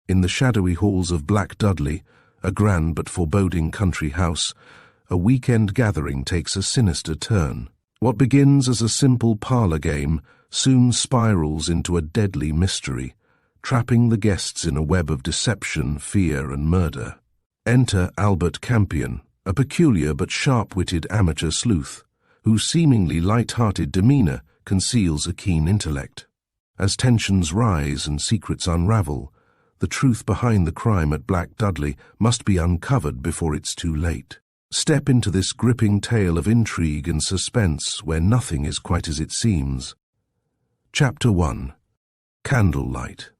In the shadowy halls of Black Dudley, a grand but foreboding country house, a weekend gathering takes a sinister turn. What begins as a simple parlour game soon spirals into a deadly mystery, trapping the guests in a web of deception, fear, and murder. Enter Albert Campion, a peculiar but sharp-witted amateur sleuth, whose seemingly light-hearted demeanour conceals a keen intellect. As tensions rise and secrets unravel, the truth behind the crime at Black Dudley must be uncovered before it's too late. Step into this gripping tale of intrigue and suspense where nothing is quite as it seems. Chapter 1. Candlelight.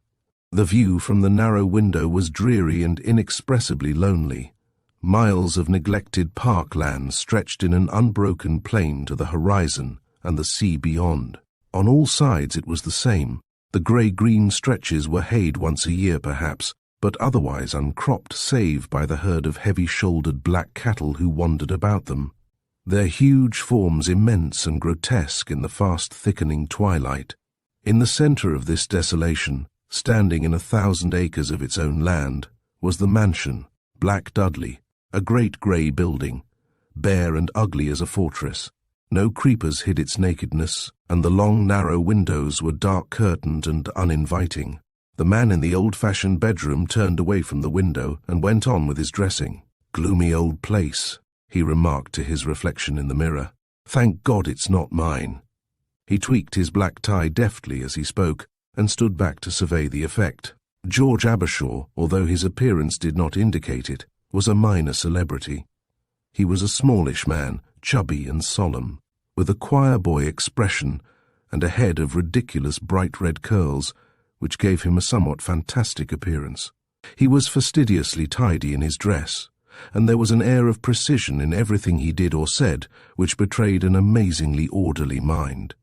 The view from the narrow window was dreary and inexpressibly lonely. Miles of neglected parkland stretched in an unbroken plain to the horizon and the sea beyond. On all sides it was the same. The grey-green stretches were hayed once a year perhaps, but otherwise uncropped save by the herd of heavy-shouldered black cattle who wandered about them, their huge forms immense and grotesque in the fast-thickening twilight. In the centre of this desolation, standing in 1,000 acres of its own land, was the mansion, Black Dudley, a great grey building, bare and ugly as a fortress. No creepers hid its nakedness, and the long, narrow windows were dark-curtained and uninviting. The man in the old-fashioned bedroom turned away from the window and went on with his dressing. "Gloomy old place," he remarked to his reflection in the mirror. "Thank God it's not mine." He tweaked his black tie deftly as he spoke, and stood back to survey the effect. George Abershaw, although his appearance did not indicate it, was a minor celebrity. He was a smallish man, chubby and solemn, with a choir-boy expression and a head of ridiculous bright red curls, which gave him a somewhat fantastic appearance. He was fastidiously tidy in his dress, and there was an air of precision in everything he did or said which betrayed an amazingly orderly mind.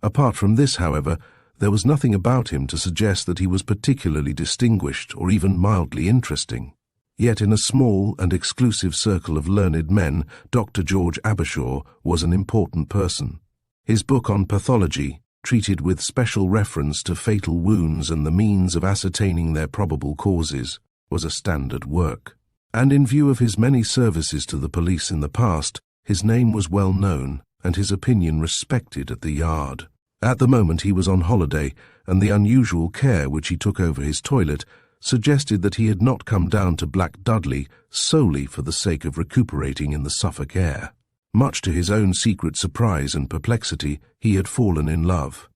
Apart from this, however, there was nothing about him to suggest that he was particularly distinguished or even mildly interesting. Yet in a small and exclusive circle of learned men, Dr. George Abershaw was an important person. His book on pathology, treated with special reference to fatal wounds and the means of ascertaining their probable causes, was a standard work. And in view of his many services to the police in the past, his name was well known and his opinion respected at the Yard. At the moment he was on holiday, and the unusual care which he took over his toilet suggested that he had not come down to Black Dudley solely for the sake of recuperating in the Suffolk air. Much to his own secret surprise and perplexity, he had fallen in love.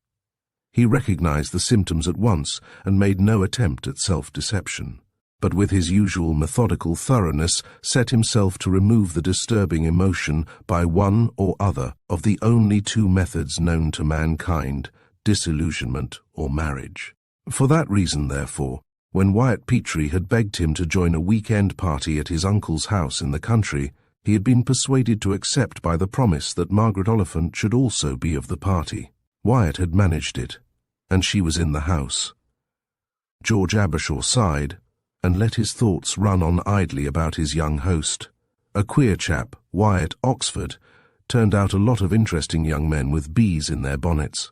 He recognized the symptoms at once and made no attempt at self-deception, but with his usual methodical thoroughness set himself to remove the disturbing emotion by one or other of the only two methods known to mankind, disillusionment or marriage. For that reason, therefore, when Wyatt Petrie had begged him to join a weekend party at his uncle's house in the country, he had been persuaded to accept by the promise that Margaret Oliphant should also be of the party. Wyatt had managed it, and she was in the house. George Abershaw sighed, and let his thoughts run on idly about his young host. A queer chap, Wyatt Oxford, turned out a lot of interesting young men with bees in their bonnets.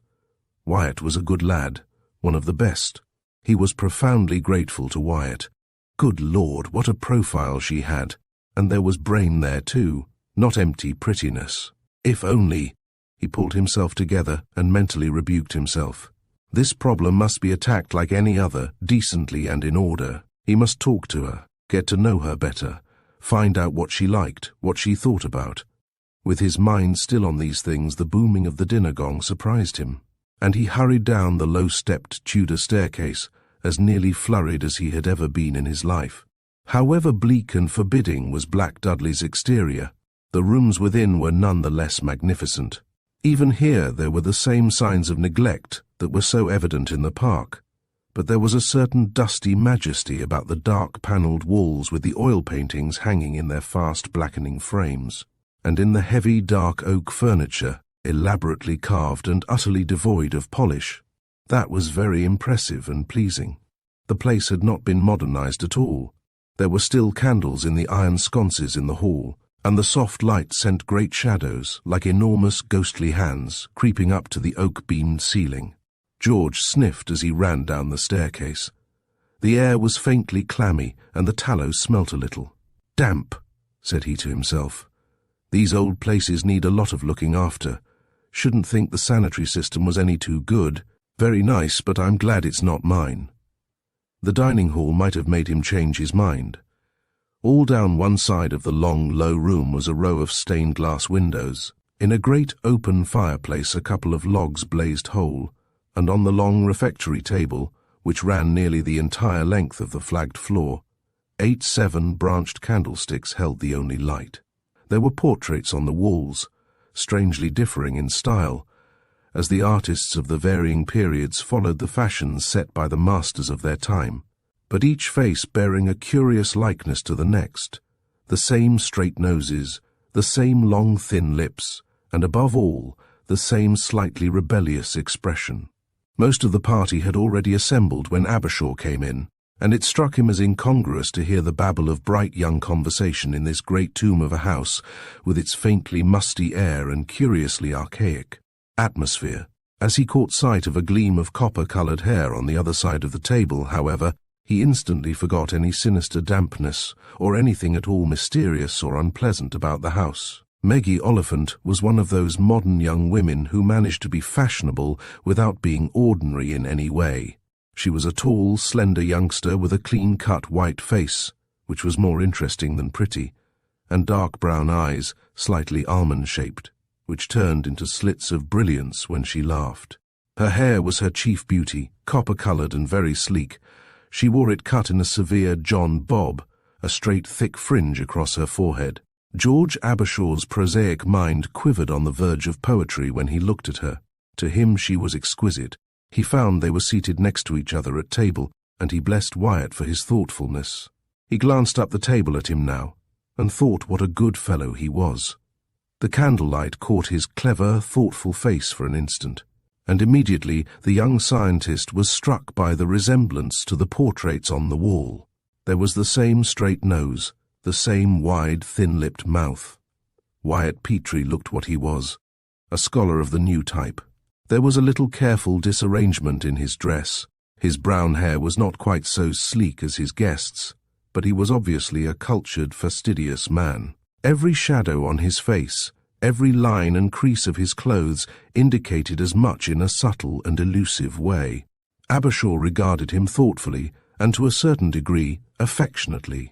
Wyatt was a good lad, one of the best. He was profoundly grateful to Wyatt. Good Lord, what a profile she had! And there was brain there too, not empty prettiness. If only— He pulled himself together and mentally rebuked himself. This problem must be attacked like any other, decently and in order. He must talk to her, get to know her better, find out what she liked, what she thought about. With his mind still on these things, the booming of the dinner gong surprised him, and he hurried down the low-stepped Tudor staircase, as nearly flurried as he had ever been in his life. However bleak and forbidding was Black Dudley's exterior, the rooms within were none the less magnificent. Even here there were the same signs of neglect that were so evident in the park, but there was a certain dusty majesty about the dark-panelled walls with the oil paintings hanging in their fast-blackening frames, and in the heavy dark oak furniture, elaborately carved and utterly devoid of polish. That was very impressive and pleasing. The place had not been modernized at all. There were still candles in the iron sconces in the hall, and the soft light sent great shadows, like enormous ghostly hands, creeping up to the oak-beamed ceiling. George sniffed as he ran down the staircase. The air was faintly clammy, and the tallow smelt a little. "Damp," said he to himself. "These old places need a lot of looking after. Shouldn't think the sanitary system was any too good. Very nice, but I'm glad it's not mine." The dining hall might have made him change his mind. All down one side of the long, low room was a row of stained glass windows. In a great open fireplace a couple of logs blazed whole, and on the long refectory table, which ran nearly the entire length of the flagged floor, 8 7-branched candlesticks held the only light. There were portraits on the walls, strangely differing in style, as the artists of the varying periods followed the fashions set by the masters of their time, but each face bearing a curious likeness to the next, the same straight noses, the same long thin lips, and above all, the same slightly rebellious expression. Most of the party had already assembled when Abershaw came in, and it struck him as incongruous to hear the babble of bright young conversation in this great tomb of a house, with its faintly musty air and curiously archaic atmosphere. As he caught sight of a gleam of copper-coloured hair on the other side of the table, however, he instantly forgot any sinister dampness or anything at all mysterious or unpleasant about the house. Meggie Oliphant was one of those modern young women who managed to be fashionable without being ordinary in any way. She was a tall, slender youngster with a clean-cut white face, which was more interesting than pretty, and dark brown eyes, slightly almond-shaped, which turned into slits of brilliance when she laughed. Her hair was her chief beauty, copper-coloured and very sleek. She wore it cut in a severe John bob, a straight thick fringe across her forehead. George Abershaw's prosaic mind quivered on the verge of poetry when he looked at her. To him she was exquisite. He found they were seated next to each other at table, and he blessed Wyatt for his thoughtfulness. He glanced up the table at him now, and thought what a good fellow he was. The candlelight caught his clever, thoughtful face for an instant, and immediately the young scientist was struck by the resemblance to the portraits on the wall. There was the same straight nose, the same wide, thin-lipped mouth. Wyatt Petrie looked what he was, a scholar of the new type. There was a little careful disarrangement in his dress. His brown hair was not quite so sleek as his guest's, but he was obviously a cultured, fastidious man. Every shadow on his face, every line and crease of his clothes indicated as much in a subtle and elusive way. Abershaw regarded him thoughtfully, and to a certain degree, affectionately.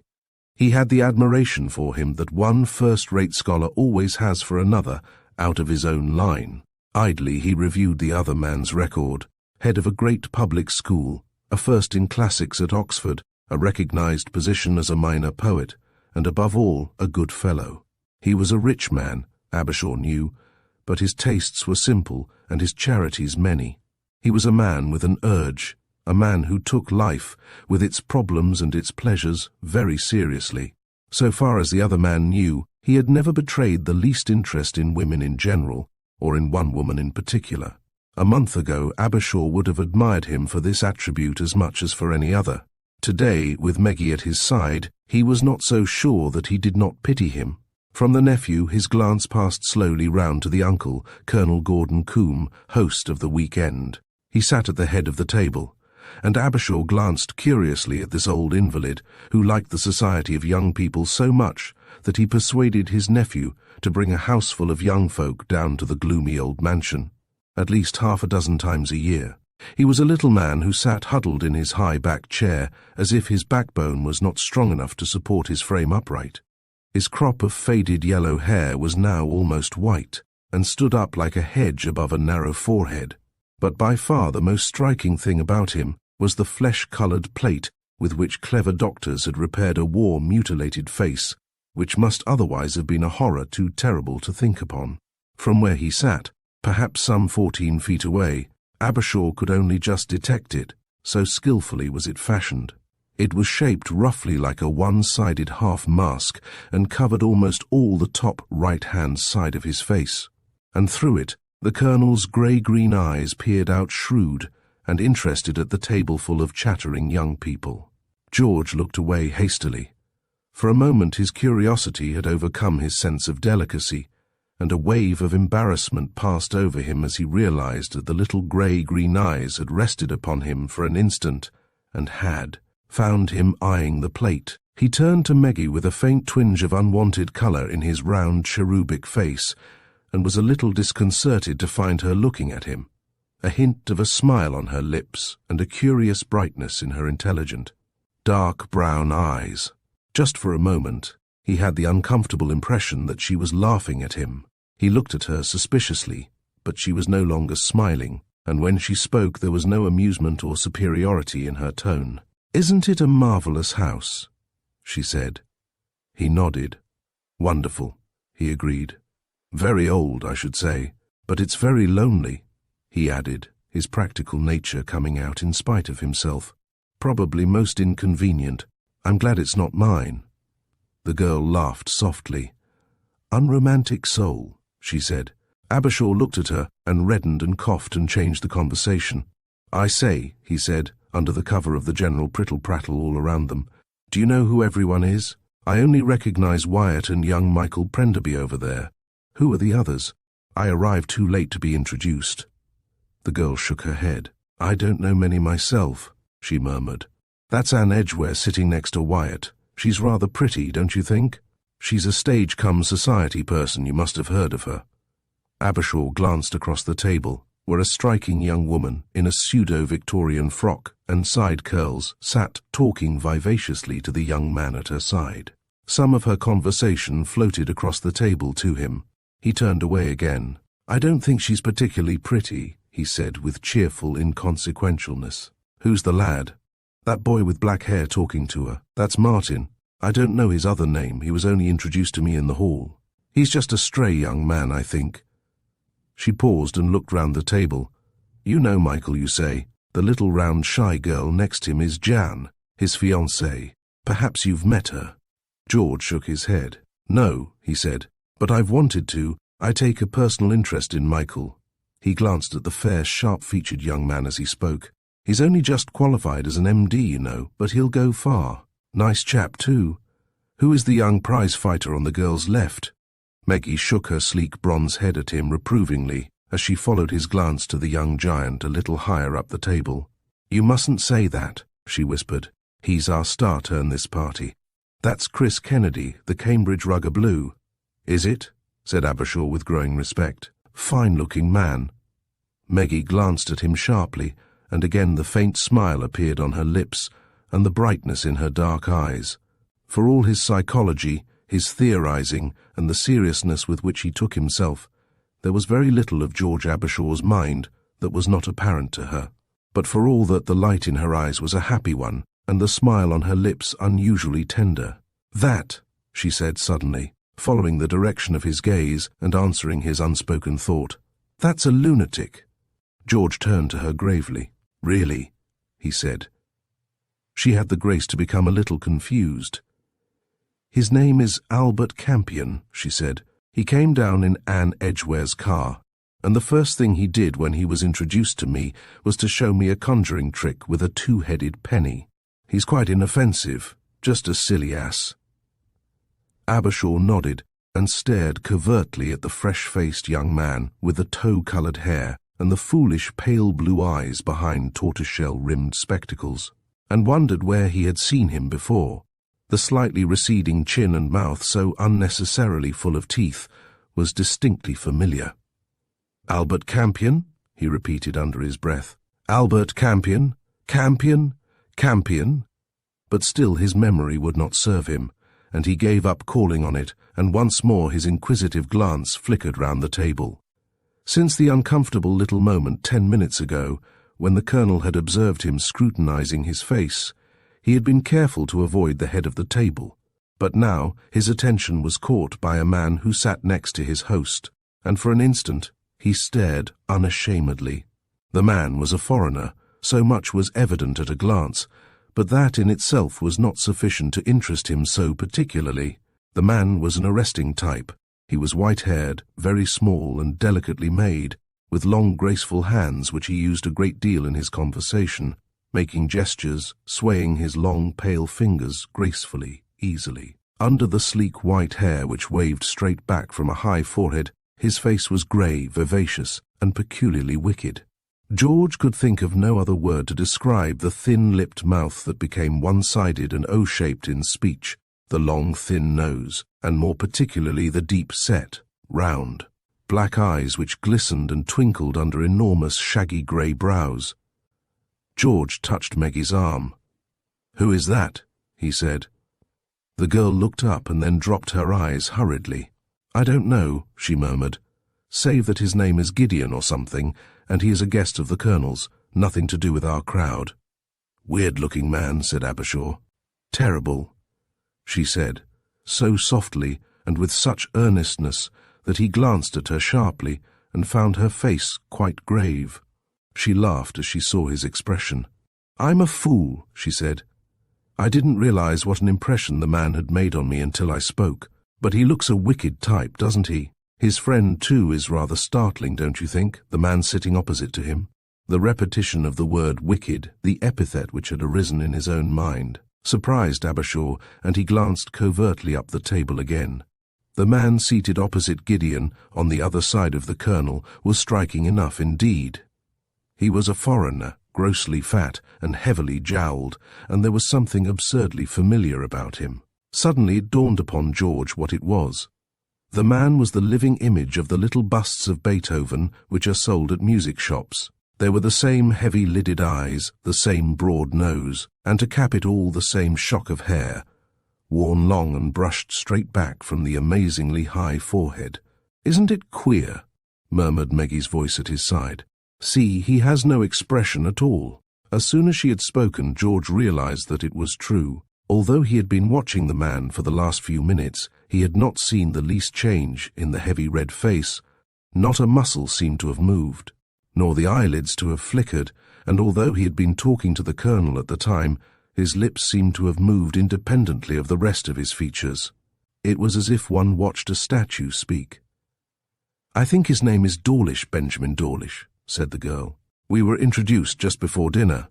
He had the admiration for him that one first-rate scholar always has for another, out of his own line. Idly he reviewed the other man's record: head of a great public school, a first in classics at Oxford, a recognized position as a minor poet, and above all, a good fellow. He was a rich man, Abershaw knew, but his tastes were simple and his charities many. He was a man with an urge, a man who took life, with its problems and its pleasures, very seriously. So far as the other man knew, he had never betrayed the least interest in women in general, or in one woman in particular. A month ago, Abershaw would have admired him for this attribute as much as for any other. Today, with Meggie at his side, he was not so sure that he did not pity him. From the nephew, his glance passed slowly round to the uncle, Colonel Gordon Combe, host of the weekend. He sat at the head of the table, and Abershaw glanced curiously at this old invalid, who liked the society of young people so much that he persuaded his nephew to bring a houseful of young folk down to the gloomy old mansion, at least 6 times a year. He was a little man who sat huddled in his high-backed chair, as if his backbone was not strong enough to support his frame upright. His crop of faded yellow hair was now almost white, and stood up like a hedge above a narrow forehead. But by far the most striking thing about him was the flesh-coloured plate with which clever doctors had repaired a war-mutilated face, which must otherwise have been a horror too terrible to think upon. From where he sat, perhaps some 14 feet away, Abershaw could only just detect it, so skilfully was it fashioned. It was shaped roughly like a one-sided half-mask and covered almost all the top right-hand side of his face, and through it the colonel's grey-green eyes peered out shrewd and interested at the tableful of chattering young people. George looked away hastily. For a moment his curiosity had overcome his sense of delicacy, and a wave of embarrassment passed over him as he realized that the little grey-green eyes had rested upon him for an instant, and had, found him eyeing the plate. He turned to Meggie with a faint twinge of unwanted colour in his round cherubic face, and was a little disconcerted to find her looking at him, a hint of a smile on her lips and a curious brightness in her intelligent, dark brown eyes. Just for a moment, he had the uncomfortable impression that she was laughing at him. He looked at her suspiciously, but she was no longer smiling, and when she spoke there was no amusement or superiority in her tone. "Isn't it a marvellous house?" she said. He nodded. "Wonderful," he agreed. "Very old, I should say, but it's very lonely," he added, his practical nature coming out in spite of himself. "Probably most inconvenient. I'm glad it's not mine." The girl laughed softly. "Unromantic soul," she said. Abershaw looked at her and reddened and coughed and changed the conversation. "I say," he said, under the cover of the general prittle-prattle all around them, "do you know who everyone is? I only recognize Wyatt and young Michael Prenderby over there. Who are the others? I arrived too late to be introduced." The girl shook her head. "I don't know many myself," she murmured. "That's Anne Edgware sitting next to Wyatt. She's rather pretty, don't you think? She's a stage-come-society person, you must have heard of her." Abershaw glanced across the table, where a striking young woman in a pseudo-Victorian frock and side curls sat talking vivaciously to the young man at her side. Some of her conversation floated across the table to him. He turned away again. "I don't think she's particularly pretty," he said with cheerful inconsequentialness. "Who's the lad?" "That boy with black hair talking to her. That's Martin. I don't know his other name. He was only introduced to me in the hall. He's just a stray young man, I think." She paused and looked round the table. "You know Michael, you say. The little round shy girl next him is Jan, his fiancée. Perhaps you've met her." George shook his head. "No," he said, "but I've wanted to. I take a personal interest in Michael." He glanced at the fair, sharp-featured young man as he spoke. "He's only just qualified as an MD, you know, but he'll go far. Nice chap, too. Who is the young prize-fighter on the girl's left?" Meggie shook her sleek bronze head at him reprovingly as she followed his glance to the young giant a little higher up the table. "You mustn't say that," she whispered. "He's our star turn this party. That's Chris Kennedy, the Cambridge Rugger Blue." "Is it?" said Abershaw with growing respect. "Fine-looking man." Meggie glanced at him sharply, and again the faint smile appeared on her lips and the brightness in her dark eyes. For all his psychology, his theorizing, and the seriousness with which he took himself, there was very little of George Abershaw's mind that was not apparent to her. But for all that, the light in her eyes was a happy one, and the smile on her lips unusually tender. "That," she said suddenly, following the direction of his gaze and answering his unspoken thought, "that's a lunatic." George turned to her gravely. "Really?" he said. She had the grace to become a little confused. "His name is Albert Campion," she said. "He came down in Anne Edgware's car, and the first thing he did when he was introduced to me was to show me a conjuring trick with a two-headed penny. He's quite inoffensive, just a silly ass." Abershaw nodded and stared covertly at the fresh-faced young man with the tow-coloured hair and the foolish pale blue eyes behind tortoiseshell-rimmed spectacles, and wondered where he had seen him before. The slightly receding chin and mouth, so unnecessarily full of teeth, was distinctly familiar. "Albert Campion?" he repeated under his breath. "Albert Campion? Campion? Campion?" But still his memory would not serve him, and he gave up calling on it, and once more his inquisitive glance flickered round the table. Since the uncomfortable little moment 10 minutes ago, when the colonel had observed him scrutinizing his face, he had been careful to avoid the head of the table, but now his attention was caught by a man who sat next to his host, and for an instant he stared unashamedly. The man was a foreigner, so much was evident at a glance, but that in itself was not sufficient to interest him so particularly. The man was an arresting type. He was white-haired, very small and delicately made, with long graceful hands which he used a great deal in his conversation, making gestures, swaying his long pale fingers gracefully, easily. Under the sleek white hair which waved straight back from a high forehead, his face was grey, vivacious, and peculiarly wicked. George could think of no other word to describe the thin-lipped mouth that became one-sided and O-shaped in speech, the long, thin nose, and more particularly the deep-set, round, black eyes which glistened and twinkled under enormous shaggy grey brows. George touched Maggie's arm. "Who is that?" he said. The girl looked up and then dropped her eyes hurriedly. "I don't know," she murmured, "save that his name is Gideon or something, and he is a guest of the Colonel's, nothing to do with our crowd." "Weird-looking man," said Abershaw. "Terrible," she said, so softly and with such earnestness that he glanced at her sharply and found her face quite grave. She laughed as she saw his expression. "I'm a fool," she said. "I didn't realize what an impression the man had made on me until I spoke. But he looks a wicked type, doesn't he? His friend, too, is rather startling, don't you think, the man sitting opposite to him?" The repetition of the word wicked, the epithet which had arisen in his own mind, surprised Abershaw, and he glanced covertly up the table again. The man seated opposite Gideon, on the other side of the Colonel, was striking enough indeed. He was a foreigner, grossly fat and heavily jowled, and there was something absurdly familiar about him. Suddenly it dawned upon George what it was. The man was the living image of the little busts of Beethoven which are sold at music shops. There were the same heavy-lidded eyes, the same broad nose, and to cap it all the same shock of hair, worn long and brushed straight back from the amazingly high forehead. "Isn't it queer?" murmured Maggie's voice at his side. "See, he has no expression at all." As soon as she had spoken, George realized that it was true. Although he had been watching the man for the last few minutes, he had not seen the least change in the heavy red face. Not a muscle seemed to have moved, nor the eyelids to have flickered, and although he had been talking to the Colonel at the time, his lips seemed to have moved independently of the rest of his features. It was as if one watched a statue speak. "I think his name is Dawlish, Benjamin Dawlish," said the girl. "We were introduced just before dinner."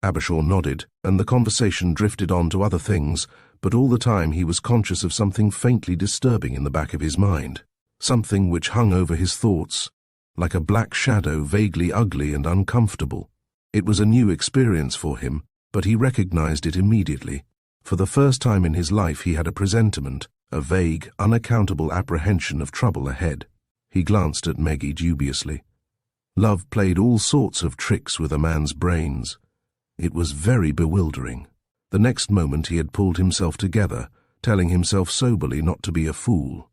Abershaw nodded, and the conversation drifted on to other things, but all the time he was conscious of something faintly disturbing in the back of his mind, something which hung over his thoughts, like a black shadow, vaguely ugly and uncomfortable. It was a new experience for him, but he recognized it immediately. For the first time in his life he had a presentiment, a vague, unaccountable apprehension of trouble ahead. He glanced at Maggie dubiously. Love played all sorts of tricks with a man's brains. It was very bewildering. The next moment he had pulled himself together, telling himself soberly not to be a fool.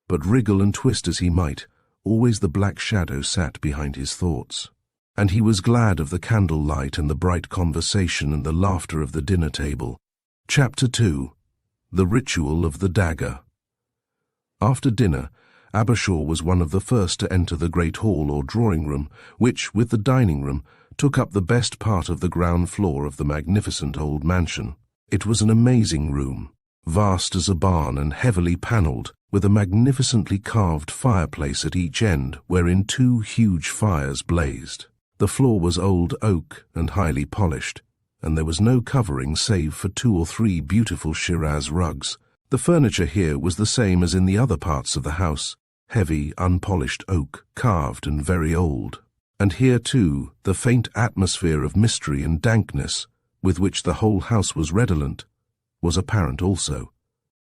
But wriggle and twist as he might, always the black shadow sat behind his thoughts. And he was glad of the candle light and the bright conversation and the laughter of the dinner table. Chapter 2. The Ritual of the Dagger. After dinner, Abershaw was one of the first to enter the great hall or drawing-room, which, with the dining-room, took up the best part of the ground floor of the magnificent old mansion. It was an amazing room, vast as a barn and heavily panelled, with a magnificently carved fireplace at each end wherein two huge fires blazed. The floor was old oak and highly polished, and there was no covering save for 2 or 3 beautiful Shiraz rugs. The furniture here was the same as in the other parts of the house, heavy, unpolished oak, carved and very old. And here, too, the faint atmosphere of mystery and dankness, with which the whole house was redolent, was apparent also.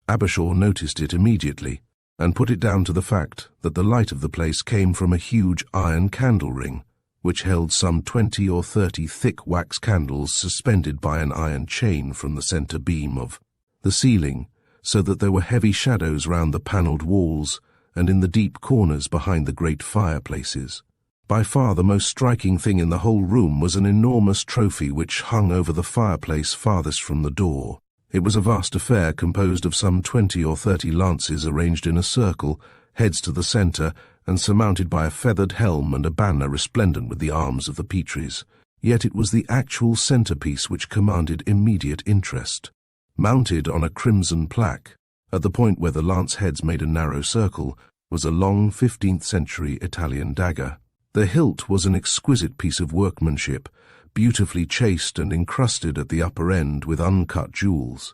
Abershaw noticed it immediately, and put it down to the fact that the light of the place came from a huge iron candle ring, which held some 20 or 30 thick wax candles suspended by an iron chain from the centre beam of the ceiling, so that there were heavy shadows round the panelled walls and in the deep corners behind the great fireplaces. By far the most striking thing in the whole room was an enormous trophy which hung over the fireplace farthest from the door. It was a vast affair composed of some 20 or 30 lances arranged in a circle, heads to the centre, and surmounted by a feathered helm and a banner resplendent with the arms of the Petries. Yet it was the actual centrepiece which commanded immediate interest. Mounted on a crimson plaque, at the point where the lance heads made a narrow circle, was a long 15th-century Italian dagger. The hilt was an exquisite piece of workmanship, beautifully chased and encrusted at the upper end with uncut jewels.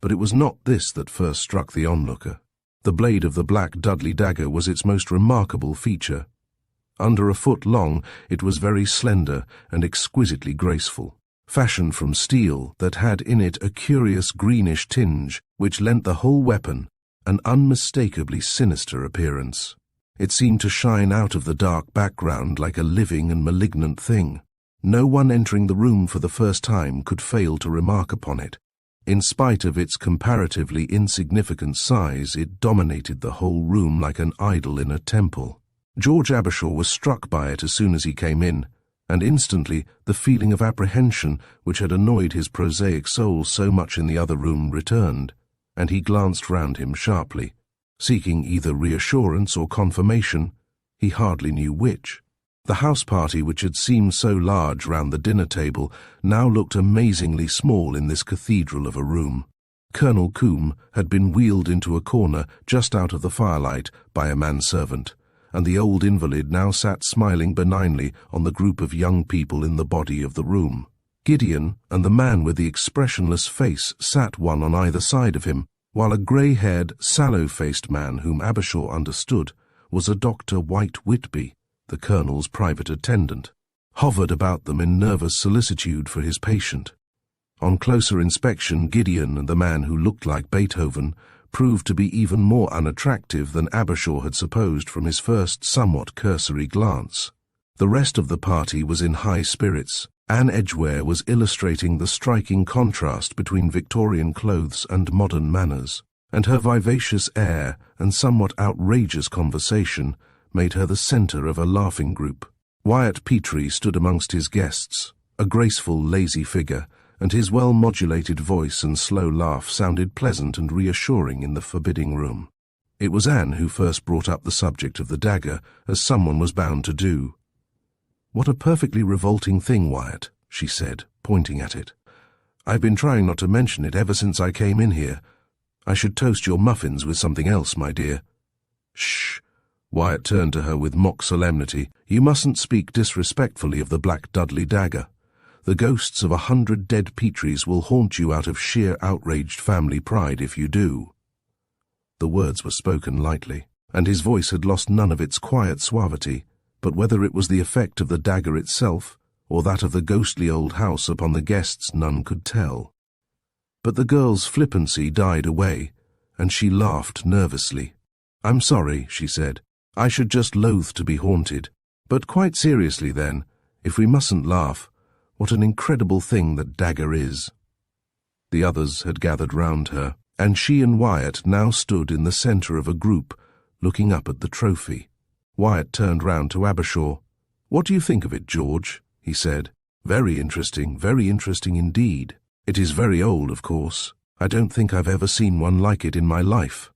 But it was not this that first struck the onlooker. The blade of the Black Dudley dagger was its most remarkable feature. Under a foot long, it was very slender and exquisitely graceful, fashioned from steel that had in it a curious greenish tinge which lent the whole weapon an unmistakably sinister appearance. It seemed to shine out of the dark background like a living and malignant thing. No one entering the room for the first time could fail to remark upon it. In spite of its comparatively insignificant size, it dominated the whole room like an idol in a temple. George Abershaw was struck by it as soon as he came in, and instantly the feeling of apprehension which had annoyed his prosaic soul so much in the other room returned, and he glanced round him sharply, seeking either reassurance or confirmation, he hardly knew which. The house party, which had seemed so large round the dinner table, now looked amazingly small in this cathedral of a room. Colonel Combe had been wheeled into a corner just out of the firelight by a manservant, and the old invalid now sat smiling benignly on the group of young people in the body of the room. Gideon and the man with the expressionless face sat one on either side of him, while a grey-haired, sallow-faced man whom Abershaw understood was a Dr. White Whitby, the Colonel's private attendant, hovered about them in nervous solicitude for his patient. On closer inspection, Gideon and the man who looked like Beethoven proved to be even more unattractive than Abershaw had supposed from his first somewhat cursory glance. The rest of the party was in high spirits. Anne Edgware was illustrating the striking contrast between Victorian clothes and modern manners, and her vivacious air and somewhat outrageous conversation made her the centre of a laughing group. Wyatt Petrie stood amongst his guests, a graceful, lazy figure, and his well-modulated voice and slow laugh sounded pleasant and reassuring in the forbidding room. It was Anne who first brought up the subject of the dagger, as someone was bound to do. "What a perfectly revolting thing, Wyatt," she said, pointing at it. "I've been trying not to mention it ever since I came in here. I should toast your muffins with something else, my dear." "Shh." Wyatt turned to her with mock solemnity. "You mustn't speak disrespectfully of the Black Dudley dagger. The ghosts of 100 dead Petries will haunt you out of sheer outraged family pride if you do." The words were spoken lightly, and his voice had lost none of its quiet suavity, but whether it was the effect of the dagger itself, or that of the ghostly old house upon the guests, none could tell. But the girl's flippancy died away, and she laughed nervously. "I'm sorry," she said. "I should just loathe to be haunted. But quite seriously then, if we mustn't laugh, what an incredible thing that dagger is." The others had gathered round her, and she and Wyatt now stood in the centre of a group, looking up at the trophy. Wyatt turned round to Abershaw. "What do you think of it, George?" he said. very interesting indeed. It is very old, of course. I don't think I've ever seen one like it in my life."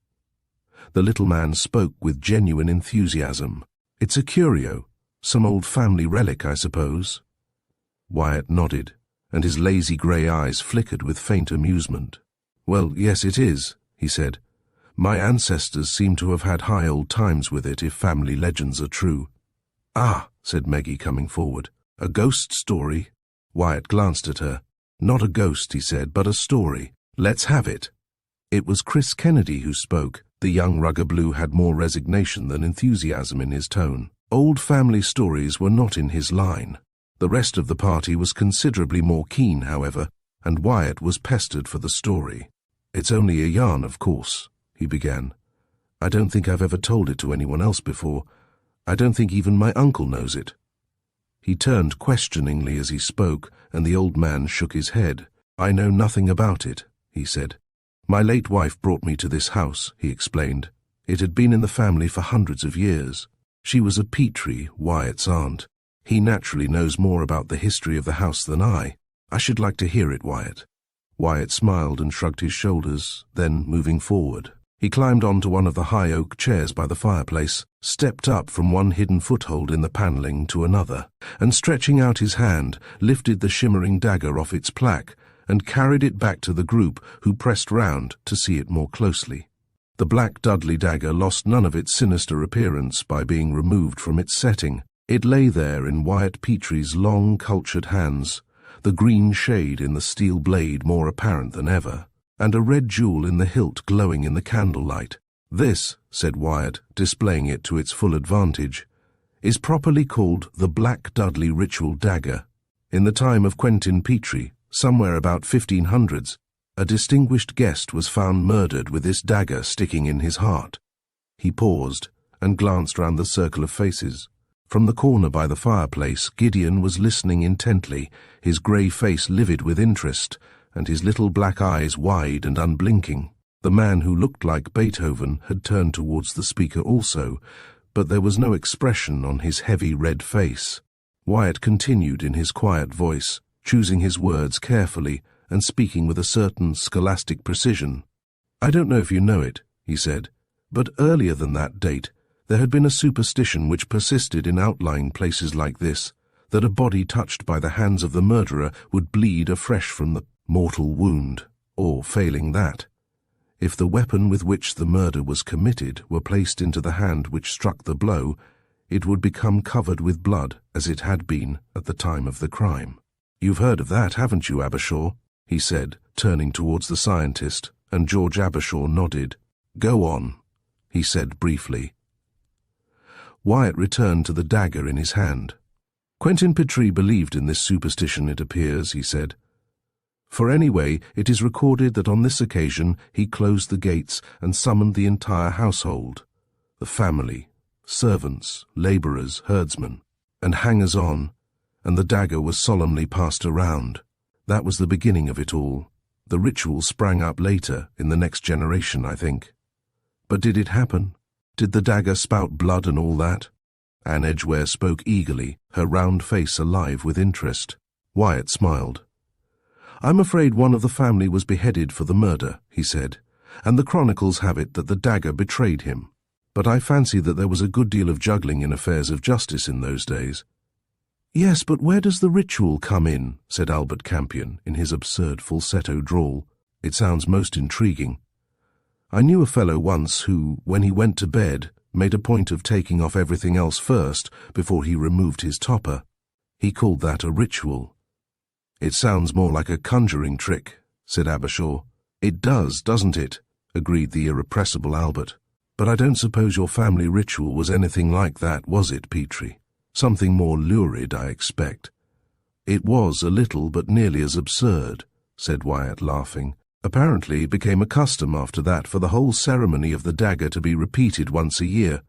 The little man spoke with genuine enthusiasm. "It's a curio, some old family relic, I suppose." Wyatt nodded, and his lazy grey eyes flickered with faint amusement. "Well, yes, it is," he said. "My ancestors seem to have had high old times with it, if family legends are true." "Ah," said Meggie, coming forward. "A ghost story?" Wyatt glanced at her. "Not a ghost," he said, "but a story. Let's have it." It was Chris Kennedy who spoke. The young rugger-blue had more resignation than enthusiasm in his tone. Old family stories were not in his line. The rest of the party was considerably more keen, however, and Wyatt was pestered for the story. "It's only a yarn, of course," he began. "I don't think I've ever told it to anyone else before. I don't think even my uncle knows it." He turned questioningly as he spoke, and the old man shook his head. "I know nothing about it," he said. "My late wife brought me to this house," he explained. "It had been in the family for hundreds of years. She was a Petrie, Wyatt's aunt. He naturally knows more about the history of the house than I. I should like to hear it, Wyatt." Wyatt smiled and shrugged his shoulders, then, moving forward, he climbed onto one of the high oak chairs by the fireplace, stepped up from one hidden foothold in the panelling to another, and stretching out his hand, lifted the shimmering dagger off its plaque and carried it back to the group, who pressed round to see it more closely. The Black Dudley dagger lost none of its sinister appearance by being removed from its setting. It lay there in Wyatt Petrie's long, cultured hands, the green shade in the steel blade more apparent than ever, and a red jewel in the hilt glowing in the candlelight. "This," said Wyatt, displaying it to its full advantage, is properly called the Black Dudley ritual dagger. In the time of Quentin Petrie, somewhere about 1500s, a distinguished guest was found murdered with this dagger sticking in his heart. He paused and glanced round the circle of faces. From the corner by the fireplace, Gideon was listening intently, his grey face livid with interest, and his little black eyes wide and unblinking. The man who looked like Beethoven had turned towards the speaker also, but there was no expression on his heavy red face. Wyatt continued in his quiet voice, choosing his words carefully and speaking with a certain scholastic precision. "I don't know if you know it," he said, "but earlier than that date, there had been a superstition which persisted in outlying places like this, that a body touched by the hands of the murderer would bleed afresh from the mortal wound, or, failing that, if the weapon with which the murder was committed were placed into the hand which struck the blow, it would become covered with blood as it had been at the time of the crime. You've heard of that, haven't you, Abershaw?" he said, turning towards the scientist, and George Abershaw nodded. "Go on," he said briefly. Wyatt returned to the dagger in his hand. "Quentin Petrie believed in this superstition, it appears," he said. "For anyway, it is recorded that on this occasion he closed the gates and summoned the entire household, the family, servants, labourers, herdsmen, and hangers-on, and the dagger was solemnly passed around. That was the beginning of it all. The ritual sprang up later, in the next generation, I think. But did it happen? Did the dagger spout blood and all that?" Anne Edgware spoke eagerly, her round face alive with interest. Wyatt smiled. "I'm afraid one of the family was beheaded for the murder," he said, "and the chronicles have it that the dagger betrayed him. But I fancy that there was a good deal of juggling in affairs of justice in those days." "Yes, but where does the ritual come in?" said Albert Campion, in his absurd falsetto drawl. "It sounds most intriguing. I knew a fellow once who, when he went to bed, made a point of taking off everything else first before he removed his topper. He called that a ritual." "It sounds more like a conjuring trick," said Abershaw. "It does, doesn't it?" agreed the irrepressible Albert. "But I don't suppose your family ritual was anything like that, was it, Petrie? Something more lurid, I expect." "It was a little, but nearly as absurd," said Wyatt, laughing. "Apparently it became a custom after that for the whole ceremony of the dagger to be repeated once a year,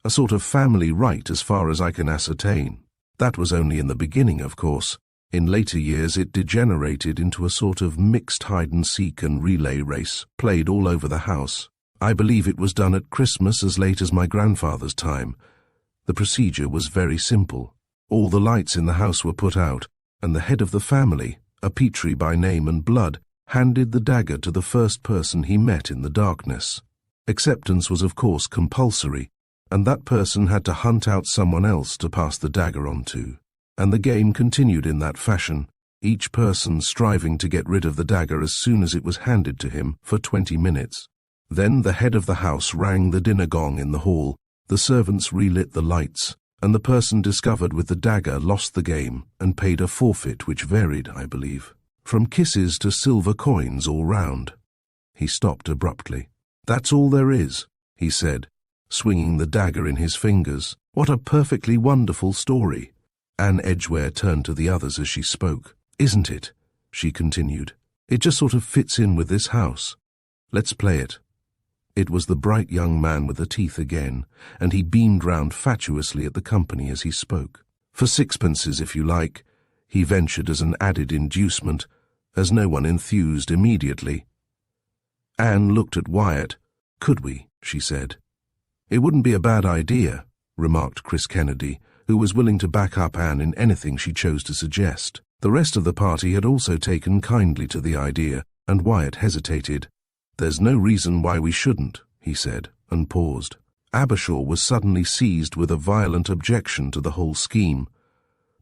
a sort of family rite as far as I can ascertain. That was only in the beginning, of course. In later years it degenerated into a sort of mixed hide-and-seek and relay race, played all over the house. I believe it was done at Christmas as late as my grandfather's time. The procedure was very simple. All the lights in the house were put out, and the head of the family, a Petrie by name and blood, handed the dagger to the first person he met in the darkness. Acceptance was of course compulsory, and that person had to hunt out someone else to pass the dagger on to. And the game continued in that fashion, each person striving to get rid of the dagger as soon as it was handed to him for 20 minutes. Then the head of the house rang the dinner gong in the hall, the servants relit the lights, and the person discovered with the dagger lost the game and paid a forfeit which varied, I believe, from kisses to silver coins all round. He stopped abruptly. "That's all there is," he said, swinging the dagger in his fingers. "What a perfectly wonderful story." Anne Edgware turned to the others as she spoke. "Isn't it?" she continued. "It just sort of fits in with this house. Let's play it." It was the bright young man with the teeth again, and he beamed round fatuously at the company as he spoke. "For sixpences, if you like," he ventured as an added inducement, as no one enthused immediately. Anne looked at Wyatt. "Could we?" she said. "It wouldn't be a bad idea," remarked Chris Kennedy, who was willing to back up Anne in anything she chose to suggest. The rest of the party had also taken kindly to the idea, and Wyatt hesitated. "There's no reason why we shouldn't," he said, and paused. Abershaw was suddenly seized with a violent objection to the whole scheme.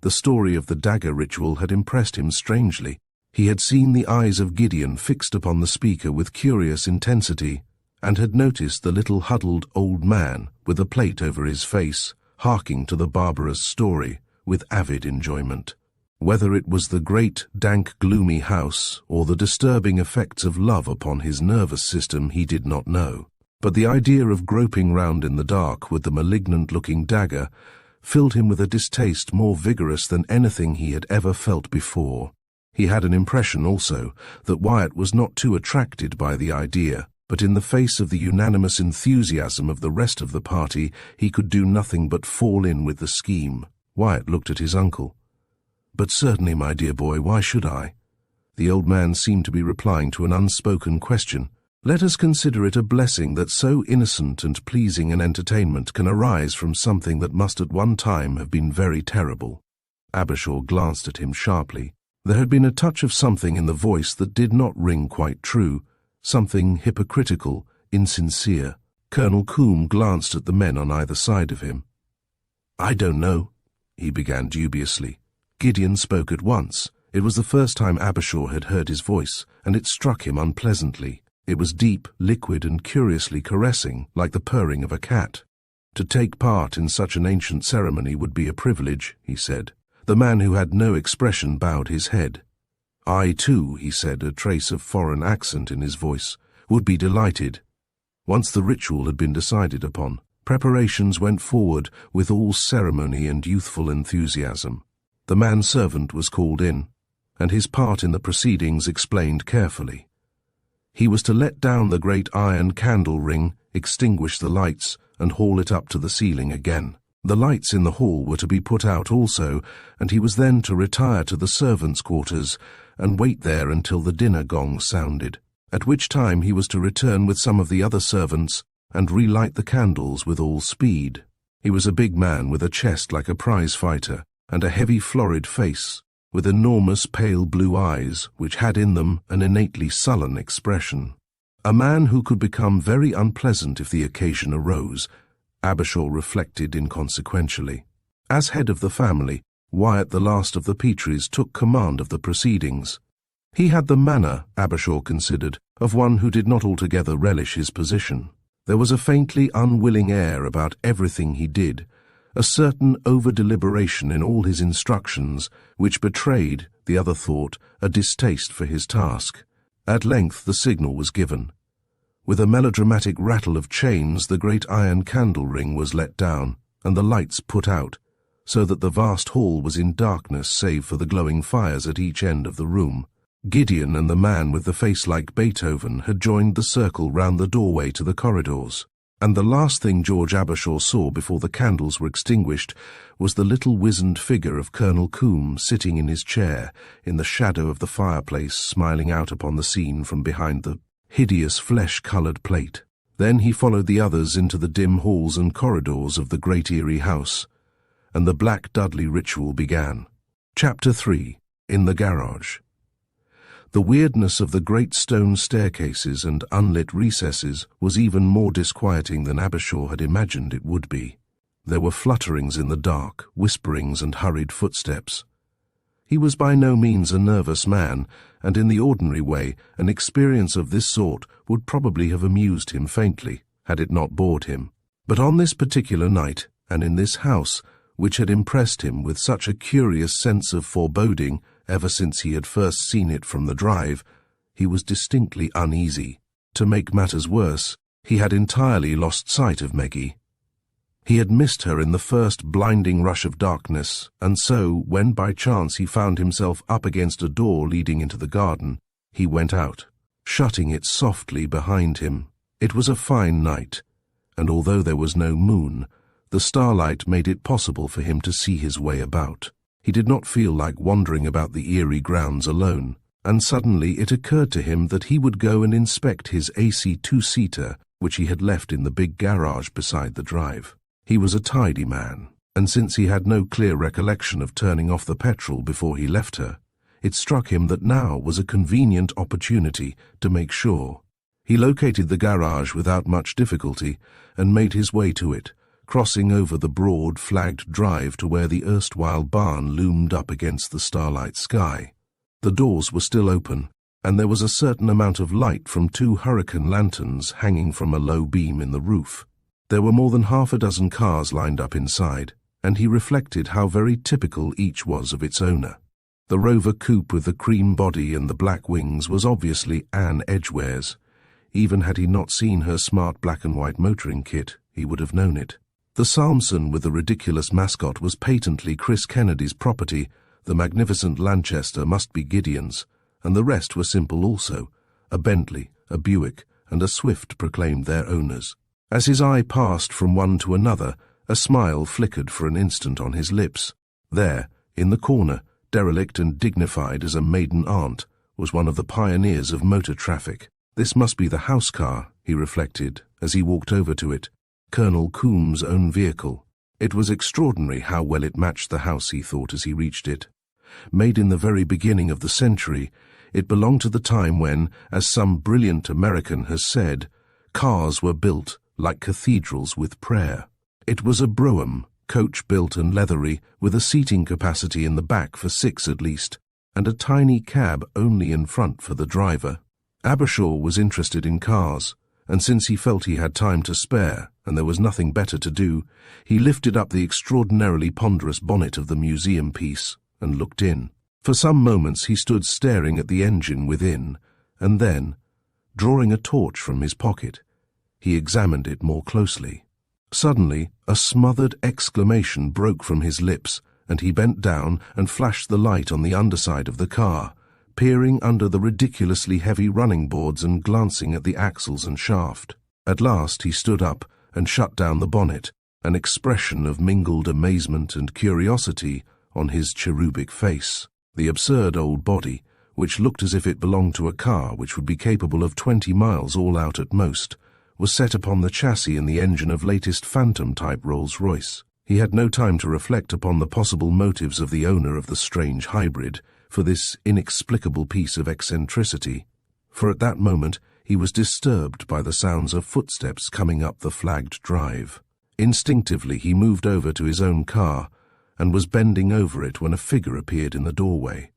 The story of the dagger ritual had impressed him strangely. He had seen the eyes of Gideon fixed upon the speaker with curious intensity, and had noticed the little huddled old man with a plate over his face, harking to the barbarous story with avid enjoyment. Whether it was the great, dank, gloomy house, or the disturbing effects of love upon his nervous system, he did not know. But the idea of groping round in the dark with the malignant-looking dagger filled him with a distaste more vigorous than anything he had ever felt before. He had an impression also that Wyatt was not too attracted by the idea, but in the face of the unanimous enthusiasm of the rest of the party, he could do nothing but fall in with the scheme. Wyatt looked at his uncle. "But certainly, my dear boy, why should I?" The old man seemed to be replying to an unspoken question. "Let us consider it a blessing that so innocent and pleasing an entertainment can arise from something that must at one time have been very terrible." Abershaw glanced at him sharply. There had been a touch of something in the voice that did not ring quite true, something hypocritical, insincere. Colonel Coombe glanced at the men on either side of him. "I don't know," he began dubiously. Gideon spoke at once. It was the first time Abershaw had heard his voice, and it struck him unpleasantly. It was deep, liquid, and curiously caressing, like the purring of a cat. "To take part in such an ancient ceremony would be a privilege," he said. The man who had no expression bowed his head. "I too," he said, a trace of foreign accent in his voice, "would be delighted." Once the ritual had been decided upon, preparations went forward with all ceremony and youthful enthusiasm. The manservant was called in, and his part in the proceedings explained carefully. He was to let down the great iron candle ring, extinguish the lights, and haul it up to the ceiling again. The lights in the hall were to be put out also, and he was then to retire to the servants' quarters and wait there until the dinner gong sounded, at which time he was to return with some of the other servants and relight the candles with all speed. He was a big man with a chest like a prize fighter, and a heavy florid face, with enormous pale blue eyes which had in them an innately sullen expression. A man who could become very unpleasant if the occasion arose, Abershaw reflected inconsequentially. As head of the family, Wyatt, the last of the Petrys, took command of the proceedings. He had the manner, Abershaw considered, of one who did not altogether relish his position. There was a faintly unwilling air about everything he did, a certain over-deliberation in all his instructions, which betrayed, the other thought, a distaste for his task. At length the signal was given. With a melodramatic rattle of chains, the great iron candle ring was let down, and the lights put out, so that the vast hall was in darkness save for the glowing fires at each end of the room. Gideon and the man with the face like Beethoven had joined the circle round the doorway to the corridors, and the last thing George Abershaw saw before the candles were extinguished was the little wizened figure of Colonel Coombe sitting in his chair in the shadow of the fireplace, smiling out upon the scene from behind the hideous flesh-coloured plate. Then he followed the others into the dim halls and corridors of the great eerie house, and the Black Dudley ritual began. Chapter 3. In the Garage. The weirdness of the great stone staircases and unlit recesses was even more disquieting than Abershaw had imagined it would be. There were flutterings in the dark, whisperings and hurried footsteps. He was by no means a nervous man, and in the ordinary way an experience of this sort would probably have amused him faintly, had it not bored him. But on this particular night, and in this house, which had impressed him with such a curious sense of foreboding ever since he had first seen it from the drive, he was distinctly uneasy. To make matters worse, he had entirely lost sight of Meggie. He had missed her in the first blinding rush of darkness, and so, when by chance he found himself up against a door leading into the garden, he went out, shutting it softly behind him. It was a fine night, and although there was no moon, the starlight made it possible for him to see his way about. He did not feel like wandering about the eerie grounds alone, and suddenly it occurred to him that he would go and inspect his AC two-seater, which he had left in the big garage beside the drive. He was a tidy man, and since he had no clear recollection of turning off the petrol before he left her, it struck him that now was a convenient opportunity to make sure. He located the garage without much difficulty and made his way to it, crossing over the broad, flagged drive to where the erstwhile barn loomed up against the starlight sky. The doors were still open, and there was a certain amount of light from 2 hurricane lanterns hanging from a low beam in the roof. There were more than half a dozen cars lined up inside, and he reflected how very typical each was of its owner. The Rover coupe with the cream body and the black wings was obviously Anne Edgware's. Even had he not seen her smart black and white motoring kit, he would have known it. The Salmson with the ridiculous mascot was patently Chris Kennedy's property, the magnificent Lanchester must be Gideon's, and the rest were simple also. A Bentley, a Buick, and a Swift proclaimed their owners. As his eye passed from one to another, a smile flickered for an instant on his lips. There, in the corner, derelict and dignified as a maiden aunt, was one of the pioneers of motor traffic. This must be the house car, he reflected, as he walked over to it. Colonel Coombs' own vehicle. It was extraordinary how well it matched the house, he thought as he reached it. Made in the very beginning of the century, it belonged to the time when, as some brilliant American has said, cars were built like cathedrals with prayer. It was a brougham, coach-built and leathery, with a seating capacity in the back for 6 at least, and a tiny cab only in front for the driver. Abershaw was interested in cars, and since he felt he had time to spare, and there was nothing better to do, he lifted up the extraordinarily ponderous bonnet of the museum piece and looked in. For some moments he stood staring at the engine within, and then, drawing a torch from his pocket, he examined it more closely. Suddenly, a smothered exclamation broke from his lips, and he bent down and flashed the light on the underside of the car, peering under the ridiculously heavy running boards and glancing at the axles and shaft. At last he stood up and shut down the bonnet, an expression of mingled amazement and curiosity on his cherubic face. The absurd old body, which looked as if it belonged to a car which would be capable of 20 miles all out at most, was set upon the chassis and the engine of latest Phantom-type Rolls-Royce. He had no time to reflect upon the possible motives of the owner of the strange hybrid for this inexplicable piece of eccentricity, for at that moment he was disturbed by the sounds of footsteps coming up the flagged drive. Instinctively he moved over to his own car and was bending over it when a figure appeared in the doorway.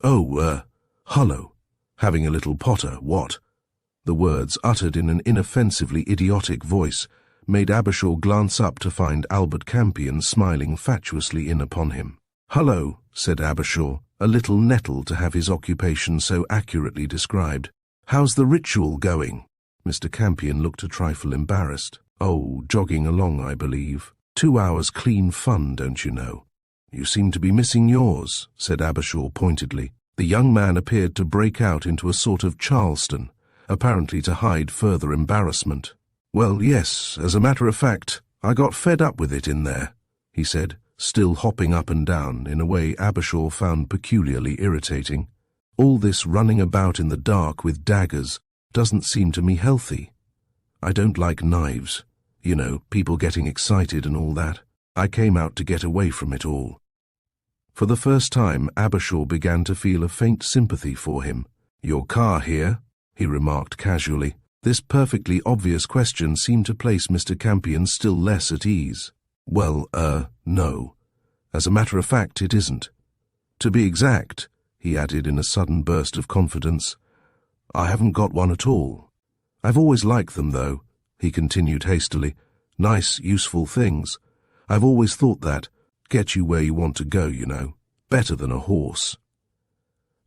"Oh, hullo. Having a little potter, what?" The words, uttered in an inoffensively idiotic voice, made Abershaw glance up to find Albert Campion smiling fatuously in upon him. "Hullo," said Abershaw, a little nettled to have his occupation so accurately described. "How's the ritual going?" Mr. Campion looked a trifle embarrassed. "Oh, jogging along, I believe. 2 hours clean fun, don't you know?" "You seem to be missing yours," said Abershaw pointedly. The young man appeared to break out into a sort of Charleston, apparently to hide further embarrassment. "Well, yes, as a matter of fact, I got fed up with it in there," he said, still hopping up and down in a way Abershaw found peculiarly irritating. "All this running about in the dark with daggers doesn't seem to me healthy. I don't like knives. You know, people getting excited and all that. I came out to get away from it all." For the first time, Abershaw began to feel a faint sympathy for him. "Your car here?" he remarked casually. This perfectly obvious question seemed to place Mr. Campion still less at ease. "Well, no. As a matter of fact, it isn't. To be exact," he added in a sudden burst of confidence, "I haven't got one at all. I've always liked them, though," he continued hastily. "Nice, useful things. I've always thought that. Get you where you want to go, you know. Better than a horse."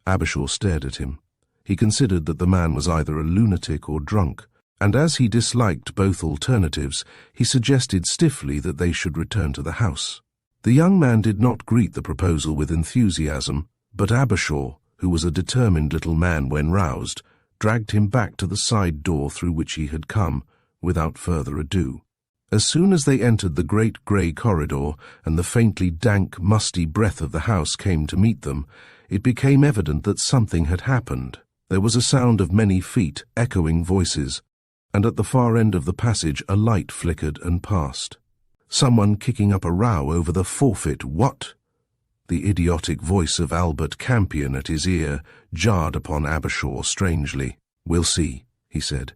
Abershaw stared at him. He considered that the man was either a lunatic or drunk, and as he disliked both alternatives, he suggested stiffly that they should return to the house. The young man did not greet the proposal with enthusiasm, but Abershaw, who was a determined little man when roused, dragged him back to the side door through which he had come, without further ado. As soon as they entered the great grey corridor and the faintly dank, musty breath of the house came to meet them, it became evident that something had happened. There was a sound of many feet, echoing voices, and at the far end of the passage a light flickered and passed. Someone kicking up a row over the forfeit, what? The idiotic voice of Albert Campion at his ear jarred upon Abershaw strangely. "We'll see," he said,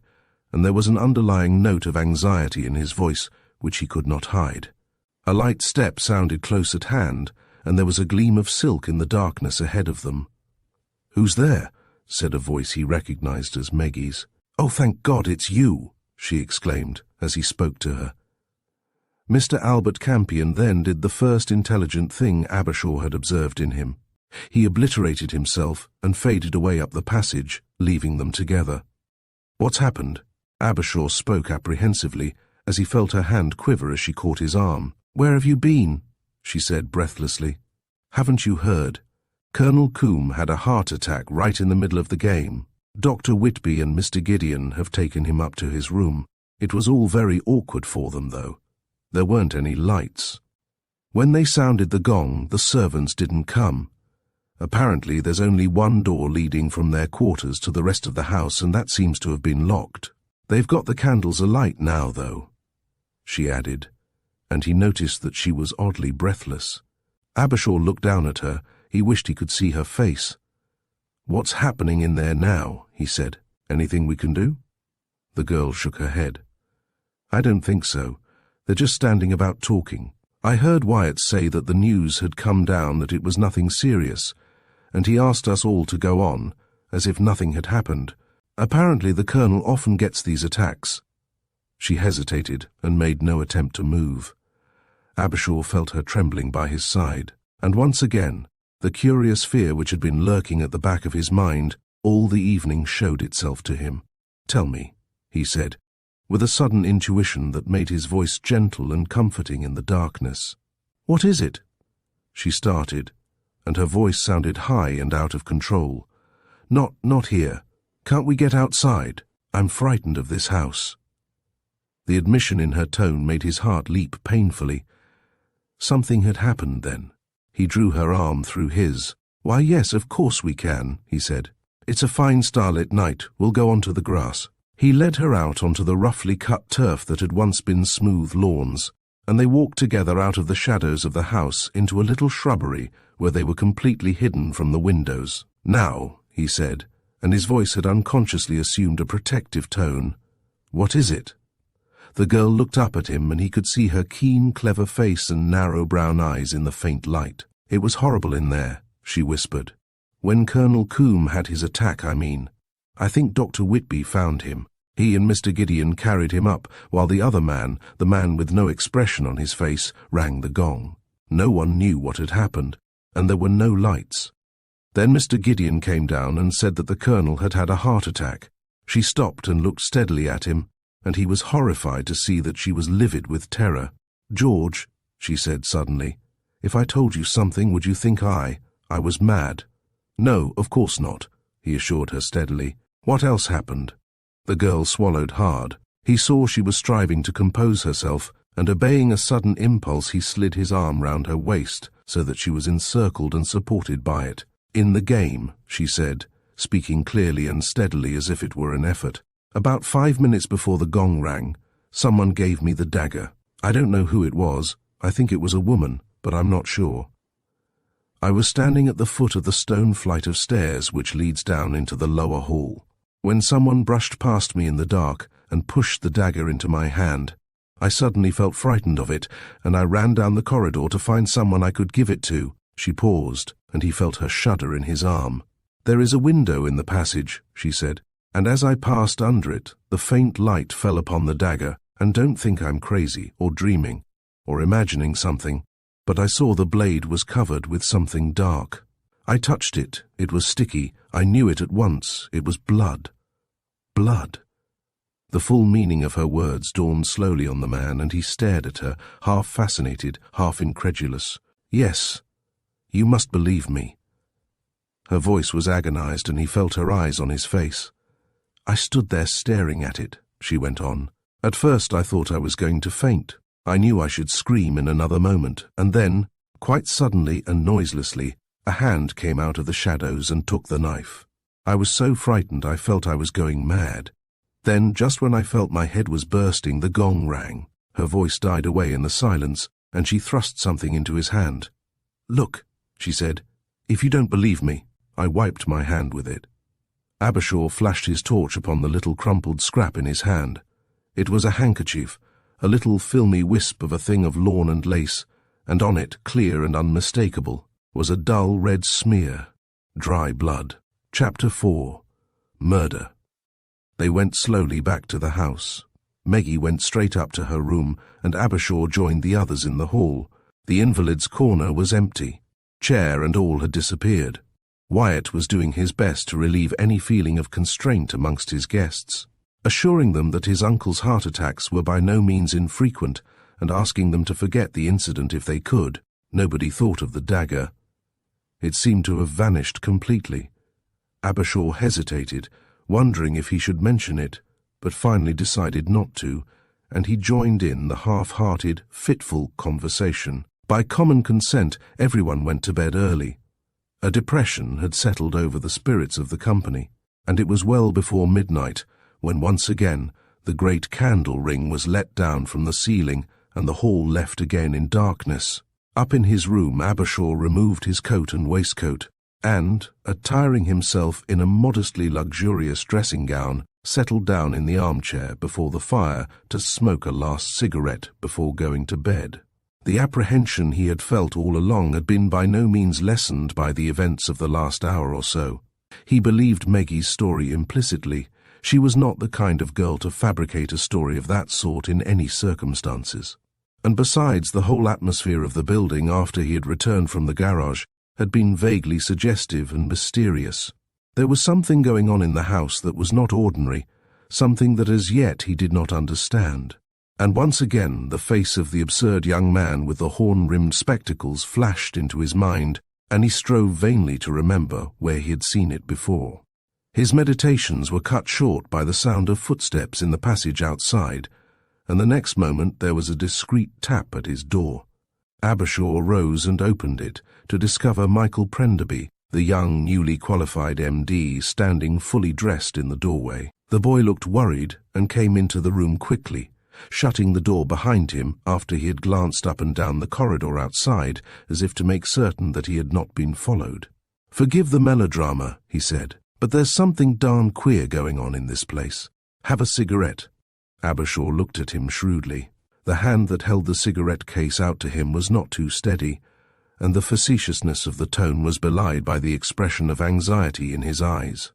and there was an underlying note of anxiety in his voice which he could not hide. A light step sounded close at hand, and there was a gleam of silk in the darkness ahead of them. "Who's there?" said a voice he recognized as Maggie's. "Oh, thank God, it's you!" she exclaimed as he spoke to her. Mr. Albert Campion then did the first intelligent thing Abershaw had observed in him. He obliterated himself and faded away up the passage, leaving them together. "What's happened?" Abershaw spoke apprehensively, as he felt her hand quiver as she caught his arm. "Where have you been?" she said breathlessly. "Haven't you heard? Colonel Coombe had a heart attack right in the middle of the game. Dr. Whitby and Mr. Gideon have taken him up to his room. It was all very awkward for them, though. There weren't any lights. When they sounded the gong, the servants didn't come. Apparently there's only one door leading from their quarters to the rest of the house, and that seems to have been locked. They've got the candles alight now, though," she added, and he noticed that she was oddly breathless. Abershaw looked down at her. He wished he could see her face. "What's happening in there now?" he said. "Anything we can do?" The girl shook her head. "I don't think so. They're just standing about talking. I heard Wyatt say that the news had come down that it was nothing serious, and he asked us all to go on, as if nothing had happened. Apparently the Colonel often gets these attacks." She hesitated and made no attempt to move. Abershaw felt her trembling by his side, and once again, the curious fear which had been lurking at the back of his mind all the evening showed itself to him. "Tell me," he said, with a sudden intuition that made his voice gentle and comforting in the darkness. "What is it?" She started, and her voice sounded high and out of control. Not here. Can't we get outside? I'm frightened of this house." The admission in her tone made his heart leap painfully. Something had happened then. He drew her arm through his. "Why, yes, of course we can," he said. "It's a fine starlit night. We'll go onto the grass." He led her out onto the roughly cut turf that had once been smooth lawns, and they walked together out of the shadows of the house into a little shrubbery where they were completely hidden from the windows. "Now," he said, and his voice had unconsciously assumed a protective tone. "What is it?" The girl looked up at him, and he could see her keen, clever face and narrow brown eyes in the faint light. "It was horrible in there," she whispered. "When Colonel Coombe had his attack, I mean. I think Dr. Whitby found him. He and Mr. Gideon carried him up, while the other man, the man with no expression on his face, rang the gong. No one knew what had happened, and there were no lights. Then Mr. Gideon came down and said that the Colonel had had a heart attack. She stopped and looked steadily at him, and he was horrified to see that she was livid with terror. "George," she said suddenly, "if I told you something, would you think I was mad?" "No, of course not," he assured her steadily. "What else happened?" The girl swallowed hard. He saw she was striving to compose herself, and obeying a sudden impulse he slid his arm round her waist so that she was encircled and supported by it. "In the game," she said, speaking clearly and steadily as if it were an effort. "About 5 minutes before the gong rang, someone gave me the dagger. I don't know who it was. I think it was a woman, but I'm not sure. I was standing at the foot of the stone flight of stairs which leads down into the lower hall, when someone brushed past me in the dark and pushed the dagger into my hand. I suddenly felt frightened of it, and I ran down the corridor to find someone I could give it to." She paused, and he felt her shudder in his arm. "There is a window in the passage," she said, "and as I passed under it, the faint light fell upon the dagger, and don't think I'm crazy, or dreaming, or imagining something, but I saw the blade was covered with something dark. I touched it. It was sticky. I knew it at once. It was blood. Blood." The full meaning of her words dawned slowly on the man, and he stared at her, half fascinated, half incredulous. "Yes, you must believe me." Her voice was agonized, and he felt her eyes on his face. "I stood there staring at it," she went on. "At first I thought I was going to faint. I knew I should scream in another moment, and then, quite suddenly and noiselessly, a hand came out of the shadows and took the knife. I was so frightened I felt I was going mad. Then, just when I felt my head was bursting, the gong rang." Her voice died away in the silence, and she thrust something into his hand. "Look," she said. "If you don't believe me." I wiped my hand with it. Abershaw flashed his torch upon the little crumpled scrap in his hand. It was a handkerchief, a little filmy wisp of a thing of lawn and lace, and on it, clear and unmistakable, was a dull red smear. Dry blood. Chapter 4. Murder. They went slowly back to the house. Meggie went straight up to her room, and Abershaw joined the others in the hall. The invalid's corner was empty. Chair and all had disappeared. Wyatt was doing his best to relieve any feeling of constraint amongst his guests. assuring them that his uncle's heart attacks were by no means infrequent and asking them to forget the incident if they could. Nobody thought of the dagger. It seemed to have vanished completely. Abershaw hesitated, wondering if he should mention it, but finally decided not to, and he joined in the half-hearted, fitful conversation. By common consent, everyone went to bed early. A depression had settled over the spirits of the company, and it was well before midnight when once again the great candle ring was let down from the ceiling and the hall left again in darkness. Up in his room, Abershaw removed his coat and waistcoat, and, attiring himself in a modestly luxurious dressing gown, settled down in the armchair before the fire to smoke a last cigarette before going to bed. The apprehension he had felt all along had been by no means lessened by the events of the last hour or so. He believed Maggie's story implicitly. She was not the kind of girl to fabricate a story of that sort in any circumstances. And besides, the whole atmosphere of the building after he had returned from the garage had been vaguely suggestive and mysterious. There was something going on in the house that was not ordinary, something that as yet he did not understand. And once again the face of the absurd young man with the horn-rimmed spectacles flashed into his mind, and he strove vainly to remember where he had seen it before. His meditations were cut short by the sound of footsteps in the passage outside, and the next moment there was a discreet tap at his door. Abershaw rose and opened it to discover Michael Prenderby, the young, newly qualified MD, standing fully dressed in the doorway. The boy looked worried and came into the room quickly, shutting the door behind him after he had glanced up and down the corridor outside as if to make certain that he had not been followed. "Forgive the melodrama," he said, "but there's something darn queer going on in this place. Have a cigarette?" Abershaw looked at him shrewdly. The hand that held the cigarette case out to him was not too steady, and the facetiousness of the tone was belied by the expression of anxiety in his eyes.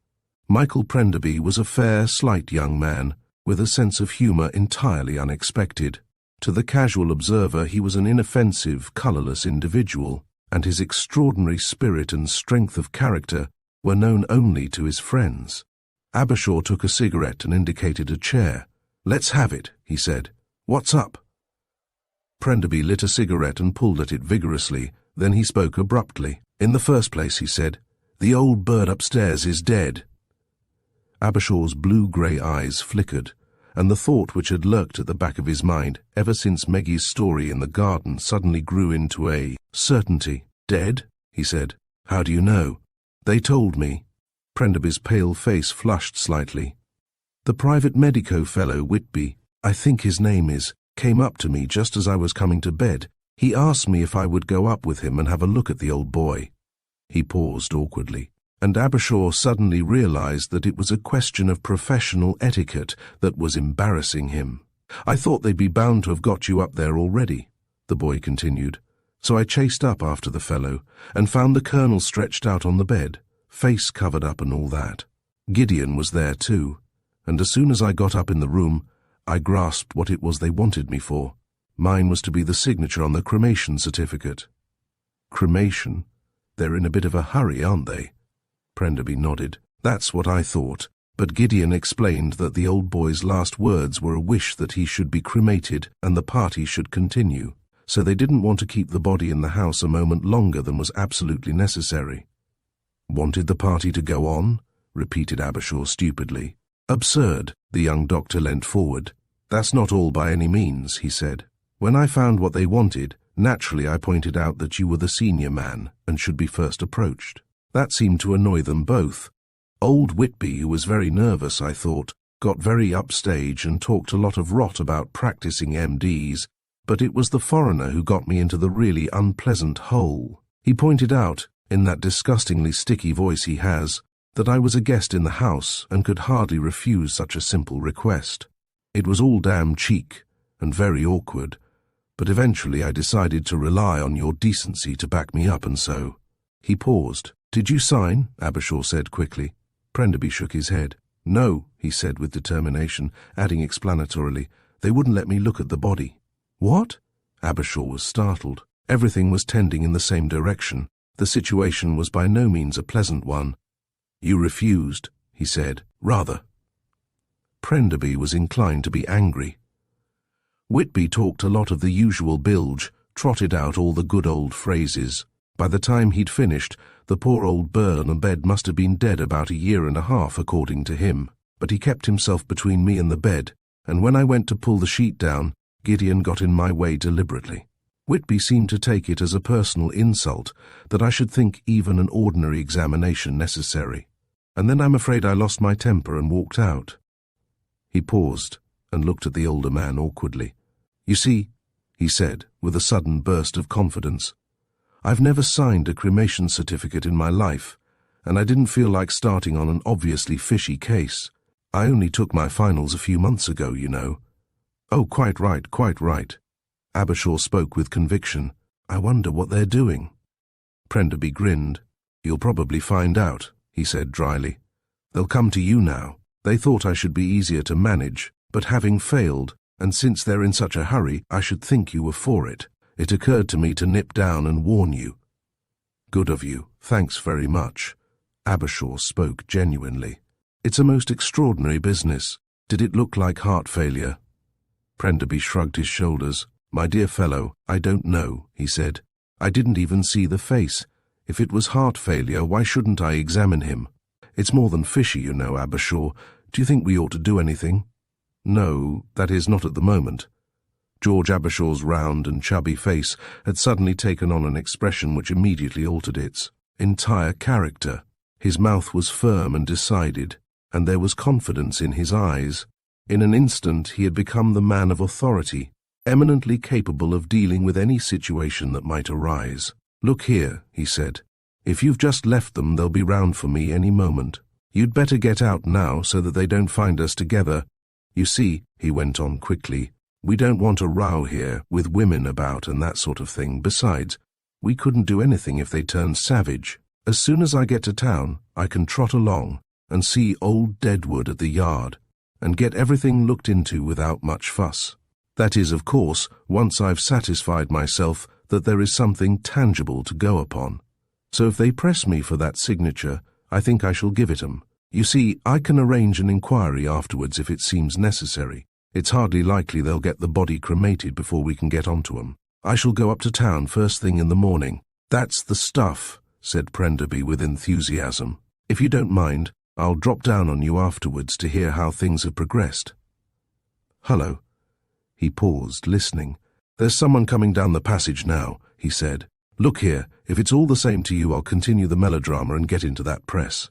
Michael Prenderby was a fair, slight young man, with a sense of humour entirely unexpected. To the casual observer he was an inoffensive, colourless individual, and his extraordinary spirit and strength of character were known only to his friends. Abershaw took a cigarette and indicated a chair. "Let's have it," he said. "What's up?" Prenderby lit a cigarette and pulled at it vigorously. Then he spoke abruptly. "In the first place," he said, "the old bird upstairs is dead." Abershaw's blue-grey eyes flickered, and the thought which had lurked at the back of his mind ever since Maggie's story in the garden suddenly grew into a certainty. "Dead?" he said. "How do you know?" "They told me." Prenderby's pale face flushed slightly. "The private medico fellow, Whitby, I think his name is, came up to me just as I was coming to bed. He asked me if I would go up with him and have a look at the old boy." He paused awkwardly, and Abershaw suddenly realized that it was a question of professional etiquette that was embarrassing him. "I thought they'd be bound to have got you up there already," the boy continued. "So I chased up after the fellow and found the colonel stretched out on the bed, face covered up and all that. Gideon was there too, and as soon as I got up in the room, I grasped what it was they wanted me for. Mine was to be the signature on the cremation certificate." "Cremation? They're in a bit of a hurry, aren't they?" Prenderby nodded. "That's what I thought, but Gideon explained that the old boy's last words were a wish that he should be cremated and the party should continue, so they didn't want to keep the body in the house a moment longer than was absolutely necessary." "Wanted the party to go on?" repeated Abershaw stupidly. "Absurd." The young doctor leant forward. "That's not all by any means," he said. "When I found what they wanted, naturally I pointed out that you were the senior man and should be first approached. That seemed to annoy them both. Old Whitby, who was very nervous, I thought, got very upstage and talked a lot of rot about practicing MDs, but it was the foreigner who got me into the really unpleasant hole. He pointed out, in that disgustingly sticky voice he has, that I was a guest in the house and could hardly refuse such a simple request. It was all damn cheek and very awkward, but eventually I decided to rely on your decency to back me up, and so—" He paused. "Did you sign?" Abershaw said quickly. Prenderby shook his head. "No," he said with determination, adding explanatorily, "they wouldn't let me look at the body." "What?" Abershaw was startled. Everything was tending in the same direction. The situation was by no means a pleasant one. "You refused," he said. "Rather." Prenderby was inclined to be angry. Whitby talked a lot of the usual bilge, trotted out all the good old phrases. By the time he'd finished, the poor old bird on the bed must have been dead about 1.5 years, according to him. But he kept himself between me and the bed, and when I went to pull the sheet down, Gideon got in my way deliberately. Whitby seemed to take it as a personal insult that I should think even an ordinary examination necessary. And then I'm afraid I lost my temper and walked out. He paused and looked at the older man awkwardly. You see, he said, with a sudden burst of confidence, I've never signed a cremation certificate in my life, and I didn't feel like starting on an obviously fishy case. I only took my finals a few months ago, you know. Oh, quite right, quite right. Abershaw spoke with conviction. I wonder what they're doing. Prenderby grinned. You'll probably find out, he said dryly. They'll come to you now. They thought I should be easier to manage, but having failed, and since they're in such a hurry, I should think you were for it. It occurred to me to nip down and warn you. Good of you, thanks very much. Abershaw spoke genuinely. It's a most extraordinary business. Did it look like heart failure? Prenderby shrugged his shoulders. My dear fellow, I don't know, he said. I didn't even see the face. If it was heart failure, why shouldn't I examine him? It's more than fishy, you know, Abershaw. Do you think we ought to do anything? No, that is, not at the moment. George Abershaw's round and chubby face had suddenly taken on an expression which immediately altered its entire character. His mouth was firm and decided, and there was confidence in his eyes. In an instant he had become the man of authority, eminently capable of dealing with any situation that might arise. Look here, he said. If you've just left them, they'll be round for me any moment. You'd better get out now so that they don't find us together. You see, he went on quickly, we don't want a row here, with women about and that sort of thing. Besides, we couldn't do anything if they turned savage. As soon as I get to town, I can trot along and see old Deadwood at the yard, and get everything looked into without much fuss. That is, of course, once I've satisfied myself that there is something tangible to go upon. So if they press me for that signature, I think I shall give it 'em. You see, I can arrange an inquiry afterwards if it seems necessary. It's hardly likely they'll get the body cremated before we can get onto 'em. I shall go up to town first thing in the morning. That's the stuff, said Prenderby with enthusiasm. If you don't mind, I'll drop down on you afterwards to hear how things have progressed. Hullo. He paused, listening. There's someone coming down the passage now, he said. Look here, if it's all the same to you, I'll continue the melodrama and get into that press.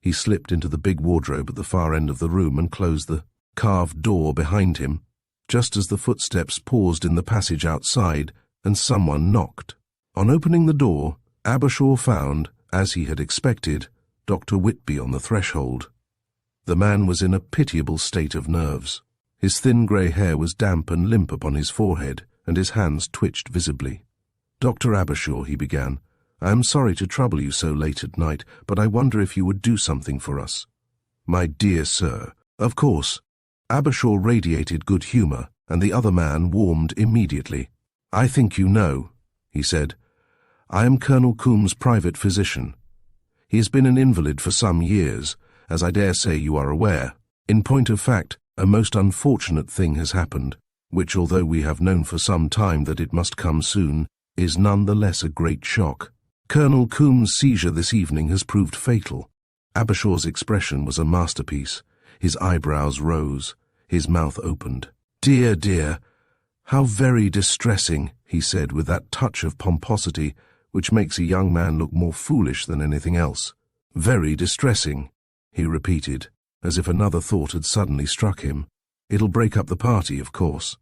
He slipped into the big wardrobe at the far end of the room and closed the carved door behind him, just as the footsteps paused in the passage outside and someone knocked. On opening the door, Abershaw found, as he had expected, Dr. Whitby on the threshold. The man was in a pitiable state of nerves. His thin grey hair was damp and limp upon his forehead, and his hands twitched visibly. Dr. Abershaw, he began, I am sorry to trouble you so late at night, but I wonder if you would do something for us. My dear sir, of course. Abershaw radiated good humour, and the other man warmed immediately. I think you know, he said. I am Colonel Coombs' private physician. He has been an invalid for some years, as I dare say you are aware. In point of fact, a most unfortunate thing has happened, which, although we have known for some time that it must come soon, is none the less a great shock. Colonel Coombs' seizure this evening has proved fatal. Abershaw's expression was a masterpiece. His eyebrows rose, his mouth opened. Dear, dear, how very distressing, he said with that touch of pomposity which makes a young man look more foolish than anything else. Very distressing, he repeated, as if another thought had suddenly struck him. It'll break up the party, of course.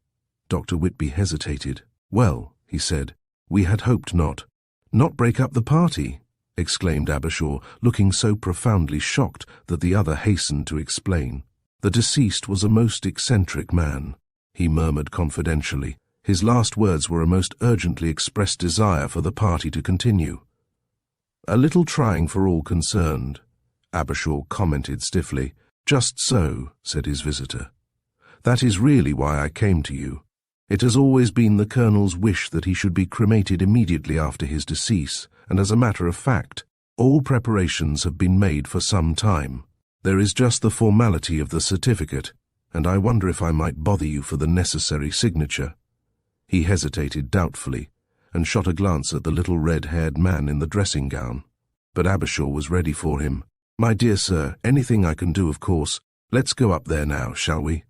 Dr. Whitby hesitated. Well, he said, we had hoped not. Not break up the party? Exclaimed Abershaw, looking so profoundly shocked that the other hastened to explain. The deceased was a most eccentric man, he murmured confidentially. His last words were a most urgently expressed desire for the party to continue. A little trying for all concerned, Abershaw commented stiffly. Just so, said his visitor. That is really why I came to you. It has always been the Colonel's wish that he should be cremated immediately after his decease, and as a matter of fact, all preparations have been made for some time. There is just the formality of the certificate, and I wonder if I might bother you for the necessary signature." He hesitated doubtfully, and shot a glance at the little red-haired man in the dressing gown. But Abershaw was ready for him. "My dear sir, anything I can do, of course. Let's go up there now, shall we?"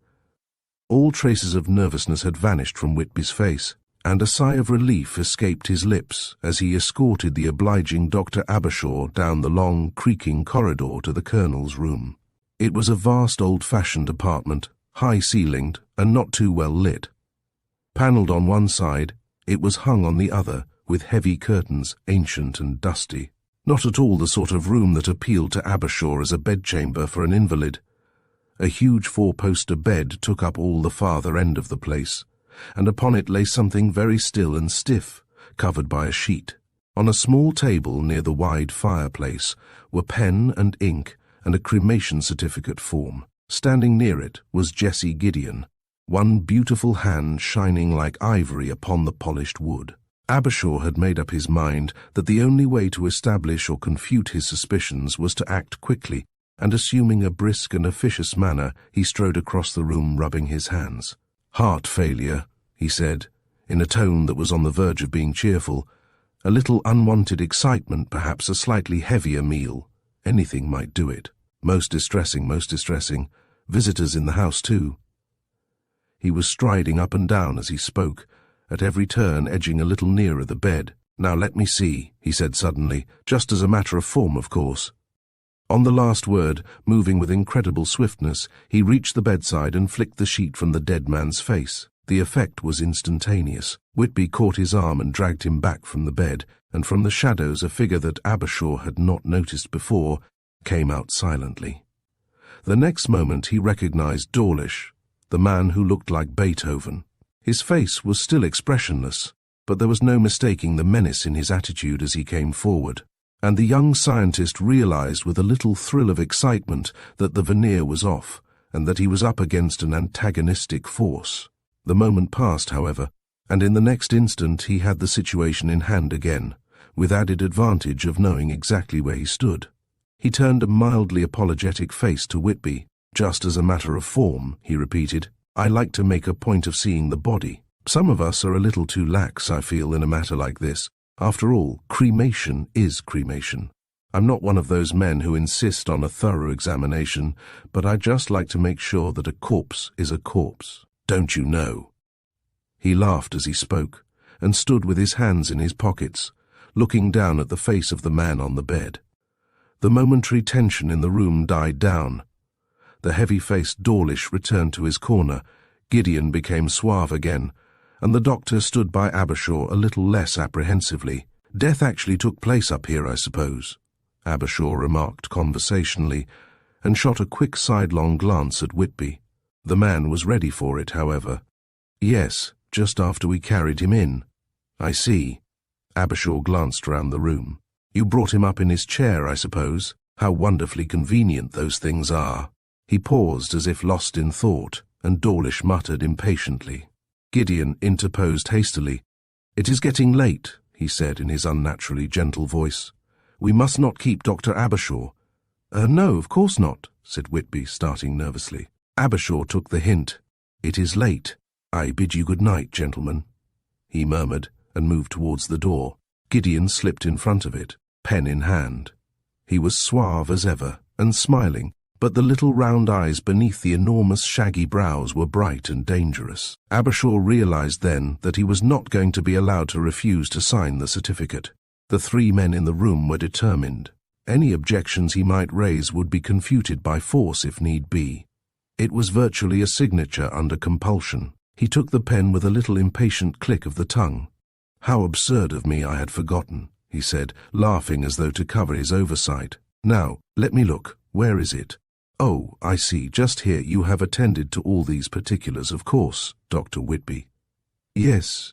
All traces of nervousness had vanished from Whitby's face, and a sigh of relief escaped his lips as he escorted the obliging Dr. Abershaw down the long, creaking corridor to the Colonel's room. It was a vast old-fashioned apartment, high-ceilinged and not too well lit. Panelled on one side, it was hung on the other with heavy curtains, ancient and dusty. Not at all the sort of room that appealed to Abershaw as a bedchamber for an invalid. A huge four-poster bed took up all the farther end of the place, and upon it lay something very still and stiff, covered by a sheet. On a small table near the wide fireplace were pen and ink and a cremation certificate form. Standing near it was Jessie Gideon, one beautiful hand shining like ivory upon the polished wood. Abershaw had made up his mind that the only way to establish or confute his suspicions was to act quickly, and assuming a brisk and officious manner, he strode across the room rubbing his hands. "Heart failure," he said, in a tone that was on the verge of being cheerful. "A little unwanted excitement, perhaps a slightly heavier meal. Anything might do it. Most distressing, most distressing. Visitors in the house, too." He was striding up and down as he spoke, at every turn edging a little nearer the bed. "Now let me see," he said suddenly, "just as a matter of form, of course." On the last word, moving with incredible swiftness, he reached the bedside and flicked the sheet from the dead man's face. The effect was instantaneous. Whitby caught his arm and dragged him back from the bed, and from the shadows a figure that Abershaw had not noticed before came out silently. The next moment he recognized Dawlish, the man who looked like Beethoven. His face was still expressionless, but there was no mistaking the menace in his attitude as he came forward, and the young scientist realized with a little thrill of excitement that the veneer was off, and that he was up against an antagonistic force. The moment passed, however, and in the next instant he had the situation in hand again, with added advantage of knowing exactly where he stood. He turned a mildly apologetic face to Whitby. "Just as a matter of form," he repeated, "I like to make a point of seeing the body. Some of us are a little too lax, I feel, in a matter like this. After all, cremation is cremation. I'm not one of those men who insist on a thorough examination, but I just like to make sure that a corpse is a corpse. Don't you know?" He laughed as he spoke, and stood with his hands in his pockets, looking down at the face of the man on the bed. The momentary tension in the room died down. The heavy-faced Dawlish returned to his corner, Gideon became suave again, and the doctor stood by Abershaw a little less apprehensively. "Death actually took place up here, I suppose?" Abershaw remarked conversationally, and shot a quick sidelong glance at Whitby. The man was ready for it, however. "Yes, just after we carried him in." "I see." Abershaw glanced round the room. "You brought him up in his chair, I suppose? How wonderfully convenient those things are." He paused as if lost in thought, and Dawlish muttered impatiently. Gideon interposed hastily. "It is getting late," he said in his unnaturally gentle voice. "We must not keep Dr. Abershaw." No, of course not," said Whitby, starting nervously. Abershaw took the hint. "It is late. I bid you good night, gentlemen," he murmured, and moved towards the door. Gideon slipped in front of it, pen in hand. He was suave as ever, and smiling, but the little round eyes beneath the enormous shaggy brows were bright and dangerous. Abershaw realized then that he was not going to be allowed to refuse to sign the certificate. The three men in the room were determined. Any objections he might raise would be confuted by force if need be. It was virtually a signature under compulsion. He took the pen with a little impatient click of the tongue. "How absurd of me, I had forgotten," he said, laughing as though to cover his oversight. "Now, let me look. Where is it? Oh, I see, just here. You have attended to all these particulars, of course, Dr. Whitby." Yes.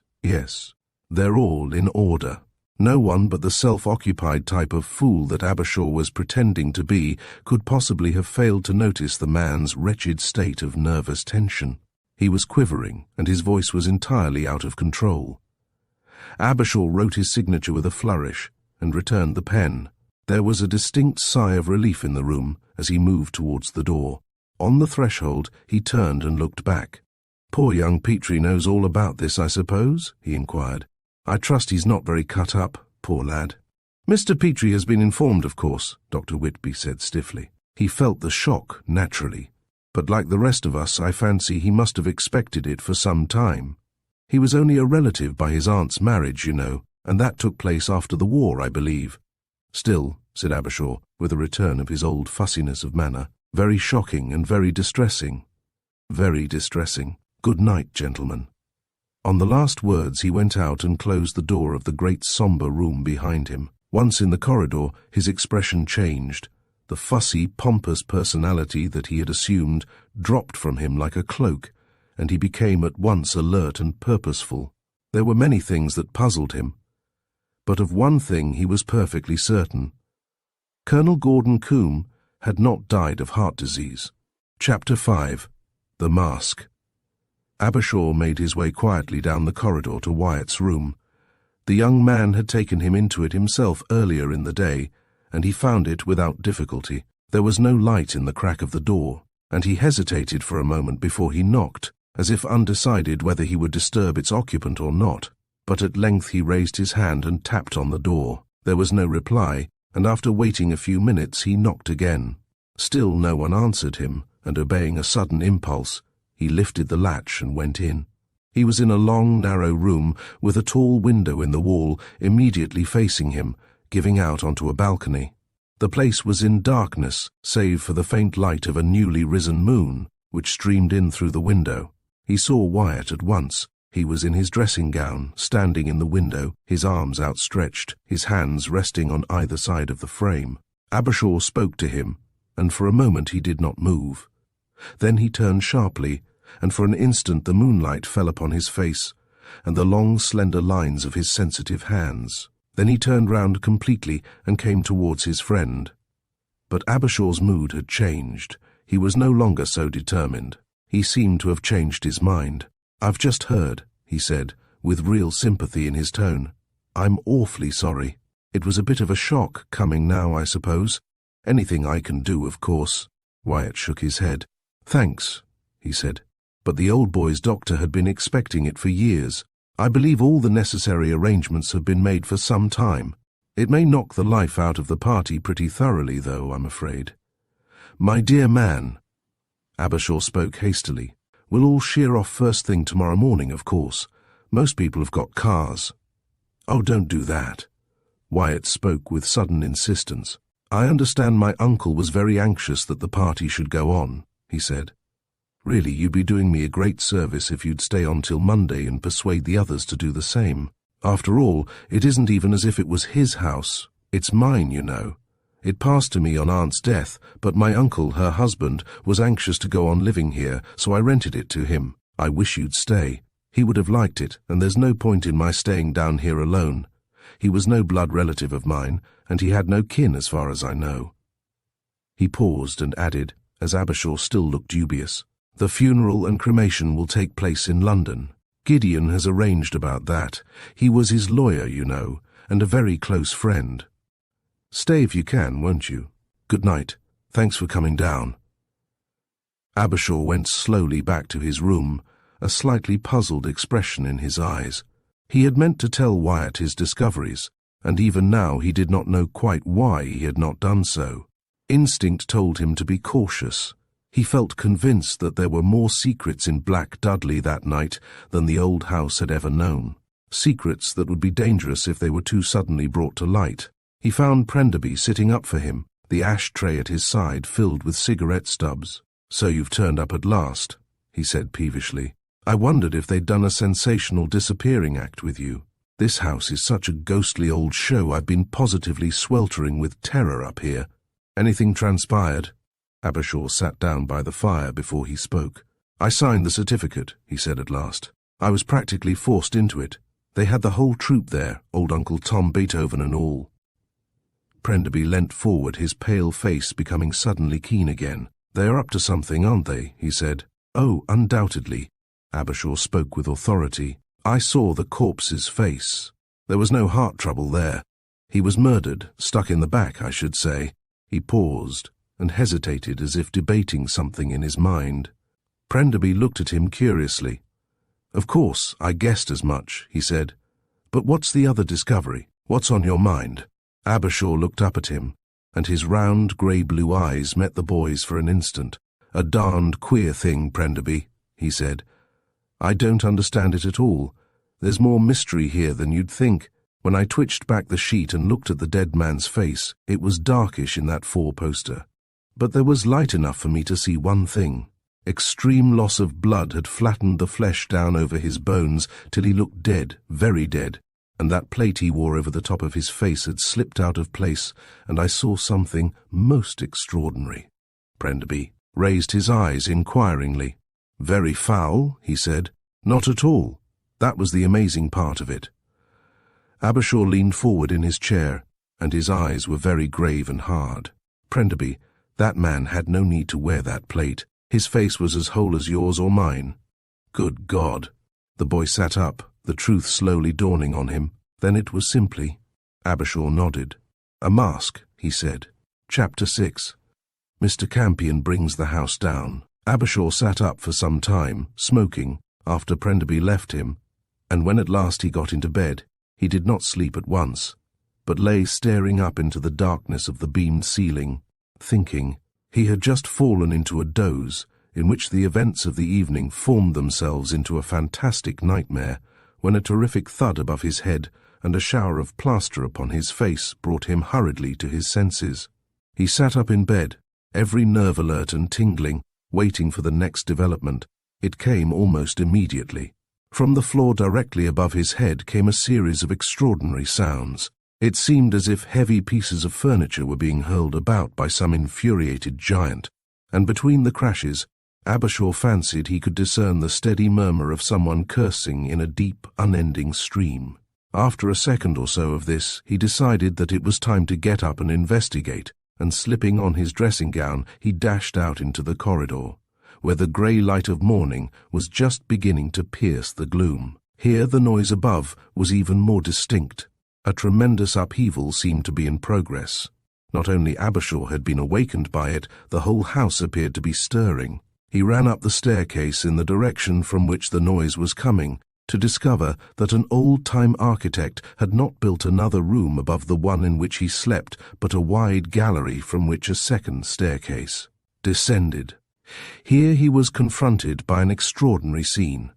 They're all in order." No one but the self-occupied type of fool that Abershaw was pretending to be could possibly have failed to notice the man's wretched state of nervous tension. He was quivering, and his voice was entirely out of control. Abershaw wrote his signature with a flourish, and returned the pen. There was a distinct sigh of relief in the room, as he moved towards the door. On the threshold, he turned and looked back. "Poor young Petrie knows all about this, I suppose?" he inquired. "I trust he's not very cut up, poor lad." "Mr. Petrie has been informed, of course," Dr. Whitby said stiffly. "He felt the shock, naturally. But like the rest of us, I fancy he must have expected it for some time. He was only a relative by his aunt's marriage, you know, and that took place after the war, I believe." "Still," said Abershaw, with a return of his old fussiness of manner, "very shocking and very distressing." "Very distressing. Good night, gentlemen." On the last words he went out and closed the door of the great sombre room behind him. Once in the corridor, his expression changed. The fussy, pompous personality that he had assumed dropped from him like a cloak, and he became at once alert and purposeful. There were many things that puzzled him, but of one thing he was perfectly certain. Colonel Gordon Combe had not died of heart disease. Chapter 5. The Mask. Abershaw made his way quietly down the corridor to Wyatt's room. The young man had taken him into it himself earlier in the day, and he found it without difficulty. There was no light in the crack of the door, and he hesitated for a moment before he knocked, as if undecided whether he would disturb its occupant or not. But at length he raised his hand and tapped on the door. There was no reply, and after waiting a few minutes he knocked again. Still no one answered him, and obeying a sudden impulse, he lifted the latch and went in. He was in a long, narrow room with a tall window in the wall immediately facing him, giving out onto a balcony. The place was in darkness, save for the faint light of a newly risen moon, which streamed in through the window. He saw Wyatt at once. He was in his dressing gown, standing in the window, his arms outstretched, his hands resting on either side of the frame. Abershaw spoke to him, and for a moment he did not move. Then he turned sharply, and for an instant the moonlight fell upon his face, and the long, slender lines of his sensitive hands. Then he turned round completely and came towards his friend. But Abershaw's mood had changed. He was no longer so determined. He seemed to have changed his mind. "I've just heard," he said, with real sympathy in his tone. "I'm awfully sorry. It was a bit of a shock coming now, I suppose. Anything I can do, of course." Wyatt shook his head. "Thanks," he said. "But the old boy's doctor had been expecting it for years. I believe all the necessary arrangements have been made for some time. It may knock the life out of the party pretty thoroughly, though, I'm afraid." "My dear man," Abershaw spoke hastily, "we'll all sheer off first thing tomorrow morning, of course. Most people have got cars." "Oh, don't do that." Wyatt spoke with sudden insistence. "I understand my uncle was very anxious that the party should go on," he said. "Really, you'd be doing me a great service if you'd stay on till Monday and persuade the others to do the same. After all, it isn't even as if it was his house. It's mine, you know. It passed to me on Aunt's death, but my uncle, her husband, was anxious to go on living here, so I rented it to him. I wish you'd stay. He would have liked it, and there's no point in my staying down here alone. He was no blood relative of mine, and he had no kin as far as I know." He paused and added, as Abershaw still looked dubious, "The funeral and cremation will take place in London. Gideon has arranged about that. He was his lawyer, you know, and a very close friend. Stay if you can, won't you? Good night. Thanks for coming down." Abershaw went slowly back to his room, a slightly puzzled expression in his eyes. He had meant to tell Wyatt his discoveries, and even now he did not know quite why he had not done so. Instinct told him to be cautious. He felt convinced that there were more secrets in Black Dudley that night than the old house had ever known. Secrets that would be dangerous if they were too suddenly brought to light. He found Prenderby sitting up for him, the ash-tray at his side filled with cigarette stubs. "So you've turned up at last," he said peevishly. "I wondered if they'd done a sensational disappearing act with you. This house is such a ghostly old show I've been positively sweltering with terror up here. Anything transpired?" Abershaw sat down by the fire before he spoke. "I signed the certificate," he said at last. "I was practically forced into it. They had the whole troupe there, old Uncle Tom Beethoven and all." Prenderby leant forward, his pale face becoming suddenly keen again. "They are up to something, aren't they?" he said. "Oh, undoubtedly." Abershaw spoke with authority. "I saw the corpse's face. There was no heart trouble there. He was murdered, stuck in the back, I should say." He paused, and hesitated as if debating something in his mind. Prenderby looked at him curiously. "Of course, I guessed as much," he said. "But what's the other discovery? What's on your mind?" Abershaw looked up at him, and his round grey-blue eyes met the boy's for an instant. "A darned queer thing, Prenderby," he said. "I don't understand it at all. There's more mystery here than you'd think. When I twitched back the sheet and looked at the dead man's face, it was darkish in that four-poster. But there was light enough for me to see one thing. Extreme loss of blood had flattened the flesh down over his bones till he looked dead, very dead, and that plate he wore over the top of his face had slipped out of place, and I saw something most extraordinary." Prenderby raised his eyes inquiringly. "Very foul," he said. "Not at all. That was the amazing part of it." Abershaw leaned forward in his chair, and his eyes were very grave and hard. "Prenderby, that man had no need to wear that plate. His face was as whole as yours or mine." "Good God!" The boy sat up, the truth slowly dawning on him. "Then it was simply—" Abershaw nodded. "A mask," he said. Chapter 6. Mr. Campion brings the house down. Abershaw sat up for some time, smoking, after Prenderby left him, and when at last he got into bed, he did not sleep at once, but lay staring up into the darkness of the beamed ceiling, thinking. He had just fallen into a doze, in which the events of the evening formed themselves into a fantastic nightmare, when a terrific thud above his head and a shower of plaster upon his face brought him hurriedly to his senses. He sat up in bed, every nerve alert and tingling, waiting for the next development. It came almost immediately. From the floor directly above his head came a series of extraordinary sounds. It seemed as if heavy pieces of furniture were being hurled about by some infuriated giant, and between the crashes, Abershaw fancied he could discern the steady murmur of someone cursing in a deep, unending stream. After a second or so of this, he decided that it was time to get up and investigate, and slipping on his dressing gown, he dashed out into the corridor, where the grey light of morning was just beginning to pierce the gloom. Here the noise above was even more distinct. A tremendous upheaval seemed to be in progress. Not only Abershaw had been awakened by it, the whole house appeared to be stirring. He ran up the staircase in the direction from which the noise was coming, to discover that an old-time architect had not built another room above the one in which he slept, but a wide gallery from which a second staircase descended. Here he was confronted by an extraordinary scene.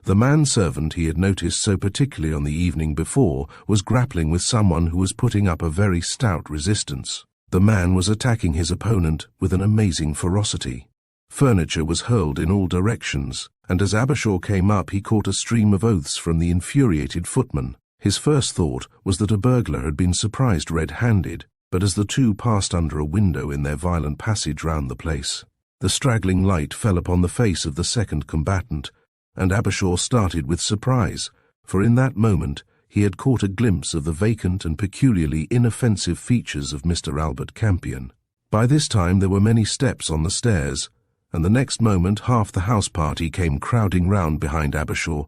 The manservant he had noticed so particularly on the evening before was grappling with someone who was putting up a very stout resistance. The man was attacking his opponent with an amazing ferocity. Furniture was hurled in all directions, and as Abershaw came up he caught a stream of oaths from the infuriated footman. His first thought was that a burglar had been surprised red-handed, but as the two passed under a window in their violent passage round the place, the straggling light fell upon the face of the second combatant, and Abershaw started with surprise, for in that moment he had caught a glimpse of the vacant and peculiarly inoffensive features of Mr. Albert Campion. By this time there were many steps on the stairs, and the next moment half the house party came crowding round behind Abershaw.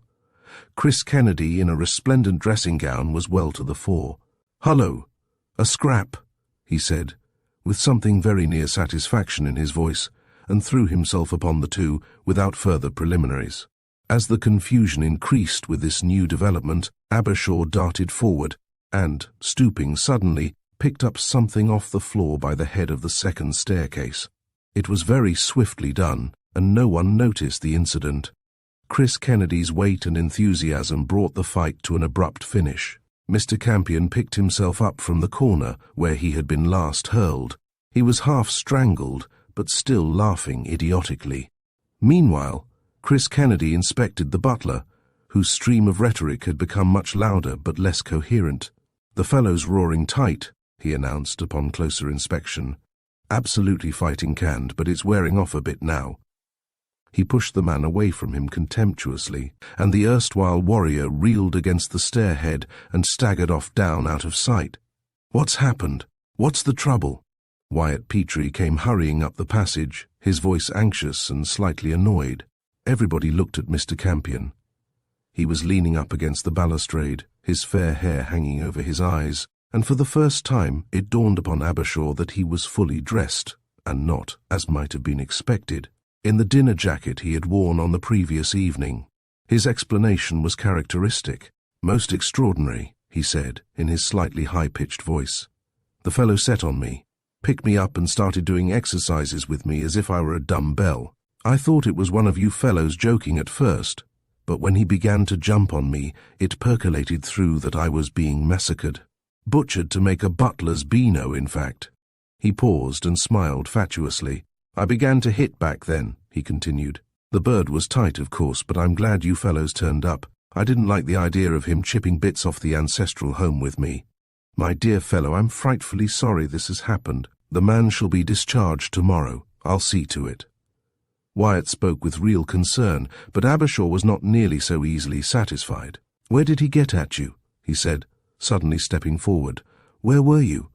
Chris Kennedy, in a resplendent dressing gown, was well to the fore. "Hullo! A scrap," he said, with something very near satisfaction in his voice, and threw himself upon the two without further preliminaries. As the confusion increased with this new development, Abershaw darted forward, and, stooping suddenly, picked up something off the floor by the head of the second staircase. It was very swiftly done, and no one noticed the incident. Chris Kennedy's weight and enthusiasm brought the fight to an abrupt finish. Mr. Campion picked himself up from the corner where he had been last hurled. He was half strangled, but still laughing idiotically. Meanwhile, Chris Kennedy inspected the butler, whose stream of rhetoric had become much louder but less coherent. "The fellow's roaring tight," he announced upon closer inspection. "Absolutely fighting canned, but it's wearing off a bit now." He pushed the man away from him contemptuously, and the erstwhile warrior reeled against the stairhead and staggered off down out of sight. "What's happened? What's the trouble?" Wyatt Petrie came hurrying up the passage, his voice anxious and slightly annoyed. Everybody looked at Mr. Campion. He was leaning up against the balustrade, his fair hair hanging over his eyes, and for the first time it dawned upon Abershaw that he was fully dressed. and not, as might have been expected, in the dinner jacket he had worn on the previous evening. His explanation was characteristic. "Most extraordinary," he said, in his slightly high-pitched voice. "The fellow set on me, picked me up and started doing exercises with me as if I were a dumbbell. I thought it was one of you fellows joking at first, but when he began to jump on me, it percolated through that I was being massacred. Butchered to make a butler's beano, in fact." He paused and smiled fatuously. "I began to hit back then," he continued. "The bird was tight, of course, but I'm glad you fellows turned up. I didn't like the idea of him chipping bits off the ancestral home with me. My dear fellow, I'm frightfully sorry this has happened. The man shall be discharged tomorrow. I'll see to it." Wyatt spoke with real concern, but Abershaw was not nearly so easily satisfied. "Where did he get at you?" he said, suddenly stepping forward. "Where were you?"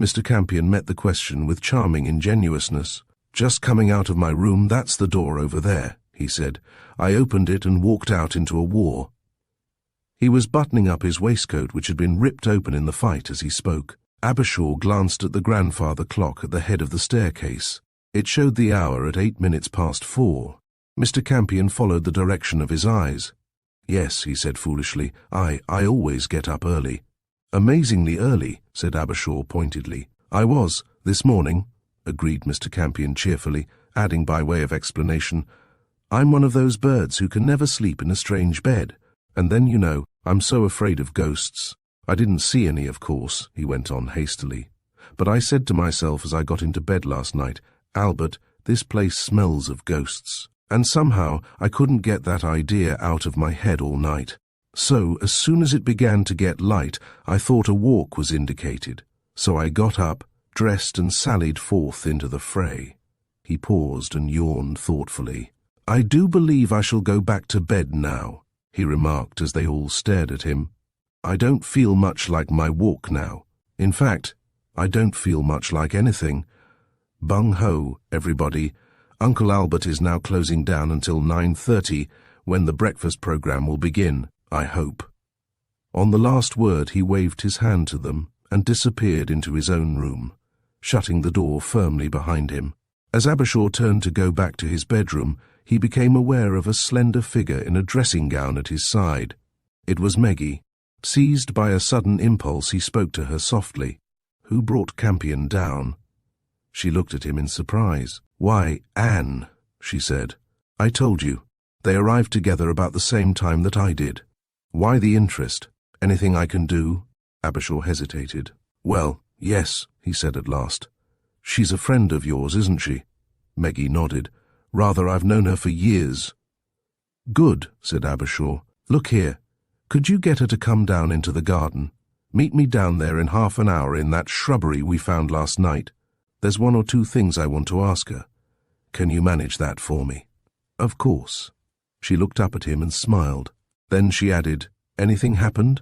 Mr. Campion met the question with charming ingenuousness. "Just coming out of my room, that's the door over there," he said. "I opened it and walked out into a war." He was buttoning up his waistcoat, which had been ripped open in the fight, as he spoke. Abershaw glanced at the grandfather clock at the head of the staircase. It showed the hour at 4:08. Mr. Campion followed the direction of his eyes. "Yes," he said foolishly, I always get up early." "Amazingly early," said Abershaw pointedly. "I was, this morning," agreed Mr. Campion cheerfully, adding by way of explanation, "I'm one of those birds who can never sleep in a strange bed. And then, you know, I'm so afraid of ghosts. I didn't see any, of course," he went on hastily. "But I said to myself as I got into bed last night, Albert, this place smells of ghosts. And somehow I couldn't get that idea out of my head all night. So, as soon as it began to get light, I thought a walk was indicated. So I got up, dressed and sallied forth into the fray." He paused and yawned thoughtfully. "I do believe I shall go back to bed now," he remarked as they all stared at him. "I don't feel much like my walk now. In fact, I don't feel much like anything. Bung-ho, everybody. Uncle Albert is now closing down until 9:30, when the breakfast program will begin, I hope." On the last word he waved his hand to them and disappeared into his own room, shutting the door firmly behind him. As Abershaw turned to go back to his bedroom, he became aware of a slender figure in a dressing gown at his side. It was Meggie. Seized by a sudden impulse, he spoke to her softly. "Who brought Campion down?" She looked at him in surprise. "Why, Anne," she said. "I told you. They arrived together about the same time that I did. Why the interest? Anything I can do?" Abershaw hesitated. "Well, yes," he said at last. "She's a friend of yours, isn't she?" Meggie nodded. "Rather, I've known her for years." "Good," said Abershaw. "Look here. Could you get her to come down into the garden? Meet me down there in half an hour in that shrubbery we found last night. There's one or two things I want to ask her. Can you manage that for me?" "Of course." She looked up at him and smiled. Then she added, "Anything happened?"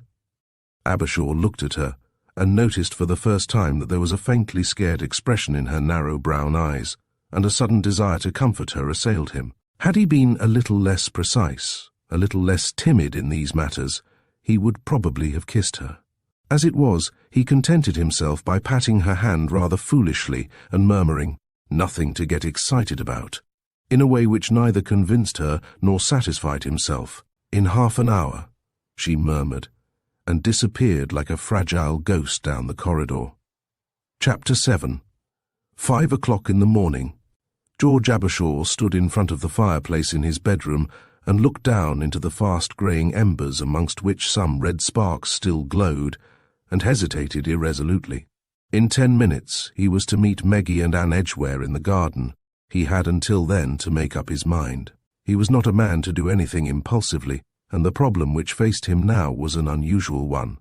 Abershaw looked at her and noticed for the first time that there was a faintly scared expression in her narrow brown eyes, and a sudden desire to comfort her assailed him. Had he been a little less precise, a little less timid in these matters, he would probably have kissed her. As it was, he contented himself by patting her hand rather foolishly and murmuring, "Nothing to get excited about," in a way which neither convinced her nor satisfied himself. "In half an hour," she murmured, and disappeared like a fragile ghost down the corridor. Chapter 7. 5 o'clock in the morning. George Abershaw stood in front of the fireplace in his bedroom and looked down into the fast-greying embers amongst which some red sparks still glowed, and hesitated irresolutely. In 10 minutes he was to meet Meggie and Anne Edgware in the garden. He had until then to make up his mind. He was not a man to do anything impulsively, and the problem which faced him now was an unusual one.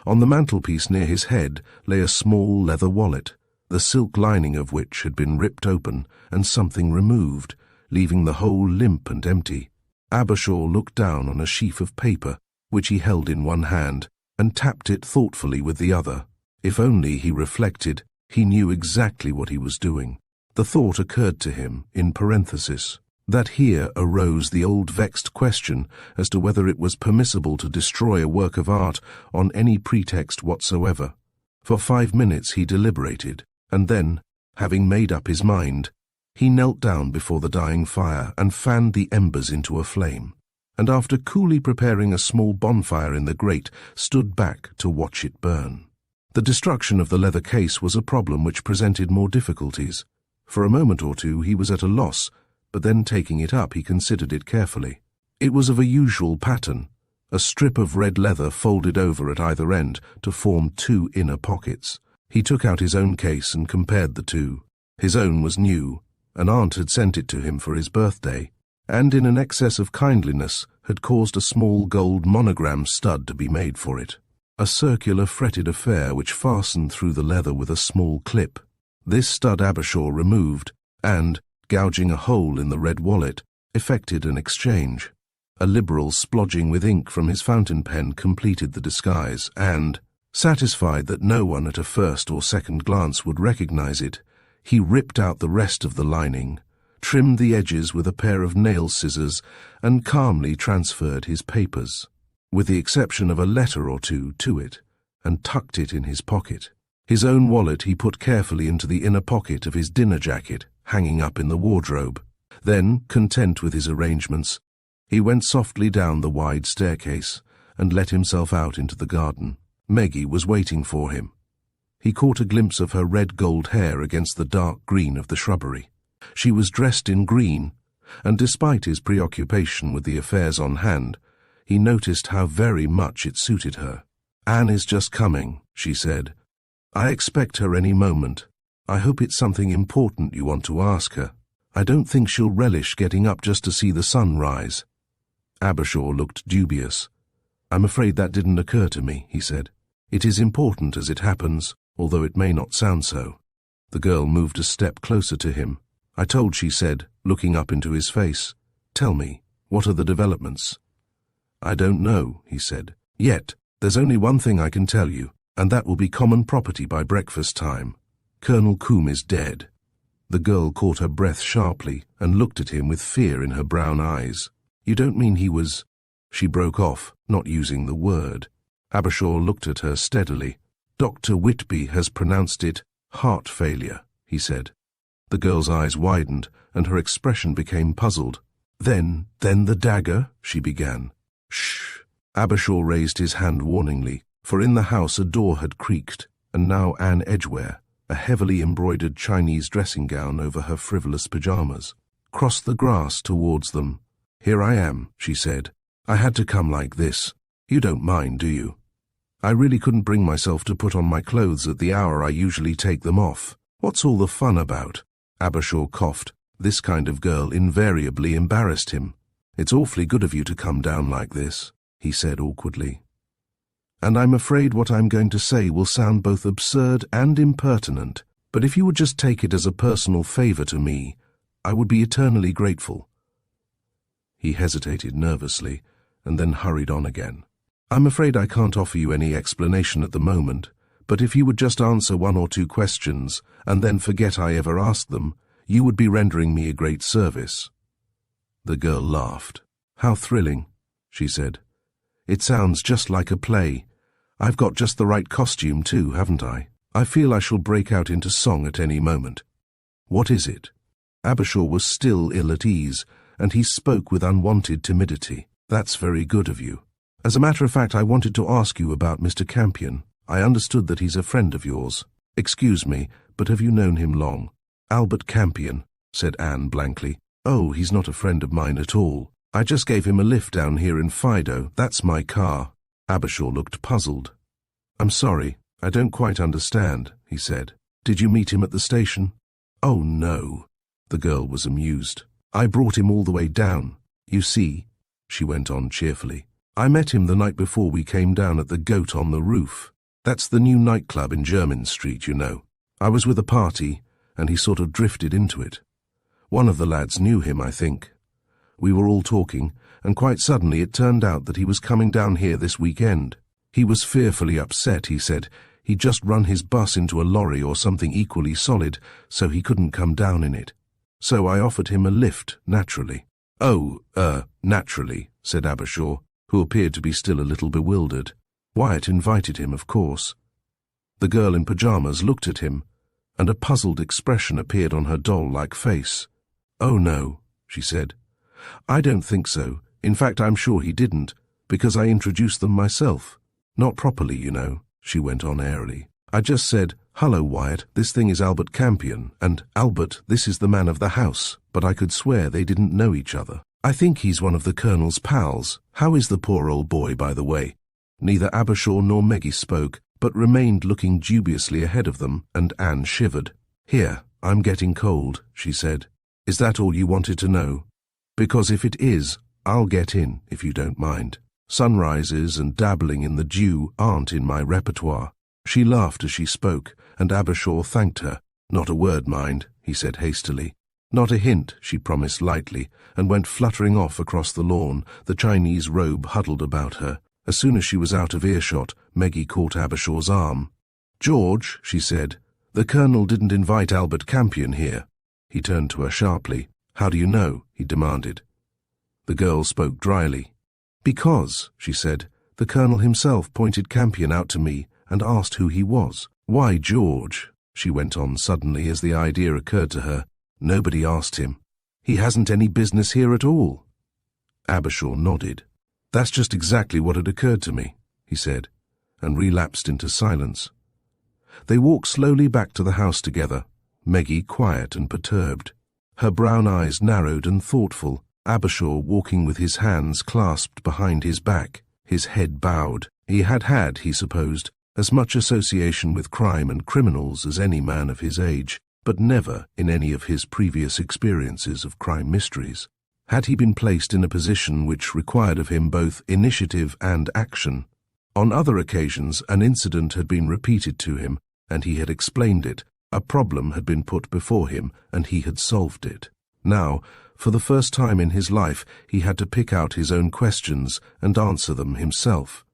On the mantelpiece near his head lay a small leather wallet, the silk lining of which had been ripped open and something removed, leaving the whole limp and empty. Abershaw looked down on a sheaf of paper, which he held in one hand, and tapped it thoughtfully with the other. If only, he reflected, he knew exactly what he was doing. The thought occurred to him, in parenthesis, that here arose the old vexed question as to whether it was permissible to destroy a work of art on any pretext whatsoever. For 5 minutes he deliberated, and then, Having made up his mind, he knelt down before the dying fire and fanned the embers into a flame, and after coolly preparing a small bonfire in the grate, stood back to watch it burn. The destruction of the leather case was a problem which presented more difficulties. For a moment or two he was at a loss, but then taking it up he considered it carefully. It was of a usual pattern, a strip of red leather folded over at either end to form two inner pockets. He took out his own case and compared the two. His own was new. An aunt had sent it to him for his birthday, and in an excess of kindliness had caused a small gold monogram stud to be made for it, a circular fretted affair which fastened through the leather with a small clip. This stud Abershaw removed, and, gouging a hole in the red wallet, effected an exchange. A liberal splodging with ink from his fountain pen completed the disguise, and, satisfied that no one at a first or second glance would recognize it, he ripped out the rest of the lining, trimmed the edges with a pair of nail scissors, and calmly transferred his papers, with the exception of a letter or two, to it, and tucked it in his pocket. His own wallet he put carefully into the inner pocket of his dinner jacket, hanging up in the wardrobe. Then, content with his arrangements, he went softly down the wide staircase and let himself out into the garden. Meggie was waiting for him. He caught a glimpse of her red-gold hair against the dark green of the shrubbery. She was dressed in green, and despite his preoccupation with the affairs on hand, he noticed how very much it suited her. "Anne is just coming," she said. "I expect her any moment. I hope it's something important you want to ask her. I don't think she'll relish getting up just to see the sun rise." Abershaw looked dubious. "I'm afraid that didn't occur to me," he said. "It is important as it happens, although it may not sound so." The girl moved a step closer to him. "I told," she said, looking up into his face. "Tell me, what are the developments?" "I don't know," he said. "Yet, there's only one thing I can tell you, and that will be common property by breakfast time. Colonel Coombe is dead." The girl caught her breath sharply and looked at him with fear in her brown eyes. "You don't mean he was—" She broke off, not using the word. Abershaw looked at her steadily. "Dr. Whitby has pronounced it heart failure," he said. The girl's eyes widened, and her expression became puzzled. Then the dagger," she began. "Shh!" Abershaw raised his hand warningly, for in the house a door had creaked, and now Anne Edgware, a heavily embroidered Chinese dressing gown over her frivolous pyjamas, crossed the grass towards them. "Here I am," she said. "I had to come like this. You don't mind, do you? I really couldn't bring myself to put on my clothes at the hour I usually take them off. What's all the fun about?" Abershaw coughed. This kind of girl invariably embarrassed him. "It's awfully good of you to come down like this," he said awkwardly. "And I'm afraid what I'm going to say will sound both absurd and impertinent, but if you would just take it as a personal favor to me, I would be eternally grateful." He hesitated nervously, and then hurried on again. "I'm afraid I can't offer you any explanation at the moment, but if you would just answer one or two questions, and then forget I ever asked them, you would be rendering me a great service." The girl laughed. "How thrilling," she said. "It sounds just like a play. I've got just the right costume too, haven't I? I feel I shall break out into song at any moment." "What is it?" Abershaw was still ill at ease, and he spoke with unwonted timidity. "That's very good of you. As a matter of fact, I wanted to ask you about Mr. Campion. I understood that he's a friend of yours. Excuse me, but have you known him long?" "Albert Campion," said Anne blankly. "Oh, he's not a friend of mine at all. I just gave him a lift down here in Fido. That's my car." Abershaw looked puzzled. "I'm sorry, I don't quite understand," he said. "Did you meet him at the station?" "Oh, no." The girl was amused. "I brought him all the way down. You see," she went on cheerfully, "I met him the night before we came down at the Goat on the Roof. That's the new nightclub in Jermyn Street, you know. I was with a party, and he sort of drifted into it. One of the lads knew him, I think. We were all talking, and quite suddenly it turned out that he was coming down here this weekend. He was fearfully upset, he said. He'd just run his bus into a lorry or something equally solid, so he couldn't come down in it. So I offered him a lift, naturally." "Oh, naturally," said Abershaw, who appeared to be still a little bewildered. Wyatt invited him, of course. The girl in pyjamas looked at him, and a puzzled expression appeared on her doll-like face. "Oh no," she said. "I don't think so. In fact, I'm sure he didn't, because I introduced them myself. Not properly, you know," she went on airily. "I just said, 'Hello, Wyatt, this thing is Albert Campion,' and 'Albert, this is the man of the house,' but I could swear they didn't know each other. I think he's one of the Colonel's pals. How is the poor old boy, by the way?" Neither Abershaw nor Meggie spoke, but remained looking dubiously ahead of them, and Anne shivered. "Here, I'm getting cold," she said. "Is that all you wanted to know? Because if it is, I'll get in, if you don't mind. Sunrises and dabbling in the dew aren't in my repertoire." She laughed as she spoke, and Abershaw thanked her. "Not a word, mind," he said hastily. "Not a hint," she promised lightly, and went fluttering off across the lawn, the Chinese robe huddled about her. As soon as she was out of earshot, Meggie caught Abershaw's arm. "George," she said, "the Colonel didn't invite Albert Campion here." He turned to her sharply. "How do you know?" he demanded. The girl spoke dryly. "Because," she said, "the Colonel himself pointed Campion out to me and asked who he was." "Why, George," she went on suddenly as the idea occurred to her, "nobody asked him. He hasn't any business here at all." Abershaw nodded. "That's just exactly what had occurred to me," he said, and relapsed into silence. They walked slowly back to the house together, Meggie quiet and perturbed. Her brown eyes narrowed and thoughtful, Abershaw walking with his hands clasped behind his back, his head bowed. He had, he supposed, as much association with crime and criminals as any man of his age, but never in any of his previous experiences of crime mysteries. Had he been placed in a position which required of him both initiative and action? On other occasions, an incident had been repeated to him, and he had explained it. A problem had been put before him, and he had solved it. Now, for the first time in his life, he had to pick out his own questions and answer them himself.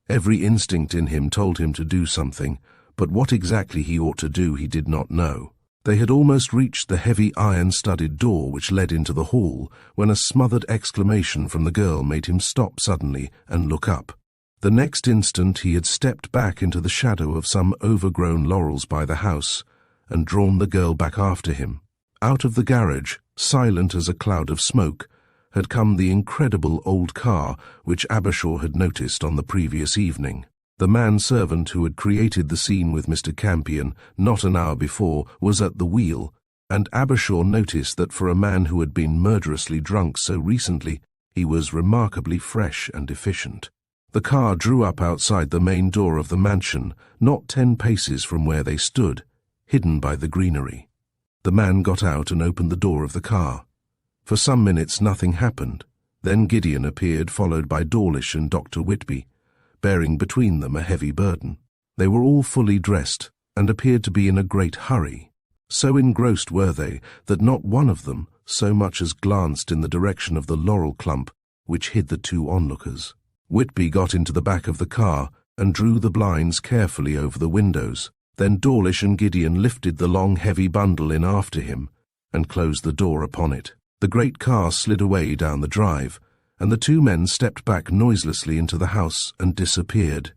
Every instinct in him told him to do something, but what exactly he ought to do he did not know. They had almost reached the heavy iron-studded door which led into the hall, when a smothered exclamation from the girl made him stop suddenly and look up. The next instant he had stepped back into the shadow of some overgrown laurels by the house, and drawn the girl back after him. Out of the garage, silent as a cloud of smoke, had come the incredible old car which Abershaw had noticed on the previous evening. The man-servant who had created the scene with Mr. Campion not an hour before was at the wheel, and Abershaw noticed that for a man who had been murderously drunk so recently, he was remarkably fresh and efficient. The car drew up outside the main door of the mansion, not 10 paces from where they stood, hidden by the greenery. The man got out and opened the door of the car. For some minutes nothing happened. Then Gideon appeared, followed by Dawlish and Dr. Whitby, bearing between them a heavy burden. They were all fully dressed, and appeared to be in a great hurry. So engrossed were they that not one of them so much as glanced in the direction of the laurel clump which hid the two onlookers. Whitby got into the back of the car and drew the blinds carefully over the windows. Then Dawlish and Gideon lifted the long heavy bundle in after him and closed the door upon it. The great car slid away down the drive, and the two men stepped back noiselessly into the house and disappeared.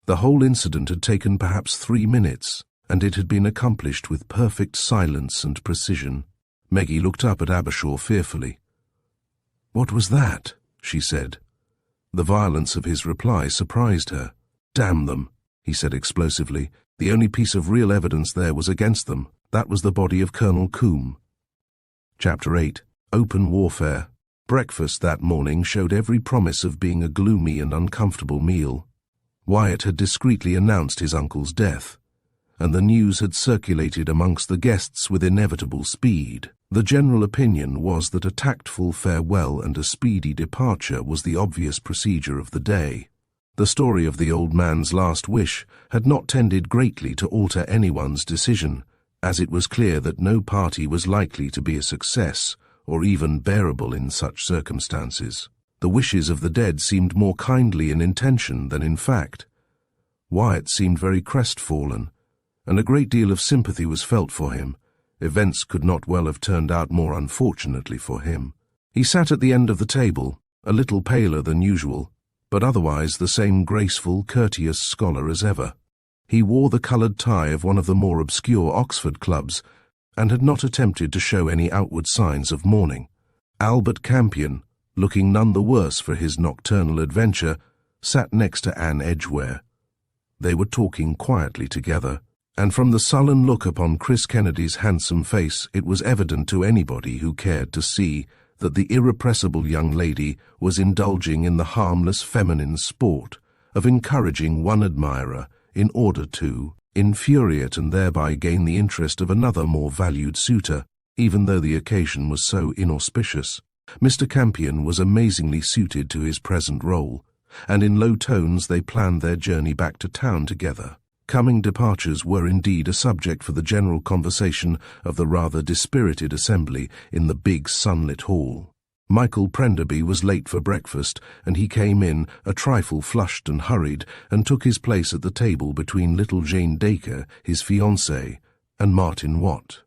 The whole incident had taken perhaps 3 minutes, and it had been accomplished with perfect silence and precision. Meggie looked up at Abershaw fearfully. "What was that?" she said. The violence of his reply surprised her. "Damn them," he said explosively. "The only piece of real evidence there was against them. That was the body of Colonel Coombe." Chapter 8. Open Warfare. Breakfast that morning showed every promise of being a gloomy and uncomfortable meal. Wyatt had discreetly announced his uncle's death, and the news had circulated amongst the guests with inevitable speed. The general opinion was that a tactful farewell and a speedy departure was the obvious procedure of the day. The story of the old man's last wish had not tended greatly to alter anyone's decision, as it was clear that no party was likely to be a success or even bearable in such circumstances. The wishes of the dead seemed more kindly in intention than in fact. Wyatt seemed very crestfallen, and a great deal of sympathy was felt for him. Events could not well have turned out more unfortunately for him. He sat at the end of the table, a little paler than usual, but otherwise the same graceful, courteous scholar as ever. He wore the coloured tie of one of the more obscure Oxford clubs, and had not attempted to show any outward signs of mourning. Albert Campion, looking none the worse for his nocturnal adventure, sat next to Anne Edgware. They were talking quietly together, and from the sullen look upon Chris Kennedy's handsome face, it was evident to anybody who cared to see that the irrepressible young lady was indulging in the harmless feminine sport of encouraging one admirer in order to infuriate and thereby gain the interest of another more valued suitor, even though the occasion was so inauspicious. Mr. Campion was amazingly suited to his present role, and in low tones they planned their journey back to town together. Coming departures were indeed a subject for the general conversation of the rather dispirited assembly in the big sunlit hall. Michael Prenderby was late for breakfast, and he came in, a trifle flushed and hurried, and took his place at the table between little Jane Dacre, his fiancée, and Martin Watt,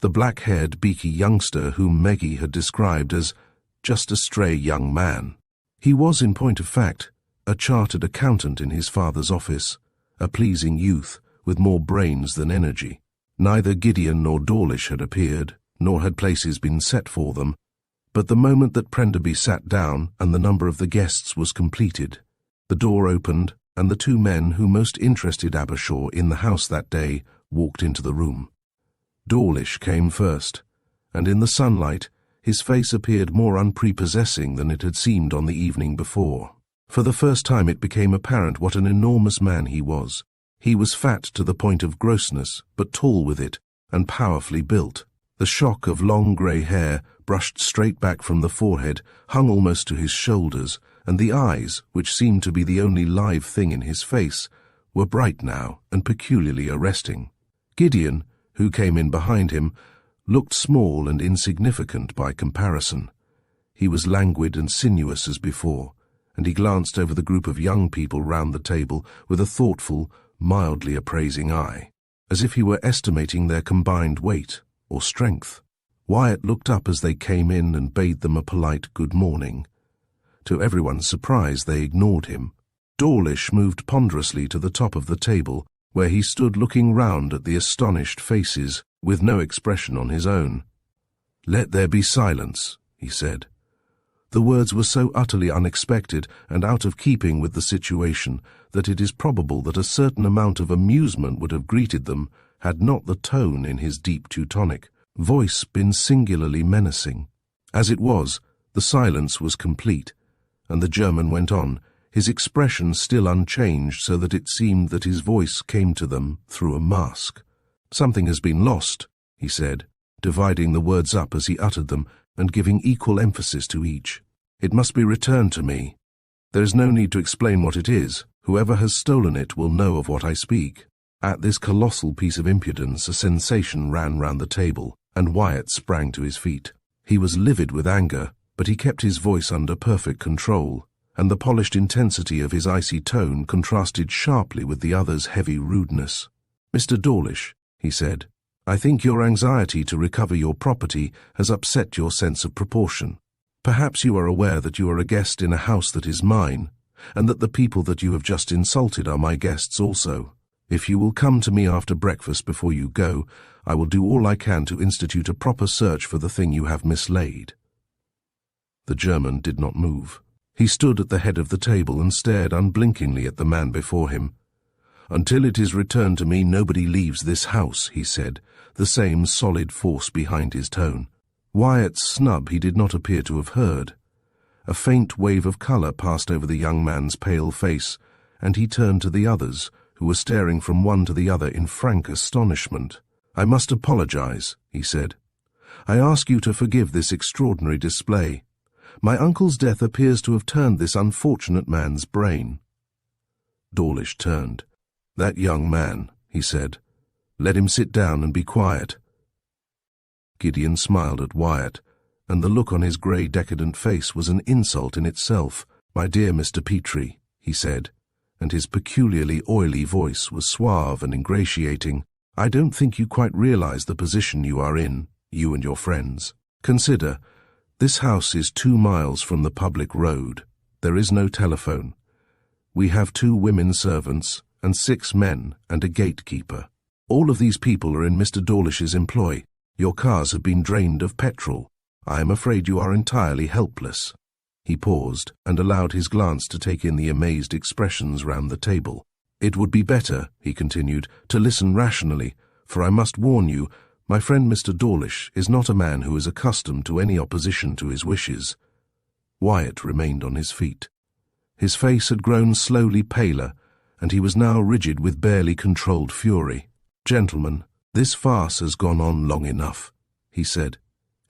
the black-haired, beaky youngster whom Meggie had described as just a stray young man. He was, in point of fact, a chartered accountant in his father's office, a pleasing youth with more brains than energy. Neither Gideon nor Dawlish had appeared, nor had places been set for them, but the moment that Prenderby sat down and the number of the guests was completed, the door opened and the two men who most interested Abershaw in the house that day walked into the room. Dawlish came first, and in the sunlight his face appeared more unprepossessing than it had seemed on the evening before. For the first time it became apparent what an enormous man he was. He was fat to the point of grossness, but tall with it, and powerfully built. The shock of long grey hair, brushed straight back from the forehead, hung almost to his shoulders, and the eyes, which seemed to be the only live thing in his face, were bright now and peculiarly arresting. Gideon, who came in behind him, looked small and insignificant by comparison. He was languid and sinuous as before, and he glanced over the group of young people round the table with a thoughtful, mildly appraising eye, as if he were estimating their combined weight or strength. Wyatt looked up as they came in and bade them a polite good morning. To everyone's surprise, they ignored him. Dawlish moved ponderously to the top of the table, where he stood looking round at the astonished faces, with no expression on his own. "Let there be silence," he said. The words were so utterly unexpected and out of keeping with the situation that it is probable that a certain amount of amusement would have greeted them had not the tone in his deep Teutonic voice been singularly menacing. As it was, the silence was complete, and the German went on, his expression still unchanged so that it seemed that his voice came to them through a mask. "Something has been lost," he said, dividing the words up as he uttered them and giving equal emphasis to each. "It must be returned to me. There is no need to explain what it is. Whoever has stolen it will know of what I speak." At this colossal piece of impudence a sensation ran round the table, and Wyatt sprang to his feet. He was livid with anger, but he kept his voice under perfect control, and the polished intensity of his icy tone contrasted sharply with the other's heavy rudeness. "Mr. Dawlish," he said, "I think your anxiety to recover your property has upset your sense of proportion. Perhaps you are aware that you are a guest in a house that is mine, and that the people that you have just insulted are my guests also. If you will come to me after breakfast before you go, I will do all I can to institute a proper search for the thing you have mislaid." The German did not move. He stood at the head of the table and stared unblinkingly at the man before him. "Until it is returned to me, nobody leaves this house," he said, the same solid force behind his tone. Wyatt's snub he did not appear to have heard. A faint wave of colour passed over the young man's pale face, and he turned to the others, who were staring from one to the other in frank astonishment. "I must apologize," he said. "I ask you to forgive this extraordinary display. My uncle's death appears to have turned this unfortunate man's brain." Dawlish turned. "That young man," he said. "Let him sit down and be quiet." Gideon smiled at Wyatt, and the look on his grey decadent face was an insult in itself. "My dear Mr. Petrie," he said, and his peculiarly oily voice was suave and ingratiating, "I don't think you quite realize the position you are in, you and your friends. Consider, this house is 2 miles from the public road. There is no telephone. We have 2 women servants, and 6 men and a gatekeeper. All of these people are in Mr. Dawlish's employ. Your cars have been drained of petrol. I am afraid you are entirely helpless." He paused and allowed his glance to take in the amazed expressions round the table. "It would be better," he continued, "to listen rationally, for I must warn you, my friend Mr. Dawlish is not a man who is accustomed to any opposition to his wishes." Wyatt remained on his feet. His face had grown slowly paler, and he was now rigid with barely controlled fury. "Gentlemen, this farce has gone on long enough," he said,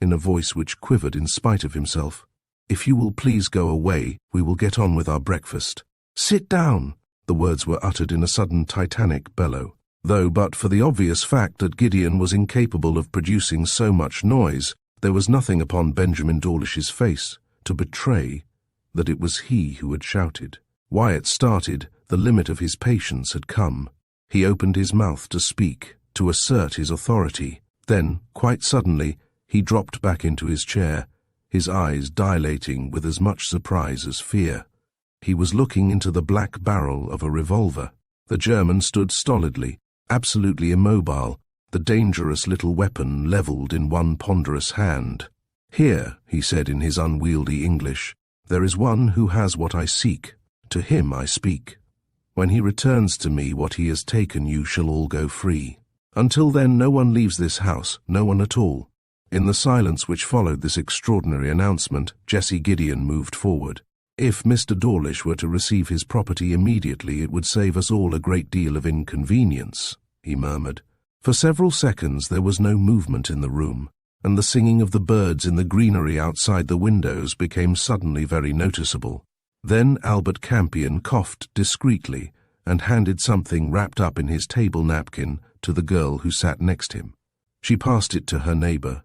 in a voice which quivered in spite of himself. "If you will please go away, we will get on with our breakfast." "Sit down!" The words were uttered in a sudden titanic bellow, though but for the obvious fact that Gideon was incapable of producing so much noise, there was nothing upon Benjamin Dawlish's face to betray that it was he who had shouted. Wyatt started. The limit of his patience had come. He opened his mouth to speak, to assert his authority. Then, quite suddenly, he dropped back into his chair, his eyes dilating with as much surprise as fear. He was looking into the black barrel of a revolver. The German stood stolidly, absolutely immobile, the dangerous little weapon levelled in one ponderous hand. "Here," he said in his unwieldy English, "there is one who has what I seek. To him I speak. When he returns to me what he has taken, you shall all go free. Until then no one leaves this house, no one at all." In the silence which followed this extraordinary announcement, Jessie Gideon moved forward. "If Mr. Dawlish were to receive his property immediately, it would save us all a great deal of inconvenience," he murmured. For several seconds there was no movement in the room, and the singing of the birds in the greenery outside the windows became suddenly very noticeable. Then Albert Campion coughed discreetly and handed something wrapped up in his table napkin to the girl who sat next him. She passed it to her neighbour,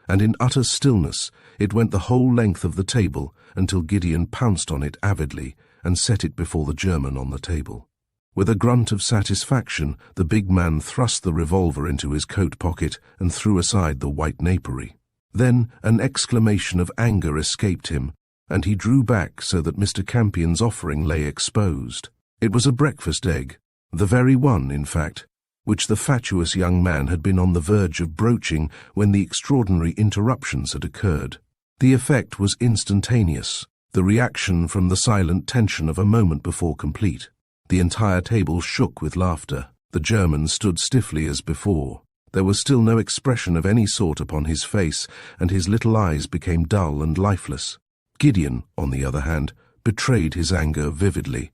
and in utter stillness it went the whole length of the table until Gideon pounced on it avidly and set it before the German on the table. With a grunt of satisfaction, the big man thrust the revolver into his coat pocket and threw aside the white napery. Then an exclamation of anger escaped him, and he drew back so that Mr. Campion's offering lay exposed. It was a breakfast egg, the very one, in fact, which the fatuous young man had been on the verge of broaching when the extraordinary interruptions had occurred. The effect was instantaneous, the reaction from the silent tension of a moment before complete. The entire table shook with laughter. The German stood stiffly as before. There was still no expression of any sort upon his face, and his little eyes became dull and lifeless. Gideon, on the other hand, betrayed his anger vividly.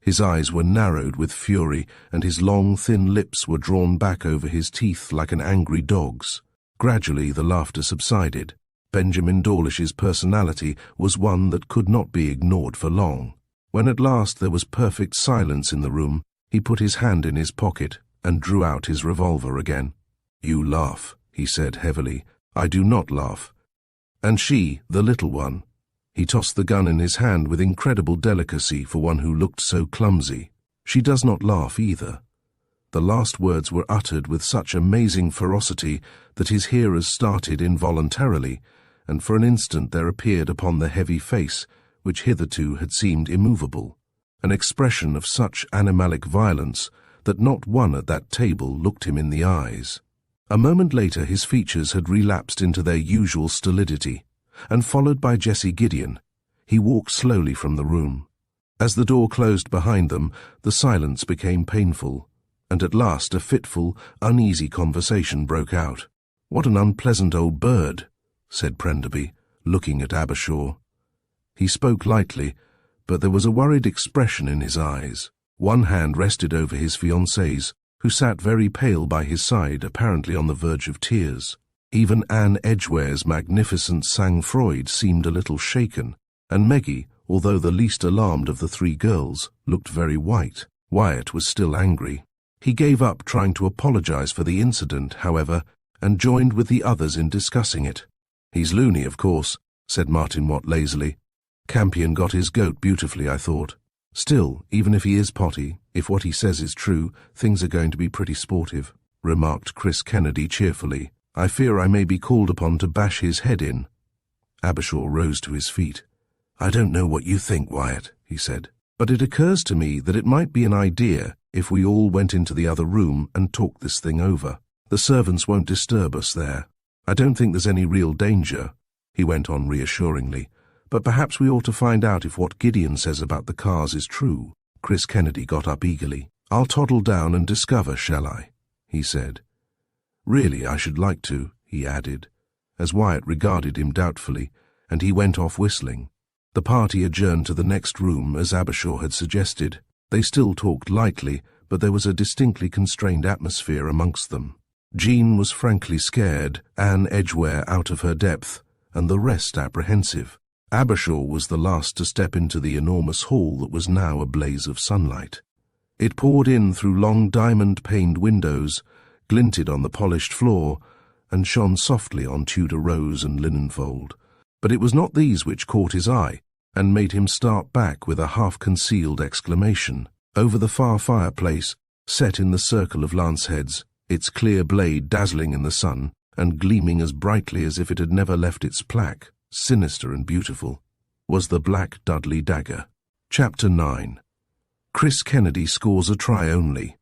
His eyes were narrowed with fury, and his long, thin lips were drawn back over his teeth like an angry dog's. Gradually the laughter subsided. Benjamin Dawlish's personality was one that could not be ignored for long. When at last there was perfect silence in the room, he put his hand in his pocket and drew out his revolver again. "You laugh," he said heavily. "I do not laugh. And she, the little one." He tossed the gun in his hand with incredible delicacy for one who looked so clumsy. "She does not laugh either." The last words were uttered with such amazing ferocity that his hearers started involuntarily, and for an instant there appeared upon the heavy face, which hitherto had seemed immovable, an expression of such animalic violence that not one at that table looked him in the eyes. A moment later his features had relapsed into their usual stolidity, and followed by Jessie Gideon, he walked slowly from the room. As the door closed behind them, the silence became painful, and at last a fitful, uneasy conversation broke out. "What an unpleasant old bird," said Prenderby, looking at Abershaw. He spoke lightly, but there was a worried expression in his eyes. One hand rested over his fiancée's, who sat very pale by his side, apparently on the verge of tears. Even Anne Edgeware's magnificent sang-froid seemed a little shaken, and Meggie, although the least alarmed of the 3 girls, looked very white. Wyatt was still angry. He gave up trying to apologize for the incident, however, and joined with the others in discussing it. "He's loony, of course," said Martin Watt lazily. "Campion got his goat beautifully, I thought. Still, even if he is potty, if what he says is true, things are going to be pretty sportive," remarked Chris Kennedy cheerfully. "I fear I may be called upon to bash his head in." Abershaw rose to his feet. "I don't know what you think, Wyatt," he said, "but it occurs to me that it might be an idea if we all went into the other room and talked this thing over? The servants won't disturb us there. I don't think there's any real danger," he went on reassuringly, "but perhaps we ought to find out if what Gideon says about the cars is true." Chris Kennedy got up eagerly. "I'll toddle down and discover, shall I?" he said. "Really, I should like to," he added, as Wyatt regarded him doubtfully, and he went off whistling. The party adjourned to the next room, as Abershaw had suggested. They still talked lightly, but there was a distinctly constrained atmosphere amongst them. Jean was frankly scared, Anne Edgware out of her depth, and the rest apprehensive. Abershaw was the last to step into the enormous hall that was now a blaze of sunlight. It poured in through long diamond-paned windows, glinted on the polished floor, and shone softly on Tudor rose and linenfold. But it was not these which caught his eye, and made him start back with a half-concealed exclamation. Over the far fireplace, set in the circle of lance-heads, its clear blade dazzling in the sun, and gleaming as brightly as if it had never left its plaque, sinister and beautiful, was the Black Dudley dagger. Chapter 9. Chris Kennedy scores a try only.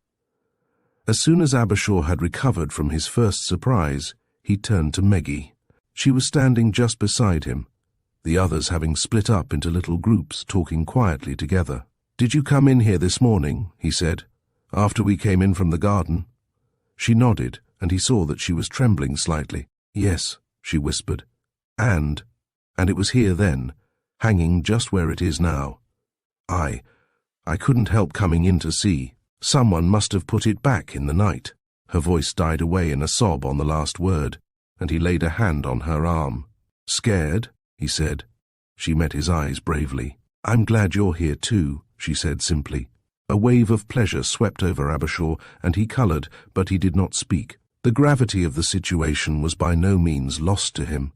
As soon as Abershaw had recovered from his first surprise, he turned to Meggie. She was standing just beside him, the others having split up into little groups, talking quietly together. "Did you come in here this morning?" he said, "after we came in from the garden?" She nodded, and he saw that she was trembling slightly. "Yes," she whispered. And it was here then, hanging just where it is now. I couldn't help coming in to see. Someone must have put it back in the night." Her voice died away in a sob on the last word, and he laid a hand on her arm. "Scared?" he said. She met his eyes bravely. "I'm glad you're here too," she said simply. A wave of pleasure swept over Abershaw, and he coloured, but he did not speak. The gravity of the situation was by no means lost to him.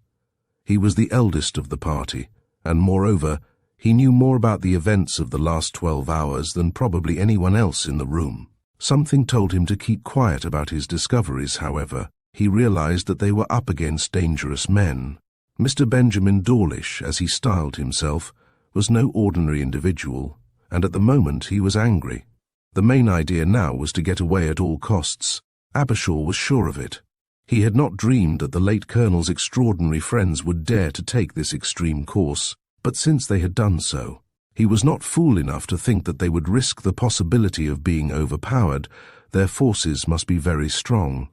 He was the eldest of the party, and moreover, he knew more about the events of the last 12 hours than probably anyone else in the room. Something told him to keep quiet about his discoveries, however. He realized that they were up against dangerous men. Mr. Benjamin Dawlish, as he styled himself, was no ordinary individual, and at the moment he was angry. The main idea now was to get away at all costs. Abershaw was sure of it. He had not dreamed that the late Colonel's extraordinary friends would dare to take this extreme course, but since they had done so, he was not fool enough to think that they would risk the possibility of being overpowered. Their forces must be very strong.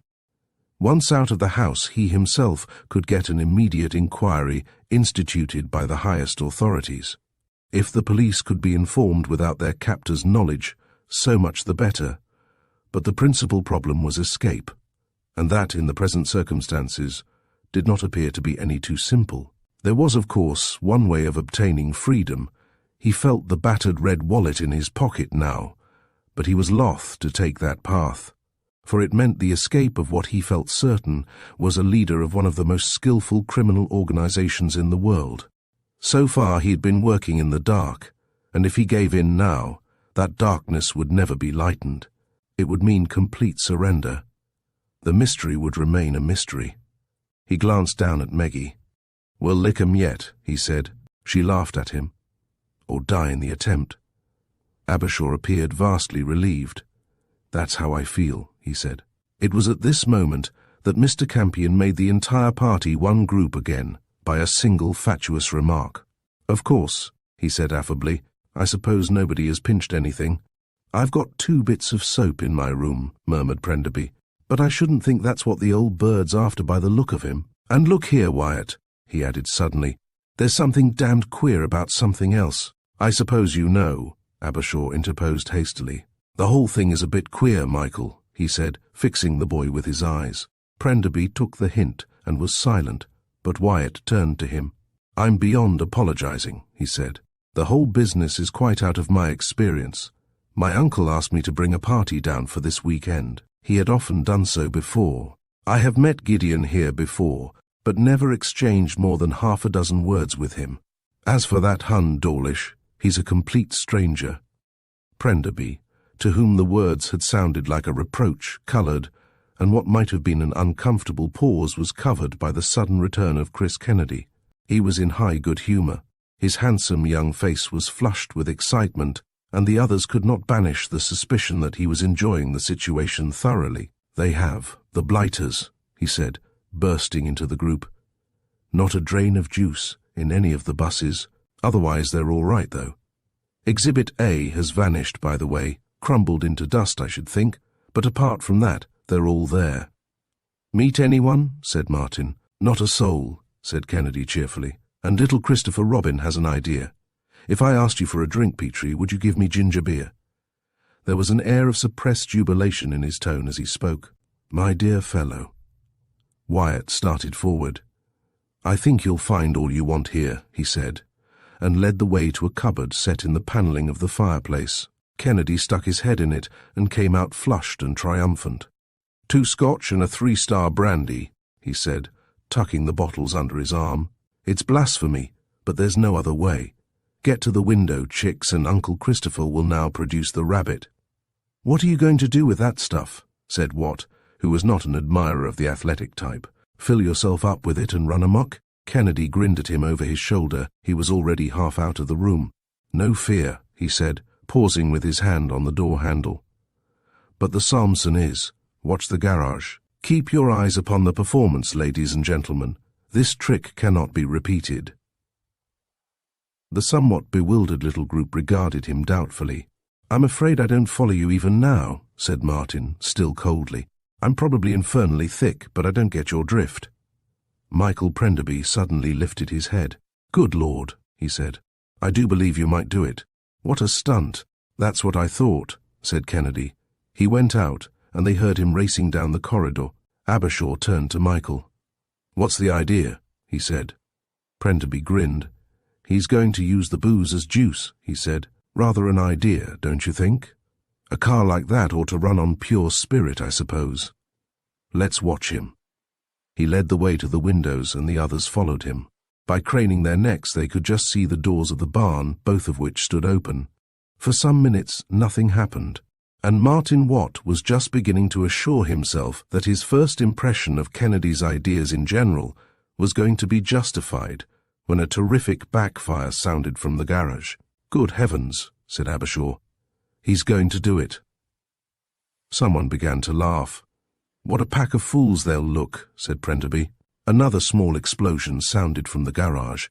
Once out of the house, he himself could get an immediate inquiry instituted by the highest authorities. If the police could be informed without their captor's knowledge, so much the better. But the principal problem was escape, and that, in the present circumstances, did not appear to be any too simple. There was, of course, one way of obtaining freedom. He felt the battered red wallet in his pocket now, but he was loath to take that path, for it meant the escape of what he felt certain was a leader of one of the most skillful criminal organizations in the world. So far he had been working in the dark, and if he gave in now, that darkness would never be lightened. It would mean complete surrender. The mystery would remain a mystery. He glanced down at Meggie. "We'll lick 'em yet," he said. She laughed at him. "Or die in the attempt." Abershaw appeared vastly relieved. "That's how I feel," he said. It was at this moment that Mr. Campion made the entire party one group again by a single fatuous remark. "Of course," he said affably, "I suppose nobody has pinched anything." "I've got 2 bits of soap in my room," murmured Prenderby, "but I shouldn't think that's what the old bird's after by the look of him. And look here, Wyatt," he added suddenly, "there's something damned queer about something else." "I suppose you know," Abershaw interposed hastily. "The whole thing is a bit queer, Michael," he said, fixing the boy with his eyes. Prenderby took the hint and was silent, but Wyatt turned to him. "I'm beyond apologizing," he said. "The whole business is quite out of my experience. My uncle asked me to bring a party down for this weekend. He had often done so before. I have met Gideon here before, but never exchanged more than 6 words with him. As for that Hun Dawlish, he's a complete stranger." Prenderby, to whom the words had sounded like a reproach, coloured, and what might have been an uncomfortable pause was covered by the sudden return of Chris Kennedy. He was in high good humour. His handsome young face was flushed with excitement, and the others could not banish the suspicion that he was enjoying the situation thoroughly. "They have, the blighters," he said, bursting into the group. "Not a drain of juice in any of the buses. Otherwise they're all right, though. Exhibit A has vanished, by the way, crumbled into dust, I should think, but apart from that, they're all there." "Meet anyone?" said Martin. "Not a soul," said Kennedy cheerfully, "and little Christopher Robin has an idea. If I asked you for a drink, Petrie, would you give me ginger beer?" There was an air of suppressed jubilation in his tone as he spoke. "My dear fellow." Wyatt started forward. "I think you'll find all you want here," he said, and led the way to a cupboard set in the panelling of the fireplace. Kennedy stuck his head in it and came out flushed and triumphant. "2 Scotch and a 3-star brandy," he said, tucking the bottles under his arm. "It's blasphemy, but there's no other way. Get to the window, chicks, and Uncle Christopher will now produce the rabbit." "What are you going to do with that stuff?" said Watt, who was not an admirer of the athletic type. "Fill yourself up with it and run amok?" Kennedy grinned at him over his shoulder. He was already half out of the room. "No fear," he said, pausing with his hand on the door handle. "But the Samson is. Watch the garage. Keep your eyes upon the performance, ladies and gentlemen. This trick cannot be repeated." The somewhat bewildered little group regarded him doubtfully. "I'm afraid I don't follow you even now," said Martin, still coldly. "I'm probably infernally thick, but I don't get your drift." Michael Prenderby suddenly lifted his head. "Good Lord," he said. "I do believe you might do it." "What a stunt." "That's what I thought," said Kennedy. He went out, and they heard him racing down the corridor. Abershaw turned to Michael. "What's the idea?" he said. Prenderby grinned. "He's going to use the booze as juice," he said. "Rather an idea, don't you think? A car like that ought to run on pure spirit, I suppose. Let's watch him." He led the way to the windows, and the others followed him. By craning their necks, they could just see the doors of the barn, both of which stood open. For some minutes, nothing happened, and Martin Watt was just beginning to assure himself that his first impression of Kennedy's ideas in general was going to be justified when a terrific backfire sounded from the garage. "Good heavens," said Abershaw. "He's going to do it." Someone began to laugh. "What a pack of fools they'll look," said Prenderby. Another small explosion sounded from the garage,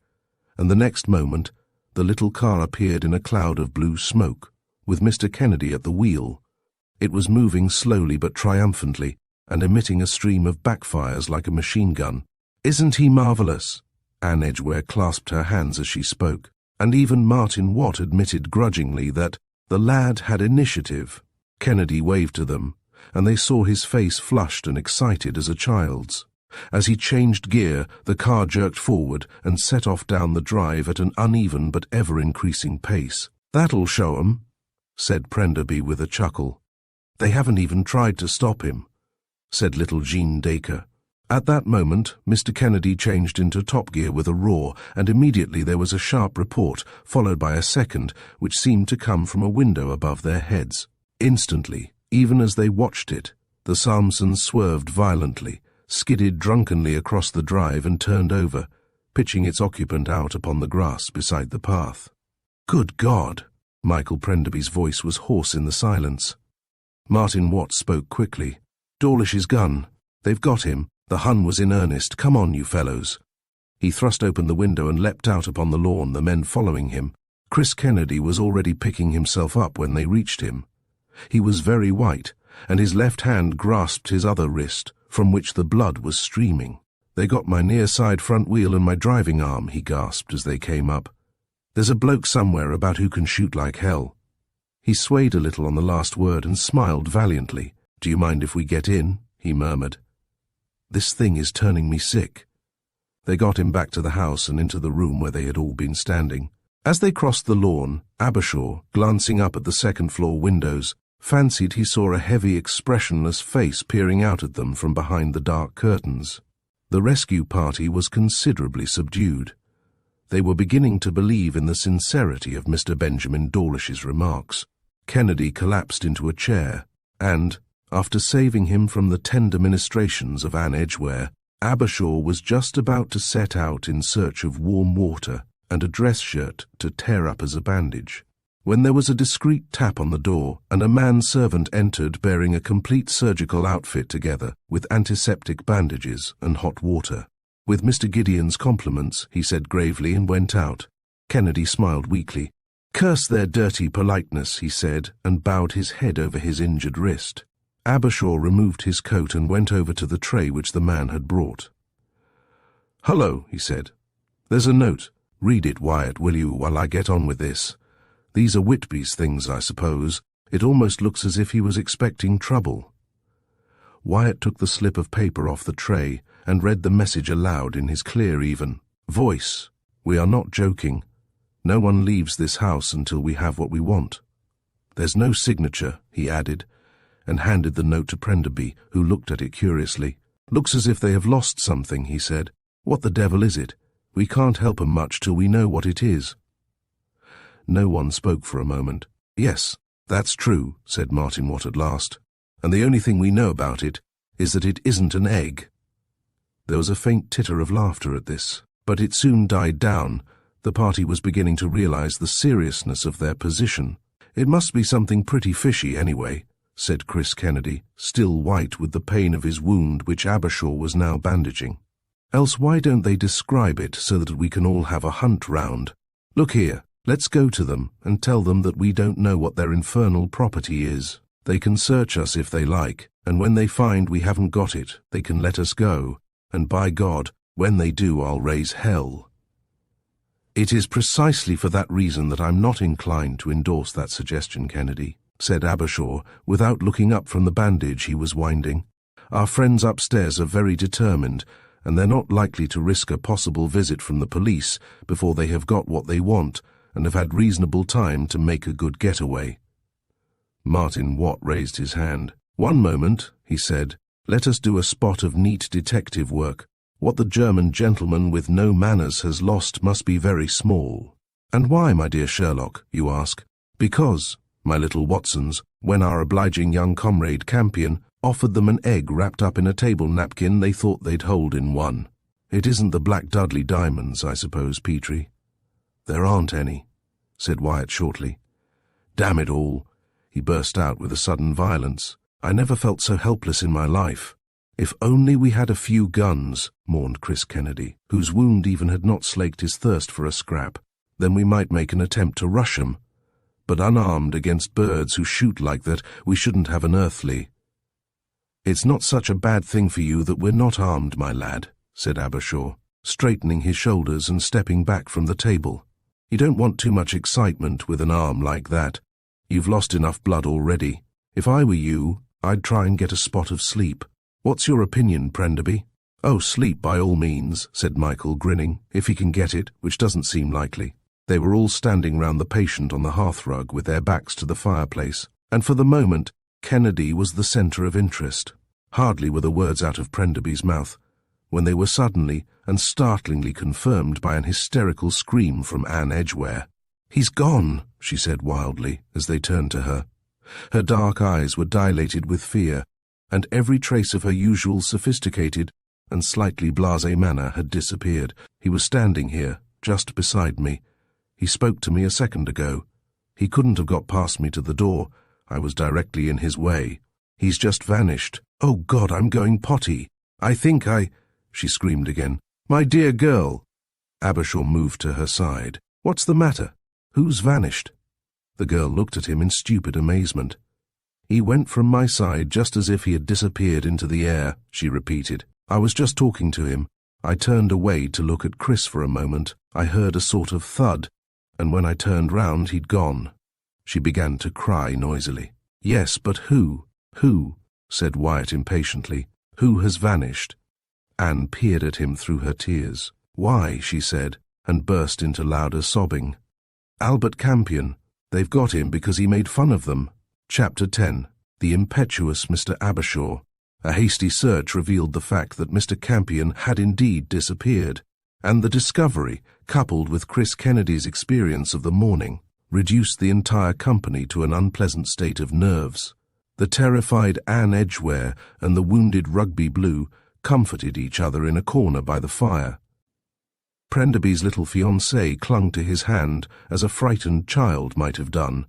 and the next moment the little car appeared in a cloud of blue smoke, with Mr. Kennedy at the wheel. It was moving slowly but triumphantly, and emitting a stream of backfires like a machine gun. "Isn't he marvelous?" Anne Edgware clasped her hands as she spoke, and even Martin Watt admitted grudgingly that the lad had initiative. Kennedy waved to them, and they saw his face flushed and excited as a child's. As he changed gear, the car jerked forward and set off down the drive at an uneven but ever-increasing pace. "That'll show 'em," said Prenderby with a chuckle. "They haven't even tried to stop him," said little Jean Dacre. At that moment, Mr. Kennedy changed into top gear with a roar, and immediately there was a sharp report, followed by a second, which seemed to come from a window above their heads. Instantly, even as they watched it, the Samson swerved violently, skidded drunkenly across the drive and turned over, pitching its occupant out upon the grass beside the path. "Good God!" Michael Prenderby's voice was hoarse in the silence. Martin Watt spoke quickly. "Dawlish's gun. They've got him. The Hun was in earnest. Come on, you fellows." He thrust open the window and leapt out upon the lawn, the men following him. Chris Kennedy was already picking himself up when they reached him. He was very white, and his left hand grasped his other wrist, from which the blood was streaming. "They got my near side front wheel and my driving arm," he gasped as they came up. "There's a bloke somewhere about who can shoot like hell." He swayed a little on the last word and smiled valiantly. "Do you mind if we get in?" he murmured. "This thing is turning me sick." They got him back to the house and into the room where they had all been standing. As they crossed the lawn, Abershaw, glancing up at the second-floor windows, fancied he saw a heavy, expressionless face peering out at them from behind the dark curtains. The rescue party was considerably subdued. They were beginning to believe in the sincerity of Mr. Benjamin Dawlish's remarks. Kennedy collapsed into a chair, and, after saving him from the tender ministrations of Anne Edgware, Abershaw was just about to set out in search of warm water and a dress shirt to tear up as a bandage, when there was a discreet tap on the door and a man-servant entered bearing a complete surgical outfit together with antiseptic bandages and hot water. "With Mr. Gideon's compliments," he said gravely and went out. Kennedy smiled weakly. "Curse their dirty politeness," he said, and bowed his head over his injured wrist. Abershaw removed his coat and went over to the tray which the man had brought. "Hullo," he said. "There's a note. Read it, Wyatt, will you, while I get on with this? These are Whitby's things, I suppose. It almost looks as if he was expecting trouble." Wyatt took the slip of paper off the tray and read the message aloud in his clear, even voice. "We are not joking. No one leaves this house until we have what we want. There's no signature," he added, and handed the note to Prenderby, who looked at it curiously. "Looks as if they have lost something," he said. "What the devil is it? We can't help 'em much till we know what it is." No one spoke for a moment. "Yes, that's true," said Martin Watt at last. "And the only thing we know about it is that it isn't an egg." There was a faint titter of laughter at this, but it soon died down. The party was beginning to realize the seriousness of their position. "It must be something pretty fishy anyway," said Chris Kennedy, still white with the pain of his wound which Abershaw was now bandaging. "Else why don't they describe it so that we can all have a hunt round? Look here, let's go to them and tell them that we don't know what their infernal property is. They can search us if they like, and when they find we haven't got it, they can let us go, and by God, when they do, I'll raise hell." "It is precisely for that reason that I'm not inclined to endorse that suggestion, Kennedy," said Abershaw, without looking up from the bandage he was winding. "Our friends upstairs are very determined, and they're not likely to risk a possible visit from the police before they have got what they want and have had reasonable time to make a good getaway." Martin Watt raised his hand. "One moment," he said. "Let us do a spot of neat detective work. What the German gentleman with no manners has lost must be very small." "And why, my dear Sherlock?" you ask. "Because, my little Watsons, when our obliging young comrade Campion offered them an egg wrapped up in a table napkin they thought they'd hold in one. It isn't the Black Dudley diamonds, I suppose, Petrie?" "There aren't any," said Wyatt shortly. "Damn it all," he burst out with a sudden violence. "I never felt so helpless in my life. If only we had a few guns," mourned Chris Kennedy, whose wound even had not slaked his thirst for a scrap. "Then we might make an attempt to rush 'em. But unarmed against birds who shoot like that, we shouldn't have an earthly." "It's not such a bad thing for you that we're not armed, my lad," said Abershaw, straightening his shoulders and stepping back from the table. "You don't want too much excitement with an arm like that. You've lost enough blood already. If I were you, I'd try and get a spot of sleep. What's your opinion, Prenderby?" "Oh, sleep by all means," said Michael, grinning, "if he can get it, which doesn't seem likely." They were all standing round the patient on the hearthrug with their backs to the fireplace, and for the moment Kennedy was the centre of interest. Hardly were the words out of Prenderby's mouth when they were suddenly and startlingly confirmed by an hysterical scream from Anne Edgware. "He's gone," she said wildly as they turned to her. Her dark eyes were dilated with fear, and every trace of her usual sophisticated and slightly blasé manner had disappeared. "He was standing here, just beside me. He spoke to me a second ago. He couldn't have got past me to the door. I was directly in his way. He's just vanished. Oh, God, I'm going potty. I think I—" She screamed again. "My dear girl!" Abershaw moved to her side. "What's the matter? Who's vanished?" The girl looked at him in stupid amazement. "He went from my side just as if he had disappeared into the air," she repeated. "I was just talking to him. I turned away to look at Chris for a moment. I heard a sort of thud, and when I turned round he'd gone." She began to cry noisily. "Yes, but who? Who?" said Wyatt impatiently. "Who has vanished?" Anne peered at him through her tears. "Why?" she said, and burst into louder sobbing. "Albert Campion. They've got him because he made fun of them." Chapter 10. The impetuous Mr. Abershaw. A hasty search revealed the fact that Mr. Campion had indeed disappeared, and the discovery, coupled with Chris Kennedy's experience of the morning, reduced the entire company to an unpleasant state of nerves. The terrified Anne Edgware and the wounded Rugby Blue comforted each other in a corner by the fire. Prenderby's little fiancée clung to his hand as a frightened child might have done.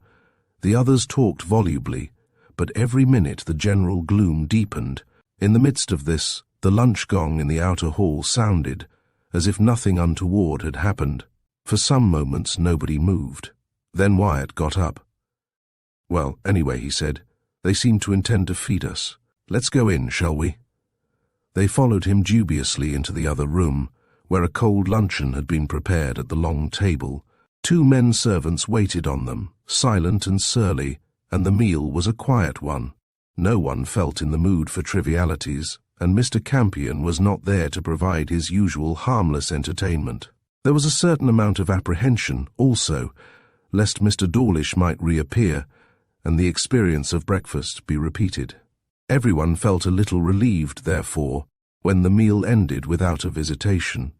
The others talked volubly, but every minute the general gloom deepened. In the midst of this, the lunch gong in the outer hall sounded, as if nothing untoward had happened. For some moments nobody moved. Then Wyatt got up. "Well, anyway," he said, "they seem to intend to feed us. Let's go in, shall we?" They followed him dubiously into the other room, where a cold luncheon had been prepared at the long table. 2 men servants waited on them, silent and surly, and the meal was a quiet one. No one felt in the mood for trivialities, and Mr. Campion was not there to provide his usual harmless entertainment. There was a certain amount of apprehension, also, lest Mr. Dawlish might reappear, and the experience of breakfast be repeated. Everyone felt a little relieved, therefore, when the meal ended without a visitation.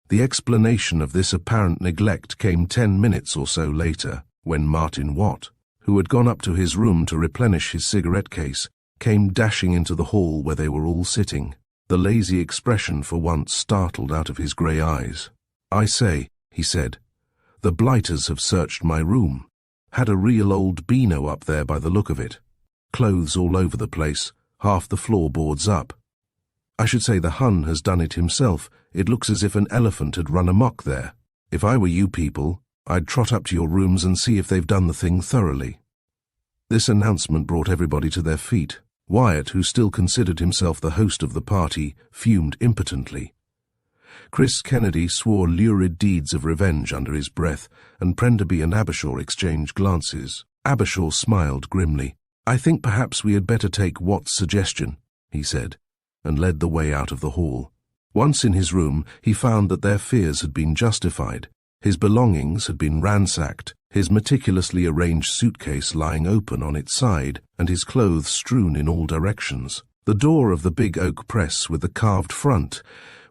The explanation of this apparent neglect came 10 minutes or so later, when Martin Watt, who had gone up to his room to replenish his cigarette case, came dashing into the hall where they were all sitting. The lazy expression for once startled out of his grey eyes. "I say," he said, "the blighters have searched my room. Had a real old beano up there by the look of it. Clothes all over the place, half the floorboards up. I should say the Hun has done it himself. It looks as if an elephant had run amok there. If I were you people, I'd trot up to your rooms and see if they've done the thing thoroughly." This announcement brought everybody to their feet. Wyatt, who still considered himself the host of the party, fumed impotently. Chris Kennedy swore lurid deeds of revenge under his breath, and Prenderby and Abershaw exchanged glances. Abershaw smiled grimly. "I think perhaps we had better take Watt's suggestion," he said, and led the way out of the hall. Once in his room, he found that their fears had been justified. His belongings had been ransacked, his meticulously arranged suitcase lying open on its side, and his clothes strewn in all directions. The door of the big oak press with the carved front,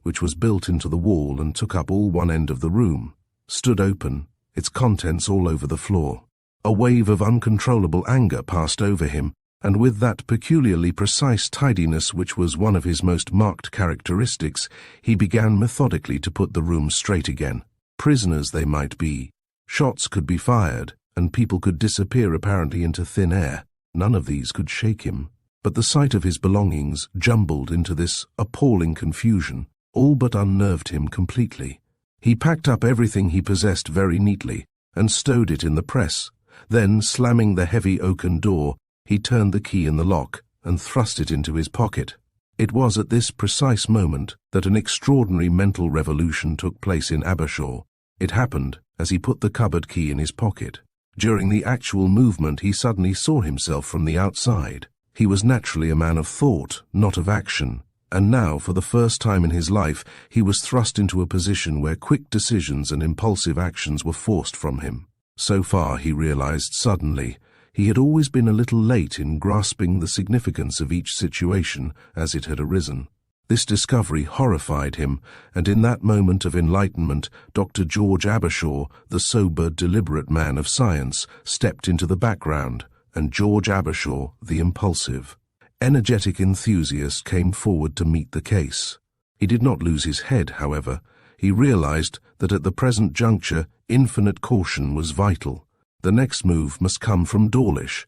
which was built into the wall and took up all one end of the room, stood open, its contents all over the floor. A wave of uncontrollable anger passed over him, and with that peculiarly precise tidiness which was one of his most marked characteristics, he began methodically to put the room straight again. Prisoners they might be. Shots could be fired, and people could disappear apparently into thin air. None of these could shake him. But the sight of his belongings, jumbled into this appalling confusion, all but unnerved him completely. He packed up everything he possessed very neatly, and stowed it in the press. Then, slamming the heavy oaken door, he turned the key in the lock and thrust it into his pocket. It was at this precise moment that an extraordinary mental revolution took place in Abershaw. It happened as he put the cupboard key in his pocket. During the actual movement he suddenly saw himself from the outside. He was naturally a man of thought, not of action, and now, for the first time in his life, he was thrust into a position where quick decisions and impulsive actions were forced from him. So far, he realized suddenly, he had always been a little late in grasping the significance of each situation as it had arisen. This discovery horrified him, and in that moment of enlightenment, Dr. George Abershaw, the sober, deliberate man of science, stepped into the background, and George Abershaw, the impulsive, energetic enthusiast, came forward to meet the case. He did not lose his head, however. He realized that at the present juncture, infinite caution was vital. The next move must come from Dawlish.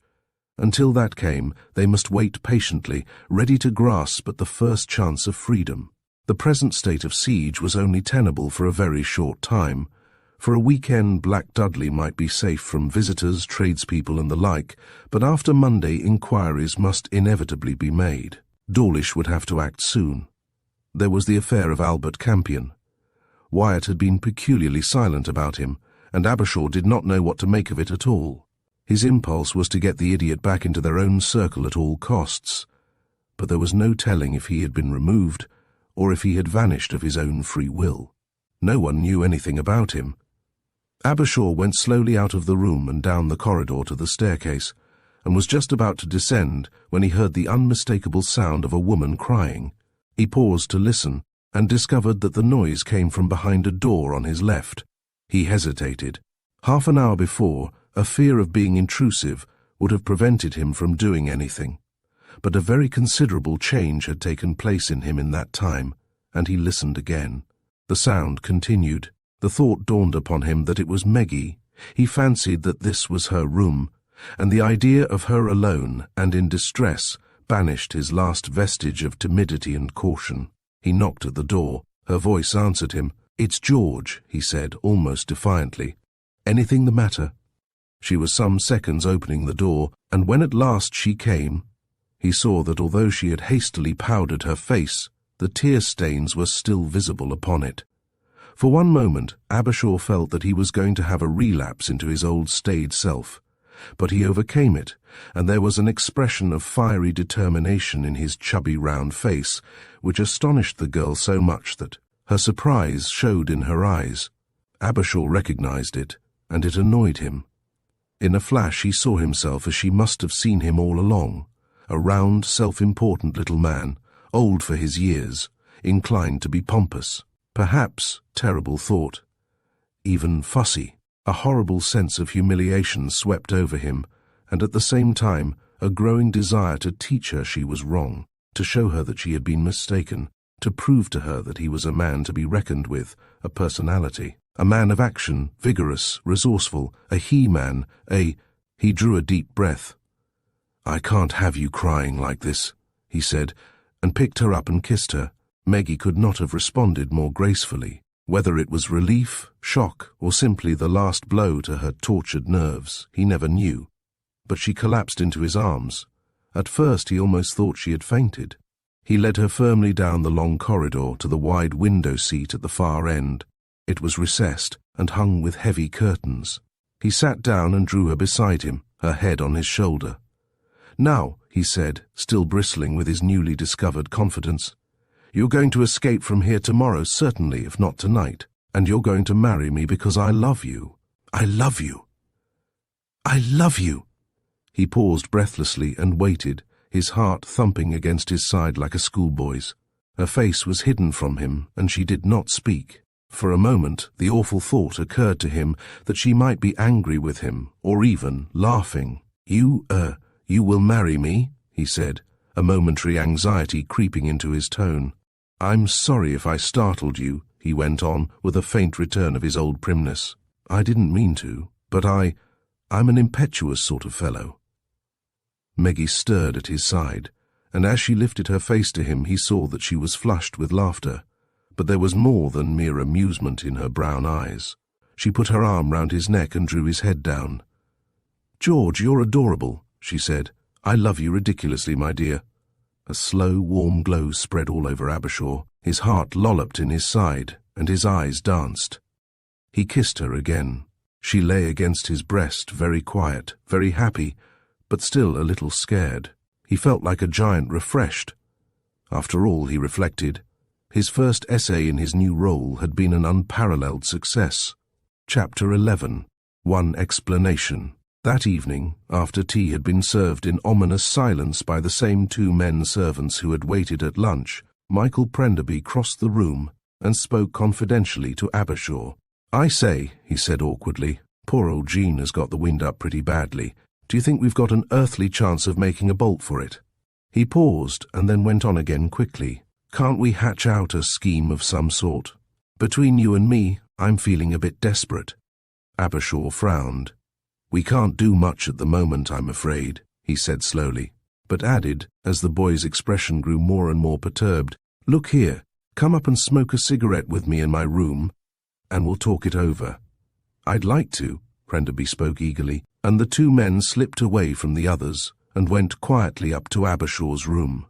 Until that came, they must wait patiently, ready to grasp at the first chance of freedom. The present state of siege was only tenable for a very short time. For a weekend, Black Dudley might be safe from visitors, tradespeople and the like, but after Monday inquiries must inevitably be made. Dawlish would have to act soon. There was the affair of Albert Campion. Wyatt had been peculiarly silent about him, and Abershaw did not know what to make of it at all. His impulse was to get the idiot back into their own circle at all costs, but there was no telling if he had been removed, or if he had vanished of his own free will. No one knew anything about him. Abershaw went slowly out of the room and down the corridor to the staircase, and was just about to descend when he heard the unmistakable sound of a woman crying. He paused to listen, and discovered that the noise came from behind a door on his left. He hesitated. Half an hour before, a fear of being intrusive would have prevented him from doing anything. But a very considerable change had taken place in him in that time, and he listened again. The sound continued. The thought dawned upon him that it was Meggie. He fancied that this was her room, and the idea of her alone and in distress banished his last vestige of timidity and caution. He knocked at the door. Her voice answered him. "It's George," he said, almost defiantly. "Anything the matter?" She was some seconds opening the door, and when at last she came, he saw that although she had hastily powdered her face, the tear stains were still visible upon it. For one moment, Abershaw felt that he was going to have a relapse into his old staid self, but he overcame it, and there was an expression of fiery determination in his chubby round face, which astonished the girl so much that her surprise showed in her eyes. Abershaw recognized it, and it annoyed him. In a flash he saw himself as she must have seen him all along, a round, self-important little man, old for his years, inclined to be pompous, perhaps, terrible thought, even fussy. A horrible sense of humiliation swept over him, and at the same time a growing desire to teach her she was wrong, to show her that she had been mistaken, to prove to her that he was a man to be reckoned with, a personality, a man of action, vigorous, resourceful, a he-man, He drew a deep breath. "I can't have you crying like this," he said, and picked her up and kissed her. Meggie could not have responded more gracefully. Whether it was relief, shock, or simply the last blow to her tortured nerves, he never knew. But she collapsed into his arms. At first he almost thought she had fainted. He led her firmly down the long corridor to the wide window seat at the far end. It was recessed and hung with heavy curtains. He sat down and drew her beside him, her head on his shoulder. "Now," he said, still bristling with his newly discovered confidence, "you're going to escape from here tomorrow, certainly, if not tonight, and you're going to marry me because I love you. I love you. I love you." He paused breathlessly and waited, his heart thumping against his side like a schoolboy's. Her face was hidden from him, and she did not speak. For a moment, the awful thought occurred to him that she might be angry with him, or even laughing. You will marry me?" he said, a momentary anxiety creeping into his tone. "I'm sorry if I startled you," he went on, with a faint return of his old primness. "I didn't mean to, but I'm an impetuous sort of fellow." Meggie stirred at his side, and as she lifted her face to him he saw that she was flushed with laughter, but there was more than mere amusement in her brown eyes. She put her arm round his neck and drew his head down. "George, you're adorable," she said. "I love you ridiculously, my dear." A slow, warm glow spread all over Abershaw. His heart lolloped in his side, and his eyes danced. He kissed her again. She lay against his breast, very quiet, very happy, but still a little scared. He felt like a giant refreshed. After all, he reflected, his first essay in his new role had been an unparalleled success. Chapter 11. One Explanation. That evening, after tea had been served in ominous silence by the same two men servants who had waited at lunch, Michael Prenderby crossed the room and spoke confidentially to Abershaw. "I say," he said awkwardly, "poor old Jean has got the wind up pretty badly. Do you think we've got an earthly chance of making a bolt for it?" He paused and then went on again quickly. "Can't we hatch out a scheme of some sort? Between you and me, I'm feeling a bit desperate." Abershaw frowned. "We can't do much at the moment, I'm afraid," he said slowly, but added, as the boy's expression grew more and more perturbed, "Look here, come up and smoke a cigarette with me in my room, and we'll talk it over." "I'd like to," Prenderby spoke eagerly, and the two men slipped away from the others and went quietly up to Abershaw's room.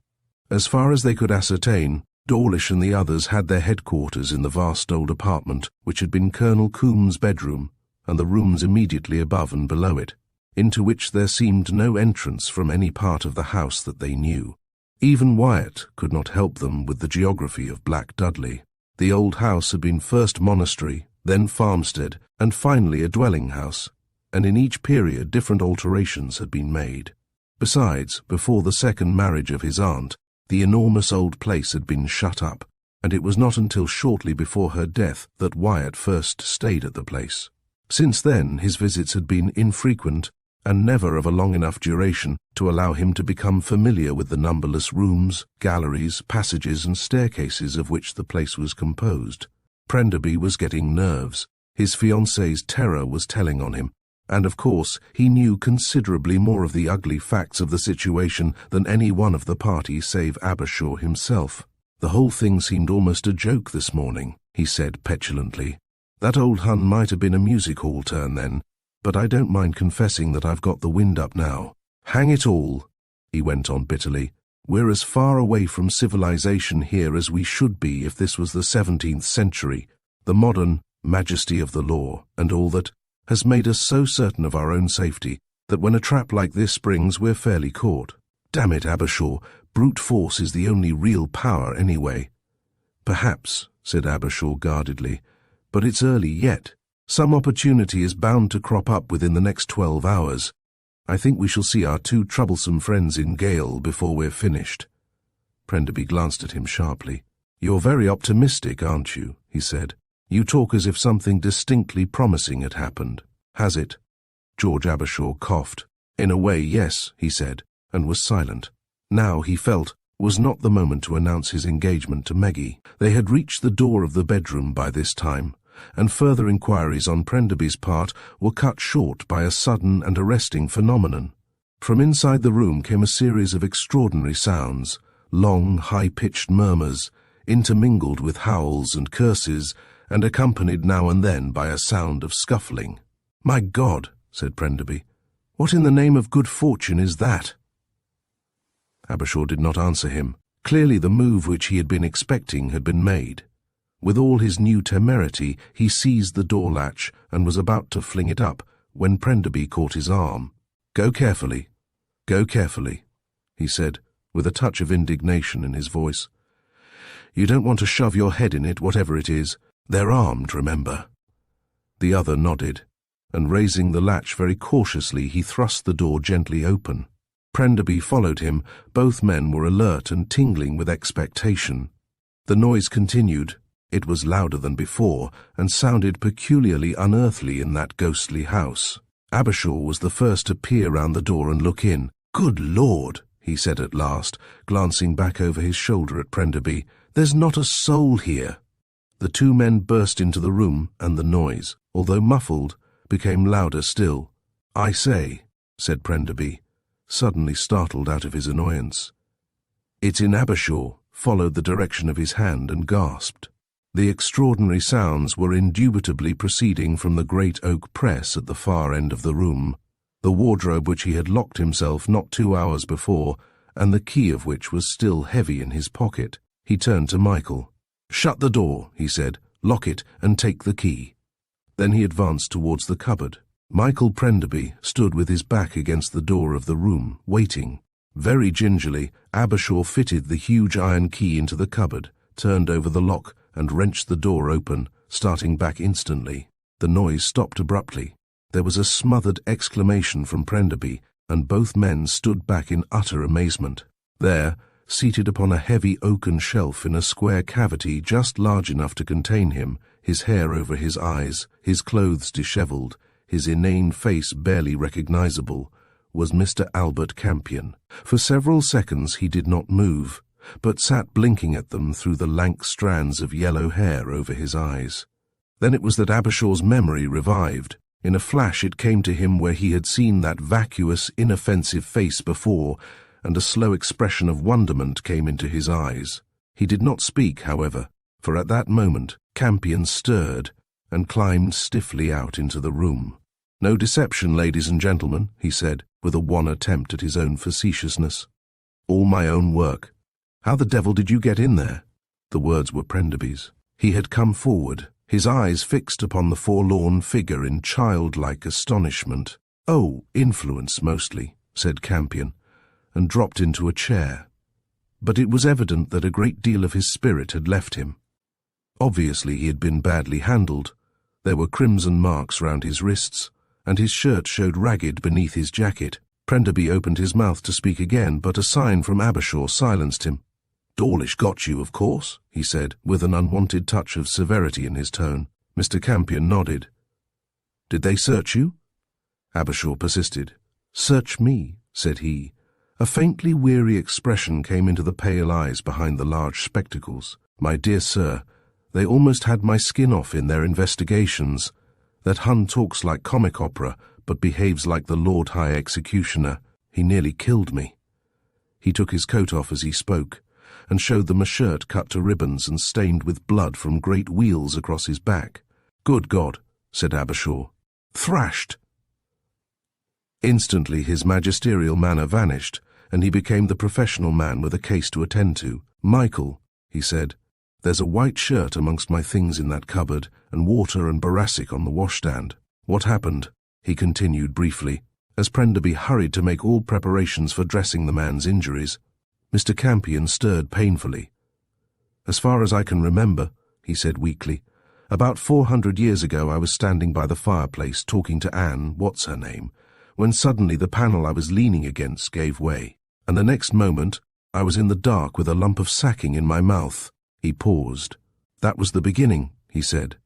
As far as they could ascertain, Dawlish and the others had their headquarters in the vast old apartment which had been Colonel Coombs' bedroom, and the rooms immediately above and below it, into which there seemed no entrance from any part of the house that they knew. Even Wyatt could not help them with the geography of Black Dudley. The old house had been first monastery, then farmstead, and finally a dwelling house, and in each period different alterations had been made. Besides, before the second marriage of his aunt, the enormous old place had been shut up, and it was not until shortly before her death that Wyatt first stayed at the place. Since then, his visits had been infrequent and never of a long enough duration to allow him to become familiar with the numberless rooms, galleries, passages, and staircases of which the place was composed. Prenderby was getting nerves. His fiancée's terror was telling on him, and of course he knew considerably more of the ugly facts of the situation than any one of the party save Abershaw himself. "The whole thing seemed almost a joke this morning," he said petulantly. "That old Hun might have been a music hall turn then, but I don't mind confessing that I've got the wind up now. Hang it all," he went on bitterly, "we're as far away from civilization here as we should be if this was the 17th century. The modern majesty of the law, and all that, has made us so certain of our own safety that when a trap like this springs we're fairly caught. Damn it, Abershaw, brute force is the only real power anyway." "Perhaps," said Abershaw guardedly, "but it's early yet. Some opportunity is bound to crop up within the next 12 hours. I think we shall see our two troublesome friends in gaol before we're finished." Prenderby glanced at him sharply. "You're very optimistic, aren't you?" he said. "You talk as if something distinctly promising had happened." "Has it?" George Abershaw coughed. "In a way, yes," he said, and was silent. Now, he felt, was not the moment to announce his engagement to Meggie. They had reached the door of the bedroom by this time, and further inquiries on Prenderby's part were cut short by a sudden and arresting phenomenon. From inside the room came a series of extraordinary sounds, long, high-pitched murmurs, intermingled with howls and curses, and accompanied now and then by a sound of scuffling. "My God," said Prenderby, "what in the name of good fortune is that?" Abershaw did not answer him. Clearly the move which he had been expecting had been made. With all his new temerity, he seized the door latch and was about to fling it up, when Prenderby caught his arm. Go carefully," he said, with a touch of indignation in his voice. "You don't want to shove your head in it, whatever it is. They're armed, remember." The other nodded, and raising the latch very cautiously, he thrust the door gently open. Prenderby followed him. Both men were alert and tingling with expectation. The noise continued. It was louder than before, and sounded peculiarly unearthly in that ghostly house. Abershaw was the first to peer round the door and look in. "Good Lord," he said at last, glancing back over his shoulder at Prenderby, "there's not a soul here." The two men burst into the room, and the noise, although muffled, became louder still. "I say," said Prenderby, suddenly startled out of his annoyance. "It's in Abershaw," followed the direction of his hand, and gasped. The extraordinary sounds were indubitably proceeding from the great oak press at the far end of the room, the wardrobe which he had locked himself not 2 hours before, and the key of which was still heavy in his pocket. He turned to Michael. "Shut the door," he said, "lock it, and take the key." Then he advanced towards the cupboard. Michael Prenderby stood with his back against the door of the room, waiting. Very gingerly, Abershaw fitted the huge iron key into the cupboard, turned over the lock, and wrenched the door open, starting back instantly. The noise stopped abruptly. There was a smothered exclamation from Prenderby, and both men stood back in utter amazement. There, seated upon a heavy oaken shelf in a square cavity just large enough to contain him, his hair over his eyes, his clothes dishevelled, his inane face barely recognizable, was Mr. Albert Campion. For several seconds he did not move, but sat blinking at them through the lank strands of yellow hair over his eyes. Then it was that Abershaw's memory revived. In a flash it came to him where he had seen that vacuous, inoffensive face before, and a slow expression of wonderment came into his eyes. He did not speak, however, for at that moment Campion stirred and climbed stiffly out into the room. "No deception, ladies and gentlemen," he said, with a wan attempt at his own facetiousness. "All my own work. How the devil did you get in there?" The words were Prenderby's. He had come forward, his eyes fixed upon the forlorn figure in childlike astonishment. "Oh, influence, mostly," said Campion, and dropped into a chair. But it was evident that a great deal of his spirit had left him. Obviously he had been badly handled. There were crimson marks round his wrists, and his shirt showed ragged beneath his jacket. Prenderby opened his mouth to speak again, but a sign from Abershaw silenced him. "Dawlish got you, of course," he said, with an unwanted touch of severity in his tone. Mr. Campion nodded. "Did they search you?" Abershaw persisted. "Search me," said he. A faintly weary expression came into the pale eyes behind the large spectacles. "My dear sir, They almost had my skin off in their investigations. That Hun talks like comic opera, but behaves like the Lord High Executioner. He nearly killed me." He took his coat off as he spoke, and showed them a shirt cut to ribbons and stained with blood from great wheals across his back. "Good God," said Abershaw. "Thrashed!" Instantly his magisterial manner vanished, and he became the professional man with a case to attend to. "Michael," he said, "there's a white shirt amongst my things in that cupboard, and water and boracic on the washstand. What happened?" he continued briefly, as Prenderby hurried to make all preparations for dressing the man's injuries. Mr. Campion stirred painfully. "As far as I can remember," he said weakly, "about 400 years ago I was standing by the fireplace talking to Anne, what's her name, when suddenly the panel I was leaning against gave way, and the next moment I was in the dark with a lump of sacking in my mouth." He paused. "That was the beginning," he said.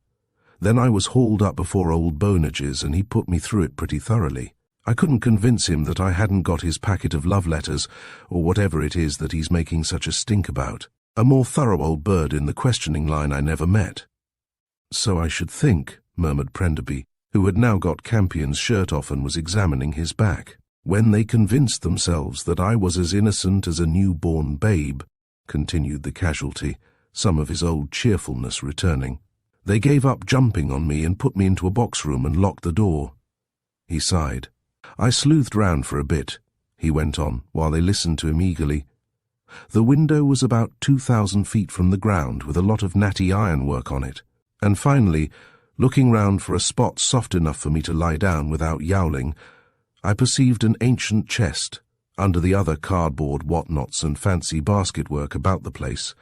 "Then I was hauled up before old Bonages, and he put me through it pretty thoroughly. I couldn't convince him that I hadn't got his packet of love letters, or whatever it is that he's making such a stink about. A more thorough old bird in the questioning line I never met." "So I should think," murmured Prenderby, who had now got Campion's shirt off and was examining his back. "When they convinced themselves that I was as innocent as a newborn babe," continued the casualty, some of his old cheerfulness returning, "they gave up jumping on me and put me into a box room and locked the door." He sighed. "I sleuthed round for a bit," he went on, while they listened to him eagerly. "The window was about 2,000 feet from the ground, with a lot of natty ironwork on it, and finally, looking round for a spot soft enough for me to lie down without yowling, I perceived an ancient chest, under the other cardboard whatnots and fancy basket-work about the place,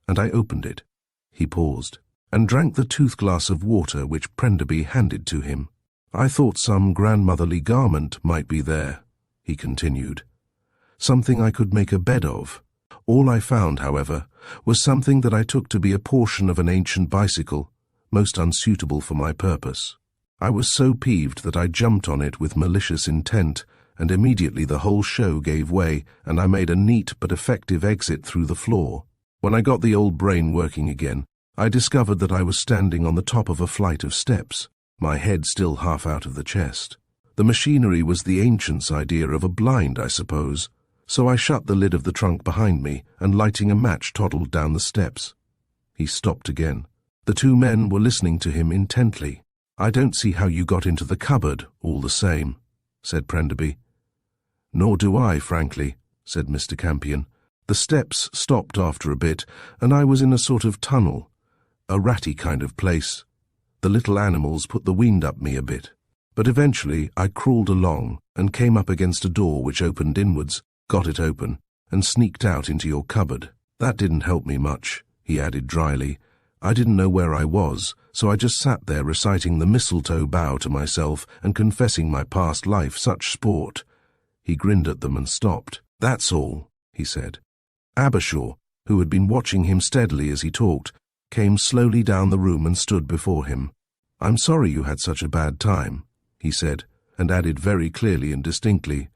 and I opened it." He paused, and drank the tooth-glass of water which Prenderby handed to him. "I thought some grandmotherly garment might be there," he continued. "Something I could make a bed of. All I found, however, was something that I took to be a portion of an ancient bicycle, most unsuitable for my purpose. I was so peeved that I jumped on it with malicious intent, and immediately the whole show gave way, and I made a neat but effective exit through the floor. When I got the old brain working again, I discovered that I was standing on the top of a flight of steps, my head still half out of the chest. The machinery was the ancients' idea of a blind, I suppose, so I shut the lid of the trunk behind me and, lighting a match, toddled down the steps." He stopped again. The two men were listening to him intently. "I don't see how you got into the cupboard, all the same," said Prenderby. "Nor do I, frankly," said Mr. Campion. "The steps stopped after a bit, and I was in a sort of tunnel, a ratty kind of place. The little animals put the wind up me a bit, but eventually I crawled along and came up against a door which opened inwards, got it open, and sneaked out into your cupboard. That didn't help me much," he added dryly. "I didn't know where I was, so I just sat there reciting the mistletoe bough to myself and confessing my past life such sport." He grinned at them and stopped. "That's all," he said. Abershaw, who had been watching him steadily as he talked, came slowly down the room and stood before him. "I'm sorry you had such a bad time," he said, and added very clearly and distinctly,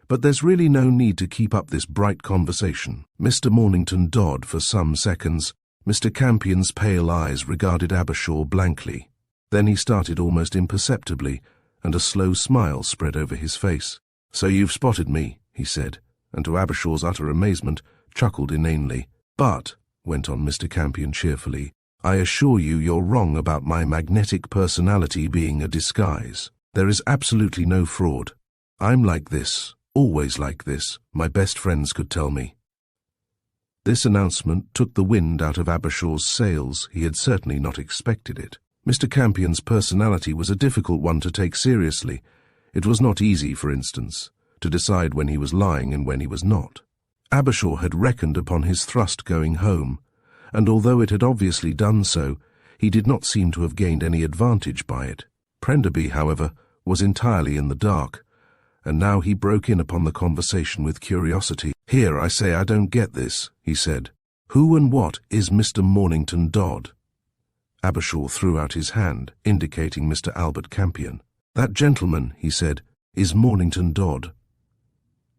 "but there's really no need to keep up this bright conversation." Mr. Mornington Dodd for some seconds. Mr. Campion's pale eyes regarded Abershaw blankly. Then he started almost imperceptibly, and a slow smile spread over his face. "So you've spotted me," he said, and to Abershaw's utter amazement, chuckled inanely. "But," went on Mr. Campion cheerfully, "I assure you you're wrong about my magnetic personality being a disguise. There is absolutely no fraud. I'm like this, always like this, my best friends could tell me." This announcement took the wind out of Abershaw's sails. He had certainly not expected it. Mr. Campion's personality was a difficult one to take seriously. It was not easy, for instance, to decide when he was lying and when he was not. Abershaw had reckoned upon his thrust going home, and although it had obviously done so, he did not seem to have gained any advantage by it. Prenderby, however, was entirely in the dark, and now he broke in upon the conversation with curiosity. "Here, I say, I don't get this," he said. "Who and what is Mr. Mornington Dodd?" Abershaw threw out his hand, indicating Mr. Albert Campion. "That gentleman," he said, "is Mornington Dodd."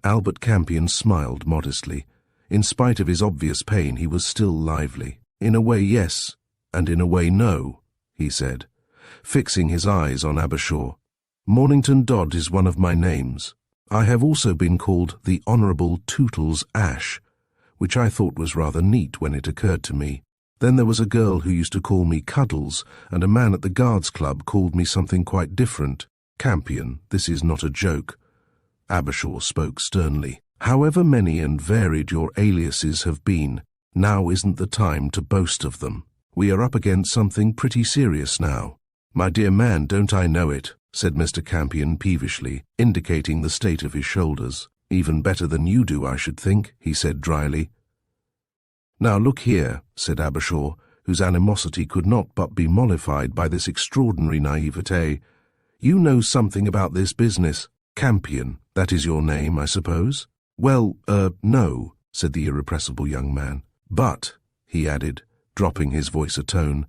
Albert Campion smiled modestly. In spite of his obvious pain, he was still lively. "In a way, yes," "And in a way, no," he said, fixing his eyes on Abershaw. "Mornington Dodd is one of my names. I have also been called the Honourable Tootles Ash, which I thought was rather neat when it occurred to me. Then there was a girl who used to call me Cuddles, and a man at the Guards Club called me something quite different. Campion, this is not a joke." Abershaw spoke sternly. "However many and varied your aliases have been, now isn't the time to boast of them. We are up against something pretty serious now." "My dear man, don't I know it?" said Mr. Campion peevishly, indicating the state of his shoulders. "Even better than you do, I should think," he said dryly. "Now look here," said Abershaw, whose animosity could not but be mollified by this extraordinary naivete. "You know something about this business. Campion, that is your name, I suppose?" "Well, no," said the irrepressible young man. "But," he added, dropping his voice a tone,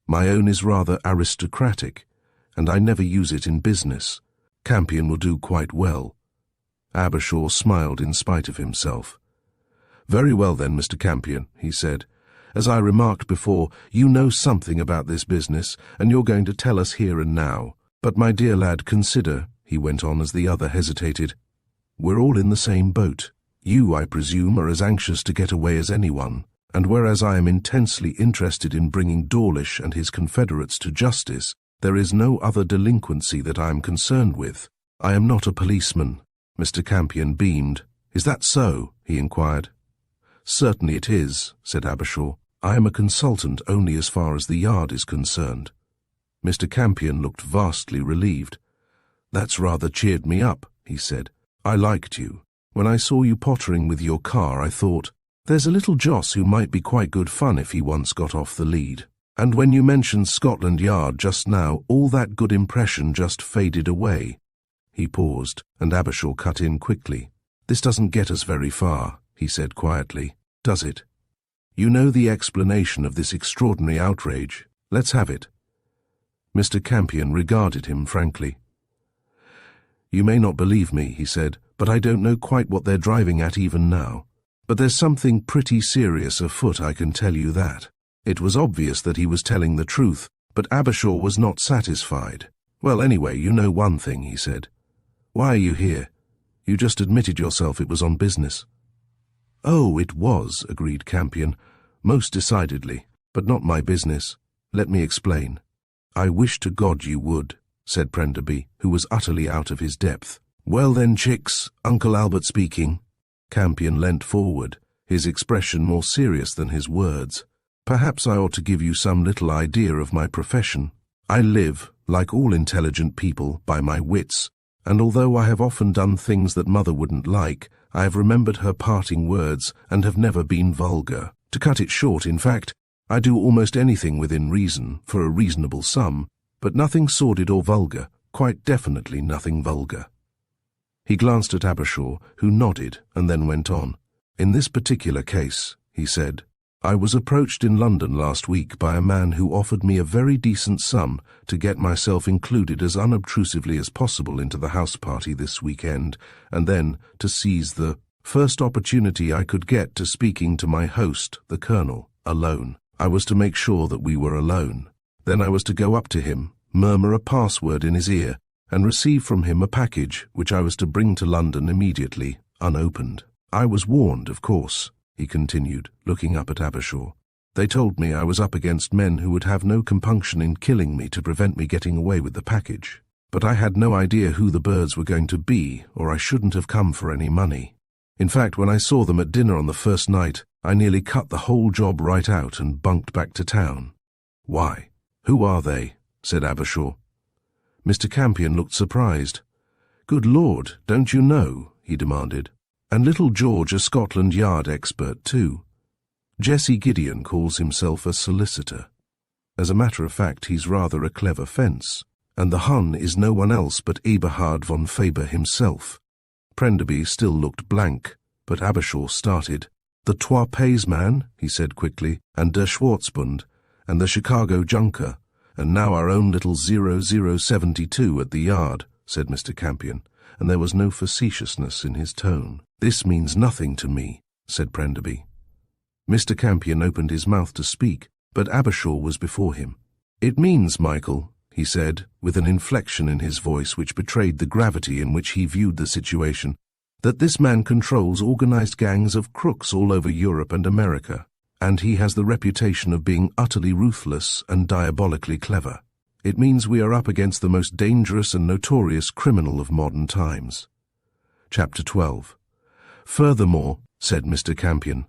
"my own is rather aristocratic, and I never use it in business. Campion will do quite well." Abershaw smiled in spite of himself. "Very well then, Mr. Campion," he said. "As I remarked before, you know something about this business, and you're going to tell us here and now. But, my dear lad, consider," he went on as the other hesitated, "we're all in the same boat. You, I presume, are as anxious to get away as anyone, and whereas I am intensely interested in bringing Dawlish and his confederates to justice, there is no other delinquency that I am concerned with. I am not a policeman." Mr. Campion beamed. "Is that so?" he inquired. "Certainly it is," said Abershaw. "I am a consultant only as far as the yard is concerned." Mr. Campion looked vastly relieved. "That's rather cheered me up," he said. "I liked you. When I saw you pottering with your car, I thought, there's a little Joss who might be quite good fun if he once got off the lead. And when you mentioned Scotland Yard just now, all that good impression just faded away." He paused, and Abershaw cut in quickly. "This doesn't get us very far," he said quietly, "does it? You know the explanation of this extraordinary outrage. Let's have it." Mr. Campion regarded him frankly. "You may not believe me," he said, "but I don't know quite what they're driving at even now. But there's something pretty serious afoot, I can tell you that." It was obvious that he was telling the truth, but Abershaw was not satisfied. "Well, anyway, you know one thing," he said. "Why are you here? You just admitted yourself it was on business." "Oh, it was," agreed Campion. "Most decidedly, but not my business. Let me explain." "I wish to God you would," said Prenderby, who was utterly out of his depth. "Well then, chicks, Uncle Albert speaking." Campion leant forward, his expression more serious than his words. "Perhaps I ought to give you some little idea of my profession. I live, like all intelligent people, by my wits, and although I have often done things that Mother wouldn't like, I have remembered her parting words and have never been vulgar. To cut it short, in fact, I do almost anything within reason, for a reasonable sum, but nothing sordid or vulgar, quite definitely nothing vulgar." He glanced at Abershaw, who nodded and then went on. "In this particular case," he said, "I was approached in London last week by a man who offered me a very decent sum to get myself included as unobtrusively as possible into the house party this weekend, and then to seize the first opportunity I could get to speaking to my host, the Colonel, alone. I was to make sure that we were alone. Then I was to go up to him, murmur a password in his ear, and receive from him a package which I was to bring to London immediately, unopened. I was warned, of course," he continued, looking up at Abershaw. "They told me I was up against men who would have no compunction in killing me to prevent me getting away with the package. But I had no idea who the birds were going to be, or I shouldn't have come for any money. In fact, when I saw them at dinner on the first night, I nearly cut the whole job right out and bunked back to town." "Why, who are they?" said Abershaw. Mr. Campion looked surprised. "Good Lord, don't you know?" he demanded. "And little George a Scotland Yard expert too. Jesse Gideon calls himself a solicitor. As a matter of fact, he's rather a clever fence. And the Hun is no one else but Eberhard von Faber himself." Prenderby still looked blank, but Abershaw started. "The Trois Pays man," he said quickly, "and Der Schwarzbund, and the Chicago Junker, and now our own little 0072 at the Yard," said Mr. Campion, and there was no facetiousness in his tone. "This means nothing to me," said Prenderby. Mr. Campion opened his mouth to speak, but Abershaw was before him. "It means, Michael," he said, with an inflection in his voice which betrayed the gravity in which he viewed the situation, "that this man controls organized gangs of crooks all over Europe and America, and he has the reputation of being utterly ruthless and diabolically clever. It means we are up against the most dangerous and notorious criminal of modern times." Chapter 12. "Furthermore," said Mr. Campion.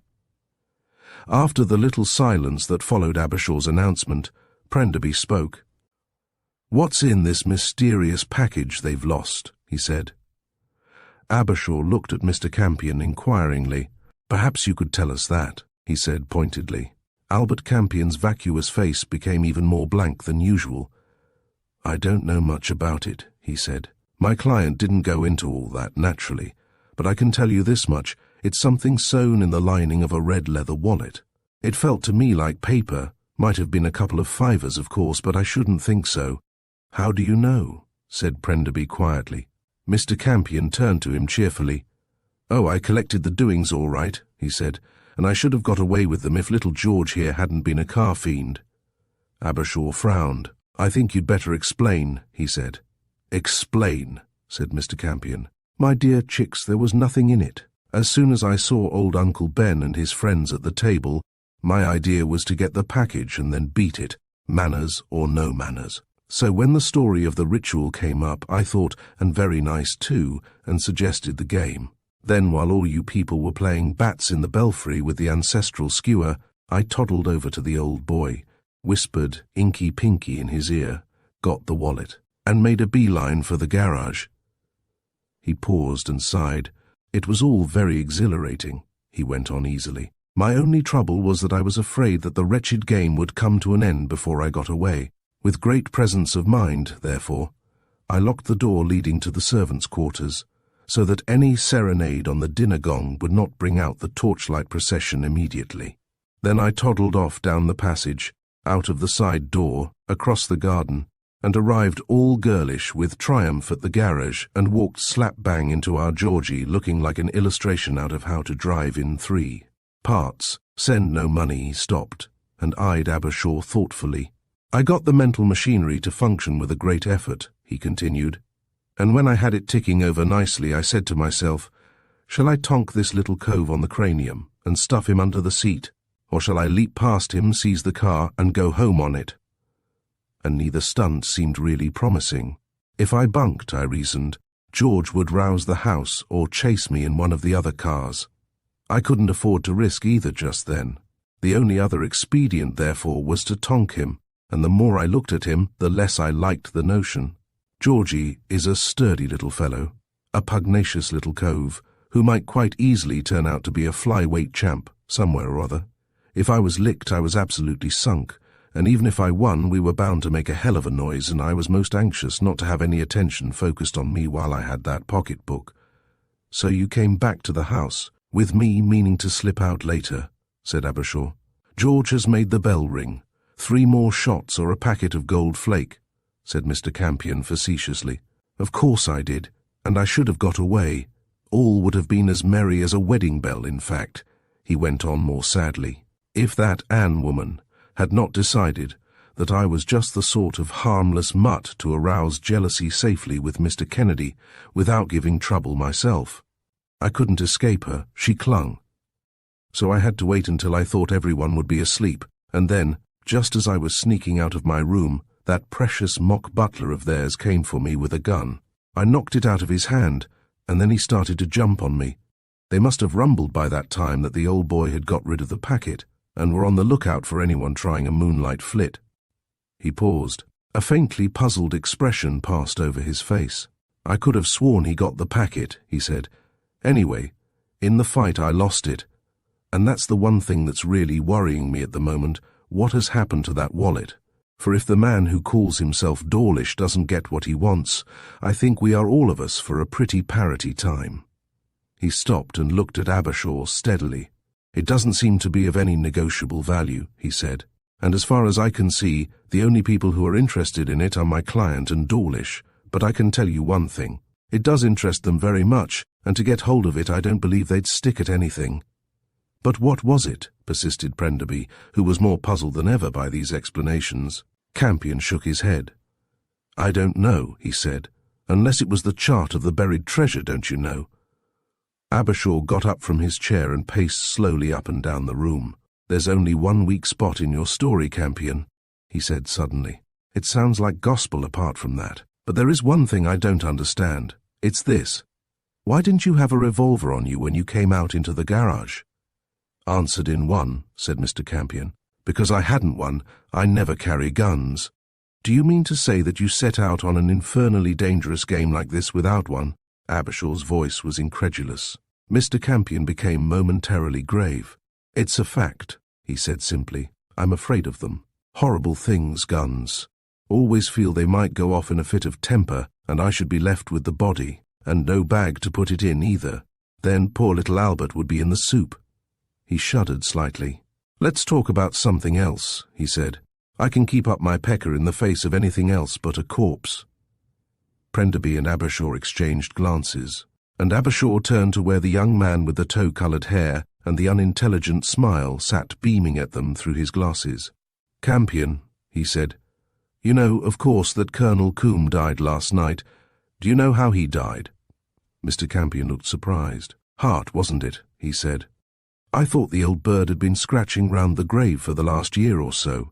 After the little silence that followed Abershaw's announcement, Prenderby spoke. "What's in this mysterious package they've lost?" he said. Abershaw looked at Mr. Campion inquiringly. "Perhaps you could tell us that," he said pointedly. Albert Campion's vacuous face became even more blank than usual. "I don't know much about it," he said. "My client didn't go into all that, naturally, but I can tell you this much, it's something sewn in the lining of a red leather wallet. It felt to me like paper, might have been a couple of fivers, of course, but I shouldn't think so." "How do you know?" said Prenderby quietly. Mr. Campion turned to him cheerfully. "Oh, I collected the doings all right," he said, "and I should have got away with them if little George here hadn't been a car fiend." Abershaw frowned. "I think you'd better explain," he said. "Explain," said Mr. Campion. "My dear chicks, there was nothing in it. As soon as I saw old Uncle Ben and his friends at the table, my idea was to get the package and then beat it, manners or no manners. So when the story of the ritual came up, I thought, and very nice too, and suggested the game. Then, while all you people were playing bats in the belfry with the ancestral skewer, I toddled over to the old boy, whispered Inky Pinky in his ear, got the wallet, and made a beeline for the garage." He paused and sighed. "It was all very exhilarating," he went on easily. "My only trouble was that I was afraid that the wretched game would come to an end before I got away. With great presence of mind, therefore, I locked the door leading to the servants' quarters, so that any serenade on the dinner gong would not bring out the torchlight procession immediately. Then I toddled off down the passage, out of the side door, across the garden, and arrived all girlish with triumph at the garage and walked slap-bang into our Georgie looking like an illustration out of How to Drive in 3 Parts. Send no money," he stopped, and eyed Abershaw thoughtfully. "I got the mental machinery to function with a great effort," he continued, "and when I had it ticking over nicely, I said to myself, shall I tonk this little cove on the cranium and stuff him under the seat, or shall I leap past him, seize the car, and go home on it? And neither stunt seemed really promising. If I bunked, I reasoned, George would rouse the house or chase me in one of the other cars. I couldn't afford to risk either just then. The only other expedient, therefore, was to tonk him, and the more I looked at him, the less I liked the notion. Georgie is a sturdy little fellow, a pugnacious little cove, who might quite easily turn out to be a flyweight champ, somewhere or other. If I was licked, I was absolutely sunk, and even if I won, we were bound to make a hell of a noise, and I was most anxious not to have any attention focused on me while I had that pocket-book. So you came back to the house, with me meaning to slip out later," said Abershaw. "George has made the bell ring. 3 more shots or a packet of gold flake," said Mr. Campion facetiously. "Of course I did, and I should have got away. All would have been as merry as a wedding bell, in fact," he went on more sadly, "if that Anne woman had not decided that I was just the sort of harmless mutt to arouse jealousy safely with Mr. Kennedy without giving trouble myself. I couldn't escape her, she clung. So I had to wait until I thought everyone would be asleep, and then, just as I was sneaking out of my room, that precious mock butler of theirs came for me with a gun. I knocked it out of his hand, and then he started to jump on me. They must have rumbled by that time that the old boy had got rid of the packet, and were on the lookout for anyone trying a moonlight flit." He paused. A faintly puzzled expression passed over his face. "I could have sworn he got the packet," he said. "Anyway, in the fight I lost it. And that's the one thing that's really worrying me at the moment. What has happened to that wallet? For if the man who calls himself Dawlish doesn't get what he wants, I think we are all of us for a pretty parity time." He stopped and looked at Abershaw steadily. "It doesn't seem to be of any negotiable value," he said, "and as far as I can see, the only people who are interested in it are my client and Dawlish. But I can tell you one thing. It does interest them very much, and to get hold of it I don't believe they'd stick at anything. "But what was it?" persisted Prenderby, who was more puzzled than ever by these explanations. Campion shook his head. "I don't know," he said, "unless it was the chart of the buried treasure, don't you know?" Abershaw got up from his chair and paced slowly up and down the room. "There's only one weak spot in your story, Campion," he said suddenly. "It sounds like gospel apart from that. But there is one thing I don't understand. It's this. Why didn't you have a revolver on you when you came out into the garage?" "Answered in one," said Mr. Campion. "Because I hadn't one. I never carry guns." "Do you mean to say that you set out on an infernally dangerous game like this without one?" Abershaw's voice was incredulous. Mr. Campion became momentarily grave. "It's a fact," he said simply. "I'm afraid of them. Horrible things, guns. Always feel they might go off in a fit of temper, and I should be left with the body, and no bag to put it in either. Then poor little Albert would be in the soup." He shuddered slightly. "Let's talk about something else," he said. "I can keep up my pecker in the face of anything else but a corpse." Prenderby and Abershaw exchanged glances, and Abershaw turned to where the young man with the tow-coloured hair and the unintelligent smile sat beaming at them through his glasses. "Campion," he said, "you know, of course, that Colonel Coombe died last night. Do you know how he died?" Mr. Campion looked surprised. "Heart, wasn't it?" he said. "I thought the old bird had been scratching round the grave for the last year or so."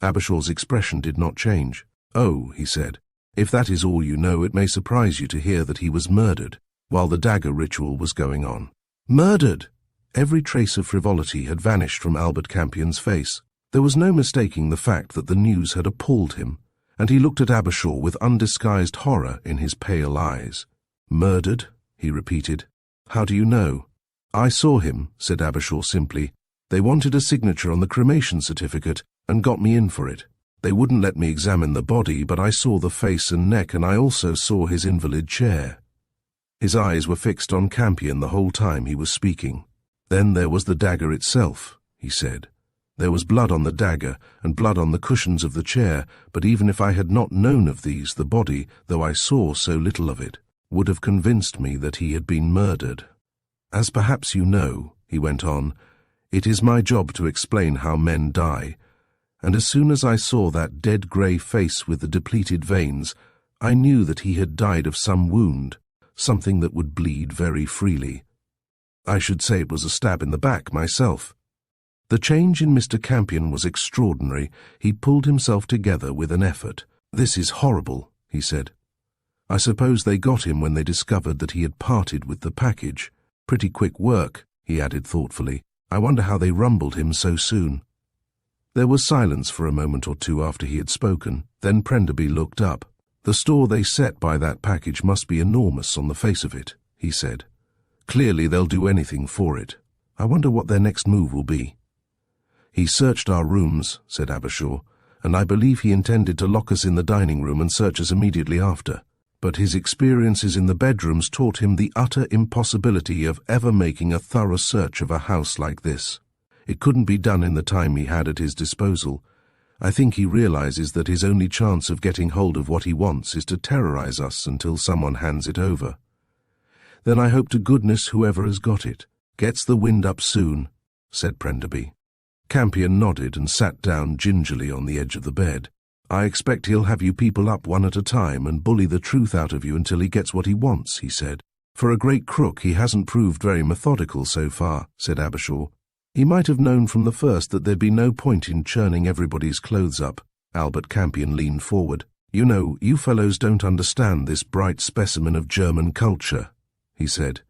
Abershaw's expression did not change. "Oh," he said, "if that is all you know, it may surprise you to hear that he was murdered while the dagger ritual was going on." "Murdered!" Every trace of frivolity had vanished from Albert Campion's face. There was no mistaking the fact that the news had appalled him, and he looked at Abershaw with undisguised horror in his pale eyes. "Murdered?" he repeated. "How do you know?" "I saw him," said Abershaw simply. "They wanted a signature on the cremation certificate and got me in for it. They wouldn't let me examine the body, but I saw the face and neck, and I also saw his invalid chair." His eyes were fixed on Campion the whole time he was speaking. "Then there was the dagger itself," he said. "There was blood on the dagger and blood on the cushions of the chair, but even if I had not known of these, the body, though I saw so little of it, would have convinced me that he had been murdered. As perhaps you know," he went on, "it is my job to explain how men die, and as soon as I saw that dead grey face with the depleted veins, I knew that he had died of some wound, something that would bleed very freely. I should say it was a stab in the back myself." The change in Mr. Campion was extraordinary. He pulled himself together with an effort. "This is horrible," he said. "I suppose they got him when they discovered that he had parted with the package. Pretty quick work," he added thoughtfully. "I wonder how they rumbled him so soon." There was silence for a moment or two after he had spoken. Then Prenderby looked up. "The store they set by that package must be enormous on the face of it," he said. "Clearly they'll do anything for it. I wonder what their next move will be." "He searched our rooms," said Abershaw, "and I believe he intended to lock us in the dining room and search us immediately after. But his experiences in the bedrooms taught him the utter impossibility of ever making a thorough search of a house like this. It couldn't be done in the time he had at his disposal. I think he realizes that his only chance of getting hold of what he wants is to terrorize us until someone hands it over. Then I hope to goodness whoever has got it gets the wind up soon," said Prenderby. Campion nodded and sat down gingerly on the edge of the bed. "I expect he'll have you people up one at a time and bully the truth out of you until he gets what he wants," he said. "For a great crook, he hasn't proved very methodical so far," said Abershaw. "He might have known from the first that there'd be no point in churning everybody's clothes up." Albert Campion leaned forward. "You know, you fellows don't understand this bright specimen of German culture," he said,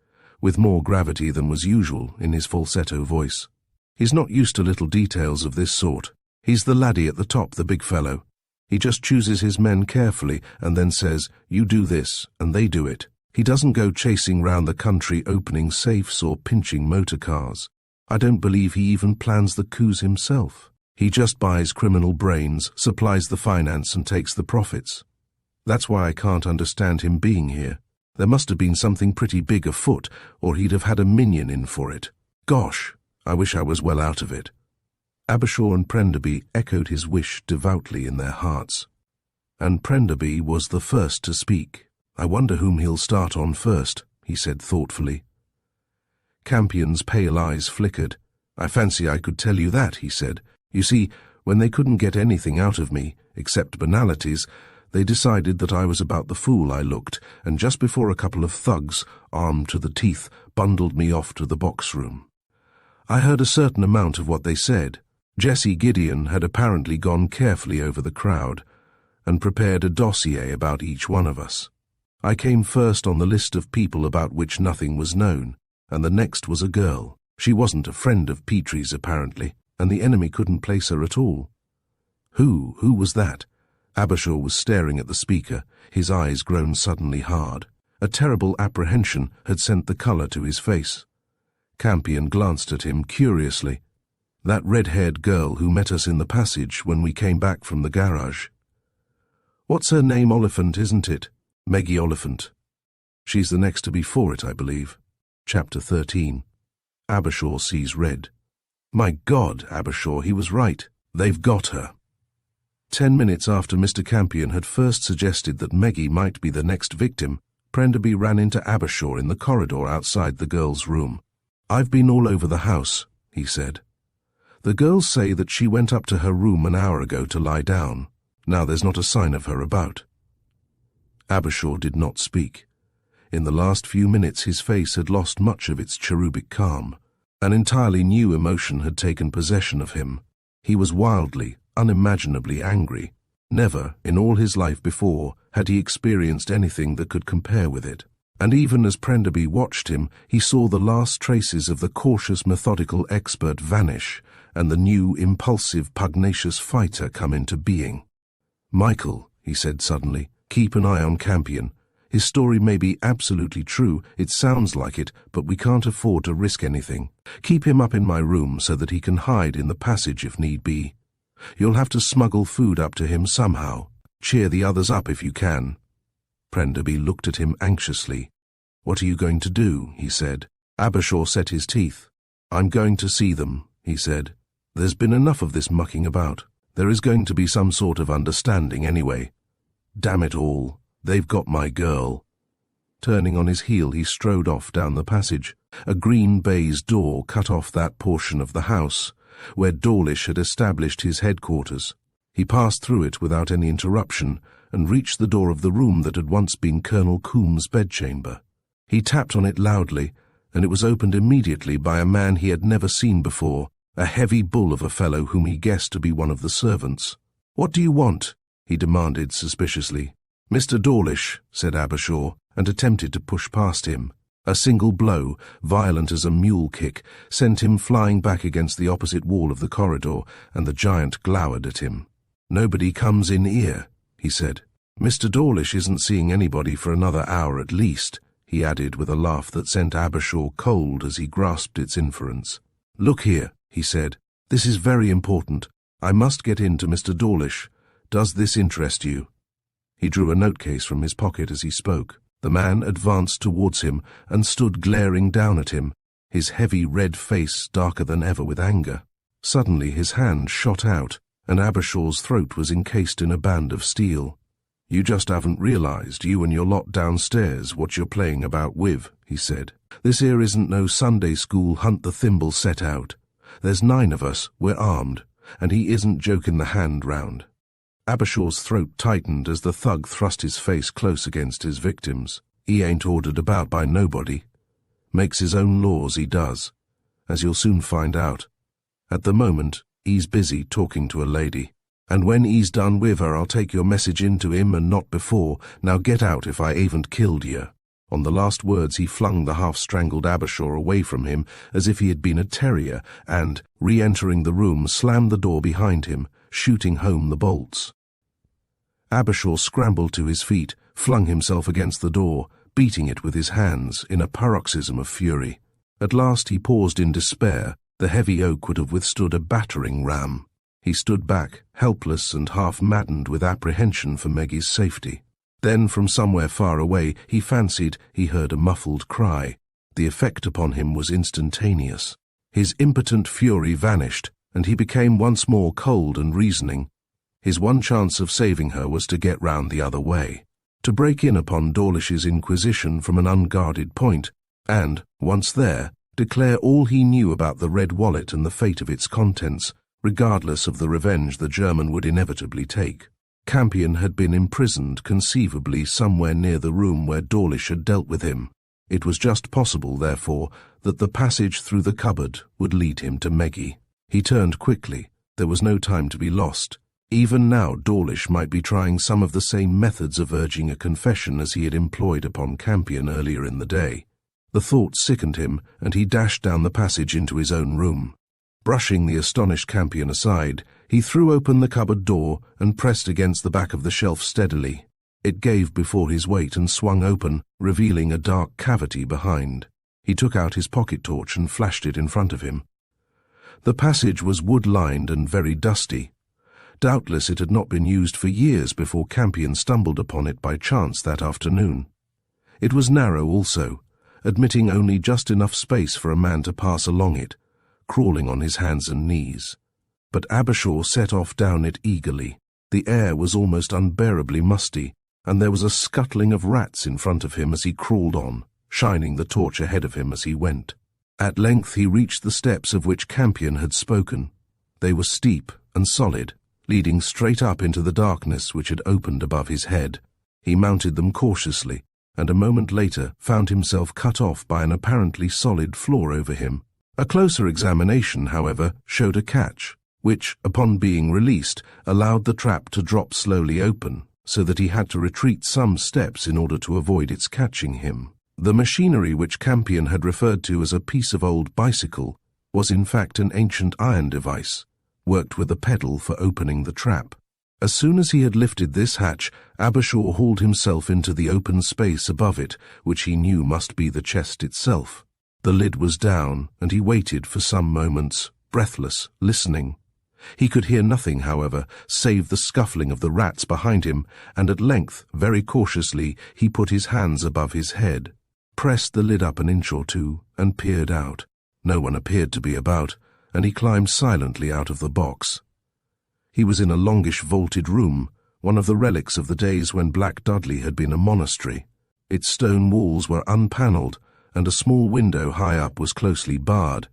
with more gravity than was usual in his falsetto voice. "He's not used to little details of this sort. He's the laddie at the top, the big fellow. He just chooses his men carefully and then says, 'You do this,' and they do it. He doesn't go chasing round the country opening safes or pinching motor cars. I don't believe he even plans the coups himself. He just buys criminal brains, supplies the finance and takes the profits. That's why I can't understand him being here. There must have been something pretty big afoot, or he'd have had a minion in for it. Gosh, I wish I was well out of it." Abershaw and Prenderby echoed his wish devoutly in their hearts. And Prenderby was the first to speak. "I wonder whom he'll start on first," he said thoughtfully. Campion's pale eyes flickered. "I fancy I could tell you that," he said. "You see, when they couldn't get anything out of me, except banalities, they decided that I was about the fool I looked, and just before a couple of thugs, armed to the teeth, bundled me off to the box room. I heard a certain amount of what they said. Jessie Gideon had apparently gone carefully over the crowd and prepared a dossier about each one of us. I came first on the list of people about which nothing was known, and the next was a girl. She wasn't a friend of Petrie's, apparently, and the enemy couldn't place her at all." Who was that?" Abershaw was staring at the speaker, his eyes grown suddenly hard. A terrible apprehension had sent the colour to his face. Campion glanced at him curiously. "That red-haired girl who met us in the passage when we came back from the garage." "What's her name? Oliphant, isn't it? Meggie Oliphant. She's the next to be for it, I believe." Chapter 13. Abershaw sees red. "My God, Abershaw, he was right. They've got her." 10 minutes after Mr. Campion had first suggested that Meggie might be the next victim, Prenderby ran into Abershaw in the corridor outside the girl's room. "I've been all over the house," he said. "The girls say that she went up to her room an hour ago to lie down. Now there's not a sign of her about." Abershaw did not speak. In the last few minutes his face had lost much of its cherubic calm. An entirely new emotion had taken possession of him. He was wildly, unimaginably angry. Never, in all his life before, had he experienced anything that could compare with it. And even as Prenderby watched him, he saw the last traces of the cautious, methodical expert vanish, and the new, impulsive, pugnacious fighter come into being. "Michael," he said suddenly, "keep an eye on Campion. His story may be absolutely true, it sounds like it, but we can't afford to risk anything. Keep him up in my room so that he can hide in the passage if need be. You'll have to smuggle food up to him somehow. Cheer the others up if you can." Prenderby looked at him anxiously. "What are you going to do?" he said. Abershaw set his teeth. "I'm going to see them," he said. "There's been enough of this mucking about. There is going to be some sort of understanding anyway. Damn it all, they've got my girl." Turning on his heel, he strode off down the passage. A green baize door cut off that portion of the house where Dawlish had established his headquarters. He passed through it without any interruption and reached the door of the room that had once been Colonel Coombs' bedchamber. He tapped on it loudly, and it was opened immediately by a man he had never seen before, a heavy bull of a fellow whom he guessed to be one of the servants. "What do you want?" he demanded suspiciously. "Mr. Dawlish," said Abershaw, and attempted to push past him. A single blow, violent as a mule kick, sent him flying back against the opposite wall of the corridor, and the giant glowered at him. "Nobody comes in here," he said. "Mr. Dawlish isn't seeing anybody for another hour at least," he added with a laugh that sent Abershaw cold as he grasped its inference. "Look here," he said. "This is very important. I must get in to Mr. Dawlish. Does this interest you?" He drew a note-case from his pocket as he spoke. The man advanced towards him and stood glaring down at him, his heavy red face darker than ever with anger. Suddenly his hand shot out, and Abershaw's throat was encased in a band of steel. "You just haven't realized, you and your lot downstairs, what you're playing about with," he said. "This here isn't no Sunday school hunt the thimble set out. There's 9 of us, we're armed, and he isn't joking the hand round." Abershaw's throat tightened as the thug thrust his face close against his victim's. "He ain't ordered about by nobody. Makes his own laws, he does, as you'll soon find out. At the moment, he's busy talking to a lady. And when he's done with her, I'll take your message in to him and not before. Now get out if I haven't killed you." On the last words he flung the half-strangled Abershaw away from him as if he had been a terrier and, re-entering the room, slammed the door behind him, shooting home the bolts. Abershaw scrambled to his feet, flung himself against the door, beating it with his hands in a paroxysm of fury. At last he paused in despair. The heavy oak would have withstood a battering ram. He stood back, helpless and half-maddened with apprehension for Maggie's safety. Then, from somewhere far away, he fancied he heard a muffled cry. The effect upon him was instantaneous. His impotent fury vanished, and he became once more cold and reasoning. His one chance of saving her was to get round the other way, to break in upon Dawlish's inquisition from an unguarded point, and, once there, declare all he knew about the red wallet and the fate of its contents, regardless of the revenge the German would inevitably take. Campion had been imprisoned conceivably somewhere near the room where Dawlish had dealt with him. It was just possible, therefore, that the passage through the cupboard would lead him to Meggie. He turned quickly. There was no time to be lost. Even now Dawlish might be trying some of the same methods of urging a confession as he had employed upon Campion earlier in the day. The thought sickened him, and he dashed down the passage into his own room. Brushing the astonished Campion aside, he threw open the cupboard door and pressed against the back of the shelf steadily. It gave before his weight and swung open, revealing a dark cavity behind. He took out his pocket torch and flashed it in front of him. The passage was wood-lined and very dusty. Doubtless it had not been used for years before Campion stumbled upon it by chance that afternoon. It was narrow also, admitting only just enough space for a man to pass along it, crawling on his hands and knees. But Abershaw set off down it eagerly. The air was almost unbearably musty, and there was a scuttling of rats in front of him as he crawled on, shining the torch ahead of him as he went. At length he reached the steps of which Campion had spoken. They were steep and solid, leading straight up into the darkness which had opened above his head. He mounted them cautiously, and a moment later found himself cut off by an apparently solid floor over him. A closer examination, however, showed a catch, which, upon being released, allowed the trap to drop slowly open, so that he had to retreat some steps in order to avoid its catching him. The machinery which Campion had referred to as a piece of old bicycle was in fact an ancient iron device, worked with a pedal for opening the trap. As soon as he had lifted this hatch, Abershaw hauled himself into the open space above it, which he knew must be the chest itself. The lid was down, and he waited for some moments, breathless, listening. He could hear nothing, however, save the scuffling of the rats behind him, and at length, very cautiously, he put his hands above his head, pressed the lid up an inch or two, and peered out. No one appeared to be about, and he climbed silently out of the box. He was in a longish vaulted room, one of the relics of the days when Black Dudley had been a monastery. Its stone walls were unpanelled, and a small window high up was closely barred.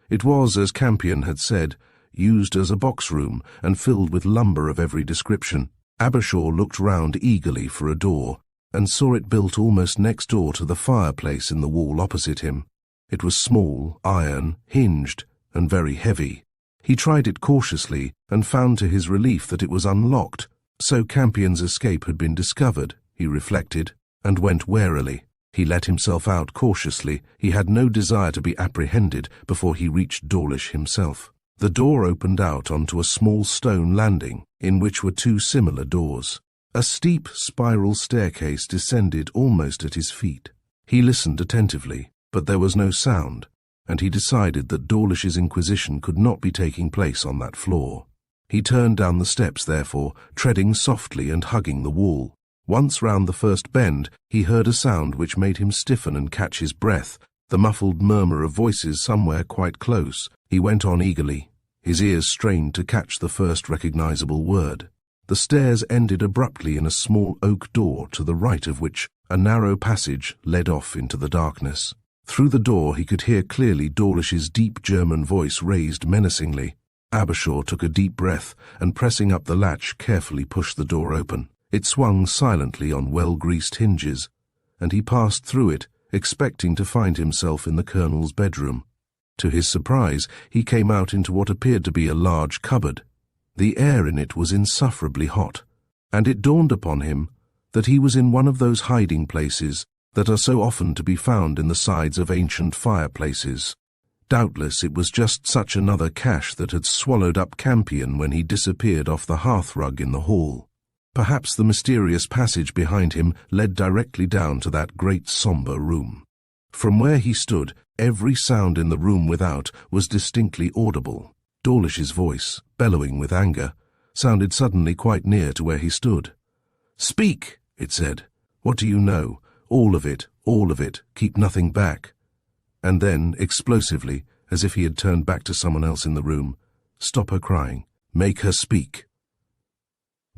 It was, as Campion had said, used as a box room and filled with lumber of every description. Abershaw looked round eagerly for a door, and saw it built almost next door to the fireplace in the wall opposite him. It was small, iron, hinged, and very heavy. He tried it cautiously, and found to his relief that it was unlocked. So Campion's escape had been discovered, he reflected, and went warily. He let himself out cautiously. He had no desire to be apprehended before he reached Dawlish himself. The door opened out onto a small stone landing, in which were two similar doors. A steep spiral staircase descended almost at his feet. He listened attentively, but there was no sound, and he decided that Dawlish's inquisition could not be taking place on that floor. He turned down the steps, therefore, treading softly and hugging the wall. Once round the first bend, he heard a sound which made him stiffen and catch his breath, the muffled murmur of voices somewhere quite close. He went on eagerly, his ears strained to catch the first recognizable word. The stairs ended abruptly in a small oak door, to the right of which a narrow passage led off into the darkness. Through the door he could hear clearly Dawlish's deep German voice raised menacingly. Abershaw took a deep breath, and pressing up the latch carefully pushed the door open. It swung silently on well-greased hinges, and he passed through it, expecting to find himself in the Colonel's bedroom. To his surprise, he came out into what appeared to be a large cupboard. The air in it was insufferably hot, and it dawned upon him that he was in one of those hiding places that are so often to be found in the sides of ancient fireplaces. Doubtless it was just such another cache that had swallowed up Campion when he disappeared off the hearthrug in the hall. Perhaps the mysterious passage behind him led directly down to that great sombre room. From where he stood, every sound in the room without was distinctly audible. Dawlish's voice, bellowing with anger, sounded suddenly quite near to where he stood. "Speak," it said. "What do you know? All of it, keep nothing back." And then, explosively, as if he had turned back to someone else in the room, "Stop her crying. Make her speak."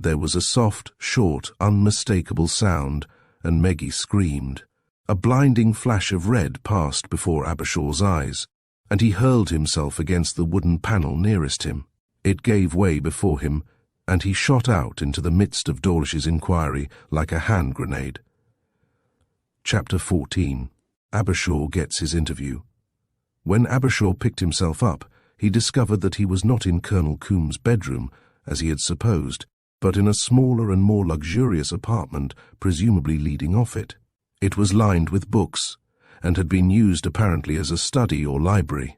There was a soft, short, unmistakable sound, and Meggie screamed. A blinding flash of red passed before Abershaw's eyes, and he hurled himself against the wooden panel nearest him. It gave way before him, and he shot out into the midst of Dawlish's inquiry like a hand grenade. Chapter 14. Abershaw gets his interview. When Abershaw picked himself up, he discovered that he was not in Colonel Coombs' bedroom, as he had supposed, but in a smaller and more luxurious apartment, presumably leading off it. It was lined with books, and had been used apparently as a study or library.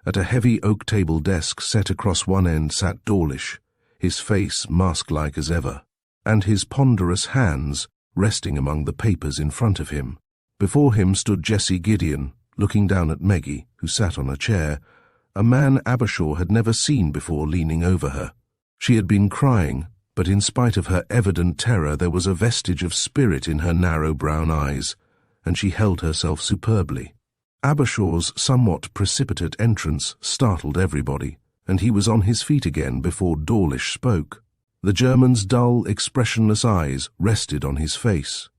At a heavy oak table desk set across one end sat Dawlish, his face mask-like as ever, and his ponderous hands resting among the papers in front of him. Before him stood Jessie Gideon, looking down at Meggie, who sat on a chair, a man Abershaw had never seen before leaning over her. She had been crying, but in spite of her evident terror there was a vestige of spirit in her narrow brown eyes, and she held herself superbly. Abershaw's somewhat precipitate entrance startled everybody, and he was on his feet again before Dawlish spoke. The German's dull, expressionless eyes rested on his face.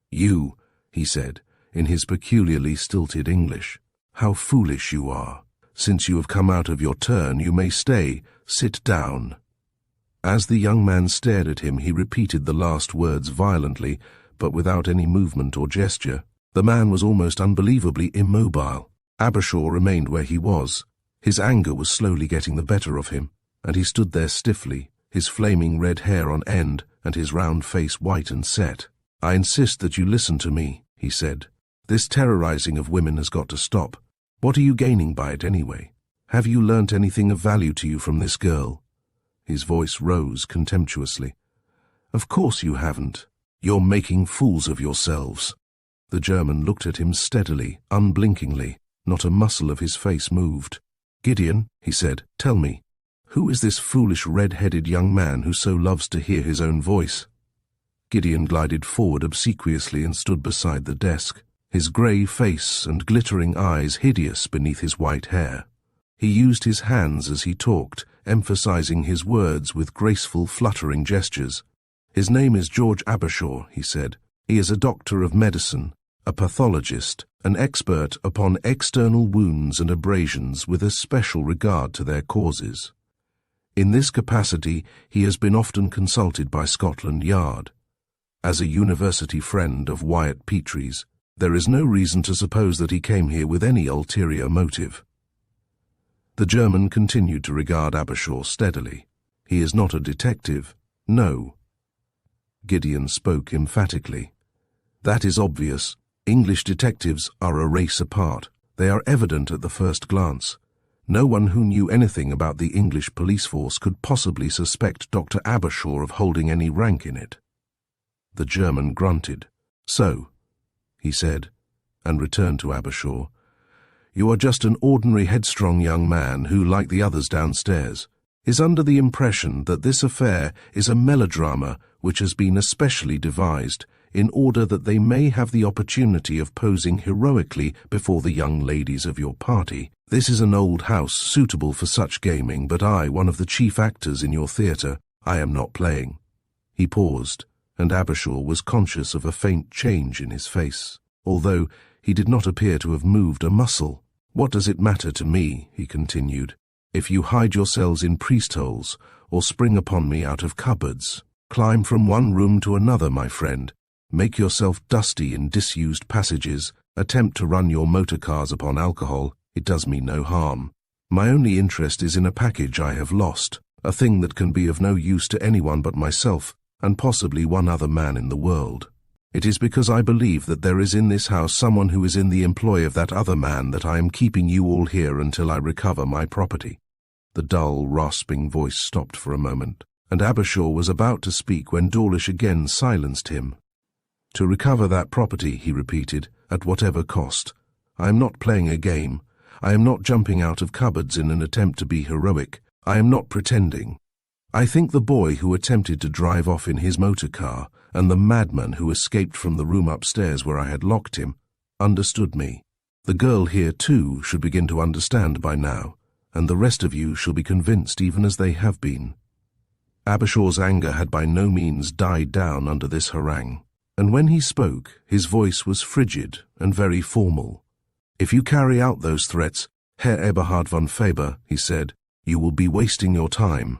"You," he said, in his peculiarly stilted English, "how foolish you are. Since you have come out of your turn, you may stay. Sit down." As the young man stared at him, he repeated the last words violently, but without any movement or gesture. The man was almost unbelievably immobile. Abershaw remained where he was. His anger was slowly getting the better of him, and he stood there stiffly, his flaming red hair on end and his round face white and set. "I insist that you listen to me," he said. "This terrorizing of women has got to stop. What are you gaining by it anyway? Have you learnt anything of value to you from this girl?" His voice rose contemptuously. "Of course you haven't. You're making fools of yourselves." The German looked at him steadily, unblinkingly. Not a muscle of his face moved. "Gideon," he said, "tell me, who is this foolish red-headed young man who so loves to hear his own voice?" Gideon glided forward obsequiously and stood beside the desk, his grey face and glittering eyes hideous beneath his white hair. He used his hands as he talked, emphasizing his words with graceful, fluttering gestures. "His name is George Abershaw," he said. "He is a doctor of medicine, a pathologist, an expert upon external wounds and abrasions with a special regard to their causes. In this capacity, he has been often consulted by Scotland Yard. As a university friend of Wyatt Petrie's, there is no reason to suppose that he came here with any ulterior motive." The German continued to regard Abershaw steadily. "He is not a detective, no." Gideon spoke emphatically. "That is obvious. English detectives are a race apart. They are evident at the first glance. No one who knew anything about the English police force could possibly suspect Dr. Abershaw of holding any rank in it." The German grunted. "So," he said, and returned to Abershaw, "you are just an ordinary headstrong young man who, like the others downstairs, is under the impression that this affair is a melodrama which has been especially devised in order that they may have the opportunity of posing heroically before the young ladies of your party. This is an old house suitable for such gaming, but I, one of the chief actors in your theatre, I am not playing." He paused, and Abershaw was conscious of a faint change in his face, although he did not appear to have moved a muscle. "What does it matter to me," he continued, "if you hide yourselves in priest-holes, or spring upon me out of cupboards? Climb from one room to another, my friend. Make yourself dusty in disused passages. Attempt to run your motor cars upon alcohol. It does me no harm. My only interest is in a package I have lost, a thing that can be of no use to anyone but myself, and possibly one other man in the world. It is because I believe that there is in this house someone who is in the employ of that other man that I am keeping you all here until I recover my property." The dull, rasping voice stopped for a moment, and Abershaw was about to speak when Dawlish again silenced him. "To recover that property," he repeated, "at whatever cost. I am not playing a game. I am not jumping out of cupboards in an attempt to be heroic. I am not pretending. I think the boy who attempted to drive off in his motor car and the madman who escaped from the room upstairs where I had locked him understood me. The girl here, too, should begin to understand by now, and the rest of you shall be convinced even as they have been." Abershaw's anger had by no means died down under this harangue. and when he spoke, his voice was frigid and very formal. "If you carry out those threats, Herr Eberhard von Faber," he said, "you will be wasting your time."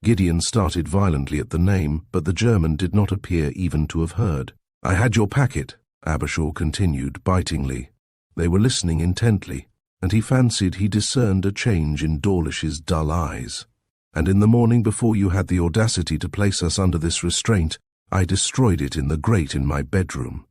Gideon started violently at the name, but the German did not appear even to have heard. "I had your packet," Abershaw continued bitingly. They were listening intently, and he fancied he discerned a change in Dawlish's dull eyes. "And in the morning, before you had the audacity to place us under this restraint, I destroyed it in the grate in my bedroom."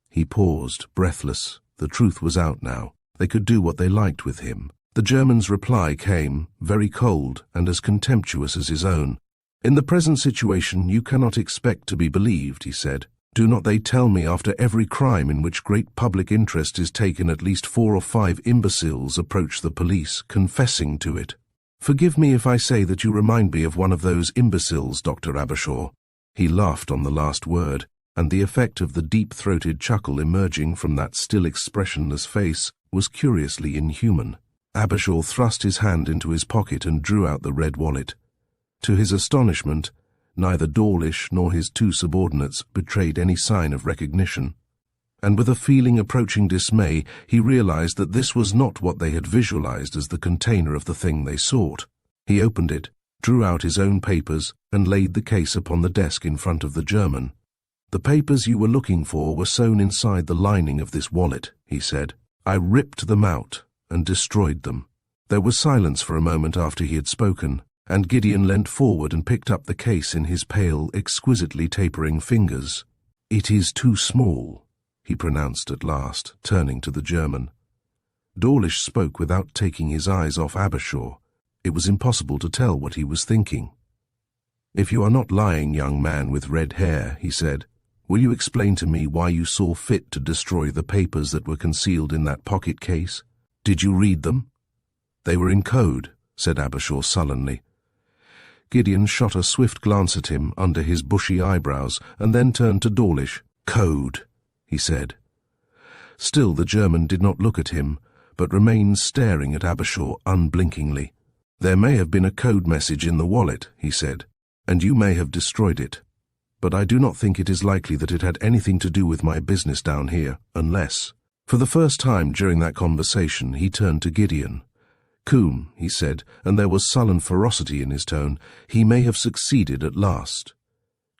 He paused, breathless. The truth was out now. They could do what they liked with him. The German's reply came, very cold and as contemptuous as his own. "In the present situation you cannot expect to be believed," he said. "Do not they tell me after every crime in which great public interest is taken at least 4 or 5 imbeciles approach the police, confessing to it? Forgive me if I say that you remind me of one of those imbeciles, Dr. Abershaw." He laughed on the last word, and the effect of the deep-throated chuckle emerging from that still expressionless face was curiously inhuman. Abershaw thrust his hand into his pocket and drew out the red wallet. To his astonishment, neither Dawlish nor his 2 subordinates betrayed any sign of recognition, and with a feeling approaching dismay, he realized that this was not what they had visualized as the container of the thing they sought. He opened it, drew out his own papers, and laid the case upon the desk in front of the German. "The papers you were looking for were sewn inside the lining of this wallet," he said. "I ripped them out and destroyed them." There was silence for a moment after he had spoken, and Gideon leant forward and picked up the case in his pale, exquisitely tapering fingers. "It is too small," he pronounced at last, turning to the German. Dawlish spoke without taking his eyes off Abershaw. It was impossible to tell what he was thinking. "If you are not lying, young man with red hair," he said, "will you explain to me why you saw fit to destroy the papers that were concealed in that pocket case? Did you read them?" "They were in code," said Abershaw sullenly. Gideon shot a swift glance at him under his bushy eyebrows, and then turned to Dawlish. "Code," he said. Still the German did not look at him, but remained staring at Abershaw unblinkingly. "There may have been a code message in the wallet," he said, "and you may have destroyed it. But I do not think it is likely that it had anything to do with my business down here, unless—" For the first time during that conversation he turned to Gideon. "Coom," he said, and there was sullen ferocity in his tone, "he may have succeeded at last."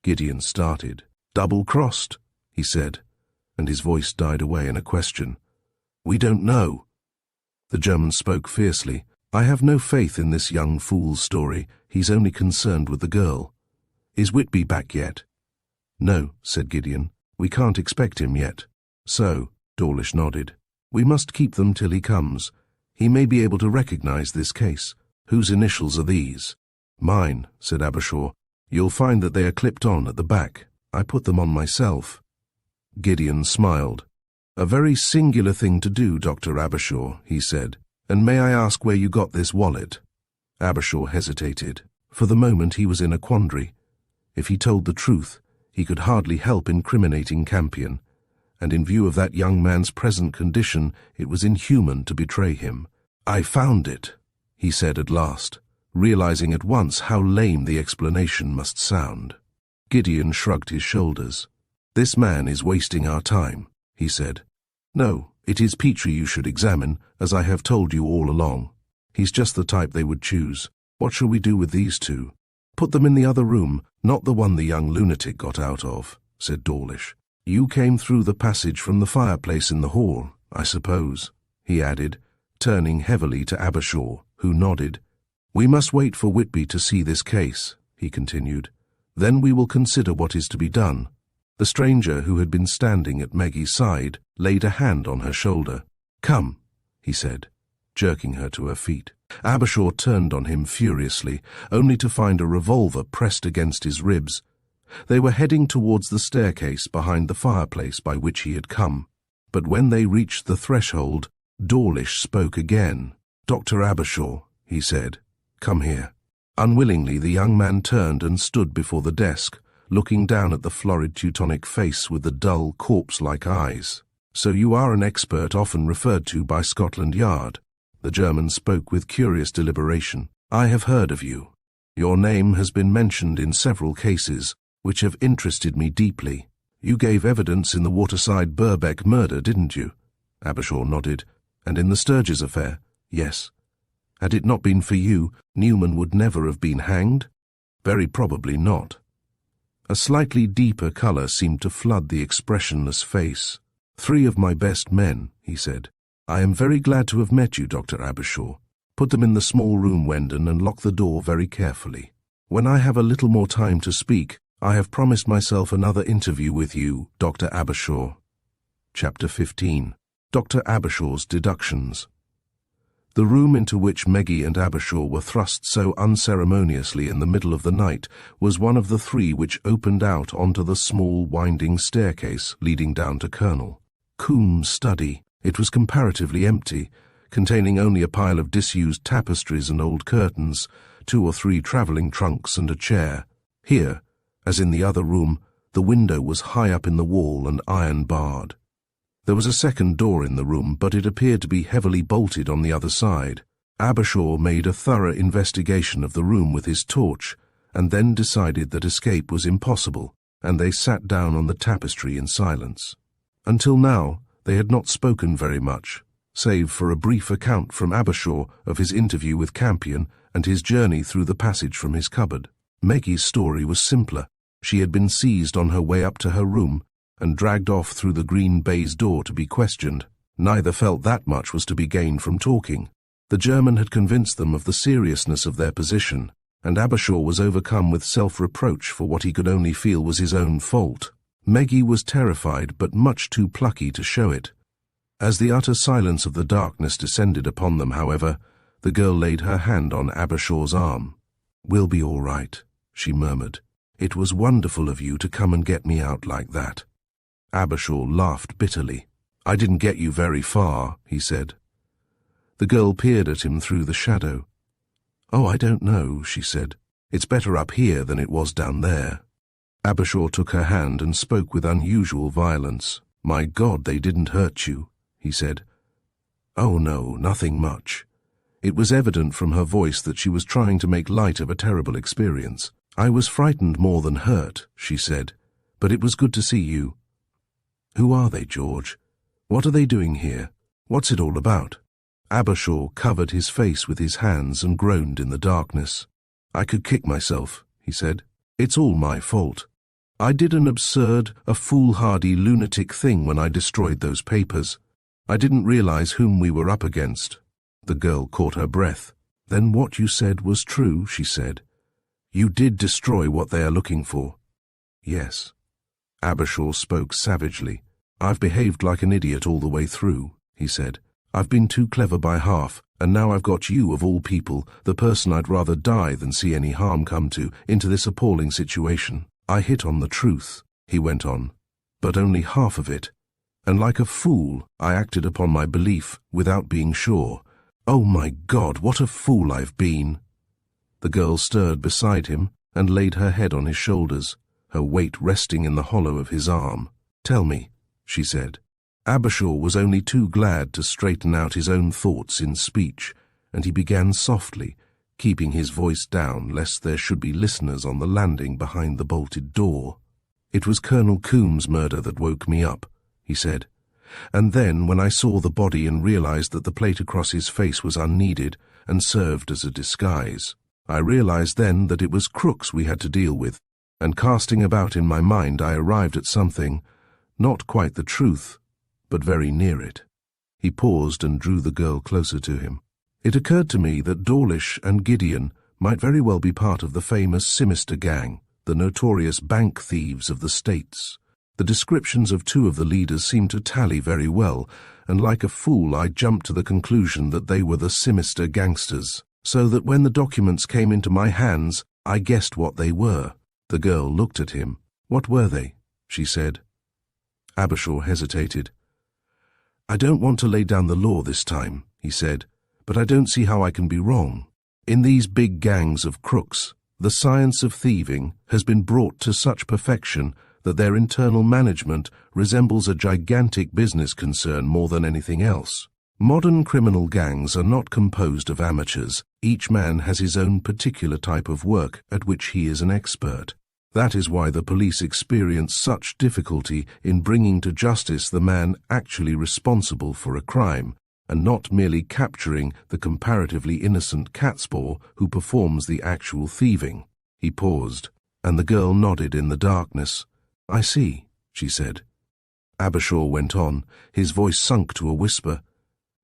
Gideon started. "Double-crossed," he said, and his voice died away in a question. "We don't know." The German spoke fiercely. "I have no faith in this young fool's story. He's only concerned with the girl. Is Whitby back yet?" "No," said Gideon. "We can't expect him yet." "So," Dawlish nodded, "we must keep them till he comes. He may be able to recognize this case. Whose initials are these?" "Mine," said Abershaw. "You'll find that they are clipped on at the back. I put them on myself." Gideon smiled. "A very singular thing to do, Dr. Abershaw," he said. "And may I ask where you got this wallet?" Abershaw hesitated. For the moment he was in a quandary. If he told the truth, he could hardly help incriminating Campion, and in view of that young man's present condition, it was inhuman to betray him. "I found it," he said at last, realizing at once how lame the explanation must sound. Gideon shrugged his shoulders. "This man is wasting our time," he said. "No, it is Petrie you should examine, as I have told you all along. He's just the type they would choose. What shall we do with these 2? "Put them in the other room, not the one the young lunatic got out of," said Dawlish. "You came through the passage from the fireplace in the hall, I suppose," he added, turning heavily to Abershaw, who nodded. "We must wait for Whitby to see this case," he continued. "Then we will consider what is to be done." The stranger, who had been standing at Maggie's side, laid a hand on her shoulder. "Come," he said, jerking her to her feet. Abershaw turned on him furiously, only to find a revolver pressed against his ribs. They were heading towards the staircase behind the fireplace by which he had come. But when they reached the threshold, Dawlish spoke again. "Dr. Abershaw," he said, "come here." Unwillingly the young man turned and stood before the desk, looking down at the florid Teutonic face with the dull, corpse-like eyes. "So you are an expert often referred to by Scotland Yard." The German spoke with curious deliberation. "I have heard of you. Your name has been mentioned in several cases. which have interested me deeply. You gave evidence in the Waterside Birbeck murder, didn't you? Abershaw nodded. And in the Sturgis affair? Yes. Had it not been for you, Newman would never have been hanged? Very probably not. A slightly deeper colour seemed to flood the expressionless face. 3 of my best men, he said. I am very glad to have met you, Dr. Abershaw. Put them in the small room, Wendon, and lock the door very carefully. When I have a little more time to speak, I have promised myself another interview with you, Dr. Abershaw. Chapter 15. Dr. Abershaw's Deductions. The room into which Meggie and Abershaw were thrust so unceremoniously in the middle of the night was one of the 3 which opened out onto the small winding staircase leading down to Colonel Coombs' study. It was comparatively empty, containing only a pile of disused tapestries and old curtains, 2 or 3 travelling trunks and a chair. Here, as in the other room, the window was high up in the wall and iron-barred. There was a second door in the room, but it appeared to be heavily bolted on the other side. Abershaw made a thorough investigation of the room with his torch, and then decided that escape was impossible, and they sat down on the tapestry in silence. Until now, they had not spoken very much, save for a brief account from Abershaw of his interview with Campion and his journey through the passage from his cupboard. Maggie's story was simpler. She had been seized on her way up to her room, and dragged off through the green baize door to be questioned. Neither felt that much was to be gained from talking. The German had convinced them of the seriousness of their position, and Abershaw was overcome with self-reproach for what he could only feel was his own fault. Meggie was terrified, but much too plucky to show it. As the utter silence of the darkness descended upon them, however, the girl laid her hand on Abershaw's arm. "We'll be all right," she murmured. "It was wonderful of you to come and get me out like that." Abershaw laughed bitterly. "I didn't get you very far," he said. The girl peered at him through the shadow. "Oh, I don't know," she said. "It's better up here than it was down there." Abershaw took her hand and spoke with unusual violence. "My God, they didn't hurt you," he said. "Oh, no, nothing much." It was evident from her voice that she was trying to make light of a terrible experience. "I was frightened more than hurt," she said, "but it was good to see you." "Who are they, George? What are they doing here? What's it all about?" Abershaw covered his face with his hands and groaned in the darkness. "I could kick myself," he said. "It's all my fault. I did an absurd, a foolhardy lunatic thing when I destroyed those papers. I didn't realize whom we were up against." The girl caught her breath. "Then what you said was true," she said. "You did destroy what they are looking for." "Yes." Abershaw spoke savagely. "I've behaved like an idiot all the way through," he said. "I've been too clever by half, and now I've got you, of all people, the person I'd rather die than see any harm come to, into this appalling situation. I hit on the truth," he went on, "but only half of it. And like a fool, I acted upon my belief without being sure. Oh my God, what a fool I've been." The girl stirred beside him and laid her head on his shoulders, her weight resting in the hollow of his arm. "Tell me," she said. Abershaw was only too glad to straighten out his own thoughts in speech, and he began softly, keeping his voice down lest there should be listeners on the landing behind the bolted door. "It was Colonel Coombs' murder that woke me up," he said. "And then, when I saw the body and realized that the plate across his face was unneeded and served as a disguise, I realized then that it was crooks we had to deal with, and casting about in my mind I arrived at something, not quite the truth, but very near it." He paused and drew the girl closer to him. "It occurred to me that Dawlish and Gideon might very well be part of the famous sinister gang, the notorious bank thieves of the States. The descriptions of 2 of the leaders seemed to tally very well, and like a fool I jumped to the conclusion that they were the sinister gangsters, so that when the documents came into my hands, I guessed what they were." The girl looked at him. "What were they?" she said. Abershaw hesitated. "I don't want to lay down the law this time," he said, "but I don't see how I can be wrong. In these big gangs of crooks, the science of thieving has been brought to such perfection that their internal management resembles a gigantic business concern more than anything else. Modern criminal gangs are not composed of amateurs. Each man has his own particular type of work at which he is an expert. That is why the police experience such difficulty in bringing to justice the man actually responsible for a crime, and not merely capturing the comparatively innocent catspaw who performs the actual thieving. He paused, and the girl nodded in the darkness. "I see," she said. Abershaw went on, his voice sunk to a whisper.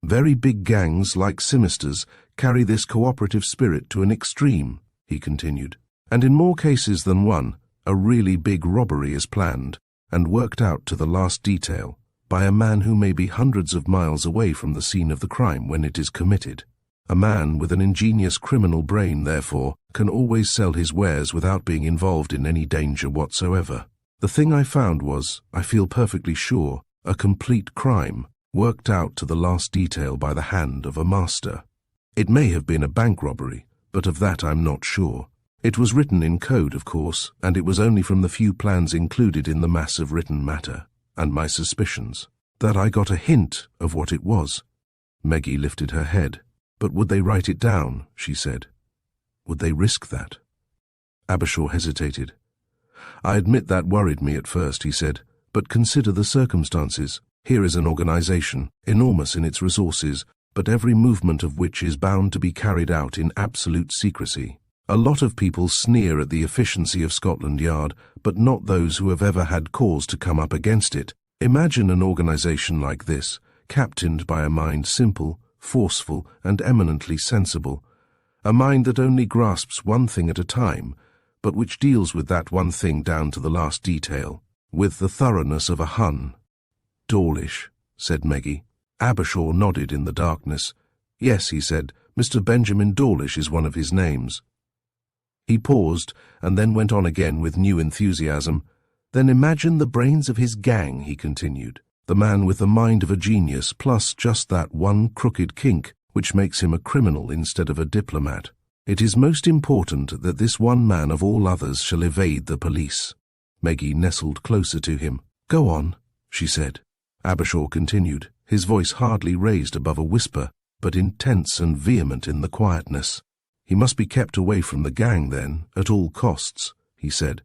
"Very big gangs like Sinister's carry this cooperative spirit to an extreme," he continued. "And in more cases than one, a really big robbery is planned and worked out to the last detail by a man who may be hundreds of miles away from the scene of the crime when it is committed. A man with an ingenious criminal brain, therefore, can always sell his wares without being involved in any danger whatsoever. The thing I found was, I feel perfectly sure, a complete crime, worked out to the last detail by the hand of a master. It may have been a bank robbery, but of that I'm not sure. It was written in code, of course, and it was only from the few plans included in the mass of written matter, and my suspicions, that I got a hint of what it was." Meggie lifted her head. "But would they write it down?" she said. "Would they risk that?" Abershaw hesitated. "I admit that worried me at first," he said, "but consider the circumstances. Here is an organization, enormous in its resources, but every movement of which is bound to be carried out in absolute secrecy. A lot of people sneer at the efficiency of Scotland Yard, but not those who have ever had cause to come up against it. Imagine an organization like this, captained by a mind simple, forceful, and eminently sensible. A mind that only grasps one thing at a time, but which deals with that one thing down to the last detail, with the thoroughness of a Hun." "Dawlish," said Meggie. Abershaw nodded in the darkness. "Yes," he said, "Mr. Benjamin Dawlish is one of his names." He paused, and then went on again with new enthusiasm. "Then imagine the brains of his gang," he continued. "The man with the mind of a genius, plus just that one crooked kink, which makes him a criminal instead of a diplomat. It is most important that this one man of all others shall evade the police." Meggie nestled closer to him. "Go on," she said. Abershaw continued, his voice hardly raised above a whisper, but intense and vehement in the quietness. "He must be kept away from the gang, then, at all costs," he said.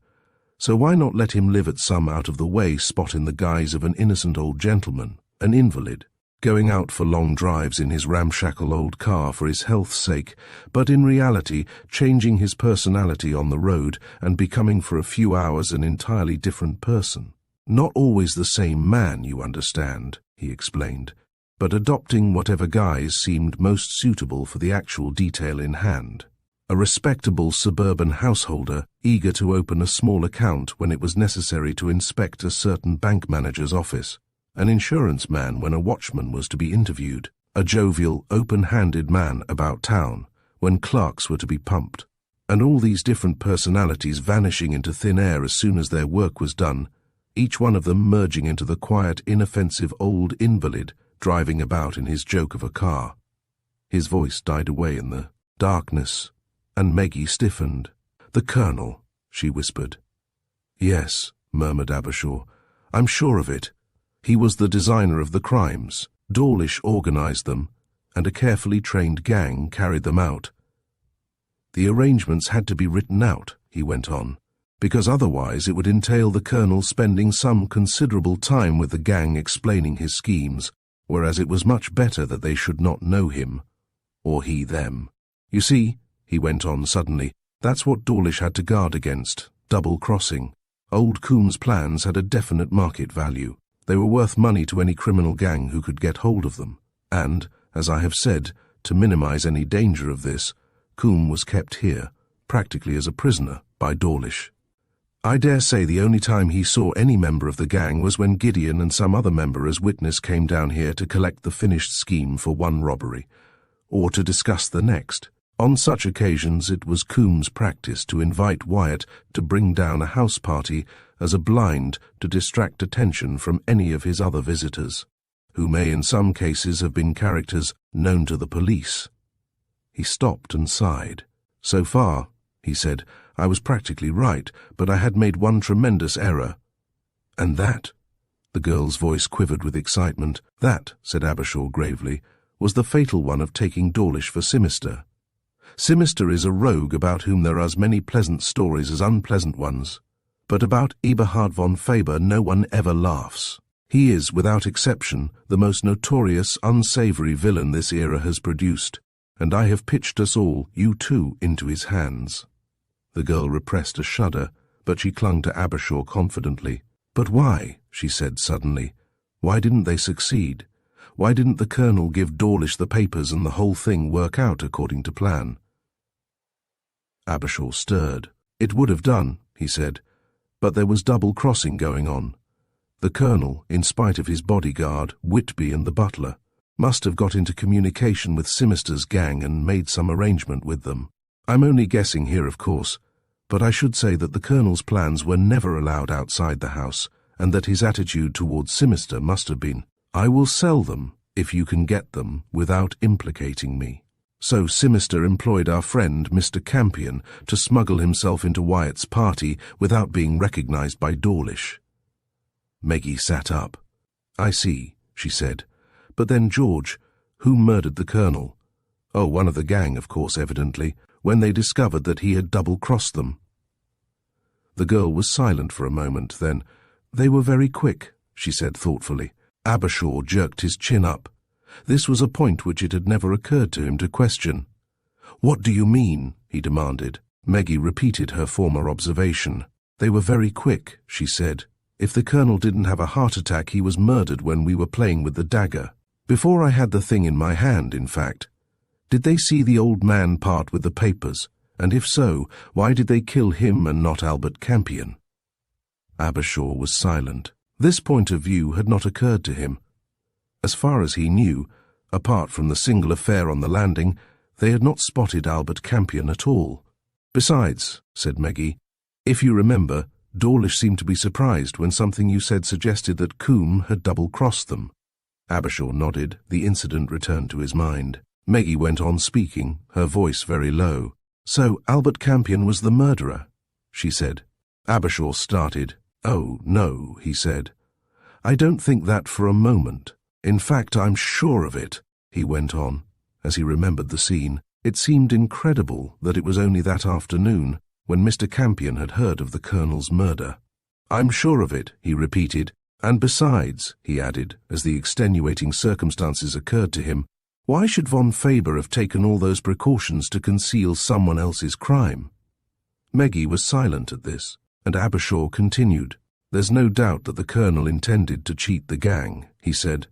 "So why not let him live at some out-of-the-way spot in the guise of an innocent old gentleman, an invalid, going out for long drives in his ramshackle old car for his health's sake, but in reality changing his personality on the road and becoming for a few hours an entirely different person. Not always the same man, you understand," he explained, "but adopting whatever guise seemed most suitable for the actual detail in hand. A respectable suburban householder, eager to open a small account when it was necessary to inspect a certain bank manager's office, an insurance man when a watchman was to be interviewed, a jovial, open-handed man about town when clerks were to be pumped, and all these different personalities vanishing into thin air as soon as their work was done, each one of them merging into the quiet, inoffensive old invalid driving about in his joke of a car." His voice died away in the darkness, and Meggie stiffened. "The Colonel," she whispered. "Yes," murmured Abershaw. "I'm sure of it. He was the designer of the crimes. Dawlish organized them, and a carefully trained gang carried them out. The arrangements had to be written out," he went on, "because otherwise it would entail the Colonel spending some considerable time with the gang explaining his schemes, whereas it was much better that they should not know him, or he them. You see," he went on suddenly, "that's what Dawlish had to guard against, double-crossing. Old Coombs' plans had a definite market value. They were worth money to any criminal gang who could get hold of them, and, as I have said, to minimize any danger of this, Coombs was kept here, practically as a prisoner, by Dawlish. I dare say the only time he saw any member of the gang was when Gideon and some other member as witness came down here to collect the finished scheme for one robbery, or to discuss the next. On such occasions it was Coombs' practice to invite Wyatt to bring down a house party as a blind to distract attention from any of his other visitors, who may in some cases have been characters known to the police." He stopped and sighed. "So far," he said, "I was practically right, but I had made one tremendous error." "And that?" The girl's voice quivered with excitement. "That," said Abershaw gravely, "was the fatal one of taking Dawlish for Sinister. Sinister is a rogue about whom there are as many pleasant stories as unpleasant ones. But about Eberhard von Faber no one ever laughs. He is, without exception, the most notorious, unsavory villain this era has produced, and I have pitched us all, you too, into his hands." The girl repressed a shudder, but she clung to Abershaw confidently. "But why?" she said suddenly. "Why didn't they succeed? Why didn't the Colonel give Dawlish the papers and the whole thing work out according to plan?" Abershaw stirred. "It would have done," he said, "but there was double-crossing going on. The Colonel, in spite of his bodyguard, Whitby and the butler, must have got into communication with Sinister's gang and made some arrangement with them. I'm only guessing here, of course, but I should say that the Colonel's plans were never allowed outside the house, and that his attitude towards Sinister must have been, 'I will sell them, if you can get them, without implicating me.' So Sinister employed our friend, Mr. Campion, to smuggle himself into Wyatt's party without being recognized by Dawlish." Meggie sat up. "I see," she said. "But then, George, who murdered the Colonel?" "Oh, one of the gang, of course, evidently, when they discovered that he had double-crossed them." The girl was silent for a moment, then, "They were very quick," she said thoughtfully. Abershaw jerked his chin up. This was a point which it had never occurred to him to question. "What do you mean?" he demanded. Meggie repeated her former observation. "They were very quick," she said. "If the Colonel didn't have a heart attack, he was murdered when we were playing with the dagger. Before I had the thing in my hand, in fact. Did they see the old man part with the papers? And if so, why did they kill him and not Albert Campion?" Abershaw was silent. This point of view had not occurred to him. As far as he knew, apart from the single affair on the landing, they had not spotted Albert Campion at all. "Besides," said Meggie, "if you remember, Dawlish seemed to be surprised when something you said suggested that Coombe had double-crossed them." Abershaw nodded. The incident returned to his mind. Meggie went on speaking, her voice very low. "So Albert Campion was the murderer," she said. Abershaw started. "Oh, no," he said. "I don't think that for a moment. In fact, I'm sure of it," he went on, as he remembered the scene. It seemed incredible that it was only that afternoon, when Mr. Campion had heard of the Colonel's murder. "I'm sure of it," he repeated. "And besides," he added, as the extenuating circumstances occurred to him, "why should von Faber have taken all those precautions to conceal someone else's crime?" Meggie was silent at this, and Abershaw continued. "There's no doubt that the Colonel intended to cheat the gang," he said.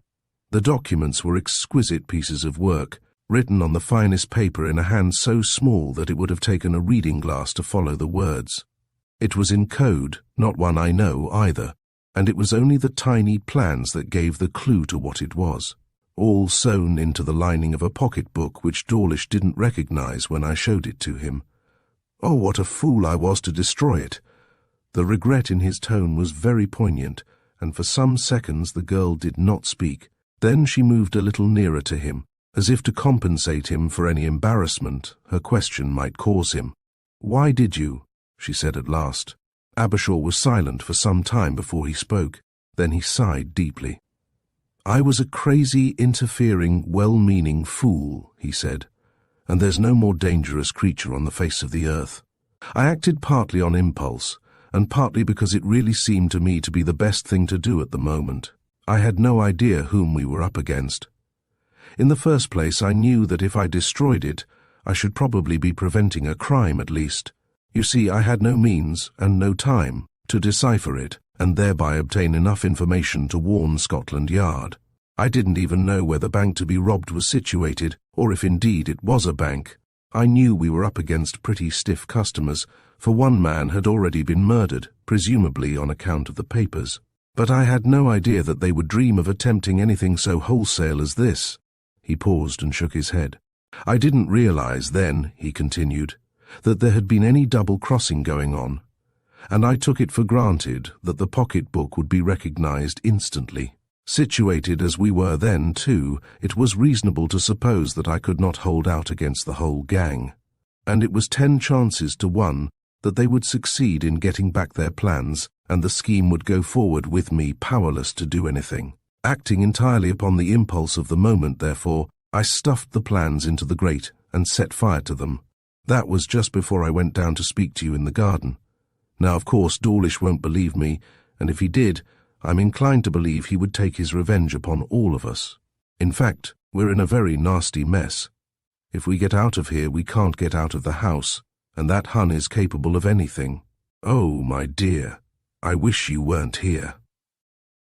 "The documents were exquisite pieces of work, written on the finest paper in a hand so small that it would have taken a reading glass to follow the words. It was in code, not one I know either, and it was only the tiny plans that gave the clue to what it was, all sewn into the lining of a pocket-book which Dawlish didn't recognize when I showed it to him. Oh, what a fool I was to destroy it!" The regret in his tone was very poignant, and for some seconds the girl did not speak. Then she moved a little nearer to him, as if to compensate him for any embarrassment her question might cause him. "Why did you?" she said at last. Abershaw was silent for some time before he spoke. Then he sighed deeply. "I was a crazy, interfering, well-meaning fool," he said, "and there's no more dangerous creature on the face of the earth. I acted partly on impulse, and partly because it really seemed to me to be the best thing to do at the moment. I had no idea whom we were up against. In the first place, I knew that if I destroyed it, I should probably be preventing a crime at least. You see, I had no means, and no time, to decipher it, and thereby obtain enough information to warn Scotland Yard. I didn't even know where the bank to be robbed was situated, or if indeed it was a bank. I knew we were up against pretty stiff customers, for one man had already been murdered, presumably on account of the papers. But I had no idea that they would dream of attempting anything so wholesale as this." He paused and shook his head. "I didn't realize then," he continued, "that there had been any double-crossing going on, and I took it for granted that the pocket-book would be recognized instantly. Situated as we were then, too, it was reasonable to suppose that I could not hold out against the whole gang, and it was 10 chances to 1 that they would succeed in getting back their plans, and the scheme would go forward with me powerless to do anything. Acting entirely upon the impulse of the moment, therefore, I stuffed the plans into the grate and set fire to them. That was just before I went down to speak to you in the garden. Now, of course, Dawlish won't believe me, and if he did, I'm inclined to believe he would take his revenge upon all of us. In fact, we're in a very nasty mess. If we get out of here, we can't get out of the house, and that Hun is capable of anything. Oh, my dear, I wish you weren't here."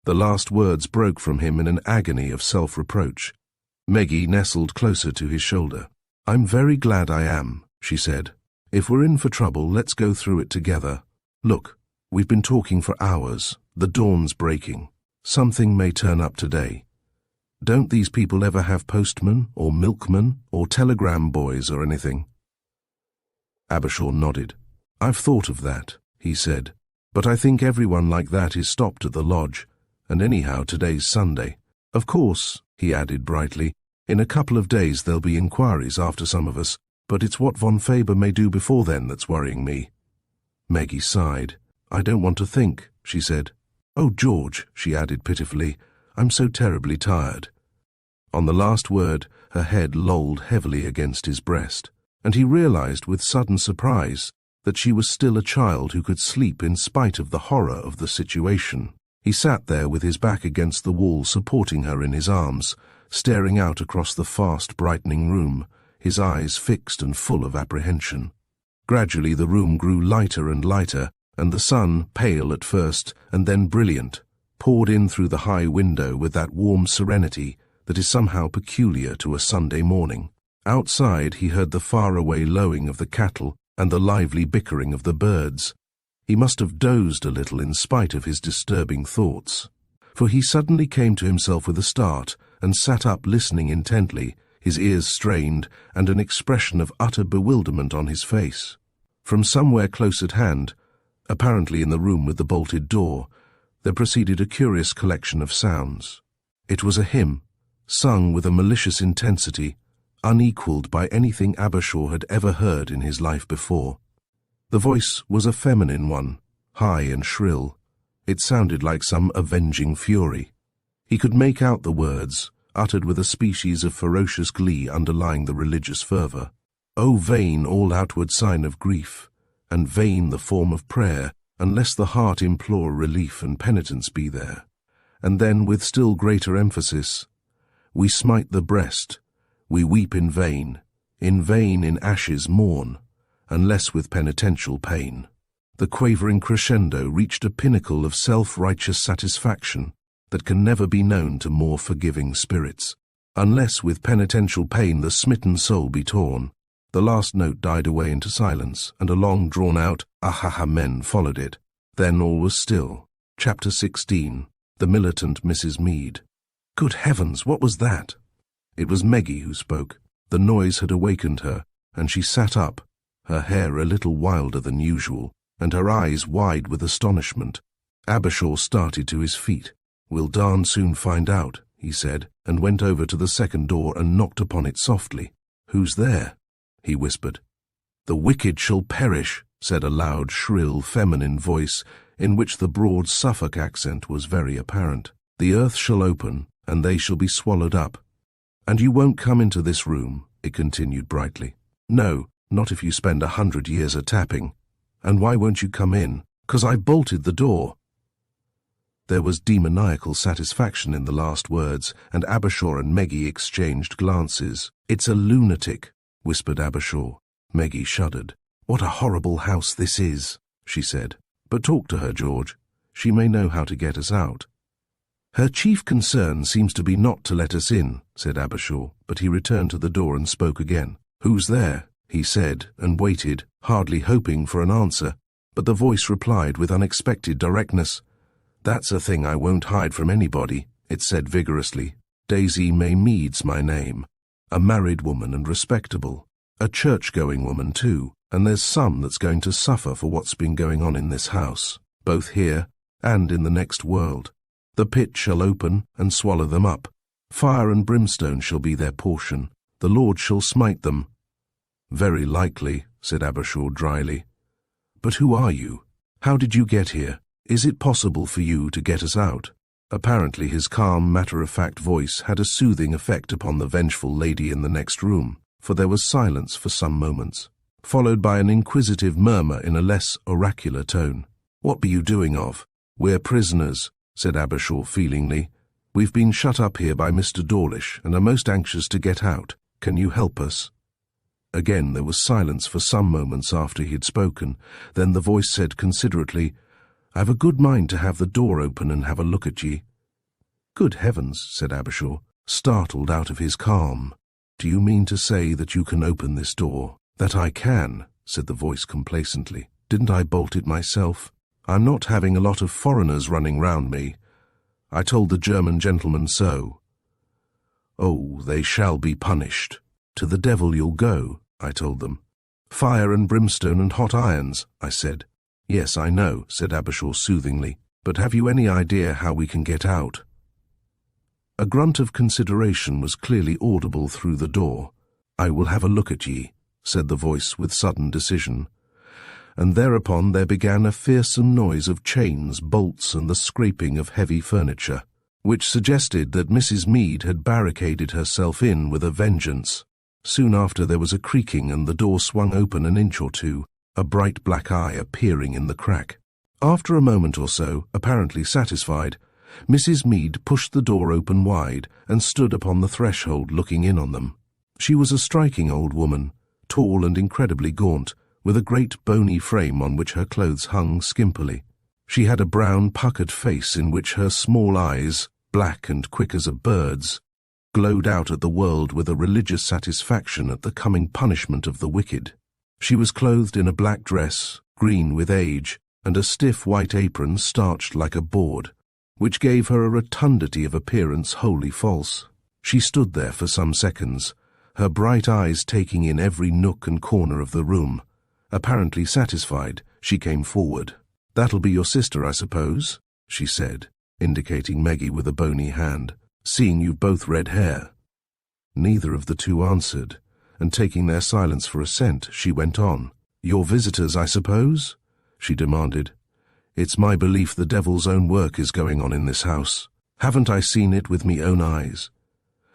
The last words broke from him in an agony of self-reproach. Meggie nestled closer to his shoulder. "I'm very glad I am," she said. "If we're in for trouble, let's go through it together. Look, we've been talking for hours. The dawn's breaking. Something may turn up today. Don't these people ever have postmen, or milkmen, or telegram boys or anything?" Abershaw nodded. "I've thought of that," he said, "but I think everyone like that is stopped at the lodge, and anyhow today's Sunday. Of course," he added brightly, "in a couple of days there'll be inquiries after some of us, but it's what von Faber may do before then that's worrying me." Meggie sighed. "I don't want to think," she said. "Oh, George," she added pitifully, "I'm so terribly tired." On the last word, her head lolled heavily against his breast, and he realized with sudden surprise that she was still a child who could sleep in spite of the horror of the situation. He sat there with his back against the wall, supporting her in his arms, staring out across the fast brightening room, his eyes fixed and full of apprehension. Gradually the room grew lighter and lighter, and the sun, pale at first and then brilliant, poured in through the high window with that warm serenity that is somehow peculiar to a Sunday morning. Outside he heard the faraway lowing of the cattle and the lively bickering of the birds. He must have dozed a little in spite of his disturbing thoughts, for he suddenly came to himself with a start and sat up listening intently, his ears strained and an expression of utter bewilderment on his face. From somewhere close at hand, apparently in the room with the bolted door, there proceeded a curious collection of sounds. It was a hymn, sung with a malicious intensity, unequalled by anything Abershaw had ever heard in his life before. The voice was a feminine one, high and shrill. It sounded like some avenging fury. He could make out the words, uttered with a species of ferocious glee underlying the religious fervour. "O vain all outward sign of grief, and vain the form of prayer, unless the heart implore relief and penitence be there." And then, with still greater emphasis, "We smite the breast, we weep in vain in ashes mourn, unless with penitential pain." The quavering crescendo reached a pinnacle of self-righteous satisfaction that can never be known to more forgiving spirits. "Unless with penitential pain the smitten soul be torn." The last note died away into silence, and a long drawn-out "ah-ha-ha-men" followed it. Then all was still. Chapter 16. The Militant Mrs. Mead. Good heavens, what was that? It was Meggie who spoke. The noise had awakened her, and she sat up, her hair a little wilder than usual, and her eyes wide with astonishment. Abershaw started to his feet. "We'll darn soon find out," he said, and went over to the second door and knocked upon it softly. "Who's there?" he whispered. "The wicked shall perish," said a loud, shrill, feminine voice, in which the broad Suffolk accent was very apparent. "The earth shall open, and they shall be swallowed up. And you won't come into this room," it continued brightly. "No, not if you spend 100 years a-tapping. And why won't you come in? 'Cause I bolted the door." There was demoniacal satisfaction in the last words, and Abershaw and Meggie exchanged glances. "It's a lunatic," whispered Abershaw. Meggie shuddered. "What a horrible house this is," she said. "But talk to her, George. She may know how to get us out." "Her chief concern seems to be not to let us in," said Abershaw, but he returned to the door and spoke again. "Who's there?" he said, and waited, hardly hoping for an answer, but the voice replied with unexpected directness. "That's a thing I won't hide from anybody," it said vigorously. "Daisy May Mead's my name. A married woman and respectable. A church-going woman, too, and there's some that's going to suffer for what's been going on in this house, both here and in the next world. The pit shall open and swallow them up. Fire and brimstone shall be their portion. The Lord shall smite them." "Very likely," said Abershaw dryly. "But who are you? How did you get here? Is it possible for you to get us out?" Apparently his calm, matter-of-fact voice had a soothing effect upon the vengeful lady in the next room, for there was silence for some moments. followed by an inquisitive murmur in a less oracular tone. "What be you doing of?" "We're prisoners," said Abershaw feelingly. "We've been shut up here by Mr. Dawlish and are most anxious to get out. Can you help us?" Again there was silence for some moments after he had spoken. Then the voice said considerately, "I've a good mind to have the door open and have a look at ye." "Good heavens," said Abershaw, startled out of his calm. "Do you mean to say that you can open this door?" "That I can," said the voice complacently. "Didn't I bolt it myself? I'm not having a lot of foreigners running round me. I told the German gentleman so." "Oh, they shall be punished. To the devil you'll go," I told them. "Fire and brimstone and hot irons," I said. "Yes, I know," said Abershaw soothingly, "but have you any idea how we can get out?" A grunt of consideration was clearly audible through the door. "I will have a look at ye," said the voice with sudden decision. And thereupon there began a fearsome noise of chains, bolts, and the scraping of heavy furniture, which suggested that Mrs. Meade had barricaded herself in with a vengeance. Soon after there was a creaking and the door swung open an inch or two, a bright black eye appearing in the crack. After a moment or so, apparently satisfied, Mrs. Meade pushed the door open wide and stood upon the threshold looking in on them. She was a striking old woman, tall and incredibly gaunt, with a great bony frame on which her clothes hung skimpily. She had a brown, puckered face in which her small eyes, black and quick as a bird's, glowed out at the world with a religious satisfaction at the coming punishment of the wicked. She was clothed in a black dress, green with age, and a stiff white apron starched like a board, which gave her a rotundity of appearance wholly false. She stood there for some seconds, her bright eyes taking in every nook and corner of the room. Apparently satisfied, she came forward. "That'll be your sister, I suppose?" she said, indicating Meggie with a bony hand, "seeing you've both red hair." Neither of the two answered, and taking their silence for assent, she went on. "Your visitors, I suppose?" she demanded. "It's my belief the devil's own work is going on in this house. Haven't I seen it with me own eyes?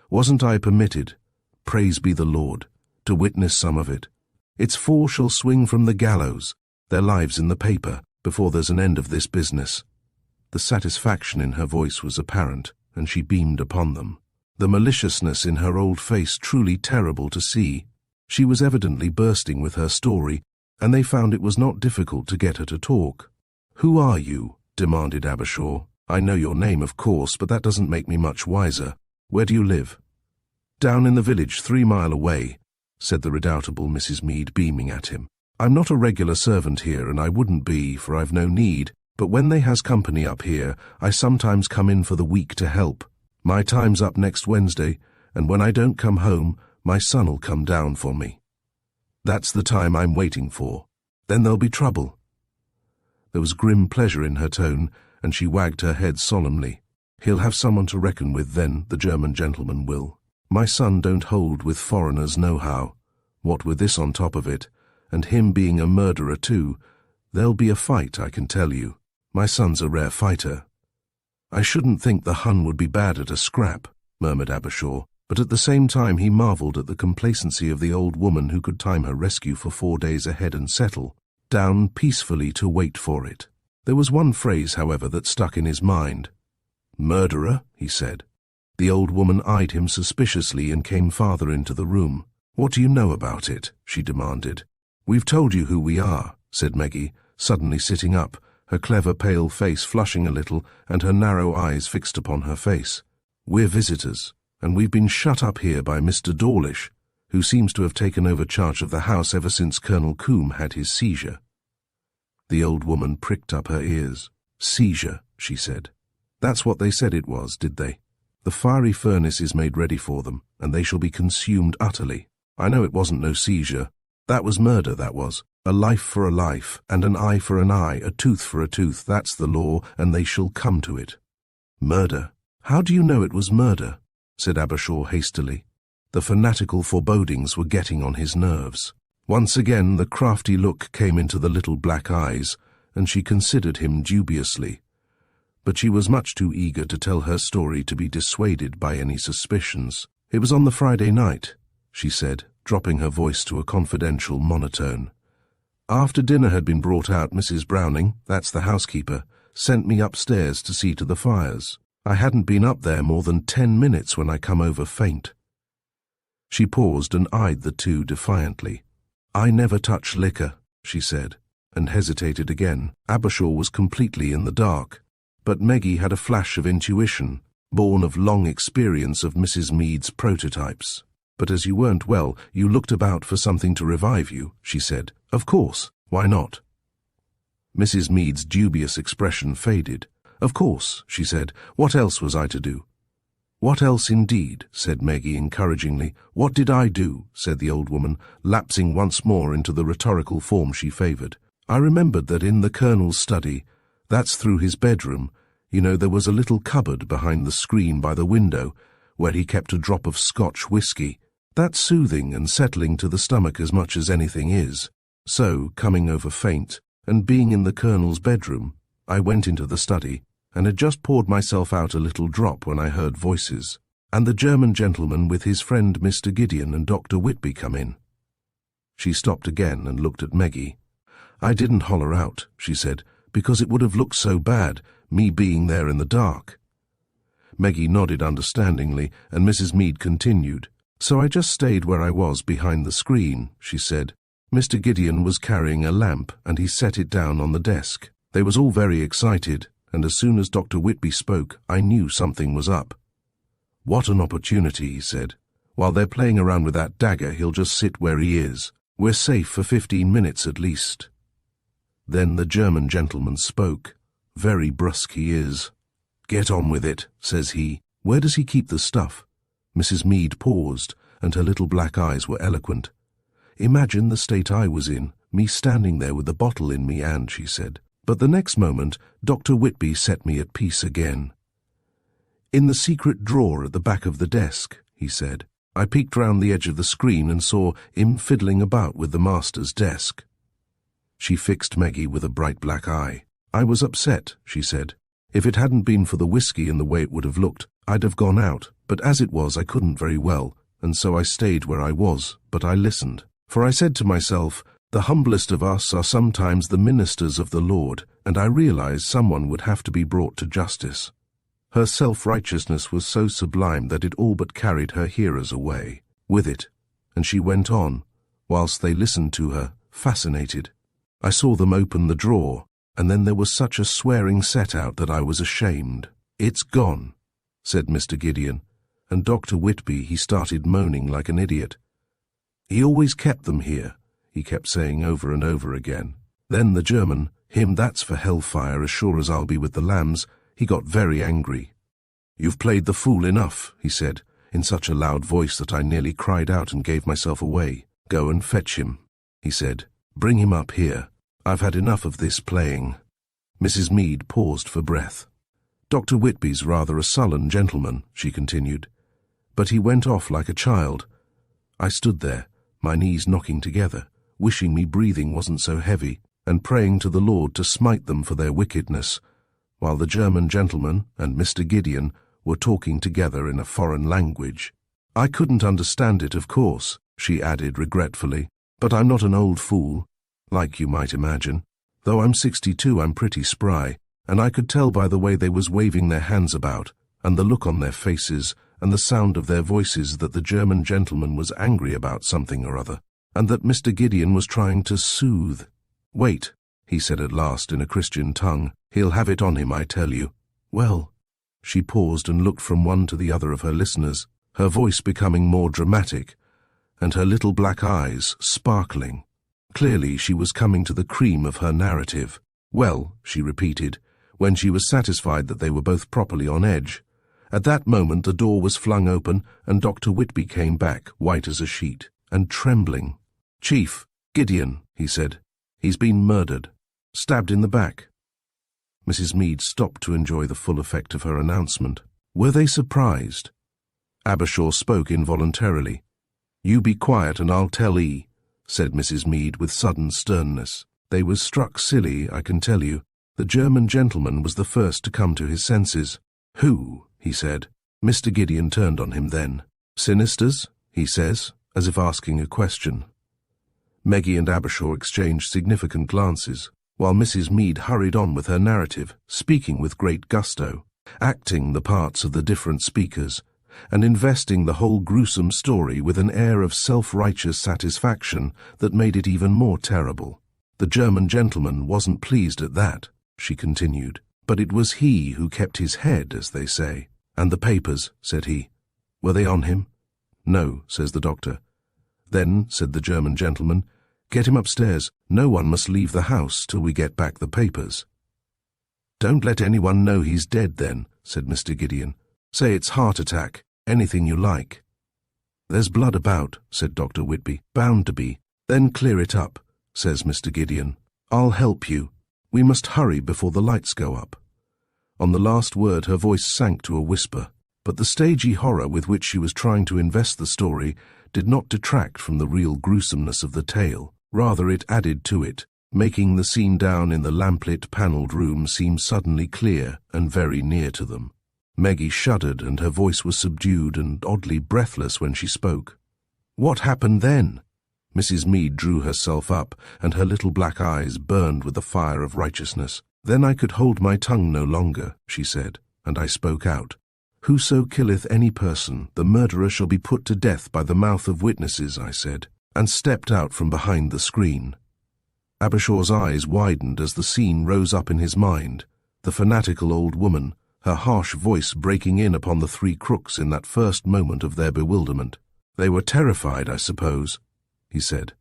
Wasn't I permitted, praise be the Lord, to witness some of it? Its four shall swing from the gallows, their lives in the paper, before there's an end of this business." The satisfaction in her voice was apparent, and she beamed upon them. The maliciousness in her old face truly terrible to see. She was evidently bursting with her story, and they found it was not difficult to get her to talk. "Who are you?" demanded Abershaw. "I know your name, of course, but that doesn't make me much wiser. Where do you live?" "Down in the village, 3 miles away," said the redoubtable Mrs. Meade, beaming at him. "I'm not a regular servant here, and I wouldn't be, for I've no need, but when they has company up here, I sometimes come in for the week to help. My time's up next Wednesday, and when I don't come home, my son'll come down for me. That's the time I'm waiting for. Then there'll be trouble." There was grim pleasure in her tone, and she wagged her head solemnly. "He'll have someone to reckon with then, the German gentleman will. My son don't hold with foreigners nohow. What with this on top of it, and him being a murderer too, there'll be a fight, I can tell you. My son's a rare fighter." "I shouldn't think the Hun would be bad at a scrap," murmured Abershaw, but at the same time he marvelled at the complacency of the old woman who could time her rescue for 4 days ahead and settle down peacefully to wait for it. There was one phrase, however, that stuck in his mind. "Murderer," he said. The old woman eyed him suspiciously and came farther into the room. "What do you know about it?" she demanded. "We've told you who we are," said Meggie, suddenly sitting up, her clever pale face flushing a little and her narrow eyes fixed upon her face. "We're visitors, and we've been shut up here by Mr. Dawlish, who seems to have taken over charge of the house ever since Colonel Coombe had his seizure." The old woman pricked up her ears. "Seizure," she said. "That's what they said it was, did they? The fiery furnace is made ready for them, and they shall be consumed utterly. I know it wasn't no seizure. That was murder, that was. A life for a life, and an eye for an eye, a tooth for a tooth. That's the law, and they shall come to it." "Murder? How do you know it was murder?" said Abershaw hastily. The fanatical forebodings were getting on his nerves. Once again the crafty look came into the little black eyes, and she considered him dubiously. But she was much too eager to tell her story to be dissuaded by any suspicions. "It was on the Friday night," she said, dropping her voice to a confidential monotone. After dinner had been brought out, Mrs. Browning, that's the housekeeper, sent me upstairs to see to the fires. I hadn't been up there more than 10 minutes when I come over faint. She paused and eyed the two defiantly. I never touch liquor, she said, and hesitated again. Abershaw was completely in the dark, but Meggie had a flash of intuition, born of long experience of Mrs. Mead's prototypes. But as you weren't well, you looked about for something to revive you, she said. Of course, why not? Mrs. Mead's dubious expression faded. Of course, she said. What else was I to do? What else indeed, said Meggie encouragingly. What did I do? Said the old woman, lapsing once more into the rhetorical form she favoured. I remembered that in the Colonel's study, that's through his bedroom, you know, there was a little cupboard behind the screen by the window, where he kept a drop of Scotch whisky. That's soothing and settling to the stomach as much as anything is. So, coming over faint, and being in the Colonel's bedroom, I went into the study, and had just poured myself out a little drop when I heard voices, and the German gentleman with his friend Mr. Gideon and Dr. Whitby come in. She stopped again and looked at Meggie. I didn't holler out, she said, because it would have looked so bad, me being there in the dark. Meggie nodded understandingly, and Mrs. Mead continued. So I just stayed where I was behind the screen, she said. Mr. Gideon was carrying a lamp, and he set it down on the desk. They was all very excited, and as soon as Dr. Whitby spoke, I knew something was up. What an opportunity, he said. While they're playing around with that dagger, he'll just sit where he is. We're safe for 15 minutes at least. Then the German gentleman spoke. Very brusque he is. Get on with it, says he. Where does he keep the stuff? Mrs. Mead paused, and her little black eyes were eloquent. Imagine the state I was in, me standing there with the bottle in me hand, she said. But the next moment, Dr. Whitby set me at peace again. In the secret drawer at the back of the desk, he said. I peeked round the edge of the screen and saw him fiddling about with the master's desk. She fixed Meggie with a bright black eye. I was upset, she said. If it hadn't been for the whisky and the way it would have looked, I'd have gone out, but as it was I couldn't very well, and so I stayed where I was, but I listened. For I said to myself, the humblest of us are sometimes the ministers of the Lord, and I realized someone would have to be brought to justice. Her self-righteousness was so sublime that it all but carried her hearers away with it, and she went on, whilst they listened to her, fascinated. I saw them open the drawer, and then there was such a swearing set out that I was ashamed. It's gone, said Mr. Gideon, and Dr. Whitby, he started moaning like an idiot. He always kept them here, he kept saying over and over again. Then the German, him that's for hellfire as sure as I'll be with the lambs, he got very angry. You've played the fool enough, he said, in such a loud voice that I nearly cried out and gave myself away. Go and fetch him, he said. Bring him up here. I've had enough of this playing. Mrs. Mead paused for breath. Dr. Whitby's rather a sullen gentleman, she continued, but he went off like a child. I stood there, my knees knocking together, wishing me breathing wasn't so heavy, and praying to the Lord to smite them for their wickedness, while the German gentleman and Mr. Gideon were talking together in a foreign language. I couldn't understand it, of course, she added regretfully, but I'm not an old fool, like you might imagine. Though I'm 62, I'm pretty spry, and I could tell by the way they was waving their hands about, and the look on their faces, and the sound of their voices that the German gentleman was angry about something or other, and that Mr. Gideon was trying to soothe. Wait, he said at last in a Christian tongue. He'll have it on him, I tell you. Well, she paused and looked from one to the other of her listeners, her voice becoming more dramatic, and her little black eyes sparkling. Clearly she was coming to the cream of her narrative. Well, she repeated, when she was satisfied that they were both properly on edge. At that moment the door was flung open, and Dr. Whitby came back, white as a sheet, and trembling. Chief, Gideon, he said. He's been murdered. Stabbed in the back. Mrs. Mead stopped to enjoy the full effect of her announcement. Were they surprised? Abershaw spoke involuntarily. You be quiet and I'll tell 'ee, said Mrs. Mead with sudden sternness. They was struck silly, I can tell you. The German gentleman was the first to come to his senses. Who? He said. Mr. Gideon turned on him then. Sinisters, he says, as if asking a question. Meggie and Abershaw exchanged significant glances, while Mrs. Mead hurried on with her narrative, speaking with great gusto, acting the parts of the different speakers, and investing the whole gruesome story with an air of self-righteous satisfaction that made it even more terrible. The German gentleman wasn't pleased at that, she continued, but it was he who kept his head, as they say. And the papers, said he. Were they on him? No, says the doctor. Then, said the German gentleman, get him upstairs. No one must leave the house till we get back the papers. Don't let anyone know he's dead then, said Mr. Gideon. Say it's heart attack, anything you like. There's blood about, said Dr. Whitby. Bound to be. Then clear it up, says Mr. Gideon. I'll help you. We must hurry before the lights go up. On the last word her voice sank to a whisper, but the stagey horror with which she was trying to invest the story did not detract from the real gruesomeness of the tale. Rather, it added to it, making the scene down in the lamplit panelled room seem suddenly clear and very near to them. Meggie shuddered, and her voice was subdued and oddly breathless when she spoke. What happened then? Mrs. Mead drew herself up, and her little black eyes burned with the fire of righteousness. Then I could hold my tongue no longer, she said, and I spoke out. Whoso killeth any person, the murderer shall be put to death by the mouth of witnesses, I said, and stepped out from behind the screen. Abershaw's eyes widened as the scene rose up in his mind. The fanatical old woman, her harsh voice breaking in upon the three crooks in that first moment of their bewilderment. They were terrified, I suppose, he said.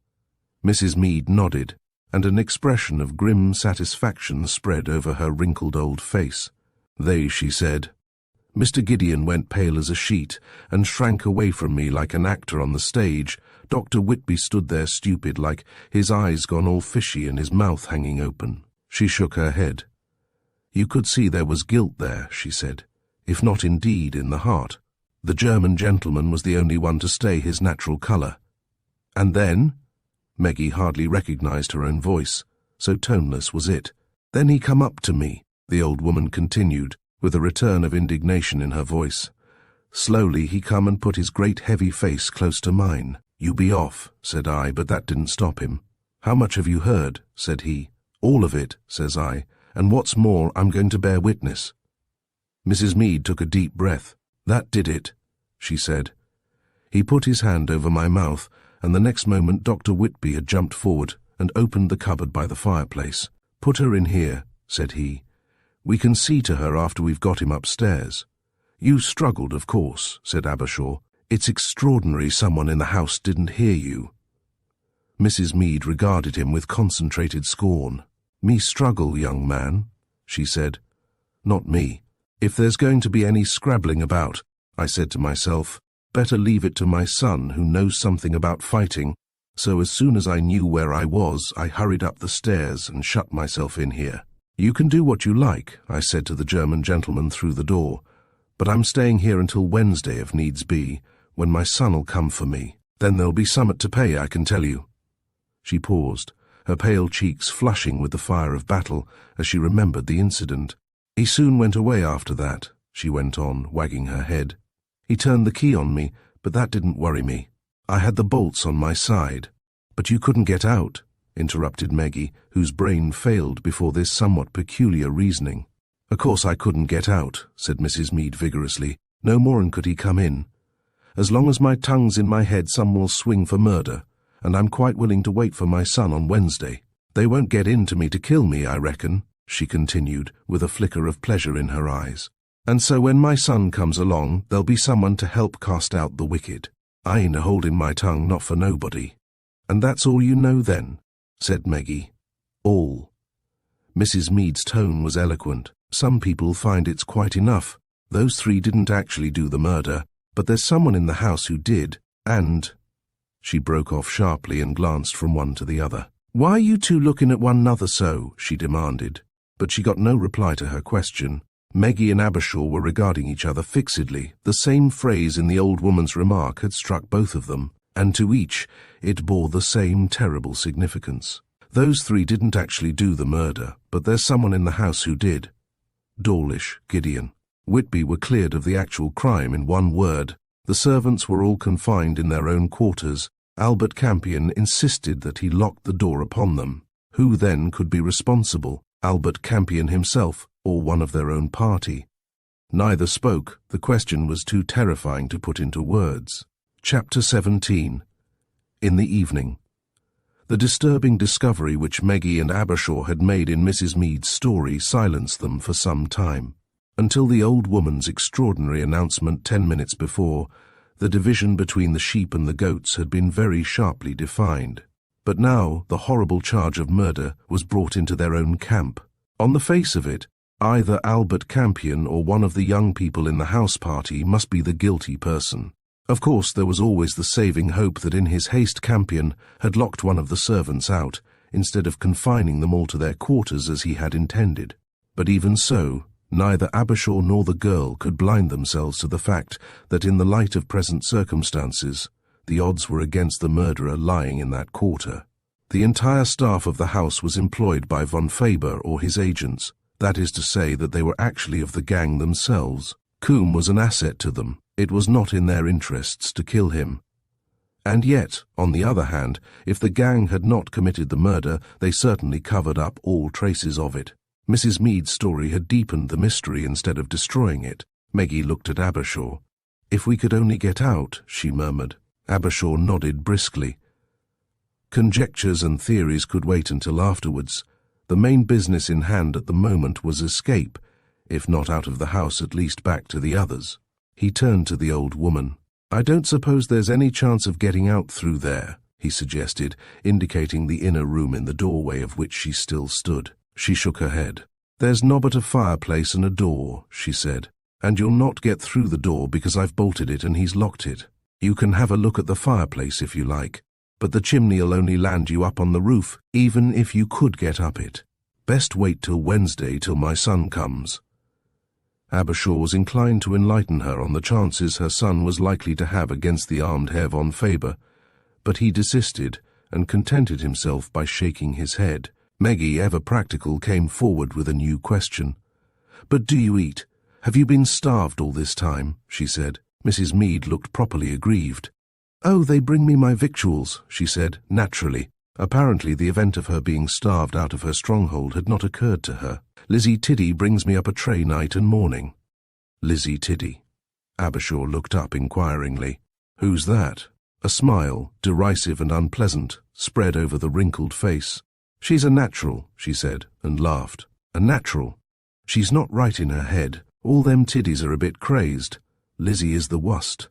Mrs. Mead nodded, and an expression of grim satisfaction spread over her wrinkled old face. They, she said. Mr. Gideon went pale as a sheet, and shrank away from me like an actor on the stage. Dr. Whitby stood there stupid, like his eyes gone all fishy and his mouth hanging open. She shook her head. You could see there was guilt there, she said, if not indeed in the heart. The German gentleman was the only one to stay his natural colour. And then? Meggie hardly recognized her own voice, so toneless was it. Then he come up to me, the old woman continued, with a return of indignation in her voice. Slowly he come and put his great heavy face close to mine. You be off, said I, but that didn't stop him. How much have you heard? Said he. All of it, says I, and what's more, I'm going to bear witness. Mrs. Mead took a deep breath. That did it, she said. He put his hand over my mouth, and the next moment Dr. Whitby had jumped forward and opened the cupboard by the fireplace. Put her in here, said he. We can see to her after we've got him upstairs. You struggled, of course, said Abershaw. It's extraordinary someone in the house didn't hear you. Mrs. Mead regarded him with concentrated scorn. Me struggle, young man, she said. Not me. If there's going to be any scrabbling about, I said to myself, better leave it to my son who knows something about fighting. So as soon as I knew where I was, I hurried up the stairs and shut myself in here. You can do what you like, I said to the German gentleman through the door, but I'm staying here until Wednesday if needs be, when my son'll come for me. Then there'll be summat to pay, I can tell you. She paused, her pale cheeks flushing with the fire of battle as she remembered the incident. He soon went away after that, she went on, wagging her head. He turned the key on me, but that didn't worry me. I had the bolts on my side. But you couldn't get out, interrupted Meggie, whose brain failed before this somewhat peculiar reasoning. Of course I couldn't get out, said Mrs. Mead vigorously. No more'n could he come in. As long as my tongue's in my head, some will swing for murder, and I'm quite willing to wait for my son on Wednesday. They won't get in to me to kill me, I reckon, she continued, with a flicker of pleasure in her eyes. And so when my son comes along, there'll be someone to help cast out the wicked. I ain't a-holding my tongue, not for nobody. And that's all you know then, said Meggie. All. Mrs. Mead's tone was eloquent. Some people find it's quite enough. Those three didn't actually do the murder, but there's someone in the house who did, and— She broke off sharply and glanced from one to the other. Why are you two looking at one another so? She demanded. But she got no reply to her question. Meggie and Abershaw were regarding each other fixedly. The same phrase in the old woman's remark had struck both of them, and to each it bore the same terrible significance. Those three didn't actually do the murder, but there's someone in the house who did. Dawlish, Gideon, Whitby were cleared of the actual crime in one word. The servants were all confined in their own quarters. Albert Campion insisted that he locked the door upon them. Who then could be responsible, Albert Campion himself or one of their own party? Neither spoke. The question was too terrifying to put into words. Chapter 17. In the evening. The disturbing discovery which Meggie and Abershaw had made in Mrs. Mead's story silenced them for some time. Until the old woman's extraordinary announcement 10 minutes before, the division between the sheep and the goats had been very sharply defined. But now the horrible charge of murder was brought into their own camp. On the face of it, either Albert Campion or one of the young people in the house party must be the guilty person. Of course, there was always the saving hope that in his haste Campion had locked one of the servants out, instead of confining them all to their quarters as he had intended. But even so, neither Abershaw nor the girl could blind themselves to the fact that in the light of present circumstances, the odds were against the murderer lying in that quarter. The entire staff of the house was employed by von Faber or his agents. That is to say that they were actually of the gang themselves. Coombe was an asset to them. It was not in their interests to kill him. And yet, on the other hand, if the gang had not committed the murder, they certainly covered up all traces of it. Mrs. Mead's story had deepened the mystery instead of destroying it. Meggie looked at Abershaw. "If we could only get out," she murmured. Abershaw nodded briskly. Conjectures and theories could wait until afterwards. The main business in hand at the moment was escape, if not out of the house, at least back to the others. He turned to the old woman. "I don't suppose there's any chance of getting out through there," he suggested, indicating the inner room in the doorway of which she still stood. She shook her head. "There's nobbut a fireplace and a door," she said, "and you'll not get through the door because I've bolted it and he's locked it. You can have a look at the fireplace if you like, but the chimney'll only land you up on the roof, even if you could get up it. Best wait till Wednesday till my son comes." Abershaw was inclined to enlighten her on the chances her son was likely to have against the armed Herr von Faber, but he desisted and contented himself by shaking his head. Meggie, ever practical, came forward with a new question. "But do you eat? Have you been starved all this time?" she said. Mrs. Mead looked properly aggrieved. "Oh, they bring me my victuals," she said, naturally. Apparently the event of her being starved out of her stronghold had not occurred to her. "Lizzie Tiddy brings me up a tray night and morning." Lizzie Tiddy. Abershaw looked up inquiringly. "Who's that?" A smile, derisive and unpleasant, spread over the wrinkled face. "She's a natural," she said, and laughed. "A natural? She's not right in her head. All them Tiddies are a bit crazed. Lizzie is the worst.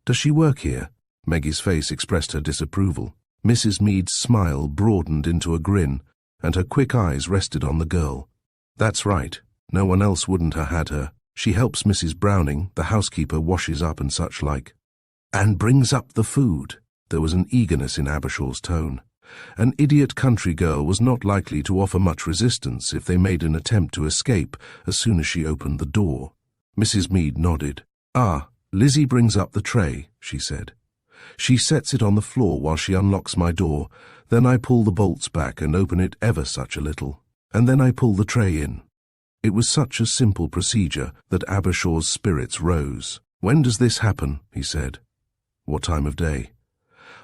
Does she work here?" Maggie's face expressed her disapproval. Mrs. Mead's smile broadened into a grin, and her quick eyes rested on the girl. "That's right. No one else wouldn't ha' had her. She helps Mrs. Browning, the housekeeper, washes up and such like. And brings up the food." There was an eagerness in Abershaw's tone. An idiot country girl was not likely to offer much resistance if they made an attempt to escape as soon as she opened the door. Mrs. Mead nodded. "Ah, Lizzie brings up the tray," she said. "She sets it on the floor while she unlocks my door, then I pull the bolts back and open it ever such a little, and then I pull the tray in." It was such a simple procedure that Abershaw's spirits rose. "When does this happen?" he said. "What time of day?"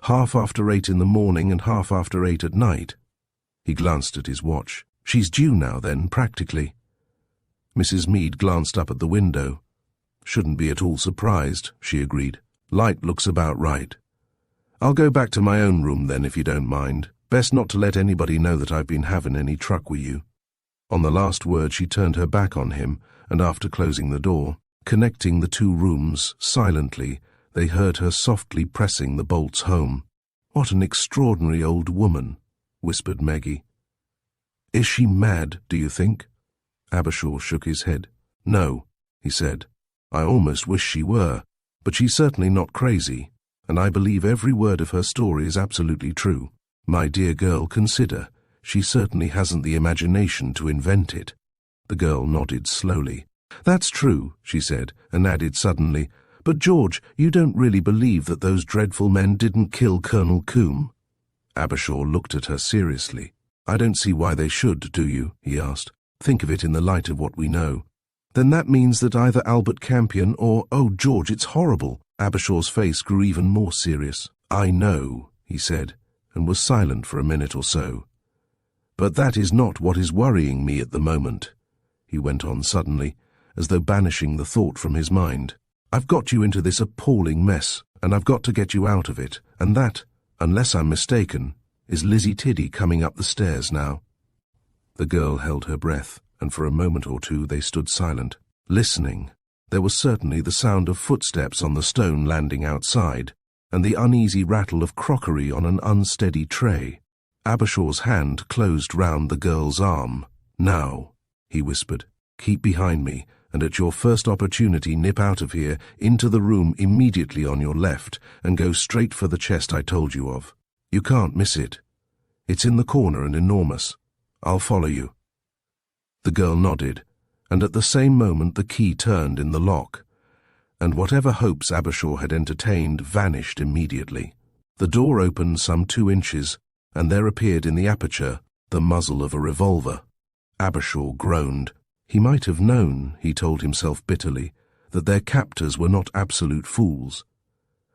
"Half after 8 in the morning and half after 8 at night." He glanced at his watch. "She's due now, then, practically." Mrs. Mead glanced up at the window. "Shouldn't be at all surprised," she agreed. "Light looks about right. I'll go back to my own room then, if you don't mind. Best not to let anybody know that I've been having any truck with you." On the last word she turned her back on him, and after closing the door, connecting the two rooms, silently, they heard her softly pressing the bolts home. "What an extraordinary old woman," whispered Meggie. "Is she mad, do you think?" Abershaw shook his head. "No," he said. "I almost wish she were, but she's certainly not crazy, and I believe every word of her story is absolutely true. My dear girl, consider, she certainly hasn't the imagination to invent it." The girl nodded slowly. "That's true," she said, and added suddenly, "But George, you don't really believe that those dreadful men didn't kill Colonel Coombe?" Abershaw looked at her seriously. "I don't see why they should, do you?" he asked. "Think of it in the light of what we know." "Then that means that either Albert Campion or—" "Oh, George, it's horrible. Abershaw's face grew even more serious. "I know," he said, and was silent for a minute or so. "But that is not what is worrying me at the moment," he went on suddenly, as though banishing the thought from his mind. "I've got you into this appalling mess, and I've got to get you out of it, and that, unless I'm mistaken, is Lizzie Tiddy coming up the stairs now." The girl held her breath, and for a moment or two they stood silent, listening. There was certainly the sound of footsteps on the stone landing outside, and the uneasy rattle of crockery on an unsteady tray. Abershaw's hand closed round the girl's arm. "Now," he whispered, "keep behind me, and at your first opportunity nip out of here into the room immediately on your left and go straight for the chest I told you of. You can't miss it. It's in the corner and enormous. I'll follow you." The girl nodded, and at the same moment the key turned in the lock, and whatever hopes Abershaw had entertained vanished immediately. The door opened some 2 inches, and there appeared in the aperture the muzzle of a revolver. Abershaw groaned. He might have known, he told himself bitterly, that their captors were not absolute fools.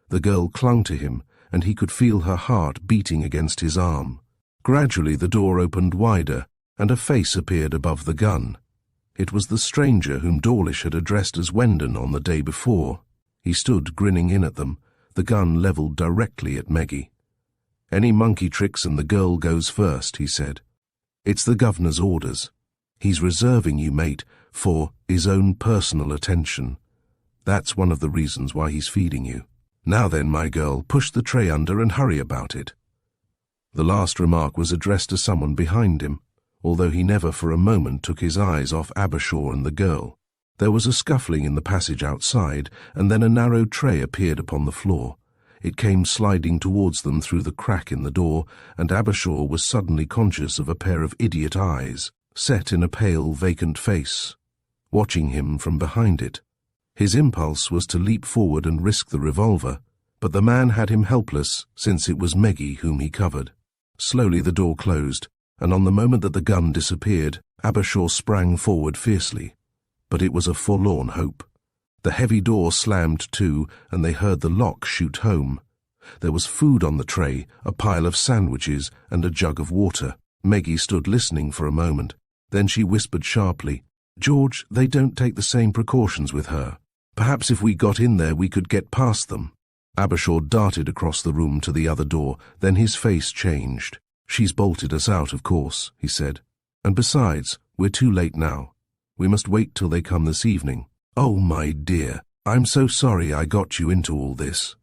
The girl clung to him, and he could feel her heart beating against his arm. Gradually the door opened wider, and a face appeared above the gun. It was the stranger whom Dawlish had addressed as Wendon on the day before. He stood grinning in at them, the gun levelled directly at Meggie. "Any monkey tricks and the girl goes first," he said. "It's the governor's orders. He's reserving you, mate, for his own personal attention. That's one of the reasons why he's feeding you. Now then, my girl, push the tray under and hurry about it." The last remark was addressed to someone behind him, although he never for a moment took his eyes off Abershaw and the girl. There was a scuffling in the passage outside, and then a narrow tray appeared upon the floor. It came sliding towards them through the crack in the door, and Abershaw was suddenly conscious of a pair of idiot eyes, set in a pale, vacant face, watching him from behind it. His impulse was to leap forward and risk the revolver, but the man had him helpless, since it was Meggie whom he covered. Slowly the door closed, and on the moment that the gun disappeared, Abershaw sprang forward fiercely. But it was a forlorn hope. The heavy door slammed to, and they heard the lock shoot home. There was food on the tray, a pile of sandwiches, and a jug of water. Meggie stood listening for a moment. Then she whispered sharply, "George, they don't take the same precautions with her. Perhaps if we got in there we could get past them." Abershaw darted across the room to the other door, then his face changed. "She's bolted us out, of course," he said. "And besides, we're too late now. We must wait till they come this evening." "Oh, my dear, I'm so sorry I got you into all this."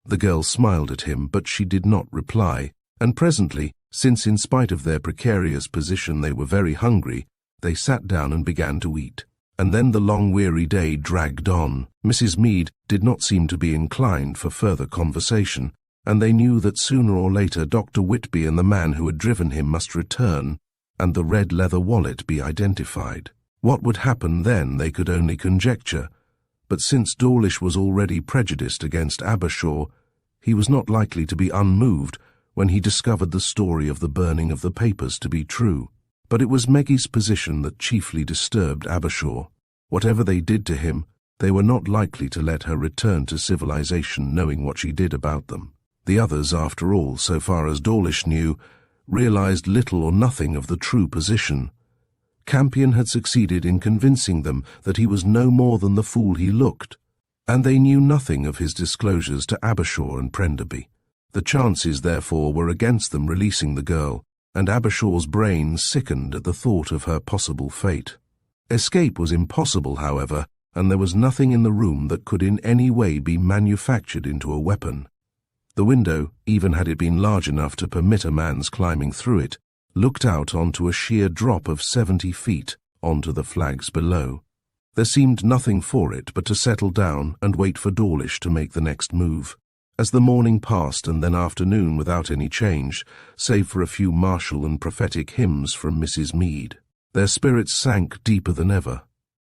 The girl smiled at him, but she did not reply, and presently, since in spite of their precarious position they were very hungry, they sat down and began to eat. And then the long weary day dragged on. Mrs. Meade did not seem to be inclined for further conversation, and they knew that sooner or later Dr. Whitby and the man who had driven him must return, and the red leather wallet be identified. What would happen then they could only conjecture, but since Dawlish was already prejudiced against Abershaw, he was not likely to be unmoved when he discovered the story of the burning of the papers to be true. But it was Meggie's position that chiefly disturbed Abershaw. Whatever they did to him, they were not likely to let her return to civilization knowing what she did about them. The others, after all, so far as Dawlish knew, realized little or nothing of the true position. Campion had succeeded in convincing them that he was no more than the fool he looked, and they knew nothing of his disclosures to Abershaw and Prenderby. The chances, therefore, were against them releasing the girl, and Abershaw's brain sickened at the thought of her possible fate. Escape was impossible, however, and there was nothing in the room that could in any way be manufactured into a weapon. The window, even had it been large enough to permit a man's climbing through it, looked out onto a sheer drop of 70 feet onto the flags below. There seemed nothing for it but to settle down and wait for Dawlish to make the next move. As the morning passed and then afternoon without any change, save for a few martial and prophetic hymns from Mrs. Meade, their spirits sank deeper than ever,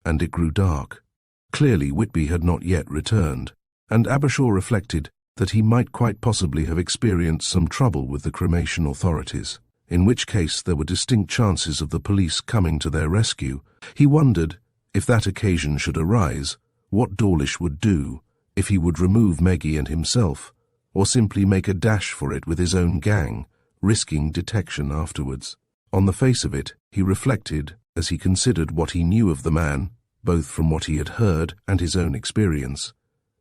and it grew dark. Clearly Whitby had not yet returned, and Abershaw reflected that he might quite possibly have experienced some trouble with the cremation authorities, in which case there were distinct chances of the police coming to their rescue. He wondered, if that occasion should arise, what Dawlish would do, if he would remove Meggie and himself, or simply make a dash for it with his own gang, risking detection afterwards. On the face of it, he reflected, as he considered what he knew of the man, both from what he had heard and his own experience.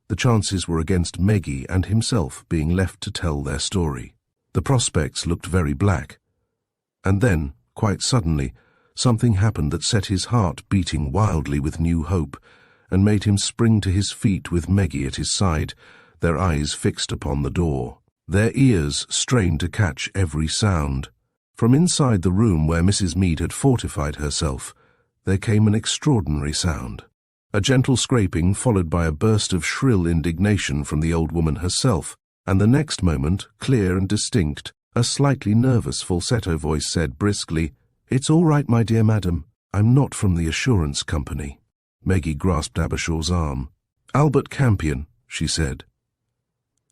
The chances were against Meggie and himself being left to tell their story. The prospects looked very black. And then, quite suddenly, something happened that set his heart beating wildly with new hope, and made him spring to his feet with Meggie at his side, their eyes fixed upon the door, their ears strained to catch every sound. From inside the room where Mrs. Mead had fortified herself, there came an extraordinary sound. A gentle scraping followed by a burst of shrill indignation from the old woman herself, and the next moment, clear and distinct, a slightly nervous falsetto voice said briskly, "It's all right, my dear madam. I'm not from the assurance company." Meggie grasped Abershaw's arm. "Albert Campion," she said.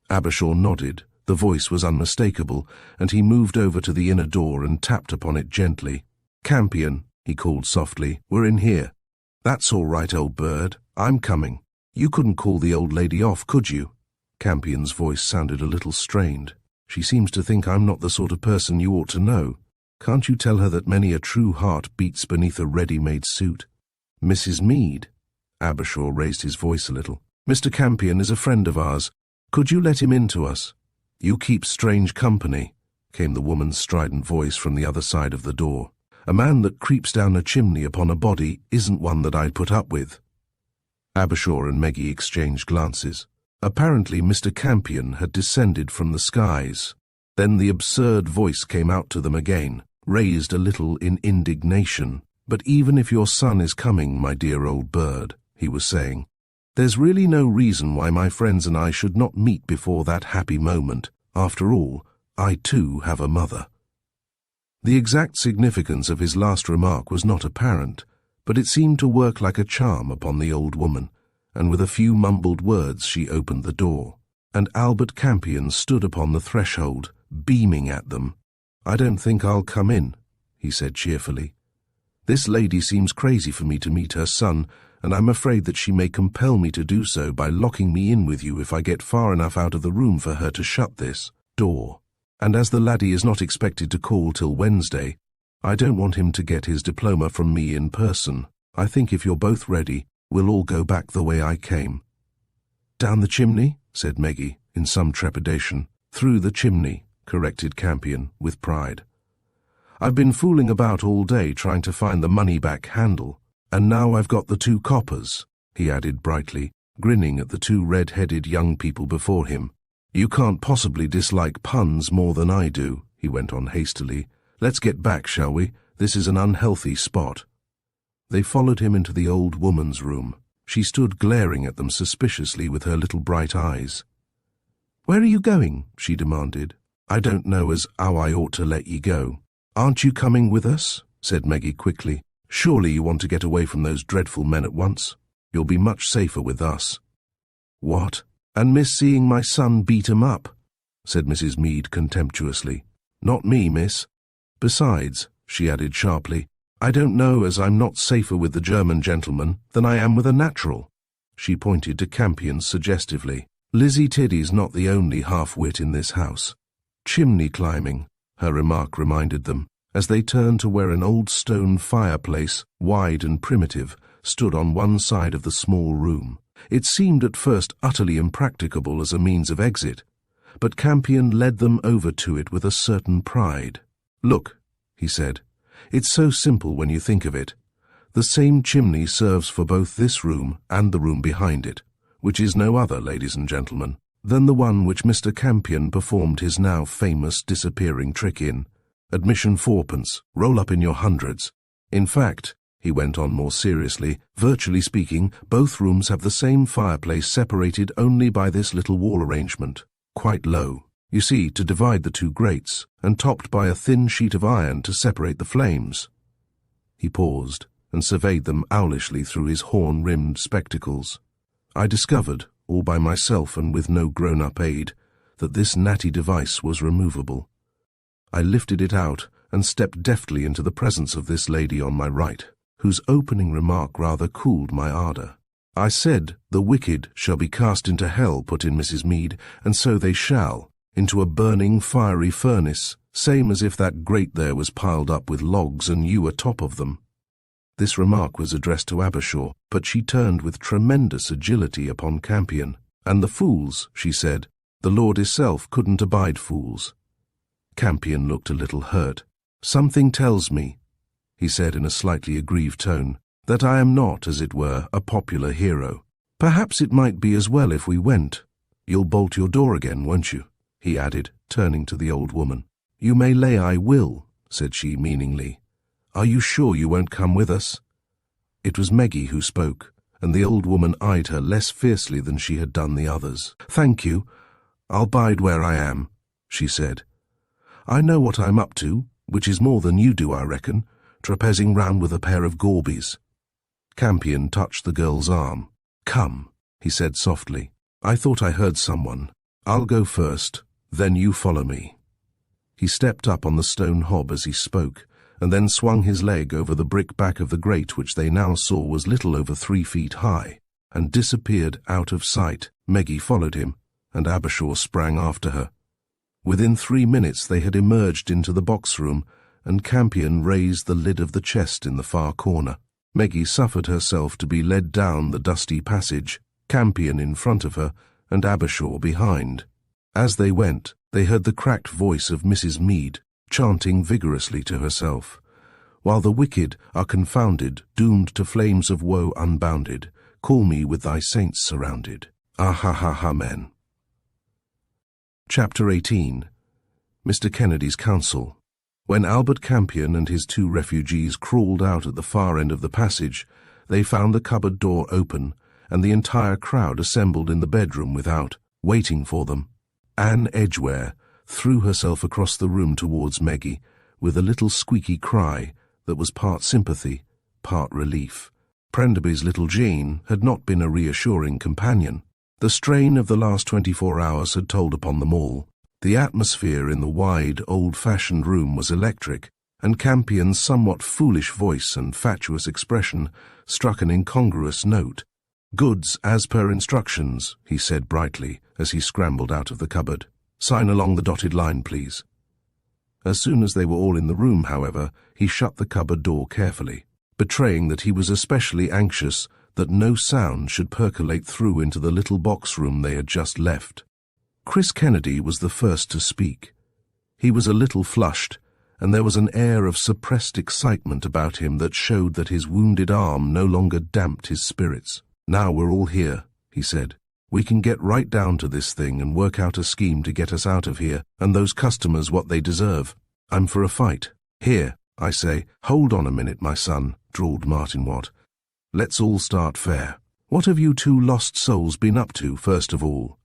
Abershaw nodded. The voice was unmistakable, and he moved over to the inner door and tapped upon it gently. "Campion," he called softly, "we're in here." "That's all right, old bird. I'm coming. You couldn't call the old lady off, could you?" Campion's voice sounded a little strained. "She seems to think I'm not the sort of person you ought to know. Can't you tell her that many a true heart beats beneath a ready-made suit?" "Mrs. Mead." Abershaw raised his voice a little. "Mr. Campion is a friend of ours. Could you let him in to us?" "You keep strange company," came the woman's strident voice from the other side of the door. "A man that creeps down a chimney upon a body isn't one that I'd put up with." Abershaw and Meggie exchanged glances. Apparently Mr. Campion had descended from the skies. Then the absurd voice came out to them again, raised a little in indignation. "But even if your son is coming, my dear old bird," he was saying, "there's really no reason why my friends and I should not meet before that happy moment. After all, I too have a mother." The exact significance of his last remark was not apparent, but it seemed to work like a charm upon the old woman, and with a few mumbled words she opened the door, and Albert Campion stood upon the threshold, beaming at them. "I don't think I'll come in," he said cheerfully. "This lady seems crazy for me to meet her son, and I'm afraid that she may compel me to do so by locking me in with you if I get far enough out of the room for her to shut this door. And as the laddie is not expected to call till Wednesday, I don't want him to get his diploma from me in person. I think if you're both ready, we'll all go back the way I came." "Down the chimney?" said Meggie, in some trepidation. "Through the chimney," corrected Campion, with pride. "I've been fooling about all day trying to find the money-back handle, and now I've got the 2 coppers, he added brightly, grinning at the 2 red-headed young people before him. "You can't possibly dislike puns more than I do," he went on hastily. "Let's get back, shall we? This is an unhealthy spot." They followed him into the old woman's room. She stood glaring at them suspiciously with her little bright eyes. "Where are you going?" she demanded. "I don't know as how I ought to let ye go." "Aren't you coming with us?" said Meggie quickly. "Surely you want to get away from those dreadful men at once. You'll be much safer with us." "What? And miss seeing my son beat 'em up?" said Mrs. Mead contemptuously. "Not me, miss. Besides," she added sharply, "I don't know as I'm not safer with the German gentleman than I am with a natural." She pointed to Campion suggestively. "Lizzie Tiddy's not the only half-wit in this house." "Chimney climbing," her remark reminded them, as they turned to where an old stone fireplace, wide and primitive, stood on one side of the small room. It seemed at first utterly impracticable as a means of exit, but Campion led them over to it with a certain pride. "Look," he said, "it's so simple when you think of it. The same chimney serves for both this room and the room behind it, which is no other, ladies and gentlemen, than the one which Mr. Campion performed his now famous disappearing trick in. Admission 4pence, roll up in your hundreds. In fact," he went on more seriously, "virtually speaking, both rooms have the same fireplace separated only by this little wall arrangement, quite low, you see, to divide the 2 grates, and topped by a thin sheet of iron to separate the flames." He paused and surveyed them owlishly through his horn-rimmed spectacles. "I discovered, all by myself and with no grown-up aid, that this natty device was removable. I lifted it out and stepped deftly into the presence of this lady on my right, whose opening remark rather cooled my ardour. I said, the wicked shall be cast into hell, put in Mrs. Mead, and so they shall, into a burning fiery furnace, same as if that grate there was piled up with logs and you atop of them. This remark was addressed to Abershaw, but she turned with tremendous agility upon Campion. And the fools, she said, the Lord hisself couldn't abide fools. Campion looked a little hurt. Something tells me, he said in a slightly aggrieved tone, that I am not, as it were, a popular hero. Perhaps it might be as well if we went. You'll bolt your door again, won't you? He added, turning to the old woman. You may lay I will, said she meaningly. Are you sure you won't come with us? It was Meggie who spoke, and the old woman eyed her less fiercely than she had done the others. Thank you. I'll bide where I am, she said. I know what I'm up to, which is more than you do, I reckon, trapezing round with a pair of Gorbies. Campion touched the girl's arm. Come, he said softly. I thought I heard someone. I'll go first, then you follow me. He stepped up on the stone hob as he spoke, and then swung his leg over the brick back of the grate which they now saw was little over 3 feet high, and disappeared out of sight. Meggie followed him, and Abershaw sprang after her. Within 3 minutes they had emerged into the box-room, and Campion raised the lid of the chest in the far corner. Meggie suffered herself to be led down the dusty passage, Campion in front of her, and Abershaw behind. As they went, they heard the cracked voice of Mrs. Mead, chanting vigorously to herself, while the wicked are confounded, doomed to flames of woe unbounded, call me with thy saints surrounded. Ah ha ha ha men. Chapter 18. Mr. Kennedy's Counsel. When Albert Campion and his 2 refugees crawled out at the far end of the passage, they found the cupboard door open, and the entire crowd assembled in the bedroom without, waiting for them. Anne Edgware threw herself across the room towards Meggie, with a little squeaky cry that was part sympathy, part relief. Prenderby's little Jean had not been a reassuring companion. The strain of the last 24 hours had told upon them all. The atmosphere in the wide, old-fashioned room was electric, and Campion's somewhat foolish voice and fatuous expression struck an incongruous note. Goods as per instructions, he said brightly as he scrambled out of the cupboard. Sign along the dotted line, please. As soon as they were all in the room, however, he shut the cupboard door carefully, betraying that he was especially anxious that no sound should percolate through into the little box room they had just left. Chris Kennedy was the first to speak. He was a little flushed, and there was an air of suppressed excitement about him that showed that his wounded arm no longer damped his spirits. Now we're all here, he said. We can get right down to this thing and work out a scheme to get us out of here, and those customers what they deserve. I'm for a fight. Here, I say. Hold on a minute, my son, drawled Martin Watt. Let's all start fair. What have you 2 lost souls been up to, first of all?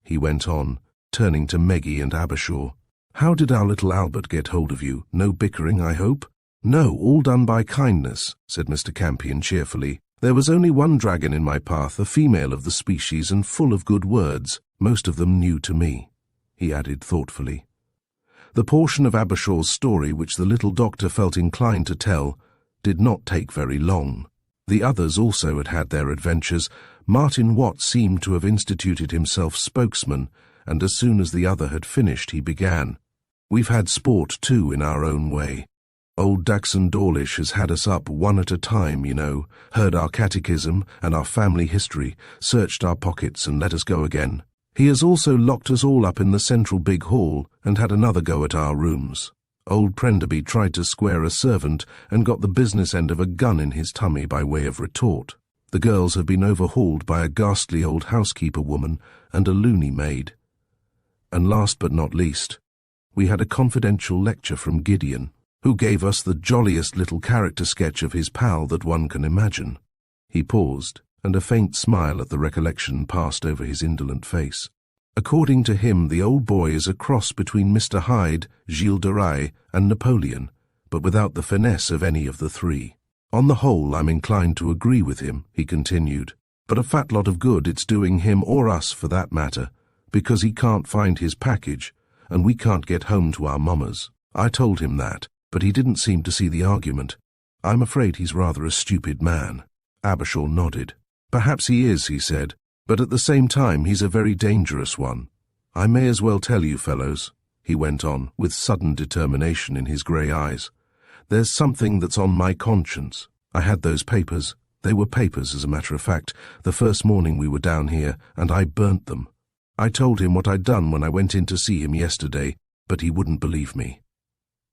He went on, turning to Meggie and Abershaw. How did our little Albert get hold of you? No bickering, I hope? No, all done by kindness, said Mr. Campion cheerfully. There was only one dragon in my path, a female of the species and full of good words, most of them new to me, he added thoughtfully. The portion of Abershaw's story which the little doctor felt inclined to tell did not take very long. The others also had had their adventures. Martin Watt seemed to have instituted himself spokesman, and as soon as the other had finished he began. We've had sport too in our own way. Old Daxon Dawlish has had us up one at a time, you know, heard our catechism and our family history, searched our pockets and let us go again. He has also locked us all up in the central big hall and had another go at our rooms. Old Prenderby tried to square a servant and got the business end of a gun in his tummy by way of retort. The girls have been overhauled by a ghastly old housekeeper woman and a loony maid. And last but not least, we had a confidential lecture from Gideon, who gave us the jolliest little character sketch of his pal that one can imagine. He paused, and a faint smile at the recollection passed over his indolent face. According to him, the old boy is a cross between Mr. Hyde, Gilles de Rais, and Napoleon, but without the finesse of any of the 3. On the whole, I'm inclined to agree with him, he continued, but a fat lot of good it's doing him or us for that matter, because he can't find his package, and we can't get home to our mammas. I told him that, but he didn't seem to see the argument. I'm afraid he's rather a stupid man. Abershaw nodded. Perhaps he is, he said, but at the same time he's a very dangerous one. I may as well tell you, fellows, he went on, with sudden determination in his grey eyes. There's something that's on my conscience. I had those papers. They were papers, as a matter of fact, the first morning we were down here, and I burnt them. I told him what I'd done when I went in to see him yesterday, but he wouldn't believe me.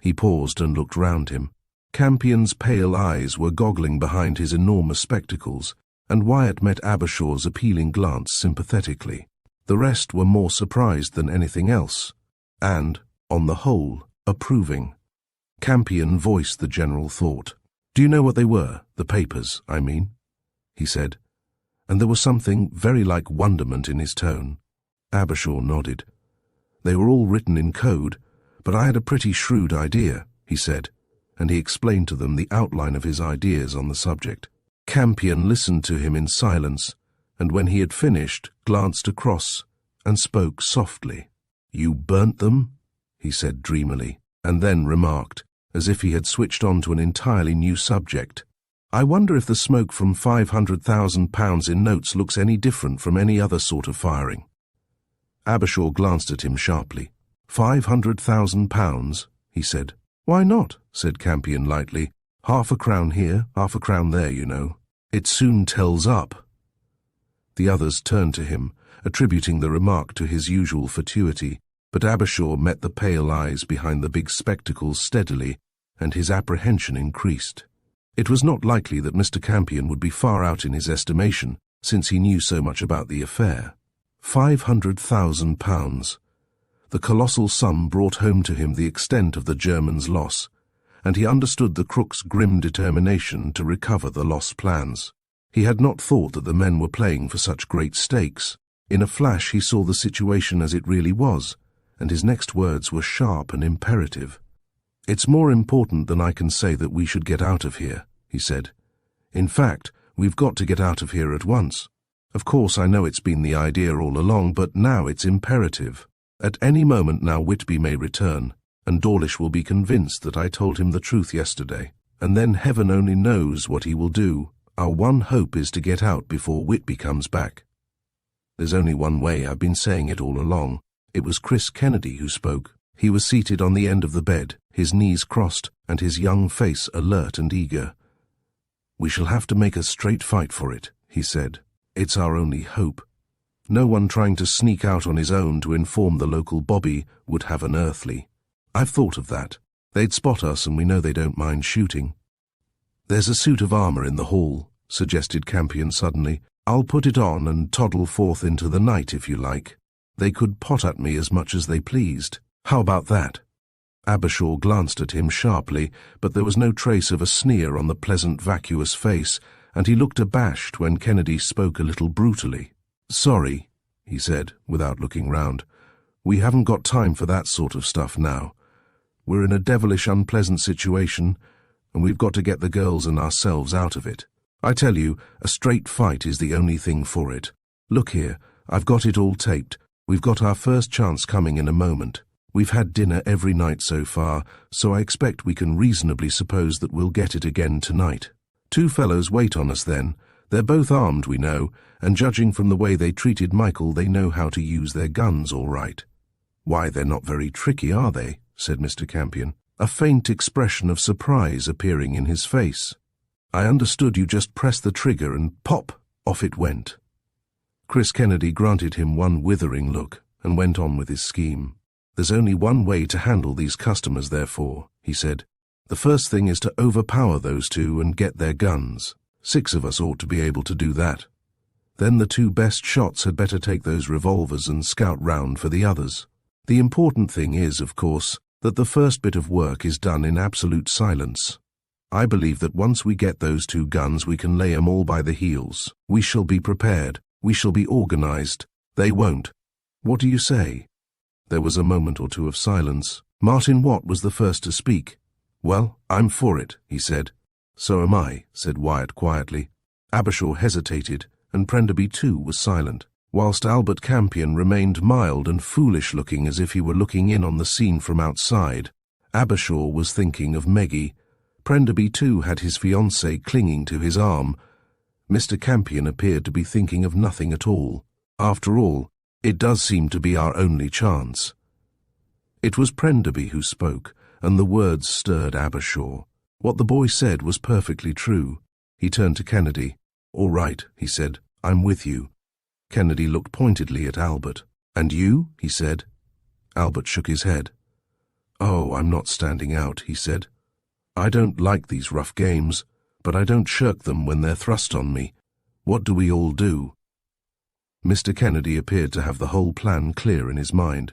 He paused and looked round him. Campion's pale eyes were goggling behind his enormous spectacles, and Wyatt met Abershaw's appealing glance sympathetically. The rest were more surprised than anything else, and, on the whole, approving. Campion voiced the general thought. "Do you know what they were, the papers, I mean?" he said, and there was something very like wonderment in his tone. Abershaw nodded. "They were all written in code, but I had a pretty shrewd idea," he said, and he explained to them the outline of his ideas on the subject. Campion listened to him in silence, and when he had finished, glanced across and spoke softly. "You burnt them?" he said dreamily, and then remarked, as if he had switched on to an entirely new subject, "I wonder if the smoke from £500,000 in notes looks any different from any other sort of firing." Abershaw glanced at him sharply. £500,000, he said. "Why not?" said Campion lightly. "Half a crown here, half a crown there, you know. It soon tells up." The others turned to him, attributing the remark to his usual fatuity, but Abershaw met the pale eyes behind the big spectacles steadily, and his apprehension increased. It was not likely that Mr. Campion would be far out in his estimation, since he knew so much about the affair. £500,000. The colossal sum brought home to him the extent of the Germans' loss, and he understood the crook's grim determination to recover the lost plans. He had not thought that the men were playing for such great stakes. In a flash he saw the situation as it really was, and his next words were sharp and imperative. "It's more important than I can say that we should get out of here," he said. "In fact, we've got to get out of here at once. Of course, I know it's been the idea all along, but now it's imperative. At any moment now Whitby may return, and Dawlish will be convinced that I told him the truth yesterday, and then heaven only knows what he will do. Our one hope is to get out before Whitby comes back. There's only one way, I've been saying it all along." It was Chris Kennedy who spoke. He was seated on the end of the bed, his knees crossed, and his young face alert and eager. "We shall have to make a straight fight for it," he said. "It's our only hope. No one trying to sneak out on his own to inform the local bobby would have an earthly. I've thought of that. They'd spot us, and we know they don't mind shooting." "There's a suit of armour in the hall," suggested Campion suddenly. "I'll put it on and toddle forth into the night if you like. They could pot at me as much as they pleased. How about that?" Abershaw glanced at him sharply, but there was no trace of a sneer on the pleasant, vacuous face, and he looked abashed when Kennedy spoke a little brutally. "Sorry," he said, without looking round. "We haven't got time for that sort of stuff now. We're in a devilish unpleasant situation, and we've got to get the girls and ourselves out of it. I tell you, a straight fight is the only thing for it. Look here, I've got it all taped. We've got our first chance coming in a moment. We've had dinner every night so far, so I expect we can reasonably suppose that we'll get it again tonight. Two fellows wait on us then. They're both armed, we know, and judging from the way they treated Michael, they know how to use their guns all right." "Why, they're not very tricky, are they?" said Mr. Campion, a faint expression of surprise appearing in his face. "I understood you just pressed the trigger and pop, off it went." Chris Kennedy granted him one withering look and went on with his scheme. "There's only one way to handle these customers, therefore," he said. "The first thing is to overpower those two and get their guns. 6 of us ought to be able to do that. Then the 2 best shots had better take those revolvers and scout round for the others. The important thing is, of course, that the first bit of work is done in absolute silence. I believe that once we get those 2 guns we can lay 'em all by the heels. We shall be prepared. We shall be organized. They won't. What do you say?" There was a moment or two of silence. Martin Watt was the first to speak. "Well, I'm for it," he said. "So am I," said Wyatt quietly. Abershaw hesitated, and Prenderby too was silent, whilst Albert Campion remained mild and foolish-looking as if he were looking in on the scene from outside. Abershaw was thinking of Meggie. Prenderby too had his fiancée clinging to his arm, Mr. Campion appeared to be thinking of nothing at all. After all, it does seem to be our only chance. It was Prenderby who spoke, and the words stirred Abershaw. What the boy said was perfectly true. He turned to Kennedy. "All right," he said, "I'm with you." Kennedy looked pointedly at Albert. "And you?" he said. Albert shook his head. "Oh, I'm not standing out," he said. "I don't like these rough games, but I don't shirk them when they're thrust on me. What do we all do?" Mr. Kennedy appeared to have the whole plan clear in his mind.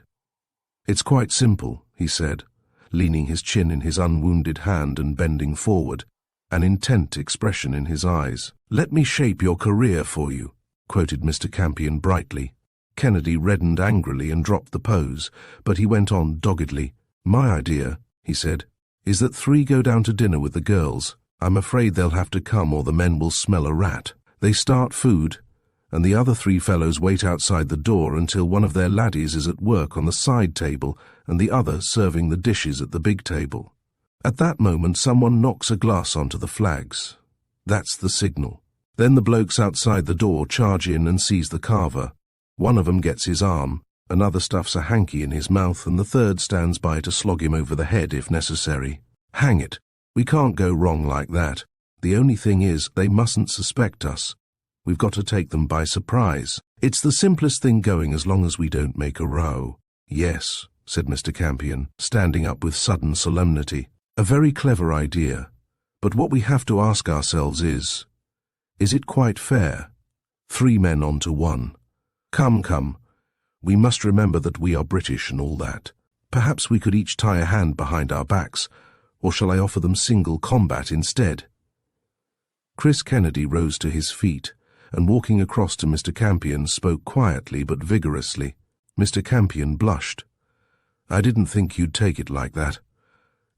"It's quite simple," he said, leaning his chin in his unwounded hand and bending forward, an intent expression in his eyes. "Let me shape your career for you," quoted Mr. Campion brightly. Kennedy reddened angrily and dropped the pose, but he went on doggedly. "My idea," he said, "is that 3 go down to dinner with the girls. I'm afraid they'll have to come or the men will smell a rat. They start food, and the other 3 fellows wait outside the door until one of their laddies is at work on the side table and the other serving the dishes at the big table. At that moment someone knocks a glass onto the flags. That's the signal. Then the blokes outside the door charge in and seize the carver. One of them gets his arm, another stuffs a hanky in his mouth, and the third stands by to slog him over the head if necessary. Hang it, we can't go wrong like that. The only thing is, they mustn't suspect us. We've got to take them by surprise. It's the simplest thing going as long as we don't make a row." "Yes," said Mr. Campion, standing up with sudden solemnity. "A very clever idea. But what we have to ask ourselves is it quite fair? 3 men onto 1. Come, we must remember that we are British and all that. Perhaps we could each tie a hand behind our backs, or shall I offer them single combat instead?" Chris Kennedy rose to his feet, and walking across to Mr. Campion spoke quietly but vigorously. Mr. Campion blushed. "I didn't think you'd take it like that.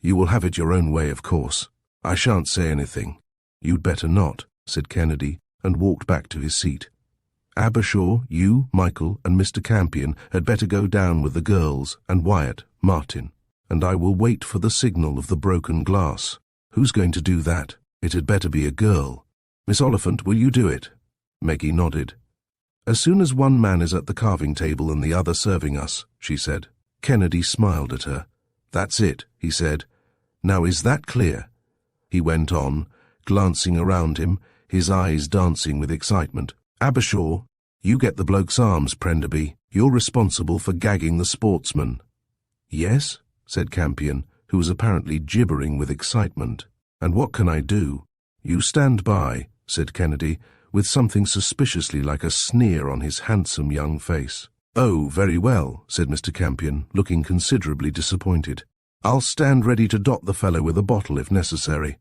You will have it your own way, of course. I shan't say anything." "You'd better not," said Kennedy, and walked back to his seat. "Abershaw, you, Michael, and Mr. Campion had better go down with the girls, and Wyatt, Martin, and I will wait for the signal of the broken glass." "Who's going to do that?" "It had better be a girl. Miss Oliphant, will you do it?" Meggie nodded. "As soon as one man is at the carving table and the other serving us," she said. Kennedy smiled at her. "That's it," he said. "Now is that clear?" He went on, glancing around him, his eyes dancing with excitement. "Abershaw, you get the bloke's arms, Prenderby. You're responsible for gagging the sportsman." "Yes," said Campion, who was apparently gibbering with excitement. "And what can I do?" "You stand by," said Kennedy, with something suspiciously like a sneer on his handsome young face. "Oh, very well," said Mr. Campion, looking considerably disappointed. "I'll stand ready to dot the fellow with a bottle if necessary."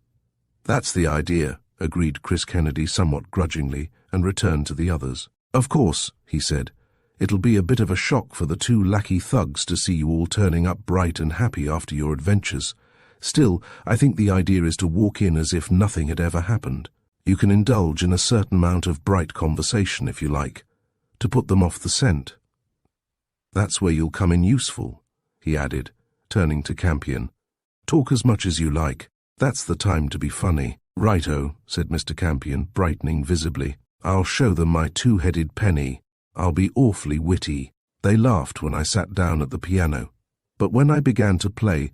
"That's the idea," agreed Chris Kennedy somewhat grudgingly, and returned to the others. "Of course," he said, "it'll be a bit of a shock for the 2 lackey thugs to see you all turning up bright and happy after your adventures. Still, I think the idea is to walk in as if nothing had ever happened. You can indulge in a certain amount of bright conversation if you like, to put them off the scent. That's where you'll come in useful," he added, turning to Campion. "Talk as much as you like. That's the time to be funny." "Righto," said Mr. Campion, brightening visibly. "I'll show them my 2-headed penny. I'll be awfully witty." They laughed when I sat down at the piano, but when I began to play,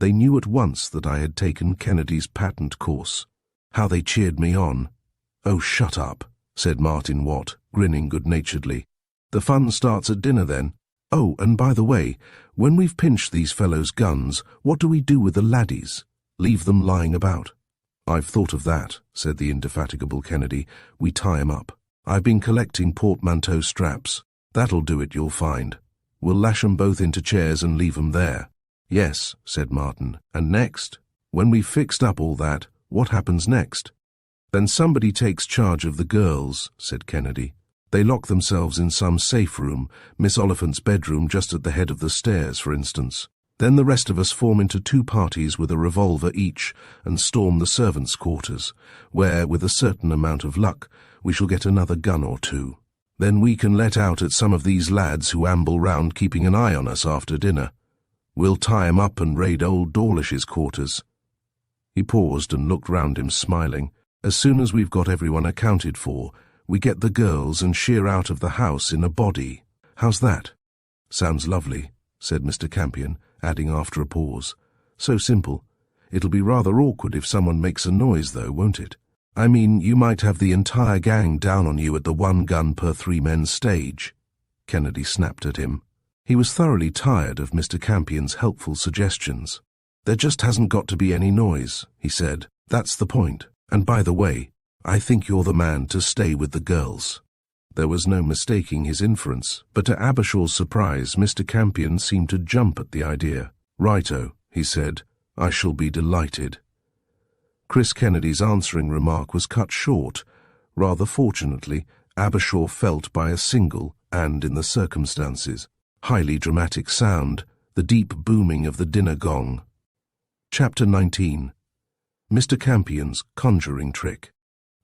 they knew at once that I had taken Kennedy's patent course. How they cheered me on. "Oh, shut up," said Martin Watt, grinning good-naturedly. "The fun starts at dinner then. Oh, and by the way, when we've pinched these fellows' guns, what do we do with the laddies? Leave them lying about?" "I've thought of that," said the indefatigable Kennedy. "We tie 'em up. I've been collecting portmanteau straps. That'll do it, you'll find. We'll lash 'em both into chairs and leave 'em there." "Yes," said Martin. "And next? When we've fixed up all that, what happens next?" "Then somebody takes charge of the girls," said Kennedy. "They lock themselves in some safe room, Miss Oliphant's bedroom just at the head of the stairs, for instance. Then the rest of us form into 2 parties with a revolver each and storm the servants' quarters, where, with a certain amount of luck, we shall get another gun or 2. Then we can let out at some of these lads who amble round keeping an eye on us after dinner. We'll tie 'em up and raid old Dawlish's quarters." He paused and looked round him, smiling. As soon as we've got everyone accounted for, we get the girls and sheer out of the house in a body. How's that?" "Sounds lovely," said Mr. Campion, adding after a pause. "So simple. It'll be rather awkward if someone makes a noise, though, won't it? I mean, you might have the entire gang down on you at the 1 gun per 3 men stage." Kennedy snapped at him. He was thoroughly tired of Mr. Campion's helpful suggestions. "There just hasn't got to be any noise," he said. "That's the point. And by the way, I think you're the man to stay with the girls." There was no mistaking his inference, but to Abershaw's surprise, Mr. Campion seemed to jump at the idea. "Righto," he said. "I shall be delighted." Chris Kennedy's answering remark was cut short. Rather fortunately, Abershaw felt by a single, and in the circumstances, highly dramatic sound, the deep booming of the dinner gong. Chapter 19. Mr. Campion's Conjuring Trick.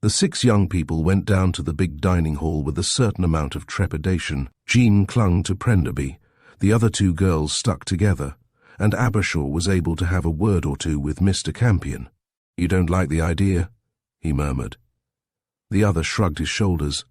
The 6 young people went down to the big dining hall with a certain amount of trepidation. Jean clung to Prenderby, the other 2 girls stuck together, and Abershaw was able to have a word or two with Mr. Campion. "You don't like the idea?" he murmured. The other shrugged his shoulders.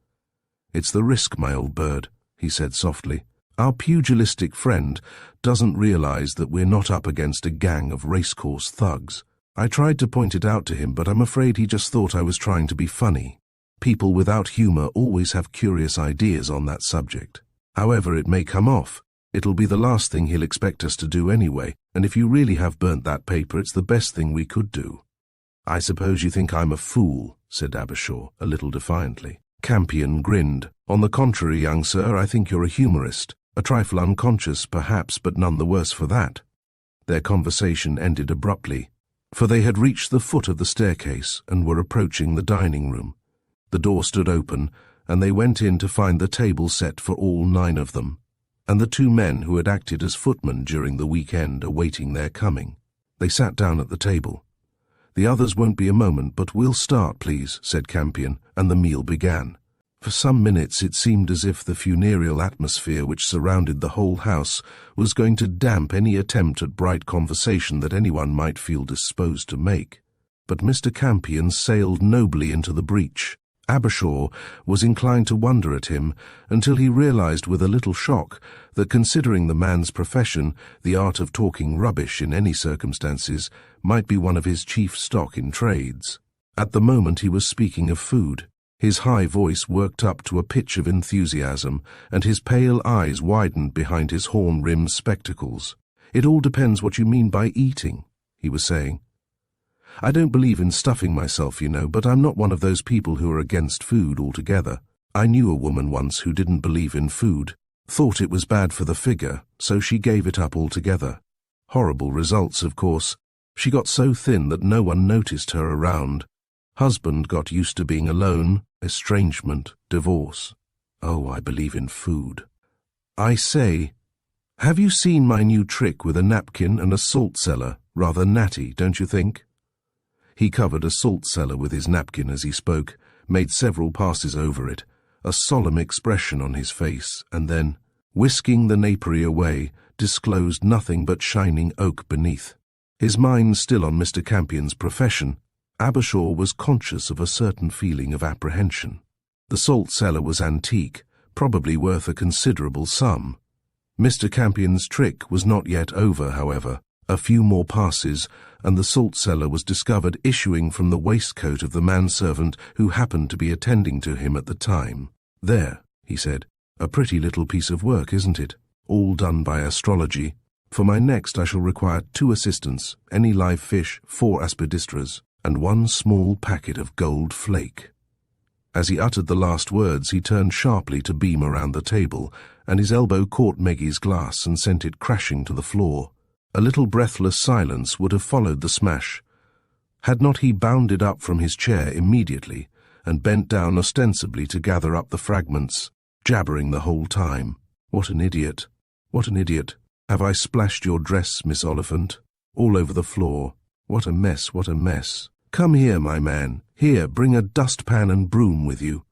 "It's the risk, my old bird," he said softly. "Our pugilistic friend doesn't realize that we're not up against a gang of racecourse thugs. I tried to point it out to him, but I'm afraid he just thought I was trying to be funny. People without humor always have curious ideas on that subject. However it may come off, it'll be the last thing he'll expect us to do anyway, and if you really have burnt that paper, it's the best thing we could do." "I suppose you think I'm a fool," said Abershaw, a little defiantly. Campion grinned. "On the contrary, young sir, I think you're a humorist. A trifle unconscious, perhaps, but none the worse for that." Their conversation ended abruptly, for they had reached the foot of the staircase and were approaching the dining room. The door stood open, and they went in to find the table set for all 9 of them, and the 2 men who had acted as footmen during the weekend awaiting their coming. They sat down at the table. "The others won't be a moment, but we'll start, please," said Campion, and the meal began. For some minutes it seemed as if the funereal atmosphere which surrounded the whole house was going to damp any attempt at bright conversation that anyone might feel disposed to make. But Mr. Campion sailed nobly into the breach. Abershaw was inclined to wonder at him until he realized with a little shock that, considering the man's profession, the art of talking rubbish in any circumstances might be one of his chief stock in trades. At the moment he was speaking of food. His high voice worked up to a pitch of enthusiasm, and his pale eyes widened behind his horn-rimmed spectacles. "It all depends what you mean by eating," he was saying. "I don't believe in stuffing myself, you know, but I'm not one of those people who are against food altogether. I knew a woman once who didn't believe in food, thought it was bad for the figure, so she gave it up altogether. Horrible results, of course. She got so thin that no one noticed her around. Husband got used to being alone, estrangement, divorce. Oh, I believe in food. I say, have you seen my new trick with a napkin and a salt cellar? Rather natty, don't you think?" He covered a salt cellar with his napkin as he spoke, made several passes over it, a solemn expression on his face, and then, whisking the napery away, disclosed nothing but shining oak beneath. His mind still on Mr. Campion's profession, Abershaw was conscious of a certain feeling of apprehension. The salt cellar was antique, probably worth a considerable sum. Mr. Campion's trick was not yet over, however. A few more passes, and the salt cellar was discovered issuing from the waistcoat of the manservant who happened to be attending to him at the time. "There," he said, "a pretty little piece of work, isn't it? All done by astrology. For my next I shall require 2 assistants, any live fish, 4 aspidistras, and 1 small packet of gold flake." As he uttered the last words, he turned sharply to beam around the table, and his elbow caught Maggie's glass and sent it crashing to the floor. A little breathless silence would have followed the smash, had not he bounded up from his chair immediately and bent down ostensibly to gather up the fragments, jabbering the whole time. "What an idiot! What an idiot! Have I splashed your dress, Miss Oliphant? All over the floor. What a mess, what a mess! Come here, my man. Here, bring a dustpan and broom with you."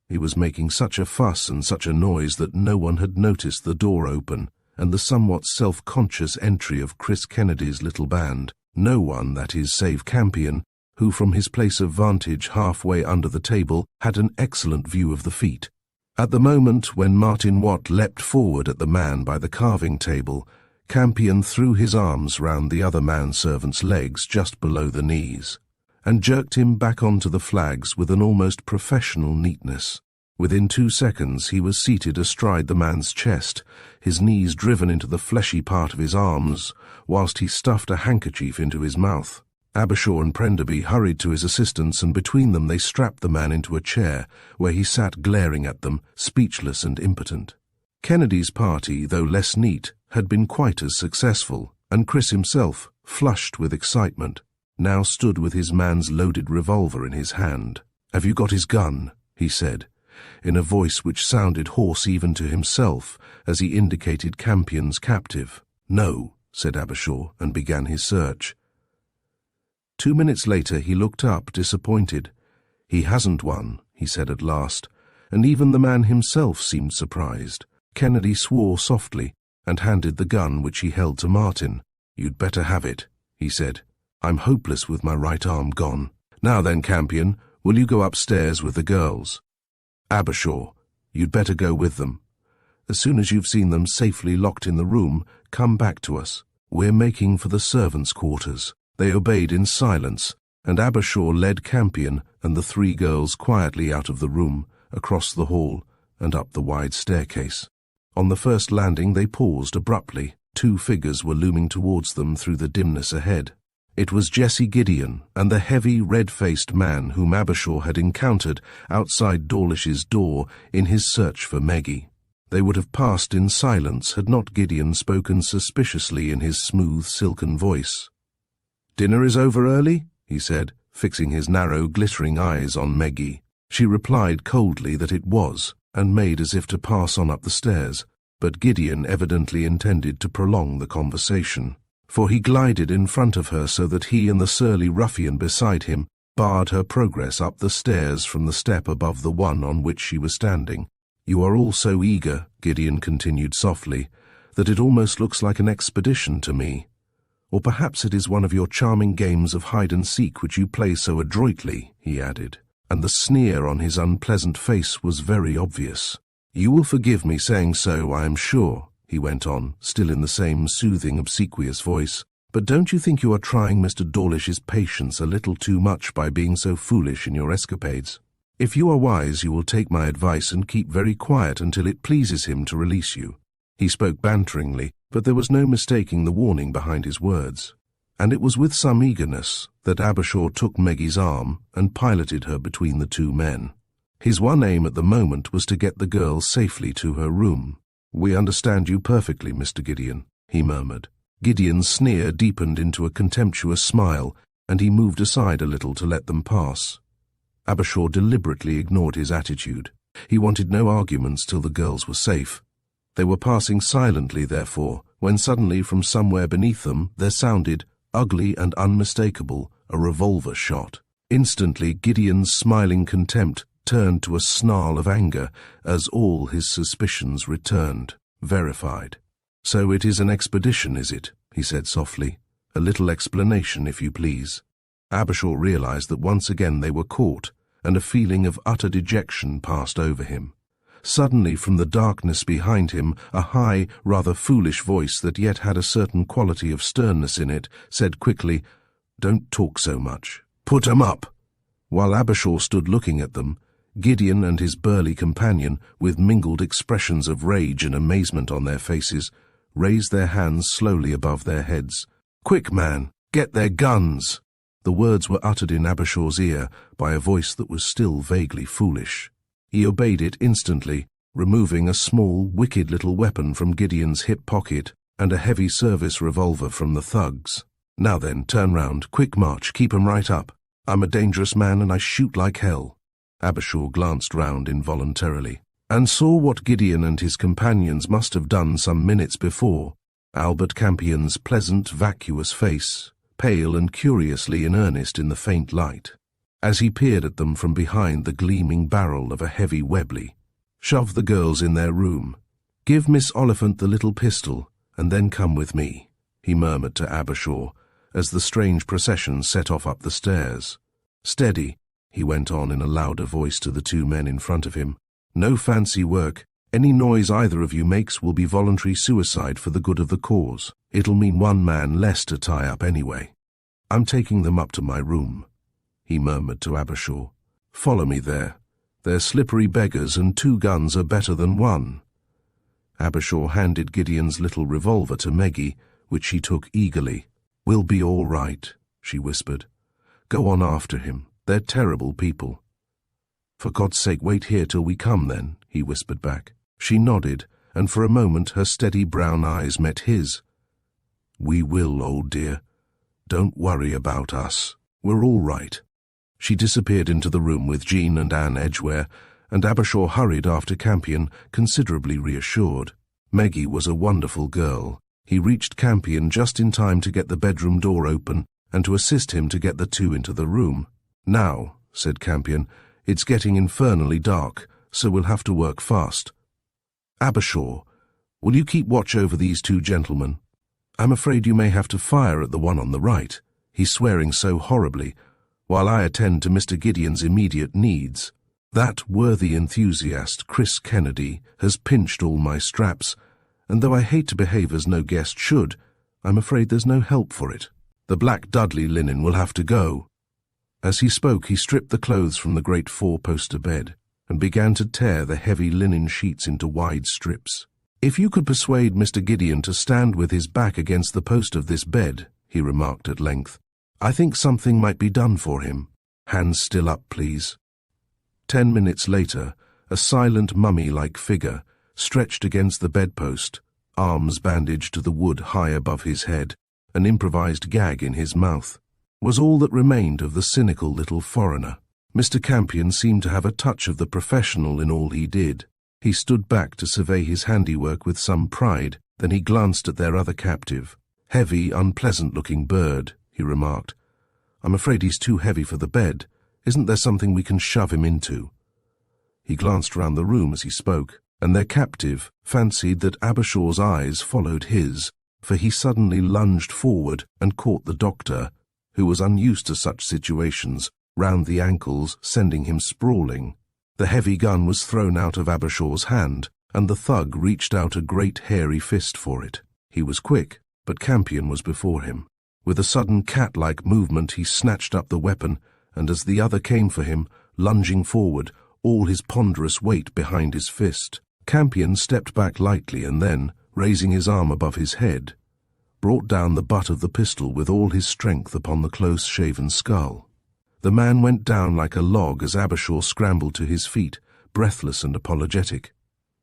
He was making such a fuss and such a noise that no one had noticed the door open and the somewhat self-conscious entry of Chris Kennedy's little band. No one, that is, save Campion, who from his place of vantage halfway under the table had an excellent view of the feat. At the moment when Martin Watt leapt forward at the man by the carving table, Campion threw his arms round the other manservant's legs just below the knees, and jerked him back onto the flags with an almost professional neatness. Within 2 seconds he was seated astride the man's chest, his knees driven into the fleshy part of his arms, whilst he stuffed a handkerchief into his mouth. Abershaw and Prenderby hurried to his assistance, and between them they strapped the man into a chair, where he sat glaring at them, speechless and impotent. Kennedy's party, though less neat, had been quite as successful, and Chris himself, flushed with excitement, now stood with his man's loaded revolver in his hand. "Have you got his gun?" he said, in a voice which sounded hoarse even to himself, as he indicated Campion's captive. "No," said Abershaw, and began his search. 2 minutes later he looked up, disappointed. "He hasn't one," he said at last, and even the man himself seemed surprised. Kennedy swore softly, and handed the gun which he held to Martin. "You'd better have it," he said. "I'm hopeless with my right arm gone. Now then, Campion, will you go upstairs with the girls? Abershaw, you'd better go with them. As soon as you've seen them safely locked in the room, come back to us. We're making for the servants' quarters." They obeyed in silence, and Abershaw led Campion and the 3 girls quietly out of the room, across the hall, and up the wide staircase. On the first landing they paused abruptly. 2 figures were looming towards them through the dimness ahead. It was Jessie Gideon and the heavy, red-faced man whom Abershaw had encountered outside Dawlish's door in his search for Meggie. They would have passed in silence had not Gideon spoken suspiciously in his smooth, silken voice. "Dinner is over early?" he said, fixing his narrow, glittering eyes on Meggie. She replied coldly that it was, and made as if to pass on up the stairs, but Gideon evidently intended to prolong the conversation, for he glided in front of her so that he and the surly ruffian beside him barred her progress up the stairs from the step above the one on which she was standing. "You are all so eager," Gideon continued softly, "that it almost looks like an expedition to me. Or perhaps it is one of your charming games of hide-and-seek which you play so adroitly," he added, and the sneer on his unpleasant face was very obvious. "You will forgive me saying so, I am sure," he went on, still in the same soothing, obsequious voice, "but don't you think you are trying Mr. Dawlish's patience a little too much by being so foolish in your escapades? If you are wise, you will take my advice and keep very quiet until it pleases him to release you." He spoke banteringly, but there was no mistaking the warning behind his words, and it was with some eagerness that Abershaw took Meggie's arm and piloted her between the 2 men. His one aim at the moment was to get the girl safely to her room. "We understand you perfectly, Mr. Gideon," he murmured. Gideon's sneer deepened into a contemptuous smile, and he moved aside a little to let them pass. Abershaw deliberately ignored his attitude. He wanted no arguments till the girls were safe. They were passing silently, therefore, when suddenly from somewhere beneath them there sounded, ugly and unmistakable, a revolver shot. Instantly Gideon's smiling contempt turned to a snarl of anger, as all his suspicions returned, verified. "So it is an expedition, is it?" he said softly. "A little explanation, if you please." Abershaw realized that once again they were caught, and a feeling of utter dejection passed over him. Suddenly from the darkness behind him, a high, rather foolish voice that yet had a certain quality of sternness in it, said quickly, "Don't talk so much. Put 'em up." While Abershaw stood looking at them, Gideon and his burly companion, with mingled expressions of rage and amazement on their faces, raised their hands slowly above their heads. "Quick, man! Get their guns!" The words were uttered in Abershaw's ear by a voice that was still vaguely foolish. He obeyed it instantly, removing a small, wicked little weapon from Gideon's hip pocket and a heavy service revolver from the thugs. "Now then, turn round, quick march, keep 'em right up. I'm a dangerous man and I shoot like hell." Abershaw glanced round involuntarily, and saw what Gideon and his companions must have done some minutes before, Albert Campion's pleasant, vacuous face, pale and curiously in earnest in the faint light, as he peered at them from behind the gleaming barrel of a heavy Webley. "Shove the girls in their room. Give Miss Oliphant the little pistol, and then come with me," he murmured to Abershaw, as the strange procession set off up the stairs. "Steady," he went on in a louder voice to the two men in front of him. "No fancy work. Any noise either of you makes will be voluntary suicide for the good of the cause. It'll mean one man less to tie up anyway. I'm taking them up to my room," he murmured to Abershaw. "Follow me there. They're slippery beggars, and 2 guns are better than 1. Abershaw handed Gideon's little revolver to Meggie, which she took eagerly. "We'll be all right," she whispered. "Go on after him. They're terrible people." "For God's sake, wait here till we come, then," he whispered back. She nodded, and for a moment her steady brown eyes met his. "We will, old dear. Don't worry about us. We're all right." She disappeared into the room with Jean and Anne Edgware, and Abershaw hurried after Campion, considerably reassured. Meggie was a wonderful girl. He reached Campion just in time to get the bedroom door open and to assist him to get the 2 into the room. "Now," said Campion, "it's getting infernally dark, so we'll have to work fast. Abershaw, will you keep watch over these 2 gentlemen? I'm afraid you may have to fire at the one on the right. He's swearing so horribly, while I attend to Mr. Gideon's immediate needs. That worthy enthusiast, Chris Kennedy, has pinched all my straps, and though I hate to behave as no guest should, I'm afraid there's no help for it. The Black Dudley linen will have to go." As he spoke, he stripped the clothes from the great 4-poster bed and began to tear the heavy linen sheets into wide strips. "If you could persuade Mr. Gideon to stand with his back against the post of this bed," he remarked at length, "I think something might be done for him. Hands still up, please." 10 minutes later, a silent mummy-like figure, stretched against the bedpost, arms bandaged to the wood high above his head, an improvised gag in his mouth, was all that remained of the cynical little foreigner. Mr. Campion seemed to have a touch of the professional in all he did. He stood back to survey his handiwork with some pride, then he glanced at their other captive. "Heavy, unpleasant-looking bird," he remarked. "I'm afraid he's too heavy for the bed. Isn't there something we can shove him into?" He glanced round the room as he spoke, and their captive fancied that Abershaw's eyes followed his, for he suddenly lunged forward and caught the doctor, who was unused to such situations, round the ankles, sending him sprawling. The heavy gun was thrown out of Abershaw's hand, and the thug reached out a great hairy fist for it. He was quick, but Campion was before him. With a sudden cat-like movement he snatched up the weapon, and as the other came for him, lunging forward, all his ponderous weight behind his fist, Campion stepped back lightly and then, raising his arm above his head, brought down the butt of the pistol with all his strength upon the close-shaven skull. The man went down like a log as Abershaw scrambled to his feet, breathless and apologetic.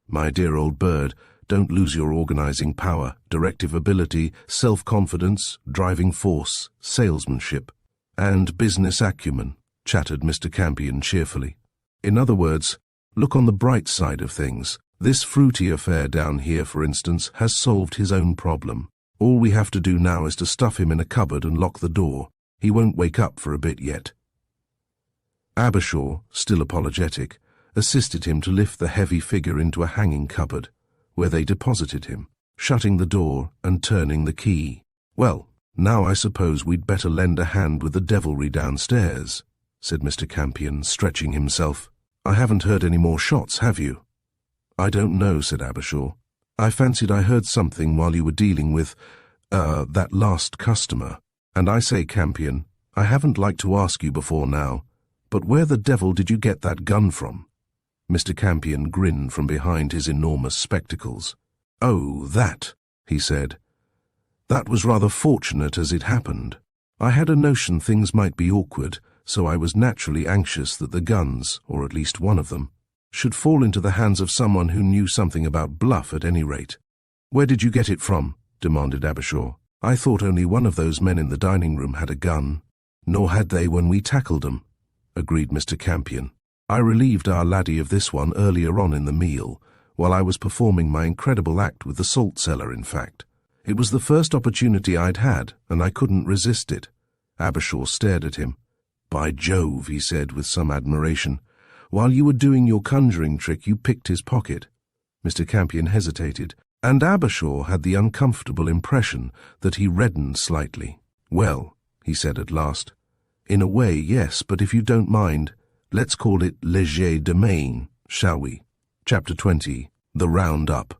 "My dear old bird, don't lose your organizing power, directive ability, self-confidence, driving force, salesmanship, and business acumen," chattered Mr. Campion cheerfully. "In other words, look on the bright side of things. This fruity affair down here, for instance, has solved his own problem. All we have to do now is to stuff him in a cupboard and lock the door. He won't wake up for a bit yet." Abershaw, still apologetic, assisted him to lift the heavy figure into a hanging cupboard, where they deposited him, shutting the door and turning the key. "Well, now I suppose we'd better lend a hand with the devilry downstairs," said Mr. Campion, stretching himself. "I haven't heard any more shots, have you?" "I don't know," said Abershaw. "I fancied I heard something while you were dealing with, that last customer. And I say, Campion, I haven't liked to ask you before now, but where the devil did you get that gun from?" Mr. Campion grinned from behind his enormous spectacles. "Oh, that," he said. "That was rather fortunate as it happened. I had a notion things might be awkward, so I was naturally anxious that the guns, or at least one of them, should fall into the hands of someone who knew something about bluff at any rate." "Where did you get it from?" demanded Abershaw. "I thought only one of those men in the dining room had a gun." "Nor had they when we tackled them," agreed Mr. Campion. "I relieved our laddie of this one earlier on in the meal, while I was performing my incredible act with the salt cellar, in fact. It was the first opportunity I'd had, and I couldn't resist it." Abershaw stared at him. "By Jove," he said with some admiration. "While you were doing your conjuring trick, you picked his pocket." Mr. Campion hesitated, and Abershaw had the uncomfortable impression that he reddened slightly. "Well," he said at last, In a way, yes, but if you don't mind, let's call it léger de main, shall we? Chapter 20. The Round-Up.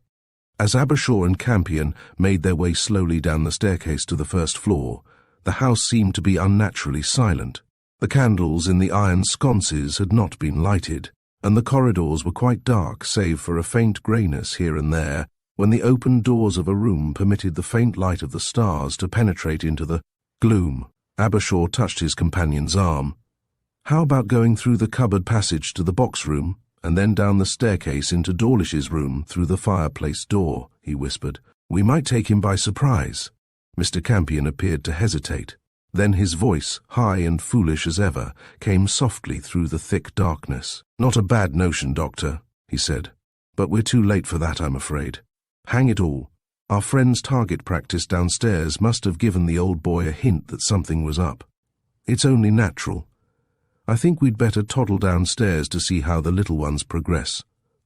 As Abershaw and Campion made their way slowly down the staircase to the first floor, the house seemed to be unnaturally silent. The candles in the iron sconces had not been lighted, and the corridors were quite dark save for a faint greyness here and there when the open doors of a room permitted the faint light of the stars to penetrate into the gloom. Abershaw touched his companion's arm. "How about going through the cupboard passage to the box room, and then down the staircase into Dawlish's room through the fireplace door?" he whispered. "We might take him by surprise." Mr. Campion appeared to hesitate. Then his voice, high and foolish as ever, came softly through the thick darkness. "Not a bad notion, Doctor," he said. "But we're too late for that, I'm afraid. Hang it all. Our friend's target practice downstairs must have given the old boy a hint that something was up. It's only natural. I think we'd better toddle downstairs to see how the little ones progress.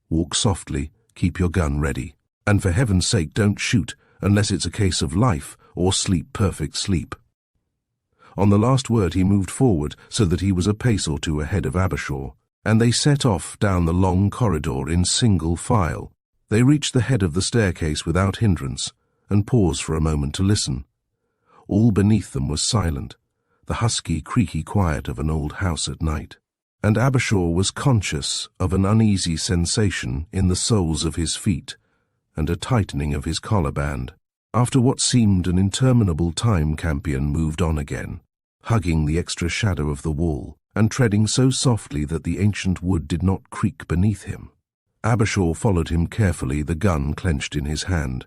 Walk softly, keep your gun ready. And for heaven's sake don't shoot unless it's a case of life or sleep perfect sleep." On the last word he moved forward so that he was a pace or two ahead of Abershaw, and they set off down the long corridor in single file. They reached the head of the staircase without hindrance, and paused for a moment to listen. All beneath them was silent, the husky, creaky quiet of an old house at night, and Abershaw was conscious of an uneasy sensation in the soles of his feet, and a tightening of his collar band. After what seemed an interminable time, Campion moved on again, hugging the extra shadow of the wall, and treading so softly that the ancient wood did not creak beneath him. Abershaw followed him carefully, the gun clenched in his hand.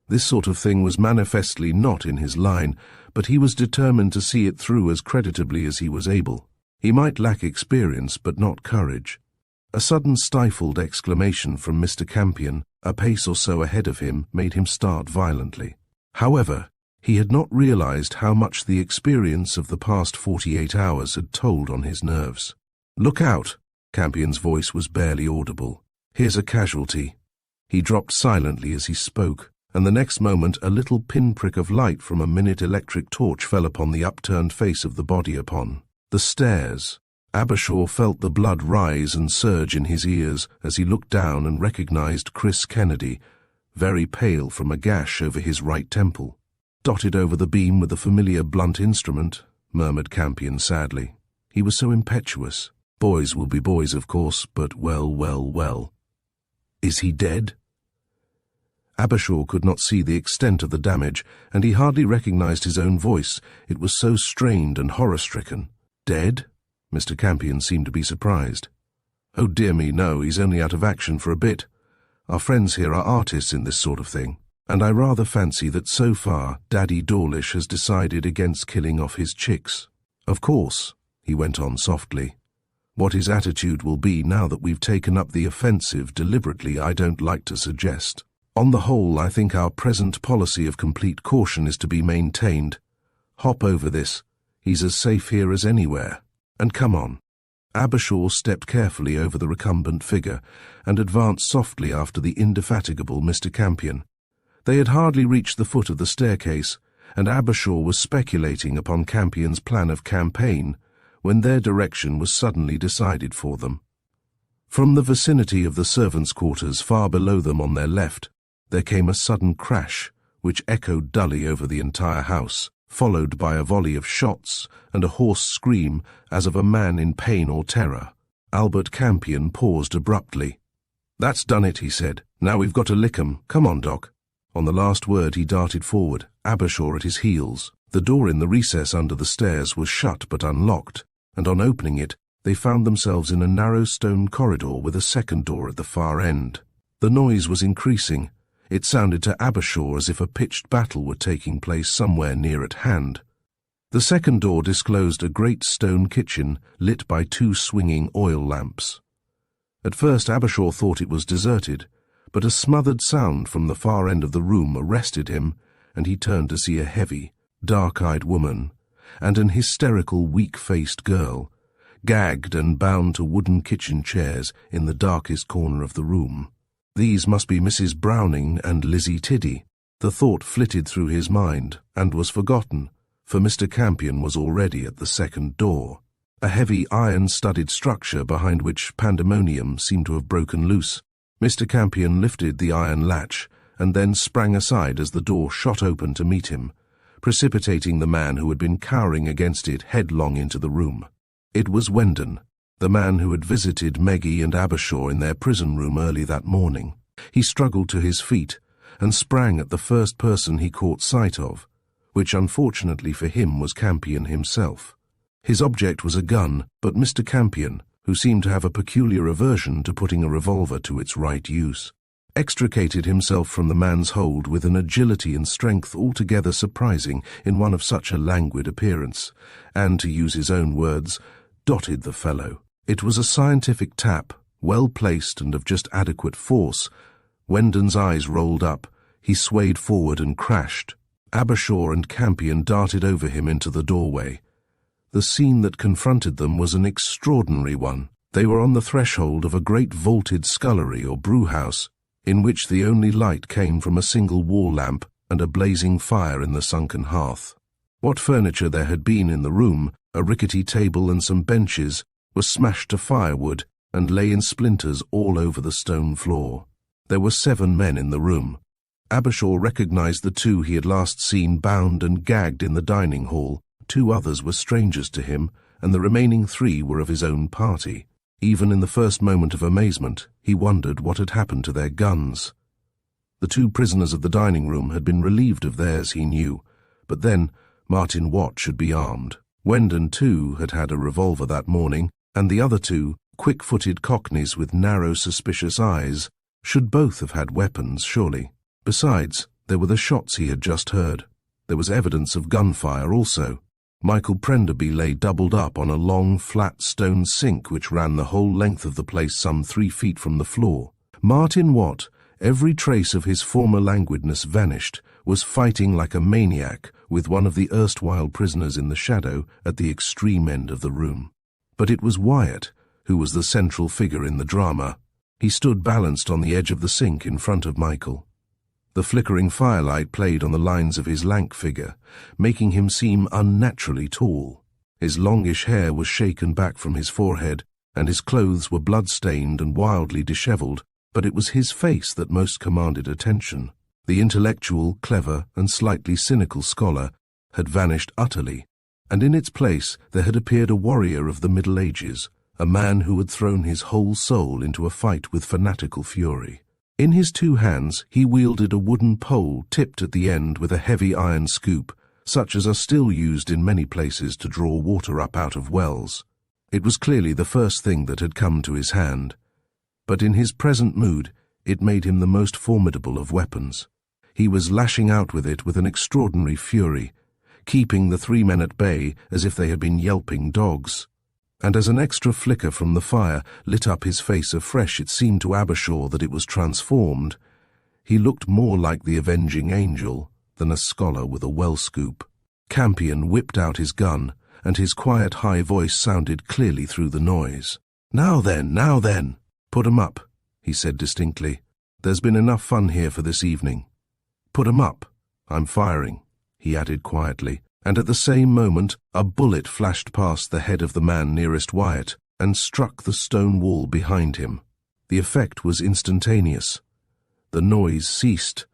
This sort of thing was manifestly not in his line, but he was determined to see it through as creditably as he was able. He might lack experience, but not courage. A sudden stifled exclamation from Mr. Campion, a pace or so ahead of him, made him start violently. However, he had not realized how much the experience of the past 48 hours had told on his nerves. "Look out!" Campion's voice was barely audible. "Here's a casualty." He dropped silently as he spoke, and the next moment a little pinprick of light from a minute electric torch fell upon the upturned face of the body upon the stairs. Abershaw felt the blood rise and surge in his ears as he looked down and recognized Chris Kennedy, very pale from a gash over his right temple. "Dotted over the beam with a familiar blunt instrument," murmured Campion sadly. He was so impetuous. Boys will be boys, of course, but well. "Is he dead?" Abershaw could not see the extent of the damage, and he hardly recognized his own voice. It was so strained and horror-stricken. "Dead?" Mr. Campion seemed to be surprised. "Oh dear me, no, he's only out of action for a bit. Our friends here are artists in this sort of thing, and I rather fancy that so far Daddy Dawlish has decided against killing off his chicks. Of course," he went on softly, "what his attitude will be now that we've taken up the offensive deliberately I don't like to suggest. On the whole, I think our present policy of complete caution is to be maintained. Hop over this. He's as safe here as anywhere. And come on." Abershaw stepped carefully over the recumbent figure and advanced softly after the indefatigable Mr. Campion. They had hardly reached the foot of the staircase, and Abershaw was speculating upon Campion's plan of campaign when their direction was suddenly decided for them. From the vicinity of the servants' quarters far below them on their left, there came a sudden crash which echoed dully over the entire house, followed by a volley of shots and a hoarse scream as of a man in pain or terror. Albert Campion paused abruptly. "That's done it," he said. "Now we've got to lick 'em. Come on, Doc." On the last word he darted forward, Abershaw at his heels. The door in the recess under the stairs was shut but unlocked, and on opening it they found themselves in a narrow stone corridor with a second door at the far end. The noise was increasing. It sounded to Abershaw as if a pitched battle were taking place somewhere near at hand. The second door disclosed a great stone kitchen lit by 2 swinging oil lamps. At first Abershaw thought it was deserted, but a smothered sound from the far end of the room arrested him, and he turned to see a heavy, dark-eyed woman and an hysterical, weak-faced girl, gagged and bound to wooden kitchen chairs in the darkest corner of the room. These must be Mrs. Browning and Lizzie Tiddy. The thought flitted through his mind, and was forgotten, for Mr. Campion was already at the second door, a heavy iron-studded structure behind which pandemonium seemed to have broken loose. Mr. Campion lifted the iron latch and then sprang aside as the door shot open to meet him, precipitating the man who had been cowering against it headlong into the room. It was Whodunit, the man who had visited Meggie and Abershaw in their prison room early that morning. He struggled to his feet and sprang at the first person he caught sight of, which unfortunately for him was Campion himself. His object was a gun, but Mr. Campion, who seemed to have a peculiar aversion to putting a revolver to its right use, extricated himself from the man's hold with an agility and strength altogether surprising in one of such a languid appearance, and, to use his own words, dotted the fellow. It was a scientific tap, well placed and of just adequate force. Whodunit's eyes rolled up, he swayed forward and crashed. Abershaw and Campion darted over him into the doorway. The scene that confronted them was an extraordinary one. They were on the threshold of a great vaulted scullery or brewhouse, in which the only light came from a single wall lamp and a blazing fire in the sunken hearth. What furniture there had been in the room, a rickety table and some benches, was smashed to firewood and lay in splinters all over the stone floor. There were 7 men in the room. Abershaw recognized the 2 he had last seen bound and gagged in the dining hall. 2 others were strangers to him, and the remaining 3 were of his own party. Even in the first moment of amazement, he wondered what had happened to their guns. The 2 prisoners of the dining room had been relieved of theirs, he knew, but then Martin Watt should be armed. Whodunit, too, had had a revolver that morning, and the other 2, quick-footed cockneys with narrow, suspicious eyes, should both have had weapons, surely. Besides, there were the shots he had just heard. There was evidence of gunfire also. Michael Prenderby lay doubled up on a long, flat stone sink which ran the whole length of the place some 3 feet from the floor. Martin Watt, every trace of his former languidness vanished, was fighting like a maniac with one of the erstwhile prisoners in the shadow at the extreme end of the room. But it was Wyatt who was the central figure in the drama. He stood balanced on the edge of the sink in front of Michael. The flickering firelight played on the lines of his lank figure, making him seem unnaturally tall. His longish hair was shaken back from his forehead, and his clothes were blood-stained and wildly dishevelled, but it was his face that most commanded attention. The intellectual, clever, and slightly cynical scholar had vanished utterly, and in its place there had appeared a warrior of the Middle Ages, a man who had thrown his whole soul into a fight with fanatical fury. In his 2 hands he wielded a wooden pole tipped at the end with a heavy iron scoop, such as are still used in many places to draw water up out of wells. It was clearly the first thing that had come to his hand, but in his present mood it made him the most formidable of weapons. He was lashing out with it with an extraordinary fury, keeping the 3 men at bay as if they had been yelping dogs. And as an extra flicker from the fire lit up his face afresh, it seemed to Abershaw that it was transformed. He looked more like the avenging angel than a scholar with a well scoop. Campion whipped out his gun, and his quiet high voice sounded clearly through the noise. Now then, put 'em up," he said distinctly. "There's been enough fun here for this evening. Put 'em up. I'm firing," he added quietly. And at the same moment a bullet flashed past the head of the man nearest Wyatt and struck the stone wall behind him. The effect was instantaneous. The noise ceased,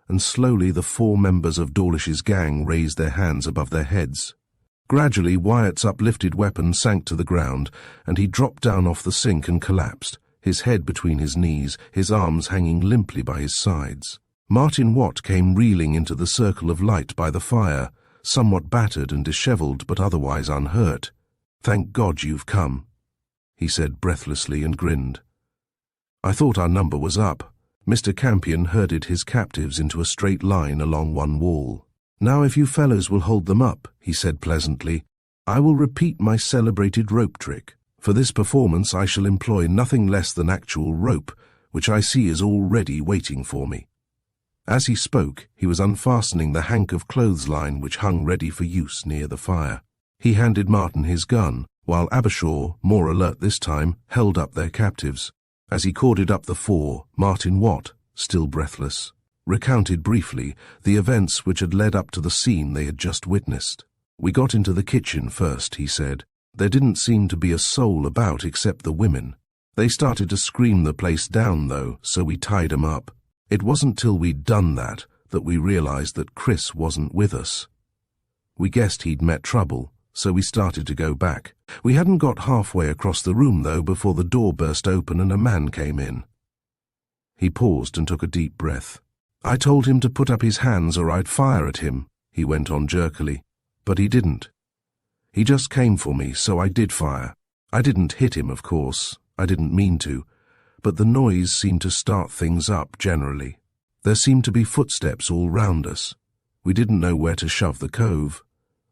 and slowly the 4 members of Dawlish's gang raised their hands above their heads. Gradually Wyatt's uplifted weapon sank to the ground, and he dropped down off the sink and collapsed, his head between his knees, his arms hanging limply by his sides. Martin Watt came reeling into the circle of light by the fire, somewhat battered and dishevelled, but otherwise unhurt. "Thank God you've come," he said breathlessly and grinned. "I thought our number was up." Mr. Campion herded his captives into a straight line along one wall. "Now if you fellows will hold them up," he said pleasantly, "I will repeat my celebrated rope trick. For this performance I shall employ nothing less than actual rope, which I see is already waiting for me." As he spoke, he was unfastening the hank of clothesline which hung ready for use near the fire. He handed Martin his gun, while Abershaw, more alert this time, held up their captives. As he corded up the 4, Martin Watt, still breathless, recounted briefly the events which had led up to the scene they had just witnessed. "We got into the kitchen first," he said. "There didn't seem to be a soul about except the women. They started to scream the place down, though, so we tied 'em up. It wasn't till we'd done that we realized that Chris wasn't with us. We guessed he'd met trouble, so we started to go back. We hadn't got halfway across the room, though, before the door burst open and a man came in." He paused and took a deep breath. "I told him to put up his hands or I'd fire at him," he went on jerkily, "but he didn't. He just came for me, so I did fire. I didn't hit him, of course. I didn't mean to, but the noise seemed to start things up generally. There seemed to be footsteps all round us. We didn't know where to shove the cove.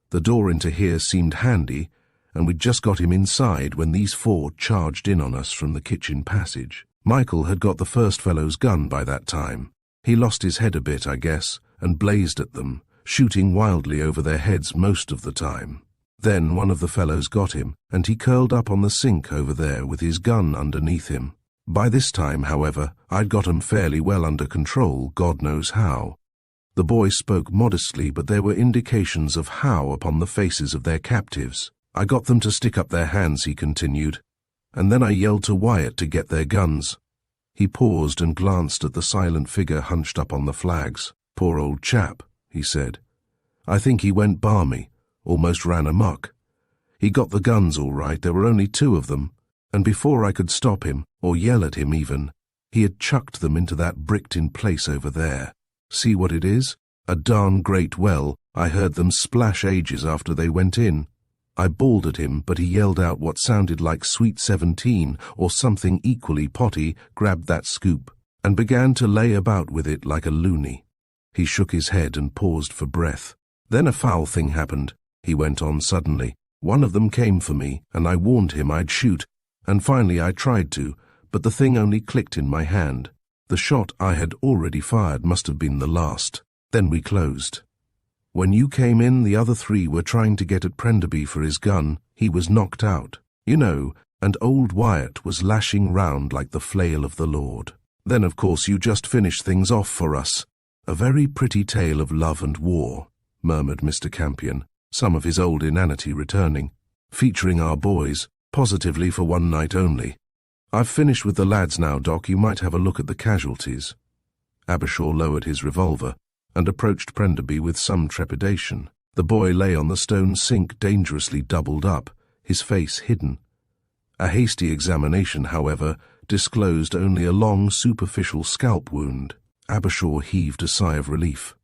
The door into here seemed handy, and we'd just got him inside when these four charged in on us from the kitchen passage. Michael had got the first fellow's gun by that time. He lost his head a bit, I guess, and blazed at them, shooting wildly over their heads most of the time. Then one of the fellows got him, and he curled up on the sink over there with his gun underneath him. By this time, however, I'd got 'em fairly well under control, God knows how." The boy spoke modestly, but there were indications of how upon the faces of their captives. "I got them to stick up their hands," he continued, "and then I yelled to Wyatt to get their guns." He paused and glanced at the silent figure hunched up on the flags. "Poor old chap," he said. "I think he went balmy, almost ran amok. He got the guns all right, there were only 2 of them, and before I could stop him, or yell at him even, he had chucked them into that bricked-in place over there. See what it is? A darn great well. I heard them splash ages after they went in. I bawled at him, but he yelled out what sounded like Sweet 17 or something equally potty, grabbed that scoop, and began to lay about with it like a loony." He shook his head and paused for breath. "Then a foul thing happened," he went on suddenly. "One of them came for me, and I warned him I'd shoot, and finally I tried to, but the thing only clicked in my hand. The shot I had already fired must have been the last. Then we closed. When you came in, the other 3 were trying to get at Prenderby for his gun. He was knocked out, you know, and old Wyatt was lashing round like the flail of the Lord. Then, of course, you just finished things off for us." "A very pretty tale of love and war," murmured Mr. Campion, some of his old inanity returning. "Featuring our boys, positively for one night only. I've finished with the lads now, Doc. You might have a look at the casualties." Abershaw lowered his revolver and approached Prenderby with some trepidation. The boy lay on the stone sink dangerously doubled up, his face hidden. A hasty examination, however, disclosed only a long superficial scalp wound. Abershaw heaved a sigh of relief.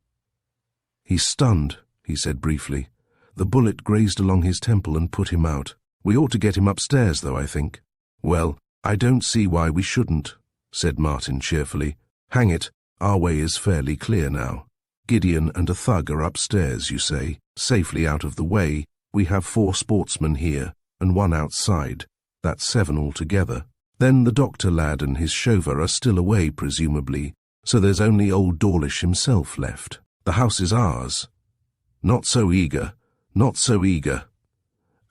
"He's stunned," he said briefly. "The bullet grazed along his temple and put him out. We ought to get him upstairs, though, I think." "Well, I don't see why we shouldn't," said Martin cheerfully. "Hang it, our way is fairly clear now. Gideon and a thug are upstairs, you say, safely out of the way. We have 4 sportsmen here, and 1 outside. That's 7 altogether. Then the doctor lad and his chauffeur are still away, presumably, so there's only old Dawlish himself left. The house is ours." "Not so eager, not so eager."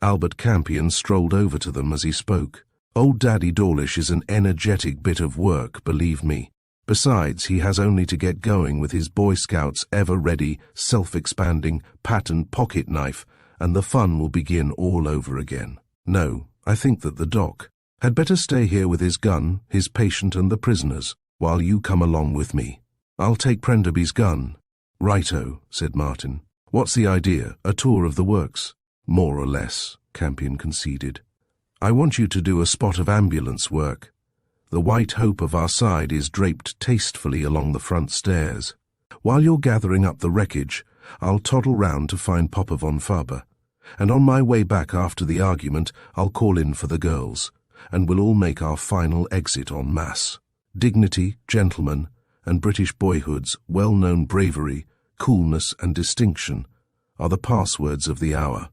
Albert Campion strolled over to them as he spoke. "Old Daddy Dawlish is an energetic bit of work, believe me. Besides, he has only to get going with his Boy Scouts' ever-ready, self-expanding, patent pocket knife, and the fun will begin all over again. No, I think that the doc had better stay here with his gun, his patient and the prisoners, while you come along with me. I'll take Prenderby's gun." "Righto," said Martin. "What's the idea, a tour of the works?" "More or less," Campion conceded. "I want you to do a spot of ambulance work. The White Hope of our side is draped tastefully along the front stairs. While you're gathering up the wreckage, I'll toddle round to find Papa von Faber, and on my way back after the argument I'll call in for the girls, and we'll all make our final exit en masse. Dignity, gentlemen, and British boyhood's well-known bravery, coolness and distinction are the passwords of the hour."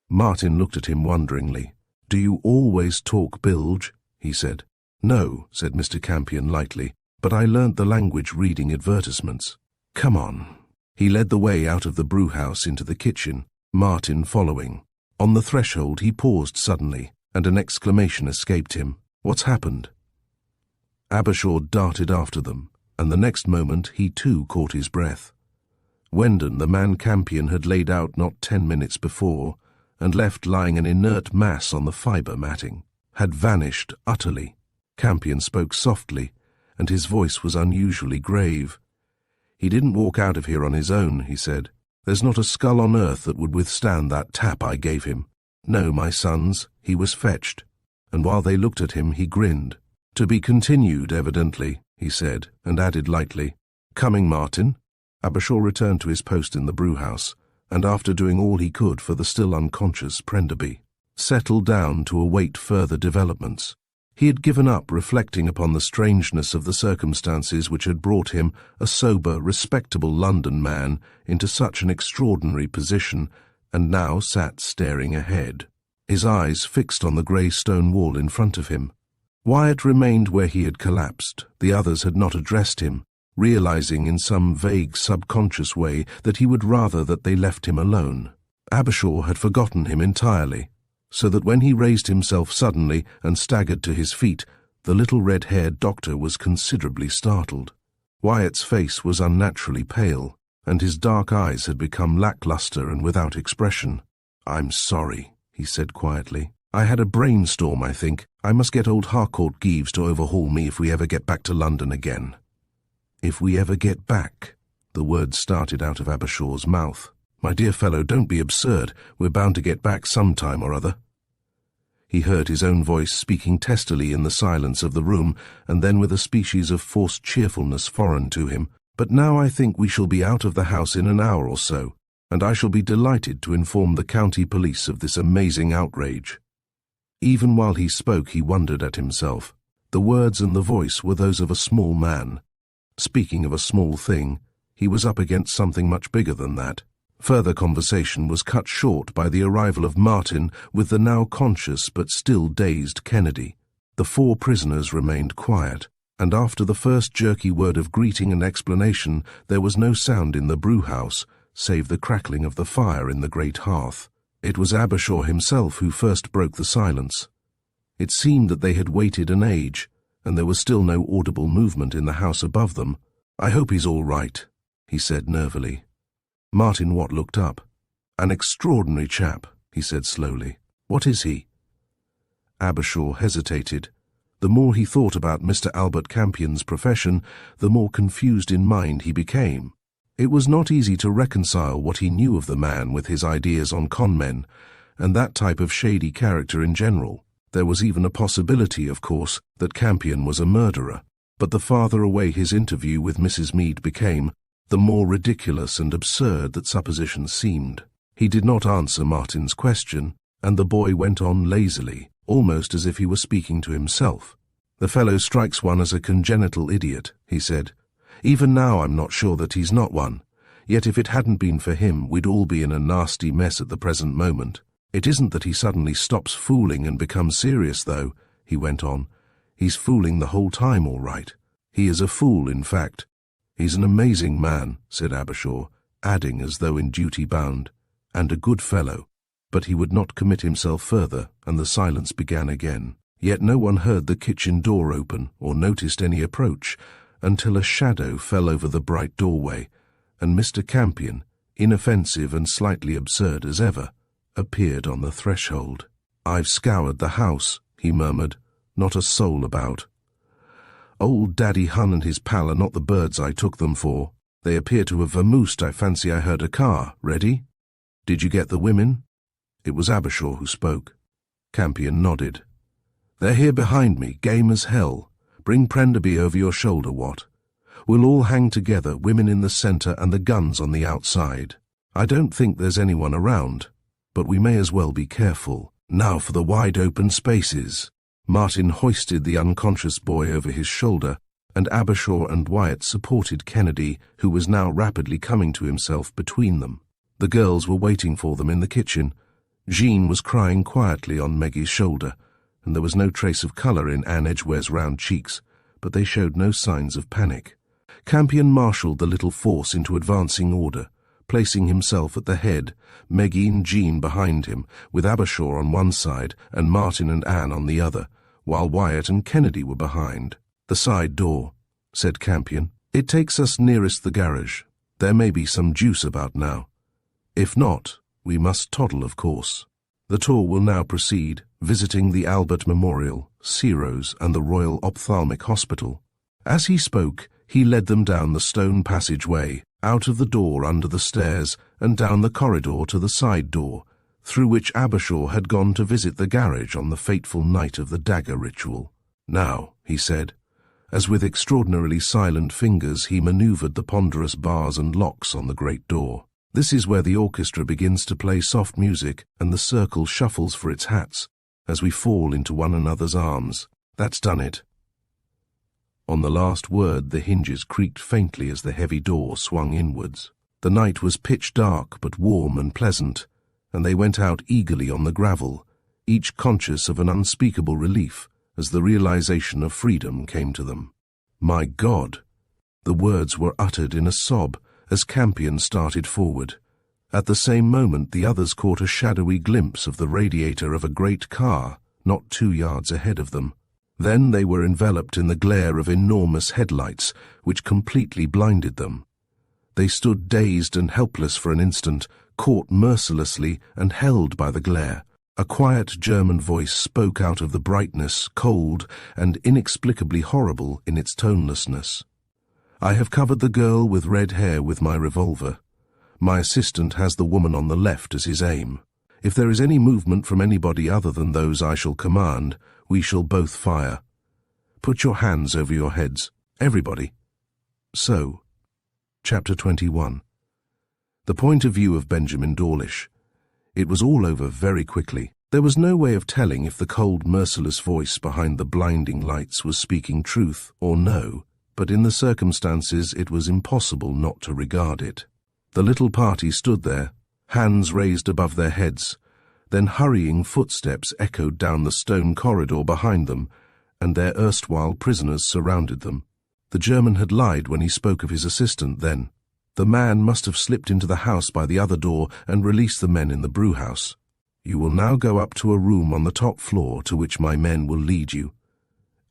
Martin looked at him wonderingly. "Do you always talk bilge?" he said. "No," said Mr. Campion lightly, "but I learnt the language reading advertisements. Come on." He led the way out of the brewhouse into the kitchen, Martin following. On the threshold he paused suddenly, and an exclamation escaped him. "What's happened?" Abershaw darted after them, and the next moment he too caught his breath. Whendon, the man Campion had laid out not 10 minutes before, and left lying an inert mass on the fibre matting, had vanished utterly. Campion spoke softly, and his voice was unusually grave. "He didn't walk out of here on his own," he said. "There's not a skull on earth that would withstand that tap I gave him. No, my sons, he was fetched." And while they looked at him, he grinned. "To be continued, evidently," he said, and added lightly, "Coming, Martin?" Abershaw returned to his post in the brewhouse, and after doing all he could for the still unconscious Prenderby, settled down to await further developments. He had given up reflecting upon the strangeness of the circumstances which had brought him, a sober, respectable London man, into such an extraordinary position, and now sat staring ahead, his eyes fixed on the grey stone wall in front of him. Wyatt remained where he had collapsed. The others had not addressed him, realizing in some vague subconscious way that he would rather that they left him alone. Abershaw had forgotten him entirely, so that when he raised himself suddenly and staggered to his feet, the little red-haired doctor was considerably startled. Wyatt's face was unnaturally pale, and his dark eyes had become lacklustre and without expression. "I'm sorry," he said quietly. "I had a brainstorm, I think. I must get old Harcourt Geeves to overhaul me if we ever get back to London again." "If we ever get back," the words started out of Abershaw's mouth. "My dear fellow, don't be absurd. We're bound to get back some time or other." He heard his own voice speaking testily in the silence of the room, and then with a species of forced cheerfulness foreign to him. "But now I think we shall be out of the house in an hour or so, and I shall be delighted to inform the county police of this amazing outrage." Even while he spoke, he wondered at himself. The words and the voice were those of a small man. Speaking of a small thing, he was up against something much bigger than that. Further conversation was cut short by the arrival of Martin with the now conscious but still dazed Kennedy. The 4 prisoners remained quiet, and after the first jerky word of greeting and explanation, there was no sound in the brewhouse, save the crackling of the fire in the great hearth. It was Abershaw himself who first broke the silence. It seemed that they had waited an age, and there was still no audible movement in the house above them. "I hope he's all right," he said nervily. Martin Watt looked up. "An extraordinary chap," he said slowly. "What is he?" Abershaw hesitated. The more he thought about Mr. Albert Campion's profession, the more confused in mind he became. It was not easy to reconcile what he knew of the man with his ideas on conmen, and that type of shady character in general. There was even a possibility, of course, that Campion was a murderer, but the farther away his interview with Mrs. Meade became, the more ridiculous and absurd that supposition seemed. He did not answer Martin's question, and the boy went on lazily, almost as if he were speaking to himself. "The fellow strikes one as a congenital idiot," he said. "Even now I'm not sure that he's not one. Yet if it hadn't been for him, we'd all be in a nasty mess at the present moment. It isn't that he suddenly stops fooling and becomes serious, though," he went on. "He's fooling the whole time, all right. He is a fool, in fact." "He's an amazing man," said Abershaw, adding as though in duty bound, "and a good fellow." But he would not commit himself further, and the silence began again. Yet no one heard the kitchen door open or noticed any approach, until a shadow fell over the bright doorway, and Mr. Campion, inoffensive and slightly absurd as ever, appeared on the threshold. "I've scoured the house," he murmured. "Not a soul about. Old Daddy Hun and his pal are not the birds I took them for. They appear to have vamoosed. I fancy I heard a car. Ready? Did you get the women?" It was Abershaw who spoke. Campion nodded. "They're here behind me, game as hell. Bring Prenderby over your shoulder, Watt. We'll all hang together, women in the centre and the guns on the outside. I don't think there's anyone around, but we may as well be careful. Now for the wide-open spaces." Martin hoisted the unconscious boy over his shoulder, and Abershaw and Wyatt supported Kennedy, who was now rapidly coming to himself between them. The girls were waiting for them in the kitchen. Jean was crying quietly on Maggie's shoulder, and there was no trace of colour in Anne Edgeware's round cheeks, but they showed no signs of panic. Campion marshalled the little force into advancing order, placing himself at the head, Maggie and Jean behind him, with Abershaw on one side and Martin and Anne on the other, while Wyatt and Kennedy were behind. "The side door," said Campion. "It takes us nearest the garage. There may be some juice about now. If not, we must toddle, of course. The tour will now proceed, visiting the Albert Memorial, Ciro's, and the Royal Ophthalmic Hospital. As he spoke, he led them down the stone passageway, out of the door under the stairs, and down the corridor to the side door, through which Abershaw had gone to visit the garage on the fateful night of the dagger ritual. Now, he said, as with extraordinarily silent fingers he manoeuvred the ponderous bars and locks on the great door. This is where the orchestra begins to play soft music and the circle shuffles for its hats, as we fall into one another's arms. That's done it. On the last word the hinges creaked faintly as the heavy door swung inwards. The night was pitch dark but warm and pleasant, and they went out eagerly on the gravel, each conscious of an unspeakable relief as the realization of freedom came to them. My God! The words were uttered in a sob as Campion started forward. At the same moment the others caught a shadowy glimpse of the radiator of a great car not 2 yards ahead of them. Then they were enveloped in the glare of enormous headlights, which completely blinded them. They stood dazed and helpless for an instant, caught mercilessly and held by the glare. A quiet German voice spoke out of the brightness, cold and inexplicably horrible in its tonelessness. I have covered the girl with red hair with my revolver. My assistant has the woman on the left as his aim. If there is any movement from anybody other than those I shall command, we shall both fire. Put your hands over your heads, everybody. So, Chapter 21. The point of view of Benjamin Dawlish. It was all over very quickly. There was no way of telling if the cold, merciless voice behind the blinding lights was speaking truth or no, but in the circumstances it was impossible not to regard it. The little party stood there, hands raised above their heads. Then hurrying footsteps echoed down the stone corridor behind them, and their erstwhile prisoners surrounded them. The German had lied when he spoke of his assistant then. The man must have slipped into the house by the other door and released the men in the brewhouse. You will now go up to a room on the top floor to which my men will lead you.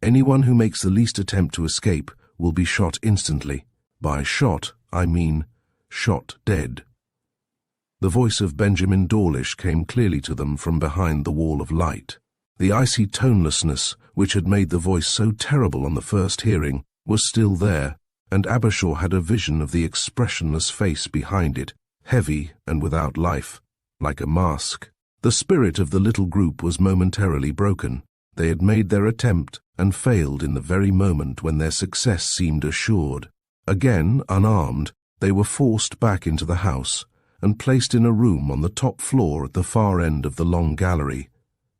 Anyone who makes the least attempt to escape will be shot instantly. By shot, I mean shot dead. The voice of Benjamin Dawlish came clearly to them from behind the wall of light. The icy tonelessness, which had made the voice so terrible on the first hearing, was still there, and Abershaw had a vision of the expressionless face behind it, heavy and without life, like a mask. The spirit of the little group was momentarily broken. They had made their attempt and failed in the very moment when their success seemed assured. Again, unarmed, they were forced back into the house and placed in a room on the top floor at the far end of the long gallery,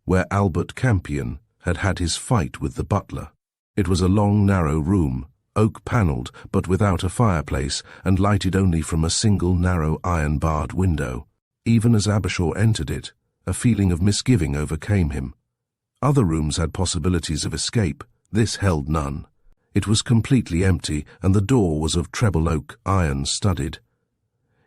where Albert Campion had had his fight with the butler. It was a long, narrow room, oak-panelled but without a fireplace and lighted only from a single narrow iron-barred window. Even as Abershaw entered it, a feeling of misgiving overcame him. Other rooms had possibilities of escape. This held none. It was completely empty, and the door was of treble oak, iron-studded.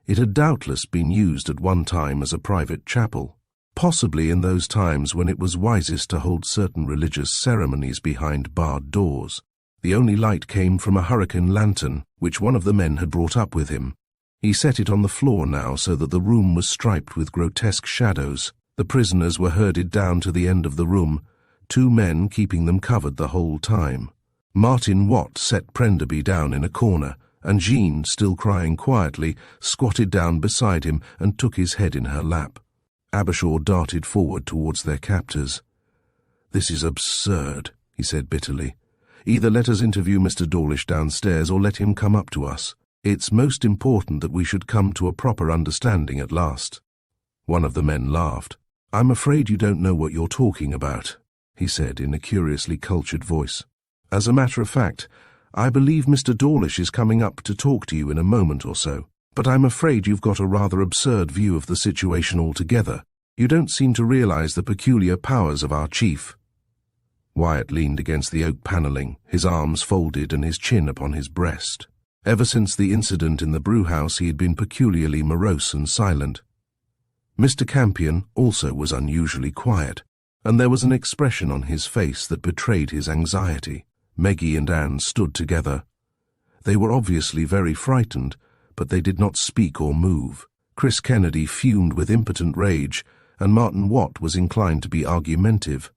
It had doubtless been used at one time as a private chapel, possibly in those times when it was wisest to hold certain religious ceremonies behind barred doors. The only light came from a hurricane lantern, which one of the men had brought up with him. He set it on the floor now so that the room was striped with grotesque shadows. The prisoners were herded down to the end of the room, 2 men keeping them covered the whole time. Martin Watt set Prenderby down in a corner, and Jean, still crying quietly, squatted down beside him and took his head in her lap. Abershaw darted forward towards their captors. "This is absurd," he said bitterly. "Either let us interview Mr. Dawlish downstairs or let him come up to us. It's most important that we should come to a proper understanding at last." One of the men laughed. "I'm afraid you don't know what you're talking about," he said in a curiously cultured voice. "As a matter of fact, I believe Mr. Dawlish is coming up to talk to you in a moment or so, but I'm afraid you've got a rather absurd view of the situation altogether. You don't seem to realize the peculiar powers of our chief." Wyatt leaned against the oak panelling, his arms folded and his chin upon his breast. Ever since the incident in the brewhouse he had been peculiarly morose and silent. Mr. Campion also was unusually quiet, and there was an expression on his face that betrayed his anxiety. Meggie and Anne stood together. They were obviously very frightened, but they did not speak or move. Chris Kennedy fumed with impotent rage, and Martin Watt was inclined to be argumentative.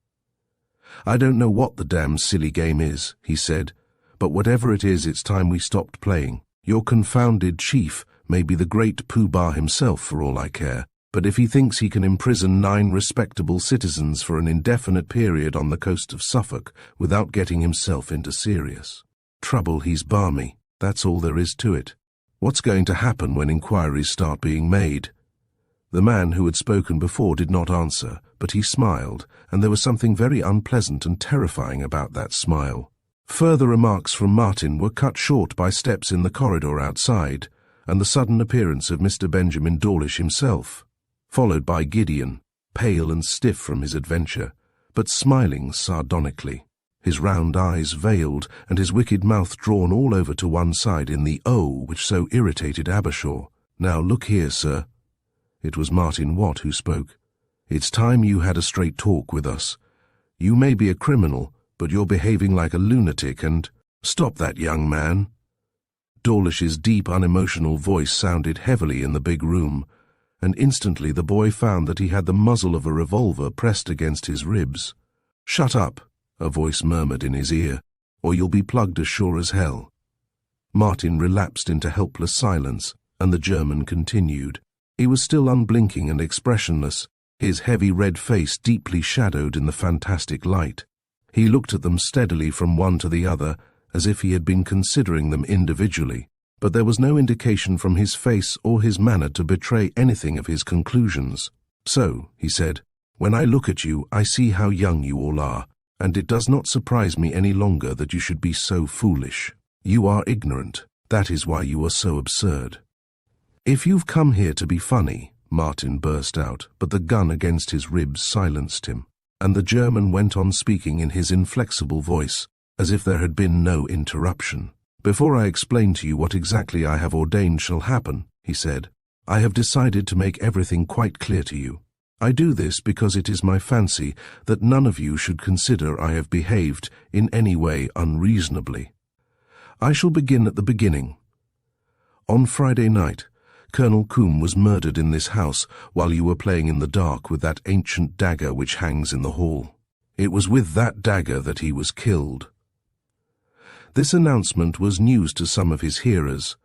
"I don't know what the damn silly game is," he said, "but whatever it is, it's time we stopped playing. Your confounded chief may be the great Pooh-Bah himself for all I care, but if he thinks he can imprison 9 respectable citizens for an indefinite period on the coast of Suffolk without getting himself into serious trouble, he's balmy. That's all there is to it. What's going to happen when inquiries start being made?" The man who had spoken before did not answer, but he smiled, and there was something very unpleasant and terrifying about that smile. Further remarks from Martin were cut short by steps in the corridor outside, and the sudden appearance of Mr. Benjamin Dawlish himself, followed by Gideon, pale and stiff from his adventure, but smiling sardonically, his round eyes veiled and his wicked mouth drawn all over to one side in the "oh" which so irritated Abershaw. "Now look here, sir." It was Martin Watt who spoke. "It's time you had a straight talk with us. You may be a criminal, but you're behaving like a lunatic and—" "Stop that, young man." Dawlish's deep, unemotional voice sounded heavily in the big room, and instantly the boy found that he had the muzzle of a revolver pressed against his ribs. "Shut up," a voice murmured in his ear, "or you'll be plugged as sure as hell." Martin relapsed into helpless silence, and the German continued. He was still unblinking and expressionless, his heavy red face deeply shadowed in the fantastic light. He looked at them steadily from one to the other, as if he had been considering them individually, but there was no indication from his face or his manner to betray anything of his conclusions. "So," he said, "when I look at you, I see how young you all are, and it does not surprise me any longer that you should be so foolish. You are ignorant. That is why you are so absurd." "If you've come here to be funny," Martin burst out, but the gun against his ribs silenced him, and the German went on speaking in his inflexible voice, as if there had been no interruption. "Before I explain to you what exactly I have ordained shall happen," he said, "I have decided to make everything quite clear to you. I do this because it is my fancy that none of you should consider I have behaved in any way unreasonably. I shall begin at the beginning. On Friday night, Colonel Coombe was murdered in this house while you were playing in the dark with that ancient dagger which hangs in the hall. It was with that dagger that he was killed." This announcement was news to some of his hearers,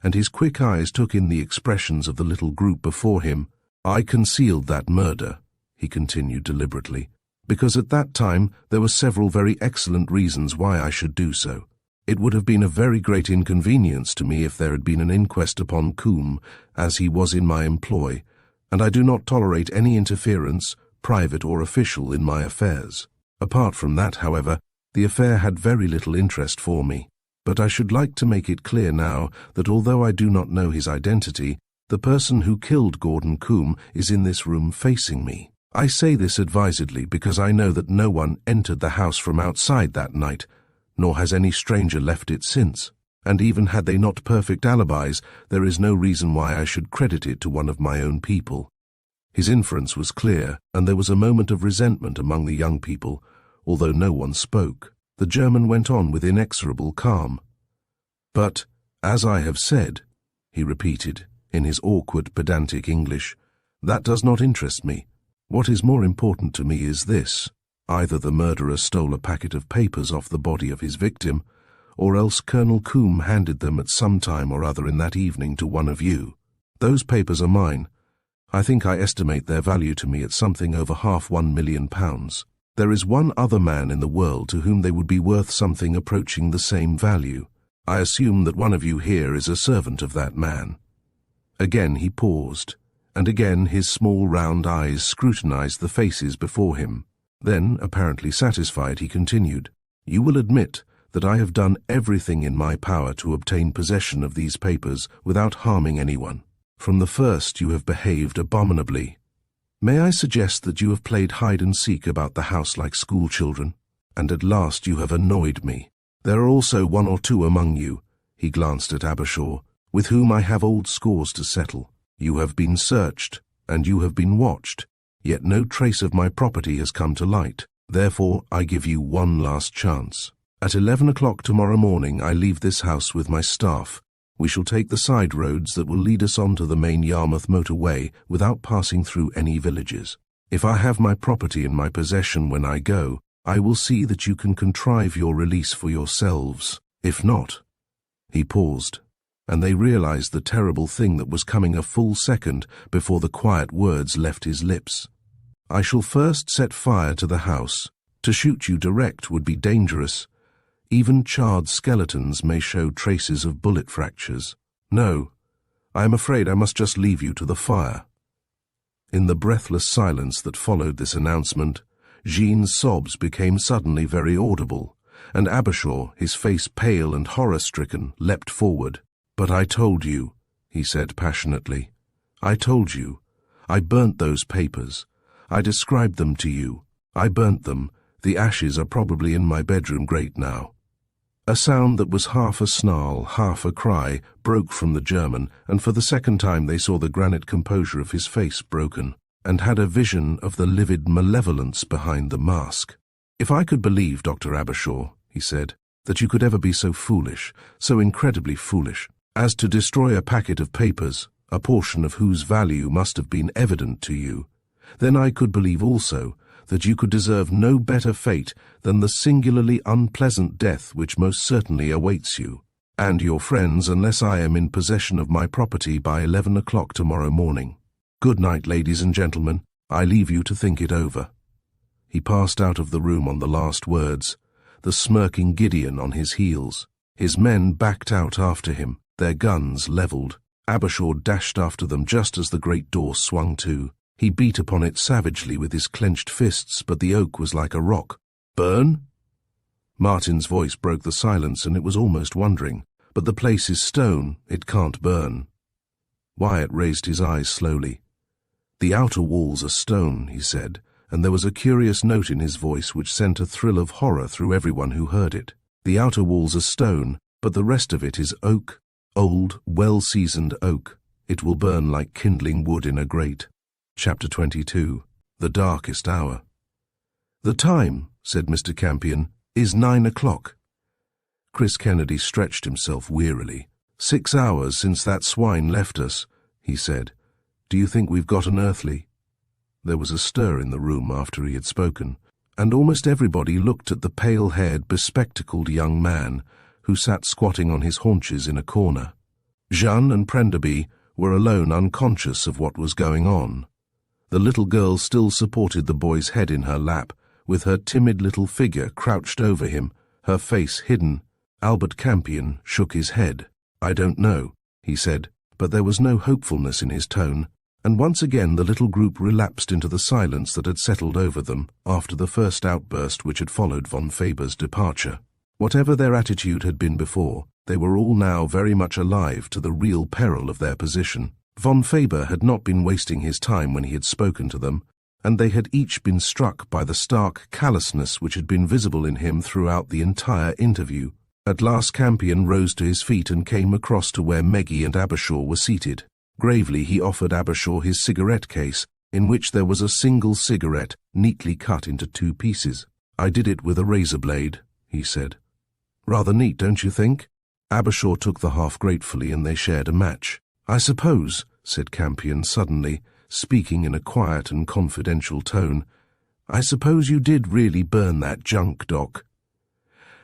and his quick eyes took in the expressions of the little group before him. "I concealed that murder," he continued deliberately, "because at that time there were several very excellent reasons why I should do so. It would have been a very great inconvenience to me if there had been an inquest upon Coombe, as he was in my employ, and I do not tolerate any interference, private or official, in my affairs. Apart from that, however, the affair had very little interest for me, but I should like to make it clear now that although I do not know his identity, the person who killed Gordon Coombe is in this room facing me. I say this advisedly because I know that no one entered the house from outside that night, nor has any stranger left it since, and even had they not perfect alibis, there is no reason why I should credit it to one of my own people." His inference was clear, and there was a moment of resentment among the young people, although no one spoke. The German went on with inexorable calm. "But, as I have said," he repeated, in his awkward, pedantic English, "that does not interest me. What is more important to me is this. Either the murderer stole a packet of papers off the body of his victim, or else Colonel Coombe handed them at some time or other in that evening to one of you. Those papers are mine. I think I estimate their value to me at something over £500,000. There is one other man in the world to whom they would be worth something approaching the same value. I assume that one of you here is a servant of that man." Again he paused, and again his small round eyes scrutinized the faces before him. Then, apparently satisfied, he continued, "You will admit that I have done everything in my power to obtain possession of these papers without harming anyone. From the first you have behaved abominably. May I suggest that you have played hide-and-seek about the house like schoolchildren? And at last you have annoyed me. There are also one or two among you," he glanced at Abershaw, "with whom I have old scores to settle. You have been searched, and you have been watched, yet no trace of my property has come to light. Therefore, I give you one last chance. At 11 o'clock tomorrow morning I leave this house with my staff, We shall take the side roads that will lead us onto the main Yarmouth motorway without passing through any villages. If I have my property in my possession when I go, I will see that you can contrive your release for yourselves. If not—" He paused, and they realized the terrible thing that was coming a full second before the quiet words left his lips. "I shall first set fire to the house. To shoot you direct would be dangerous. Even charred skeletons may show traces of bullet fractures. No, I am afraid I must just leave you to the fire." In the breathless silence that followed this announcement, Jean's sobs became suddenly very audible, and Abershaw, his face pale and horror-stricken, leapt forward. "But I told you," he said passionately. "I told you. I burnt those papers. I described them to you. I burnt them. The ashes are probably in my bedroom grate now." A sound that was half a snarl, half a cry, broke from the German, and for the second time they saw the granite composure of his face broken, and had a vision of the livid malevolence behind the mask. "If I could believe, Dr. Abershaw," he said, "that you could ever be so foolish, so incredibly foolish, as to destroy a packet of papers, a portion of whose value must have been evident to you, then I could believe also that you could deserve no better fate than the singularly unpleasant death which most certainly awaits you, and your friends, unless I am in possession of my property by 11 o'clock tomorrow morning. Good night, ladies and gentlemen. I leave you to think it over." He passed out of the room on the last words, the smirking Gideon on his heels. His men backed out after him, their guns levelled. Abershaw dashed after them just as the great door swung to. He beat upon it savagely with his clenched fists, but the oak was like a rock. "Burn?" Martin's voice broke the silence, and it was almost wondering. "But the place is stone. It can't burn." Wyatt raised his eyes slowly. "The outer walls are stone," he said, and there was a curious note in his voice which sent a thrill of horror through everyone who heard it. "The outer walls are stone, but the rest of it is oak, old, well-seasoned oak. It will burn like kindling wood in a grate." Chapter 22. The Darkest Hour. "The time," said Mr. Campion, "is 9 o'clock. Chris Kennedy stretched himself wearily. 6 hours since that swine left us," he said. "Do you think we've got an earthly?" There was a stir in the room after he had spoken, and almost everybody looked at the pale-haired, bespectacled young man who sat squatting on his haunches in a corner. Jeanne and Prenderby were alone, unconscious of what was going on. The little girl still supported the boy's head in her lap, with her timid little figure crouched over him, her face hidden. Albert Campion shook his head. "I don't know," he said, but there was no hopefulness in his tone, and once again the little group relapsed into the silence that had settled over them after the first outburst which had followed von Faber's departure. Whatever their attitude had been before, they were all now very much alive to the real peril of their position. Von Faber had not been wasting his time when he had spoken to them, and they had each been struck by the stark callousness which had been visible in him throughout the entire interview. At last Campion rose to his feet and came across to where Meggie and Abershaw were seated. Gravely he offered Abershaw his cigarette case, in which there was a single cigarette neatly cut into 2 pieces. "I did it with a razor blade," he said. "Rather neat, don't you think?" Abershaw took the half gratefully, and they shared a match. "I suppose," said Campion suddenly, speaking in a quiet and confidential tone, "I suppose you did really burn that junk, Doc."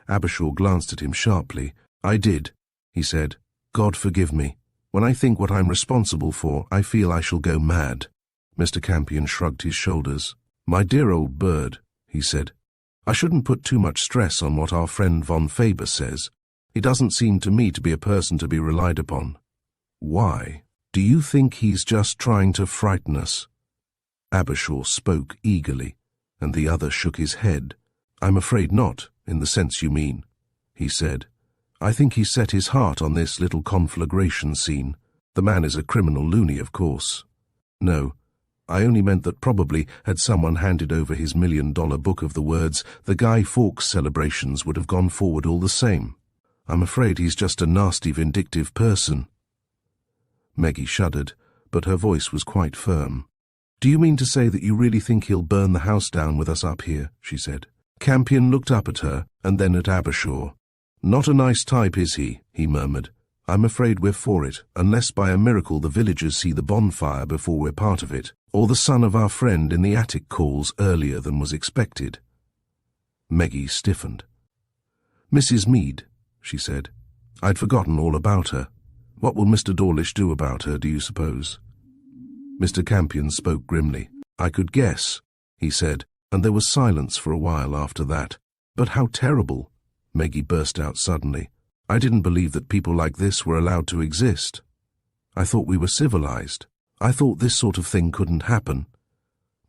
Abershaw glanced at him sharply. "I did," he said. "God forgive me. When I think what I'm responsible for, I feel I shall go mad." Mr. Campion shrugged his shoulders. "My dear old bird," he said, "I shouldn't put too much stress on what our friend von Faber says. He doesn't seem to me to be a person to be relied upon." "Why? Do you think he's just trying to frighten us?" Abershaw spoke eagerly, and the other shook his head. "I'm afraid not, in the sense you mean," he said. "I think he set his heart on this little conflagration scene. The man is a criminal loony, of course. No, I only meant that probably, had someone handed over his $1,000,000 book of the words, the Guy Fawkes celebrations would have gone forward all the same. I'm afraid he's just a nasty, vindictive person." Meggie shuddered, but her voice was quite firm. "Do you mean to say that you really think he'll burn the house down with us up here?" she said. Campion looked up at her, and then at Abershaw. "Not a nice type, is he?" he murmured. I'm afraid we're for it, unless by a miracle the villagers see the bonfire before we're part of it, or the son of our friend in the attic calls earlier than was expected." Meggie stiffened. "Mrs. Mead," she said. "I'd forgotten all about her. What will Mr. Dawlish do about her, do you suppose?" Mr. Campion spoke grimly. "I could guess," he said, and there was silence for a while after that. "But how terrible!" Meggie burst out suddenly. "I didn't believe that people like this were allowed to exist. I thought we were civilized. I thought this sort of thing couldn't happen."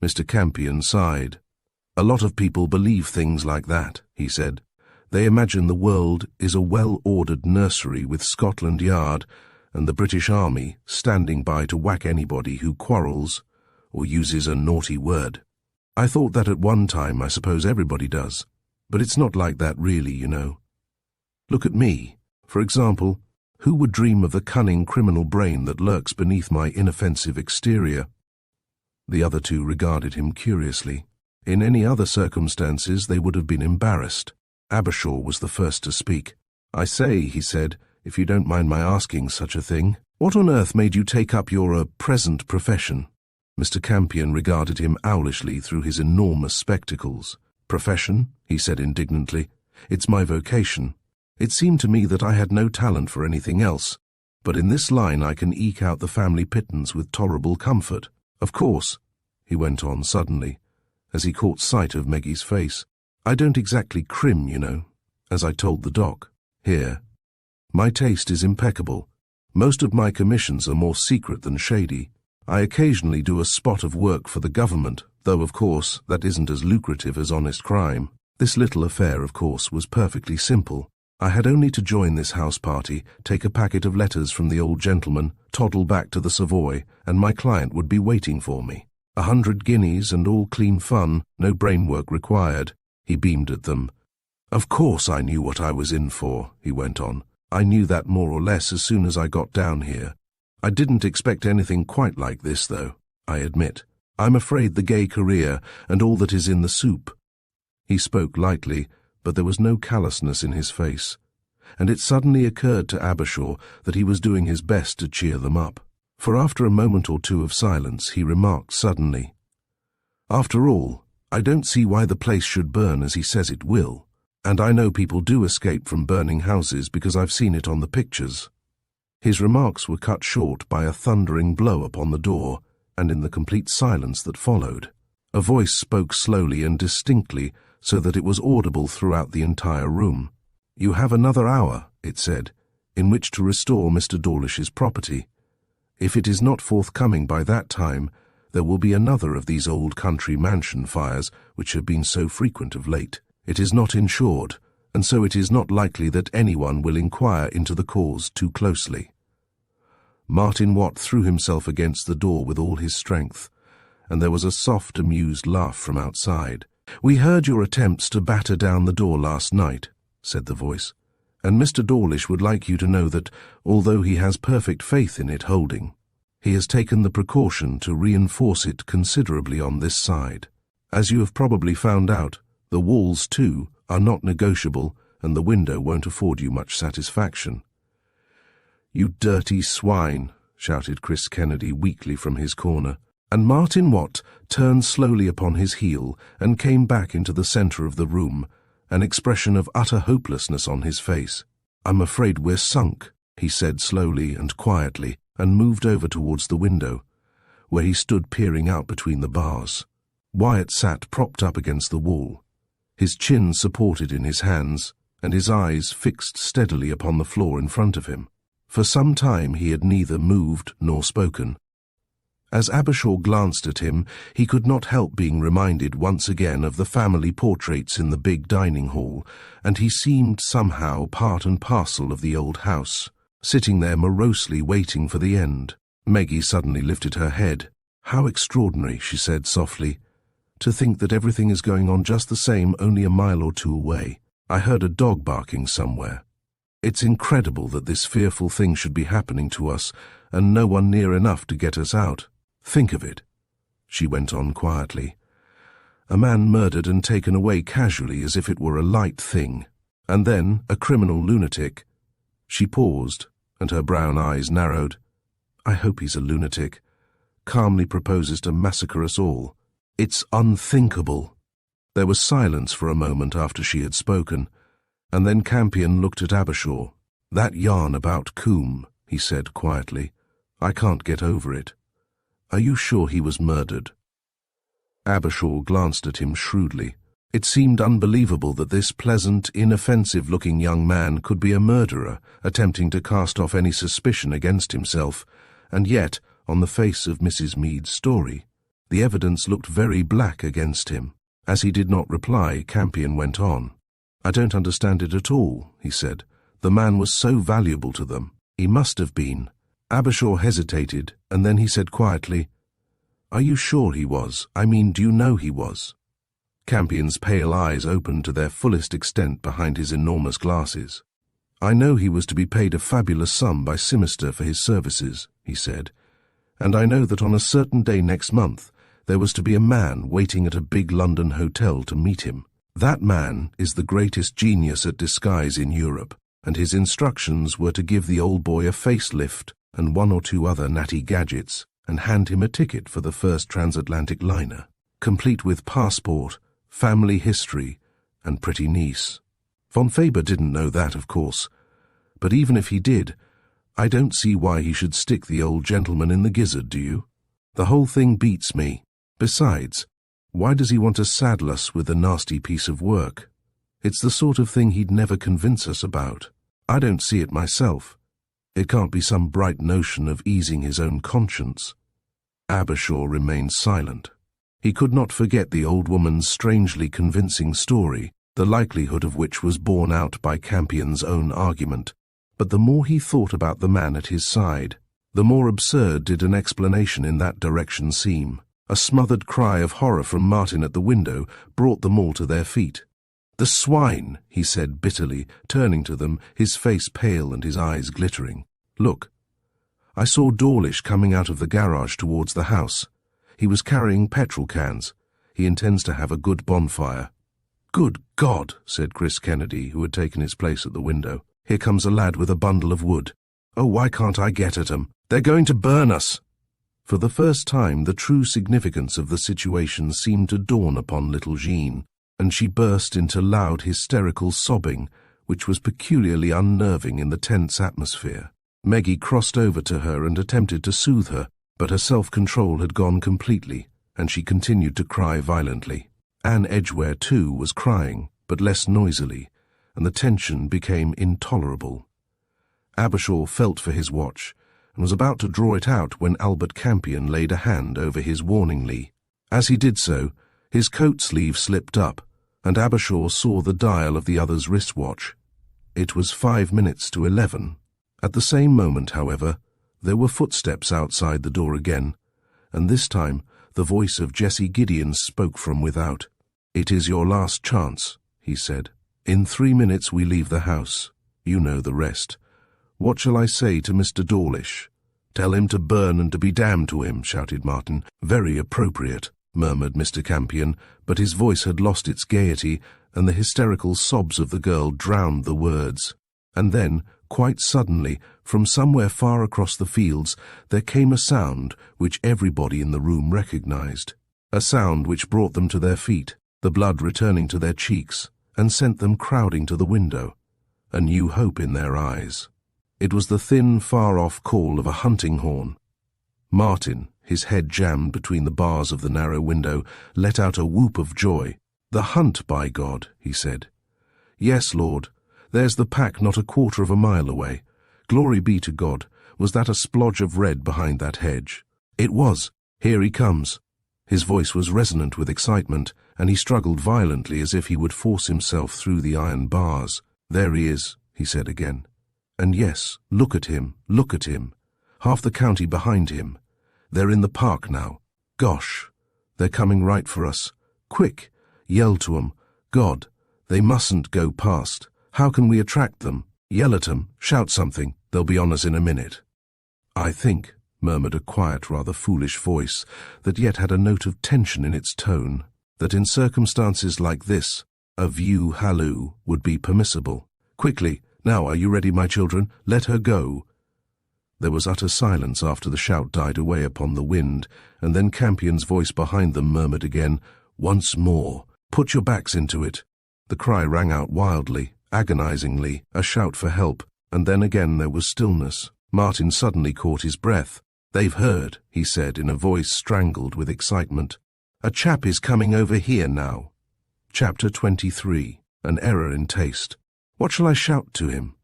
Mr. Campion sighed. "A lot of people believe things like that," he said. "They imagine the world is a well-ordered nursery with Scotland Yard and the British Army standing by to whack anybody who quarrels or uses a naughty word. I thought that at one time, I suppose everybody does. But it's not like that really, you know. Look at me. For example, who would dream of the cunning criminal brain that lurks beneath my inoffensive exterior?" The other two regarded him curiously. In any other circumstances they would have been embarrassed. Abershaw was the first to speak. "I say," he said, "if you don't mind my asking such a thing, what on earth made you take up your present profession?" Mr. Campion regarded him owlishly through his enormous spectacles. "Profession?" he said indignantly. "It's my vocation. It seemed to me that I had no talent for anything else, but in this line I can eke out the family pittance with tolerable comfort. Of course," he went on suddenly, as he caught sight of Meggie's face, "I don't exactly crim, you know, as I told the doc. Here. My taste is impeccable. Most of my commissions are more secret than shady. I occasionally do a spot of work for the government, though, of course, that isn't as lucrative as honest crime. This little affair, of course, was perfectly simple. I had only to join this house party, take a packet of letters from the old gentleman, toddle back to the Savoy, and my client would be waiting for me. 100 guineas and all clean fun, no brain work required." He beamed at them. "Of course I knew what I was in for," he went on. "I knew that more or less as soon as I got down here. I didn't expect anything quite like this, though, I admit. I'm afraid the gay career and all that is in the soup." He spoke lightly, but there was no callousness in his face, and it suddenly occurred to Abershaw that he was doing his best to cheer them up. For after a moment or two of silence, he remarked suddenly, "After all, I don't see why the place should burn as he says it will, and I know people do escape from burning houses because I've seen it on the pictures." His remarks were cut short by a thundering blow upon the door, and in the complete silence that followed, a voice spoke slowly and distinctly so that it was audible throughout the entire room. "You have another hour," it said, "in which to restore Mr. Dawlish's property. If it is not forthcoming by that time, there will be another of these old country mansion fires which have been so frequent of late. It is not insured, and so it is not likely that anyone will inquire into the cause too closely." Martin Watt threw himself against the door with all his strength, and there was a soft, amused laugh from outside. "We heard your attempts to batter down the door last night," said the voice, "and Mr. Dawlish would like you to know that, although he has perfect faith in it holding, he has taken the precaution to reinforce it considerably on this side. As you have probably found out, the walls, too, are not negotiable, and the window won't afford you much satisfaction." "You dirty swine," shouted Chris Kennedy weakly from his corner, and Martin Watt turned slowly upon his heel and came back into the centre of the room, an expression of utter hopelessness on his face. "I'm afraid we're sunk," he said slowly and quietly, and moved over towards the window, where he stood peering out between the bars. Wyatt sat propped up against the wall, his chin supported in his hands, and his eyes fixed steadily upon the floor in front of him. For some time he had neither moved nor spoken. As Abershaw glanced at him, he could not help being reminded once again of the family portraits in the big dining hall, and he seemed somehow part and parcel of the old house, sitting there morosely waiting for the end. Meggie suddenly lifted her head. "How extraordinary," she said softly. "To think that everything is going on just the same only a mile or two away. I heard a dog barking somewhere. It's incredible that this fearful thing should be happening to us, and no one near enough to get us out. Think of it," she went on quietly. "A man murdered and taken away casually as if it were a light thing. And then a criminal lunatic." She paused, and her brown eyes narrowed. "I hope he's a lunatic. Calmly proposes to massacre us all. It's unthinkable." There was silence for a moment after she had spoken, and then Campion looked at Abershaw. "That yarn about Coombe," he said quietly. "I can't get over it. Are you sure he was murdered?" Abershaw glanced at him shrewdly. It seemed unbelievable that this pleasant, inoffensive-looking young man could be a murderer, attempting to cast off any suspicion against himself, and yet, on the face of Mrs. Meade's story, the evidence looked very black against him. As he did not reply, Campion went on. "I don't understand it at all," he said. "The man was so valuable to them. He must have been." Abershaw hesitated, and then he said quietly, "Are you sure he was? I mean, do you know he was?" Campion's pale eyes opened to their fullest extent behind his enormous glasses. "I know he was to be paid a fabulous sum by Sinister for his services," he said, "and I know that on a certain day next month there was to be a man waiting at a big London hotel to meet him. That man is the greatest genius at disguise in Europe, and his instructions were to give the old boy a facelift and one or two other natty gadgets, and hand him a ticket for the first transatlantic liner, complete with passport, family history, and pretty niece. Von Faber didn't know that, of course, but even if he did, I don't see why he should stick the old gentleman in the gizzard, do you? The whole thing beats me. Besides, why does he want to saddle us with a nasty piece of work? It's the sort of thing he'd never convince us about. I don't see it myself. It can't be some bright notion of easing his own conscience." Abershaw remained silent. He could not forget the old woman's strangely convincing story, the likelihood of which was borne out by Campion's own argument. But the more he thought about the man at his side, the more absurd did an explanation in that direction seem. A smothered cry of horror from Martin at the window brought them all to their feet. "The swine!" he said bitterly, turning to them, his face pale and his eyes glittering. "Look. I saw Dawlish coming out of the garage towards the house. He was carrying petrol cans. He intends to have a good bonfire." "Good God," said Chris Kennedy, who had taken his place at the window. "Here comes a lad with a bundle of wood. Oh, why can't I get at 'em? They're going to burn us!" For the first time, the true significance of the situation seemed to dawn upon little Jean, and she burst into loud hysterical sobbing, which was peculiarly unnerving in the tense atmosphere. Meggie crossed over to her and attempted to soothe her, but her self-control had gone completely, and she continued to cry violently. Anne Edgware, too, was crying, but less noisily, and the tension became intolerable. Abershaw felt for his watch, and was about to draw it out when Albert Campion laid a hand over his warningly. As he did so, his coat sleeve slipped up, and Abershaw saw the dial of the other's wristwatch. It was 5 minutes to 11. At the same moment, however, there were footsteps outside the door again, and this time the voice of Jessie Gideon spoke from without. "It is your last chance," he said. "In 3 minutes we leave the house. You know the rest. What shall I say to Mr. Dawlish?" "Tell him to burn and to be damned to him," shouted Martin. "Very appropriate," murmured Mr. Campion, but his voice had lost its gaiety, and the hysterical sobs of the girl drowned the words. And then, quite suddenly, from somewhere far across the fields, there came a sound which everybody in the room recognized, a sound which brought them to their feet, the blood returning to their cheeks, and sent them crowding to the window, a new hope in their eyes. It was the thin, far-off call of a hunting horn. Martin, his head jammed between the bars of the narrow window, let out a whoop of joy. "The hunt, by God," he said. "Yes, Lord. There's the pack not a quarter of a mile away. Glory be to God. Was that a splodge of red behind that hedge?" "It was. Here he comes." His voice was resonant with excitement, and he struggled violently as if he would force himself through the iron bars. "There he is," he said again. "And yes, look at him, look at him. Half the county behind him. They're in the park now. Gosh, they're coming right for us. Quick, yell to 'em. God, they mustn't go past. How can we attract them? Yell at 'em, shout something. They'll be on us in a minute." "I think," murmured a quiet, rather foolish voice, that yet had a note of tension in its tone, "that in circumstances like this, a view halloo would be permissible. Quickly, now, are you ready, my children? Let her go." There was utter silence after the shout died away upon the wind, and then Campion's voice behind them murmured again, "Once more, put your backs into it." The cry rang out wildly, agonizingly, a shout for help, and then again there was stillness. Martin suddenly caught his breath. "They've heard," he said in a voice strangled with excitement. "A chap is coming over here now." Chapter 23. An Error in Taste. "What shall I shout to him?"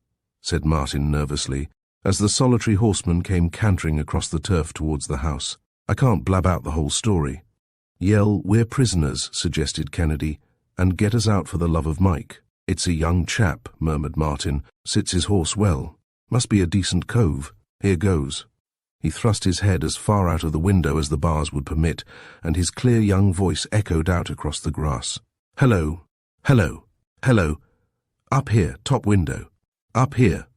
said Martin nervously, as the solitary horseman came cantering across the turf towards the house. "I can't blab out the whole story." "Yell, 'We're prisoners,'" suggested Kennedy, "and get us out for the love of Mike." "It's a young chap," murmured Martin. "Sits his horse well. Must be a decent cove. Here goes." He thrust his head as far out of the window as the bars would permit, and his clear young voice echoed out across the grass. "Hello, hello, hello. Up here, top window. Up here.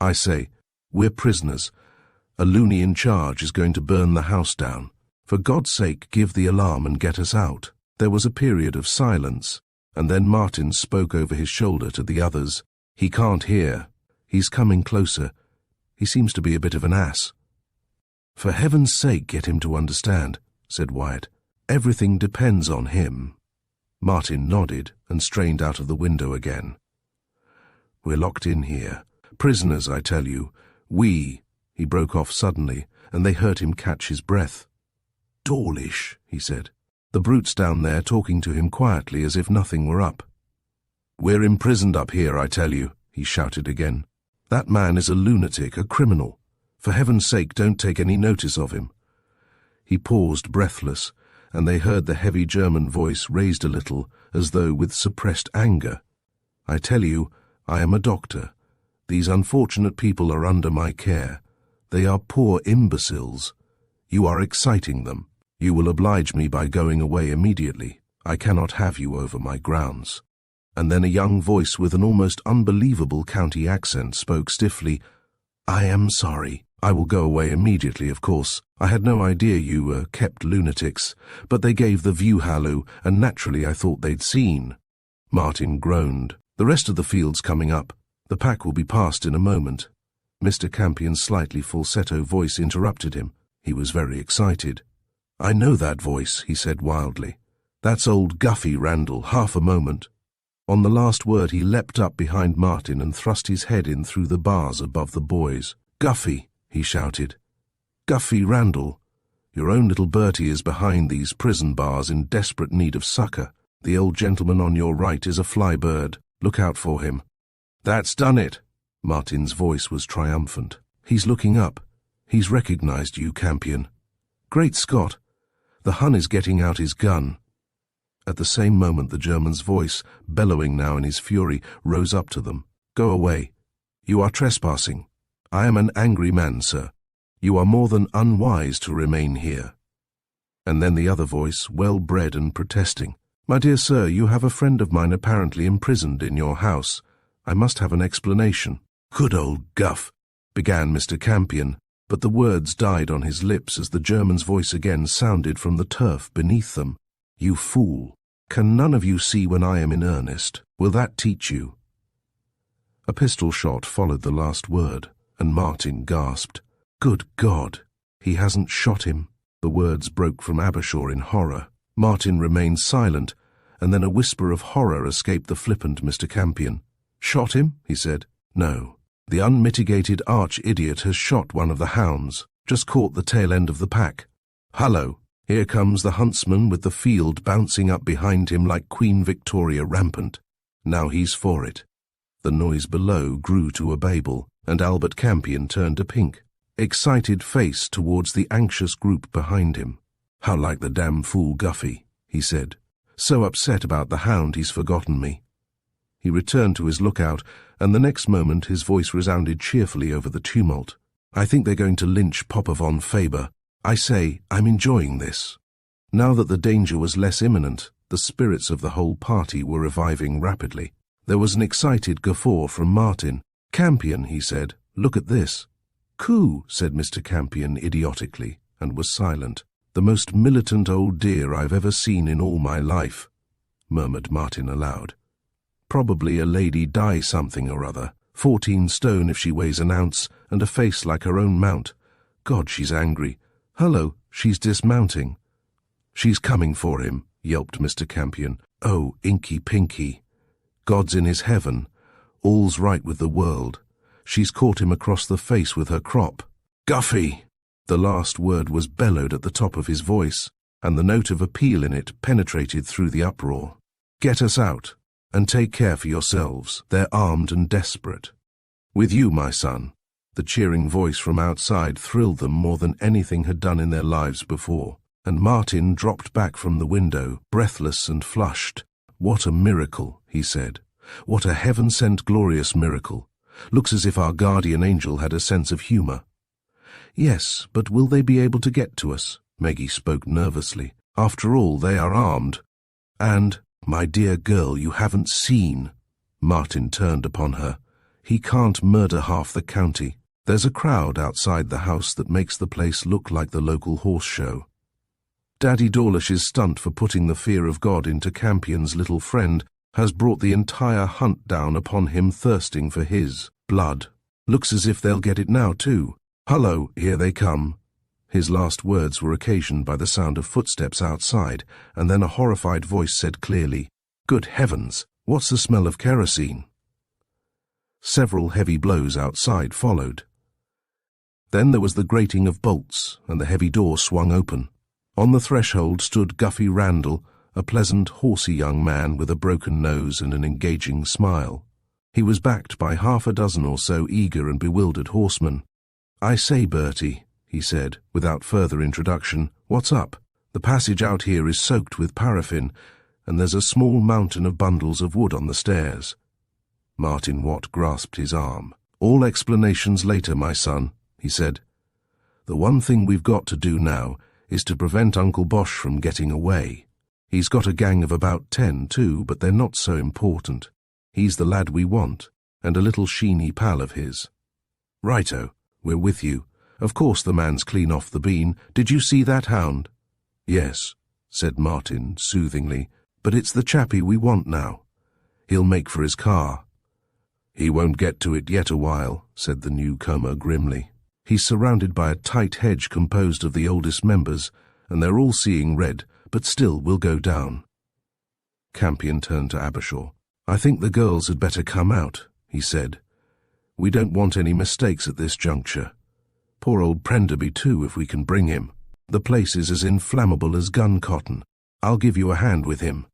I say, we're prisoners. A loony in charge is going to burn the house down. For God's sake, give the alarm and get us out." There was a period of silence, and then Martin spoke over his shoulder to the others. "He can't hear. He's coming closer. He seems to be a bit of an ass." "For heaven's sake, get him to understand," said Wyatt. "Everything depends on him." Martin nodded and strained out of the window again. "We're locked in here. Prisoners, I tell you. He broke off suddenly, and they heard him catch his breath. "Dawlish," he said. "The brute's down there talking to him quietly as if nothing were up." "We're imprisoned up here, I tell you," he shouted again. "That man is a lunatic, a criminal. For heaven's sake, don't take any notice of him." He paused, breathless, and they heard the heavy German voice raised a little, as though with suppressed anger. "I tell you, I am a doctor. These unfortunate people are under my care. They are poor imbeciles. You are exciting them. You will oblige me by going away immediately. I cannot have you over my grounds." And then a young voice with an almost unbelievable county accent spoke stiffly. "I am sorry. I will go away immediately, of course. I had no idea you were kept lunatics, but they gave the view halloo, and naturally I thought they'd seen." Martin groaned. "The rest of the field's coming up. The pack will be past in a moment." Mr. Campion's slightly falsetto voice interrupted him. He was very excited. "I know that voice," he said wildly. "That's old Guffey Randall, half a moment." On the last word he leapt up behind Martin and thrust his head in through the bars above the boys. "Guffey!" he shouted. "Guffey Randall! Your own little Bertie is behind these prison bars in desperate need of succour. The old gentleman on your right is a fly bird. Look out for him." "That's done it!" Martin's voice was triumphant. "He's looking up. He's recognized you, Campion. Great Scott! The Hun is getting out his gun." At the same moment the German's voice, bellowing now in his fury, rose up to them. "Go away. You are trespassing. I am an angry man, sir. You are more than unwise to remain here." And then the other voice, well-bred and protesting. "My dear sir, you have a friend of mine apparently imprisoned in your house. I must have an explanation." "Good old Guff," began Mr. Campion, but the words died on his lips as the German's voice again sounded from the turf beneath them. "You fool! Can none of you see when I am in earnest? Will that teach you?" A pistol shot followed the last word, and Martin gasped. "Good God! He hasn't shot him." The words broke from Abershaw in horror. Martin remained silent, and then a whisper of horror escaped the flippant Mr. Campion. "Shot him?" he said. "No. The unmitigated arch-idiot has shot one of the hounds, just caught the tail end of the pack. Hullo! Here comes the huntsman with the field bouncing up behind him like Queen Victoria rampant. Now he's for it." The noise below grew to a babel, and Albert Campion turned a pink, excited face towards the anxious group behind him. "How like the damn fool Guffey," he said. "So upset about the hound he's forgotten me." He returned to his lookout, and the next moment his voice resounded cheerfully over the tumult. "I think they're going to lynch Popper von Faber. I say, I'm enjoying this." Now that the danger was less imminent, the spirits of the whole party were reviving rapidly. There was an excited guffaw from Martin. "Campion," he said, "look at this." "Coo," said Mr. Campion idiotically, and was silent. "The most militant old dear I've ever seen in all my life," murmured Martin aloud. "Probably a Lady Di something or other, 14 stone if she weighs an ounce, and a face like her own mount. God, she's angry. Hullo, she's dismounting. She's coming for him, yelped Mr. Campion. Oh, Inky Pinky. God's in his heaven. All's right with the world. She's caught him across the face with her crop. Guffey! The last word was bellowed at the top of his voice, and the note of appeal in it penetrated through the uproar. Get us out, and take care for yourselves. They're armed and desperate. With you, my son. The cheering voice from outside thrilled them more than anything had done in their lives before, and Martin dropped back from the window, breathless and flushed. What a miracle, he said. What a heaven-sent glorious miracle. Looks as if our guardian angel had a sense of humour. Yes, but will they be able to get to us? Meggie spoke nervously. After all, they are armed. And, my dear girl, you haven't seen. Martin turned upon her. He can't murder half the county. There's a crowd outside the house that makes the place look like the local horse show. Daddy Dawlish's stunt for putting the fear of God into Campion's little friend has brought the entire hunt down upon him, thirsting for his blood. Looks as if they'll get it now, too. Hullo, here they come. His last words were occasioned by the sound of footsteps outside, and then a horrified voice said clearly, Good heavens, what's the smell of kerosene? Several heavy blows outside followed. Then there was the grating of bolts, and the heavy door swung open. On the threshold stood Guffey Randall, a pleasant, horsey young man with a broken nose and an engaging smile. He was backed by half a dozen or so eager and bewildered horsemen. I say, Bertie, he said, without further introduction, what's up? The passage out here is soaked with paraffin, and there's a small mountain of bundles of wood on the stairs. Martin Watt grasped his arm. All explanations later, my son, he said. The one thing we've got to do now is to prevent Uncle Bosch from getting away. He's got a gang of about 10, too, but they're not so important. He's the lad we want, and a little sheeny pal of his. Righto, we're with you. Of course the man's clean off the bean. Did you see that hound? Yes, said Martin soothingly, but it's the chappie we want now. He'll make for his car. He won't get to it yet a while, said the newcomer grimly. He's surrounded by a tight hedge composed of the oldest members, and they're all seeing red, but still will go down. Campion turned to Abershaw. I think the girls had better come out, he said. We don't want any mistakes at this juncture. Poor old Prenderby too, if we can bring him. The place is as inflammable as gun cotton. I'll give you a hand with him.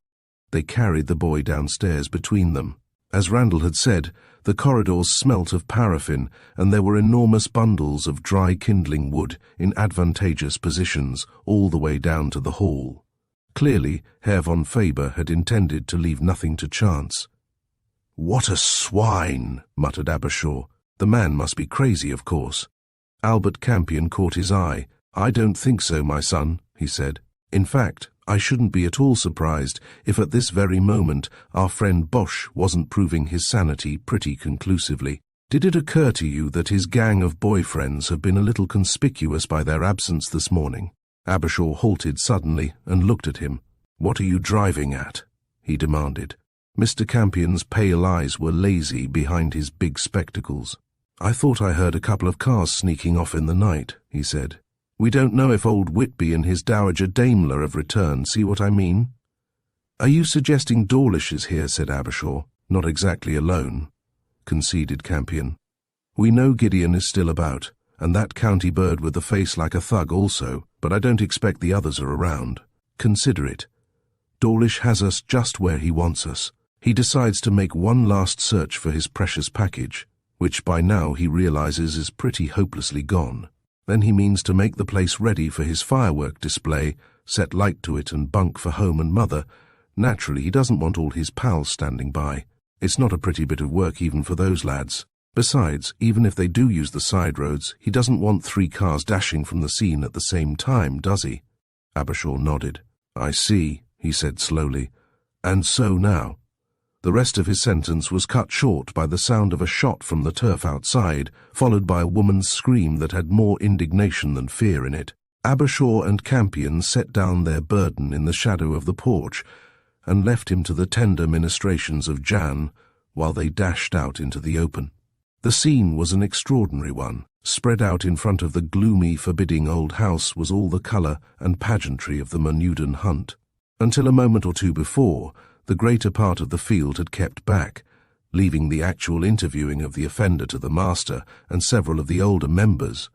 They carried the boy downstairs between them. As Randall had said, the corridors smelt of paraffin, and there were enormous bundles of dry kindling wood in advantageous positions all the way down to the hall. Clearly, Herr von Faber had intended to leave nothing to chance. What a swine, muttered Abershaw. The man must be crazy, of course. Albert Campion caught his eye. I don't think so, my son, he said. In fact, I shouldn't be at all surprised if at this very moment our friend Bosch wasn't proving his sanity pretty conclusively. Did it occur to you that his gang of boyfriends have been a little conspicuous by their absence this morning? Abershaw halted suddenly and looked at him. What are you driving at? He demanded. Mr. Campion's pale eyes were lazy behind his big spectacles. I thought I heard a couple of cars sneaking off in the night, he said. We don't know if old Whitby and his dowager Daimler have returned, see what I mean? Are you suggesting Dawlish is here, said Abershaw. Not exactly alone, conceded Campion. We know Gideon is still about, and that county bird with the face like a thug also, but I don't expect the others are around. Consider it. Dawlish has us just where he wants us. He decides to make one last search for his precious package, which by now he realizes is pretty hopelessly gone. Then he means to make the place ready for his firework display, set light to it and bunk for home and mother. Naturally, he doesn't want all his pals standing by. It's not a pretty bit of work even for those lads. Besides, even if they do use the side roads, he doesn't want 3 cars dashing from the scene at the same time, does he? Abershaw nodded. I see, he said slowly. And so now. The rest of his sentence was cut short by the sound of a shot from the turf outside, followed by a woman's scream that had more indignation than fear in it. Abershaw and Campion set down their burden in the shadow of the porch, and left him to the tender ministrations of Jan, while they dashed out into the open. The scene was an extraordinary one. Spread out in front of the gloomy, forbidding old house was all the colour and pageantry of the Whodunit hunt. Until a moment or two before, the greater part of the field had kept back, leaving the actual interviewing of the offender to the master and several of the older members,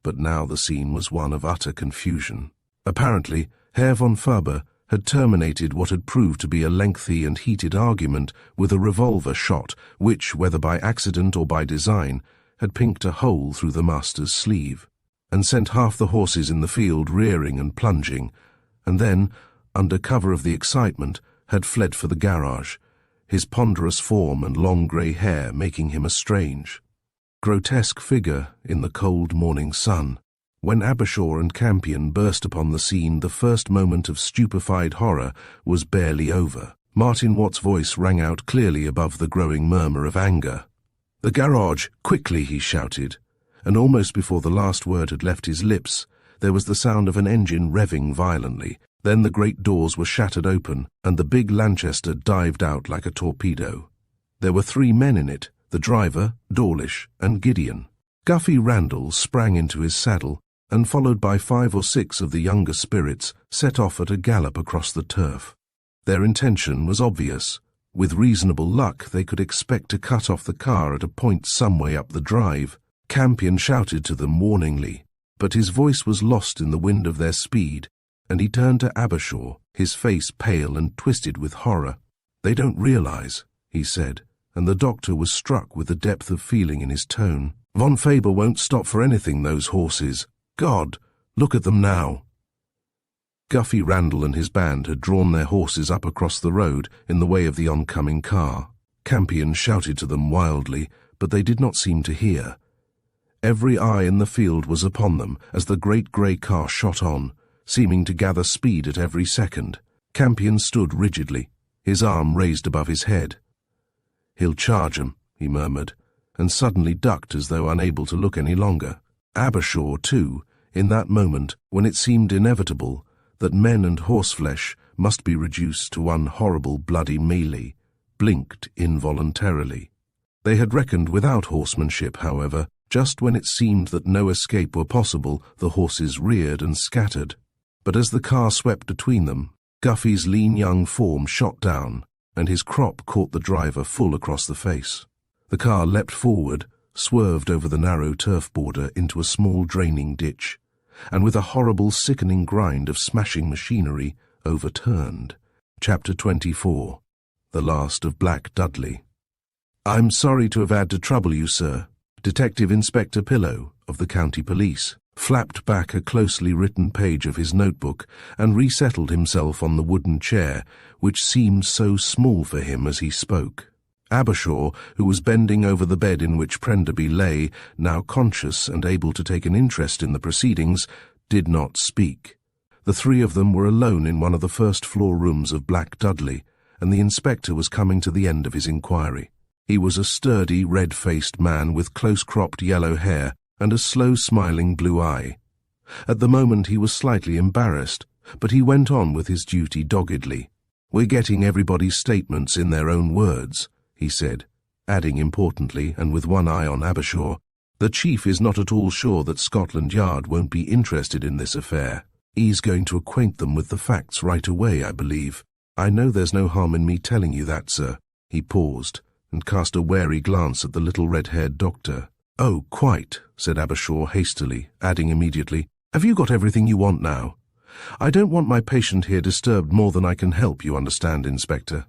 but now the scene was one of utter confusion. Apparently, Herr von Faber had terminated what had proved to be a lengthy and heated argument with a revolver shot which, whether by accident or by design, had pinked a hole through the master's sleeve, and sent half the horses in the field rearing and plunging, and then, under cover of the excitement, had fled for the garage, his ponderous form and long grey hair making him a strange, grotesque figure in the cold morning sun. When Abershaw and Campion burst upon the scene, the first moment of stupefied horror was barely over. Martin Watt's voice rang out clearly above the growing murmur of anger. "The garage, quickly!" he shouted, and almost before the last word had left his lips, there was the sound of an engine revving violently. Then the great doors were shattered open, and the big Lanchester dived out like a torpedo. There were 3 men in it, the driver, Dawlish, and Gideon. Guffey Randall sprang into his saddle, and followed by 5 or 6 of the younger spirits, set off at a gallop across the turf. Their intention was obvious. With reasonable luck, they could expect to cut off the car at a point some way up the drive. Campion shouted to them warningly, but his voice was lost in the wind of their speed, and he turned to Abershaw, his face pale and twisted with horror. "They don't realize," he said, and the doctor was struck with the depth of feeling in his tone. "Von Faber won't stop for anything, those horses. God, look at them now." Guffey Randall and his band had drawn their horses up across the road in the way of the oncoming car. Campion shouted to them wildly, but they did not seem to hear. Every eye in the field was upon them as the great grey car shot on, seeming to gather speed at every second. Campion stood rigidly, his arm raised above his head. "He'll charge 'em," he murmured, and suddenly ducked as though unable to look any longer. Abershaw, too, in that moment when it seemed inevitable that men and horseflesh must be reduced to one horrible bloody melee, blinked involuntarily. They had reckoned without horsemanship, however. Just when it seemed that no escape were possible, the horses reared and scattered. But as the car swept between them, Guffey's lean young form shot down, and his crop caught the driver full across the face. The car leapt forward, swerved over the narrow turf border into a small draining ditch, and with a horrible sickening grind of smashing machinery, overturned. Chapter 24. The Last of Black Dudley. "I'm sorry to have had to trouble you, sir." Detective Inspector Pillow, of the County Police, flapped back a closely written page of his notebook and resettled himself on the wooden chair, which seemed so small for him as he spoke. Abershaw, who was bending over the bed in which Prenderby lay, now conscious and able to take an interest in the proceedings, did not speak. The 3 of them were alone in one of the first-floor rooms of Black Dudley, and the inspector was coming to the end of his inquiry. He was a sturdy, red-faced man with close-cropped yellow hair and a slow-smiling blue eye. At the moment he was slightly embarrassed, but he went on with his duty doggedly. "We're getting everybody's statements in their own words," he said, adding importantly, and with one eye on Abershaw, "The chief is not at all sure that Scotland Yard won't be interested in this affair. He's going to acquaint them with the facts right away, I believe. I know there's no harm in me telling you that, sir." He paused and cast a wary glance at the little red-haired doctor. "Oh, quite," said Abershaw hastily, adding immediately, "Have you got everything you want now? I don't want my patient here disturbed more than I can help, you understand, Inspector."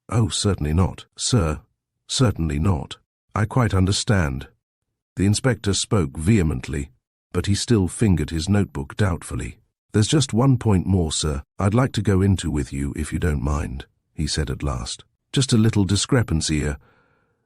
"Oh, certainly not, sir, certainly not. I quite understand." The inspector spoke vehemently, but he still fingered his notebook doubtfully. "There's just one point more, sir, I'd like to go into with you, if you don't mind," he said at last. "Just a little discrepancy here.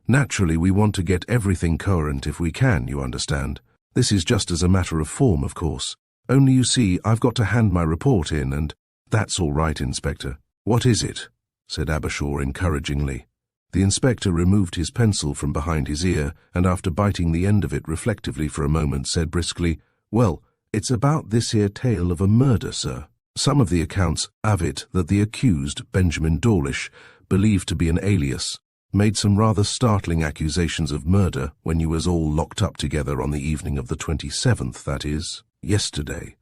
Naturally, we want to get everything coherent if we can, you understand. This is just as a matter of form, of course. Only you see, I've got to hand my report in, and—" "That's all right, Inspector." "What is it?" said Abershaw encouragingly. The inspector removed his pencil from behind his ear, and after biting the end of it reflectively for a moment, said briskly, "Well, it's about this here tale of a murder, sir. Some of the accounts have it that the accused, Benjamin Dawlish, believed to be an alias, Made some rather startling accusations of murder when you was all locked up together on the evening of the 27th, that is, yesterday."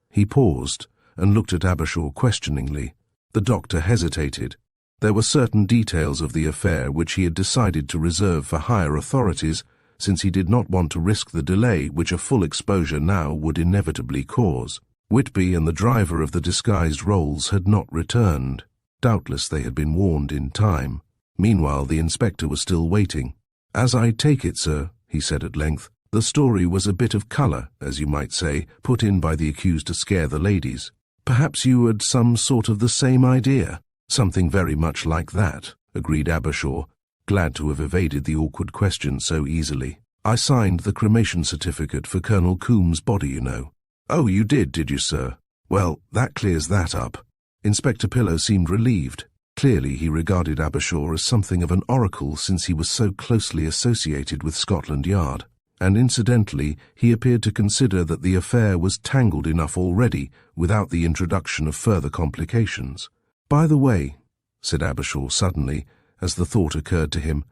He paused and looked at Abershaw questioningly. The doctor hesitated. There were certain details of the affair which he had decided to reserve for higher authorities, since he did not want to risk the delay which a full exposure now would inevitably cause. Whitby and the driver of the disguised Rolls had not returned. Doubtless they had been warned in time. Meanwhile, the inspector was still waiting. "As I take it, sir," he said at length, "the story was a bit of colour, as you might say, put in by the accused to scare the ladies. Perhaps you had some sort of the same idea?" "Something very much like that," agreed Abershaw, glad to have evaded the awkward question so easily. "I signed the cremation certificate for Colonel Coombs' body, you know." "Oh, you did you, sir? Well, that clears that up." Inspector Pillow seemed relieved. Clearly he regarded Abershaw as something of an oracle, since he was so closely associated with Scotland Yard. And incidentally, he appeared to consider that the affair was tangled enough already without the introduction of further complications. "By the way," said Abershaw suddenly, as the thought occurred to him,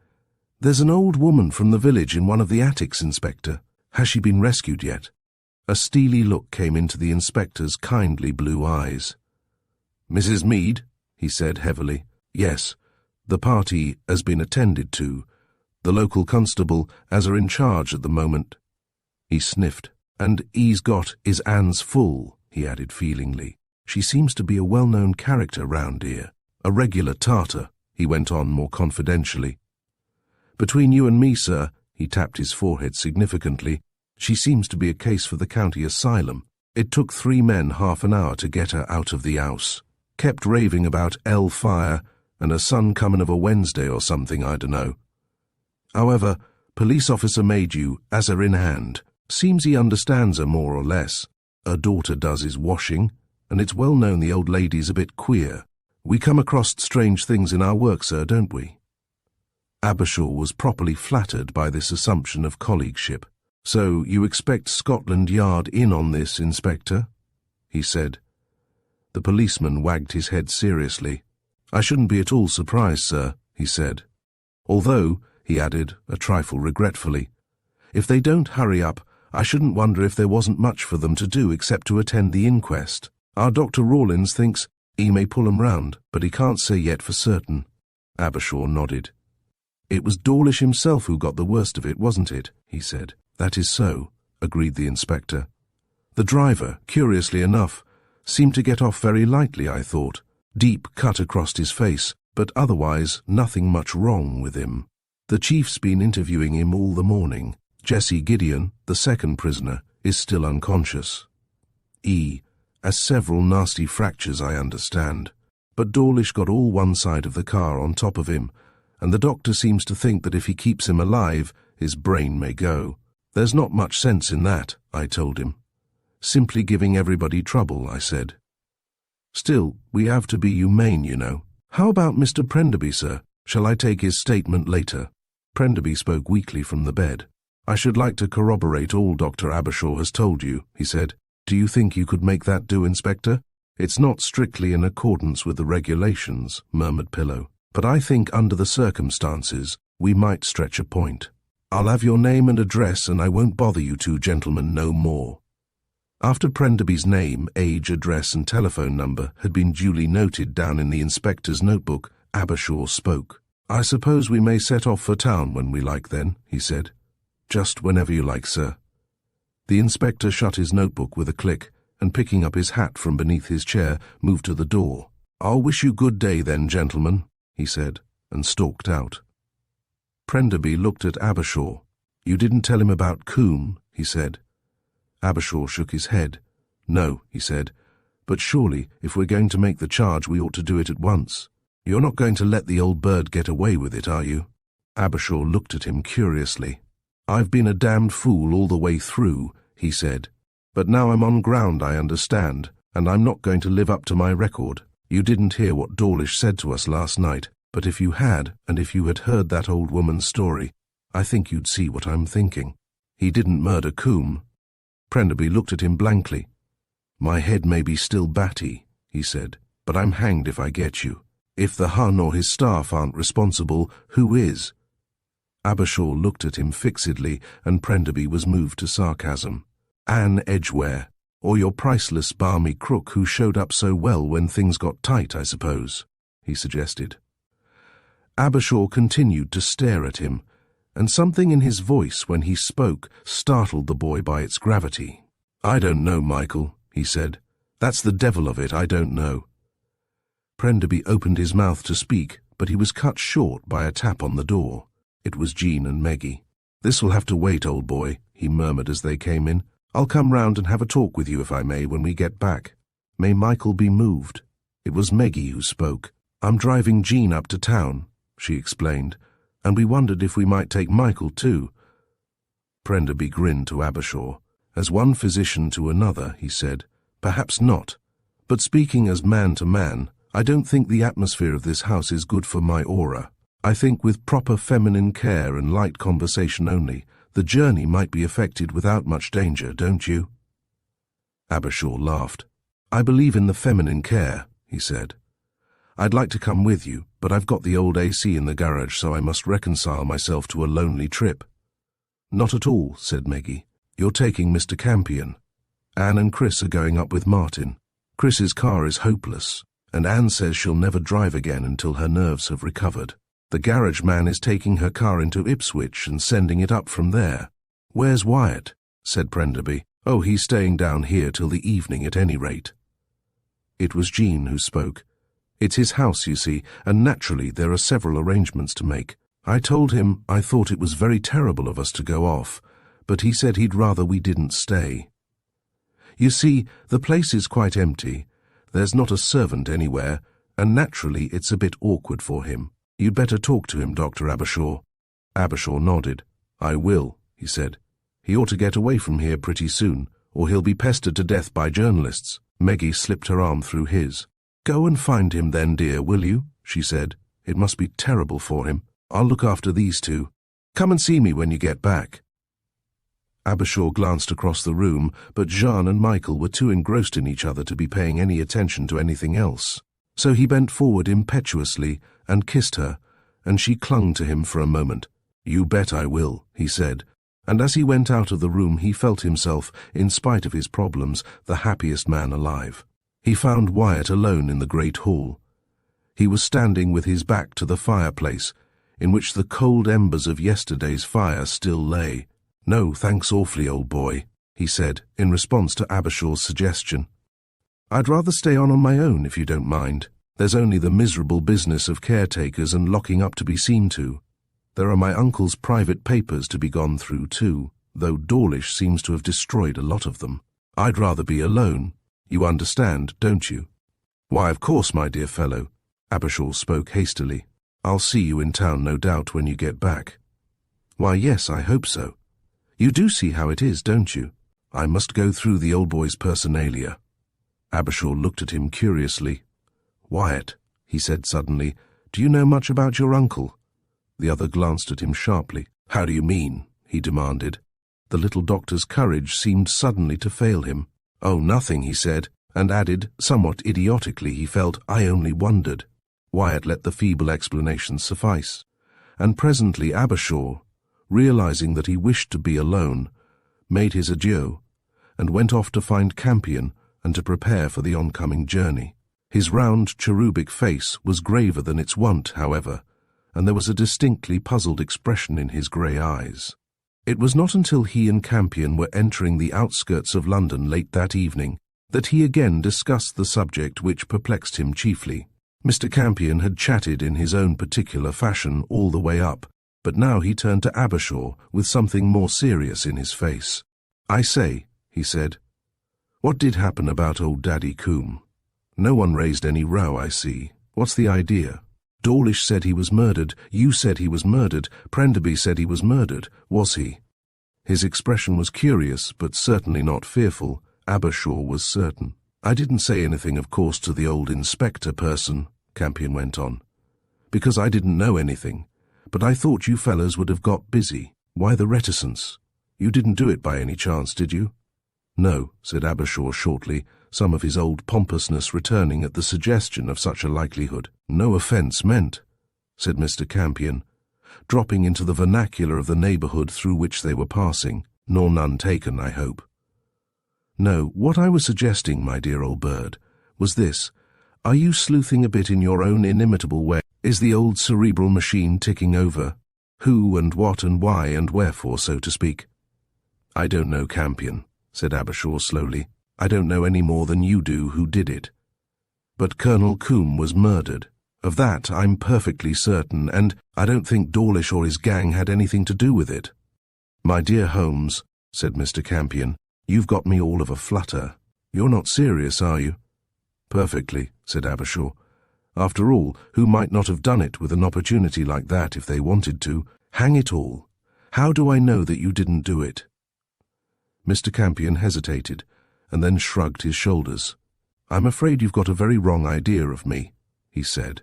"there's an old woman from the village in one of the attics, Inspector. Has she been rescued yet?" A steely look came into the inspector's kindly blue eyes. "Mrs. Mead?" he said heavily. "Yes. The party has been attended to. The local constable as are in charge at the moment." He sniffed. "And he's got his hands full," he added feelingly. "She seems to be a well-known character round here. A regular tartar," he went on more confidentially. "Between you and me, sir," he tapped his forehead significantly, "she seems to be a case for the county asylum. It took 3 men half an hour to get her out of the house. Kept raving about fire and a sun coming of a Wednesday or something, I dunno. However, police officer made you, as her in hand. Seems he understands her more or less. Her daughter does his washing, and it's well known the old lady's a bit queer. We come across strange things in our work, sir, don't we?" Abershaw was properly flattered by this assumption of colleagueship. "So you expect Scotland Yard in on this, Inspector?" he said. The policeman wagged his head seriously. "I shouldn't be at all surprised, sir," he said. "Although," he added, a trifle regretfully, "if they don't hurry up, I shouldn't wonder if there wasn't much for them to do except to attend the inquest. Our Dr. Rawlins thinks he may pull 'em round, but he can't say yet for certain." Abershaw nodded. "It was Dawlish himself who got the worst of it, wasn't it?" he said. "That is so," agreed the inspector. "The driver, curiously enough, seemed to get off very lightly, I thought. Deep cut across his face, but otherwise nothing much wrong with him. The chief's been interviewing him all the morning. Jessie Gideon, the second prisoner, is still unconscious. He has several nasty fractures, I understand. But Dawlish got all one side of the car on top of him, and the doctor seems to think that if he keeps him alive, his brain may go. There's not much sense in that, I told him. Simply giving everybody trouble, I said. Still, we have to be humane, you know. How about Mr. Prenderby, sir? Shall I take his statement later?" Prenderby spoke weakly from the bed. "I should like to corroborate all Dr. Abershaw has told you," he said. "Do you think you could make that do, Inspector?" "It's not strictly in accordance with the regulations," murmured Pillow, "but I think under the circumstances we might stretch a point. I'll have your name and address, and I won't bother you two gentlemen no more." After Prenderby's name, age, address, and telephone number had been duly noted down in the inspector's notebook, Abershaw spoke. "I suppose we may set off for town when we like then," he said. "Just whenever you like, sir." The inspector shut his notebook with a click, and picking up his hat from beneath his chair, moved to the door. "I'll wish you good day then, gentlemen," he said, and stalked out. Prenderby looked at Abershaw. "You didn't tell him about Coombe?" he said. Abershaw shook his head. "No," he said, "but surely, if we're going to make the charge, we ought to do it at once. You're not going to let the old bird get away with it, are you?" Abershaw looked at him curiously. "I've been a damned fool all the way through," he said. "But now I'm on ground I understand, and I'm not going to live up to my record. You didn't hear what Dawlish said to us last night, but if you had, and if you had heard that old woman's story, I think you'd see what I'm thinking. He didn't murder Coombe." Prenderby looked at him blankly. "My head may be still batty," he said, "but I'm hanged if I get you. If the Hun or his staff aren't responsible, who is? Abershaw looked at him fixedly, and Prenderby was moved to sarcasm. Anne Edgware, or your priceless balmy crook who showed up so well when things got tight, I suppose, he suggested. Abershaw continued to stare at him, and something in his voice when he spoke startled the boy by its gravity. I don't know, Michael, he said. That's the devil of it, I don't know. Prenderby opened his mouth to speak, but he was cut short by a tap on the door. It was Jean and Meggie. This will have to wait, old boy, he murmured as they came in. I'll come round and have a talk with you, if I may, when we get back. May Michael be moved. It was Meggie who spoke. I'm driving Jean up to town, she explained, and we wondered if we might take Michael too. Prenderby grinned to Abershaw. As one physician to another, he said, perhaps not. But speaking as man to man, I don't think the atmosphere of this house is good for my aura. I think with proper feminine care and light conversation only, the journey might be effected without much danger, don't you? Abershaw laughed. I believe in the feminine care, he said. I'd like to come with you, but I've got the old AC in the garage, so I must reconcile myself to a lonely trip. Not at all, said Meggie. You're taking Mr. Campion. Anne and Chris are going up with Martin. Chris's car is hopeless, and Anne says she'll never drive again until her nerves have recovered. The garage man is taking her car into Ipswich and sending it up from there. Where's Wyatt? Said Prenderby. Oh, he's staying down here till the evening at any rate. It was Jean who spoke. It's his house, you see, and naturally there are several arrangements to make. I told him I thought it was very terrible of us to go off, but he said he'd rather we didn't stay. You see, the place is quite empty. There's not a servant anywhere, and naturally it's a bit awkward for him. You'd better talk to him, Dr. Abershaw. Abershaw nodded. I will, he said. He ought to get away from here pretty soon, or he'll be pestered to death by journalists. Meggie slipped her arm through his. Go and find him then, dear, will you? She said. It must be terrible for him. I'll look after these two. Come and see me when you get back. Abershaw glanced across the room, but Jean and Michael were too engrossed in each other to be paying any attention to anything else. So he bent forward impetuously and kissed her, and she clung to him for a moment. You bet I will, he said, and as he went out of the room he felt himself, in spite of his problems, the happiest man alive. He found Wyatt alone in the great hall. He was standing with his back to the fireplace, in which the cold embers of yesterday's fire still lay. No, thanks awfully, old boy, he said, in response to Abershaw's suggestion. I'd rather stay on my own, if you don't mind. There's only the miserable business of caretakers and locking up to be seen to. There are my uncle's private papers to be gone through, too, though Dawlish seems to have destroyed a lot of them. I'd rather be alone. You understand, don't you? Why, of course, my dear fellow. Abershaw spoke hastily. I'll see you in town, no doubt, when you get back. Why, yes, I hope so. You do see how it is, don't you? I must go through the old boy's personalia. Abershaw looked at him curiously. Wyatt, he said suddenly, do you know much about your uncle? The other glanced at him sharply. How do you mean? He demanded. The little doctor's courage seemed suddenly to fail him. Oh, nothing, he said, and added, somewhat idiotically he felt, I only wondered. Wyatt let the feeble explanation suffice, and presently Abershaw, realizing that he wished to be alone, made his adieu, and went off to find Campion and to prepare for the oncoming journey. His round, cherubic face was graver than its wont, however, and there was a distinctly puzzled expression in his grey eyes. It was not until he and Campion were entering the outskirts of London late that evening that he again discussed the subject which perplexed him chiefly. Mr. Campion had chatted in his own particular fashion all the way up, but now he turned to Abershaw with something more serious in his face. I say, he said, what did happen about old Daddy Combe? No one raised any row, I see. What's the idea? Dawlish said he was murdered, you said he was murdered, Prenderby said he was murdered. Was he? His expression was curious, but certainly not fearful. Abershaw was certain. I didn't say anything, of course, to the old inspector person, Campion went on, because I didn't know anything, but I thought you fellows would have got busy. Why the reticence? You didn't do it by any chance, did you? No, said Abershaw shortly, some of his old pompousness returning at the suggestion of such a likelihood. "No offence meant," said Mr. Campion, dropping into the vernacular of the neighbourhood through which they were passing. "Nor none taken, I hope." "No, what I was suggesting, my dear old bird, was this. Are you sleuthing a bit in your own inimitable way? Is the old cerebral machine ticking over? Who and what and why and wherefore, so to speak?" "I don't know, Campion," said Abershaw slowly. "I don't know any more than you do who did it. But Colonel Coombe was murdered. Of that I'm perfectly certain, and I don't think Dawlish or his gang had anything to do with it." "My dear Holmes," said Mr. Campion, "you've got me all of a flutter. You're not serious, are you?" "Perfectly," said Abershaw. "After all, who might not have done it with an opportunity like that if they wanted to? Hang it all, how do I know that you didn't do it?" Mr. Campion hesitated, and then shrugged his shoulders. "I'm afraid you've got a very wrong idea of me," he said.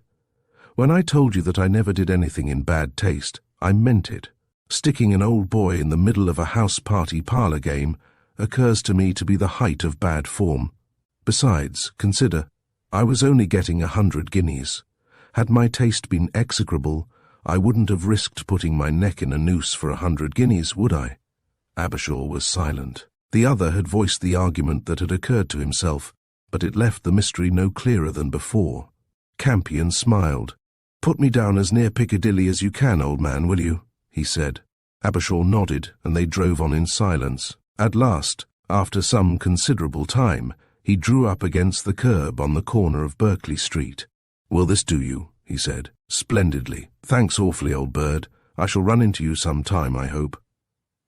"When I told you that I never did anything in bad taste, I meant it. Sticking an old boy in the middle of a house-party parlour game occurs to me to be the height of bad form. Besides, consider, I was only getting 100 guineas. Had my taste been execrable, I wouldn't have risked putting my neck in a noose for 100 guineas, would I?" Abershaw was silent. The other had voiced the argument that had occurred to himself, but it left the mystery no clearer than before. Campion smiled. "Put me down as near Piccadilly as you can, old man, will you?" he said. Abershaw nodded, and they drove on in silence. At last, after some considerable time, he drew up against the curb on the corner of Berkeley Street. "Will this do you?" he said. "Splendidly. Thanks awfully, old bird. I shall run into you some time, I hope."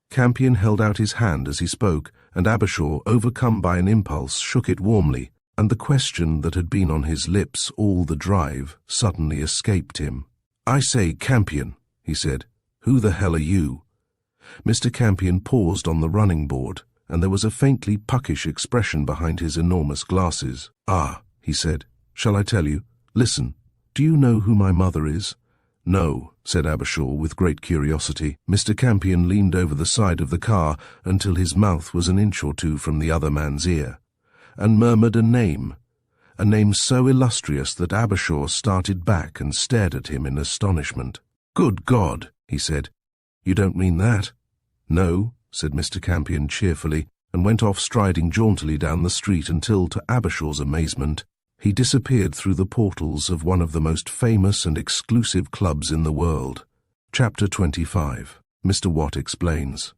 Campion held out his hand as he spoke, and Abershaw, overcome by an impulse, shook it warmly, and the question that had been on his lips all the drive suddenly escaped him. "I say, Campion," he said, "who the hell are you?" Mr. Campion paused on the running board, and there was a faintly puckish expression behind his enormous glasses. "Ah," he said, "shall I tell you? Listen, do you know who my mother is?" "No," said Abershaw with great curiosity. Mr. Campion leaned over the side of the car until his mouth was an inch or two from the other man's ear, and murmured a name so illustrious that Abershaw started back and stared at him in astonishment. "Good God," he said, "you don't mean that?" "No," said Mr. Campion cheerfully, and went off striding jauntily down the street until, to Abershaw's amazement, he disappeared through the portals of one of the most famous and exclusive clubs in the world. Chapter 25. Mr. Watt Explains.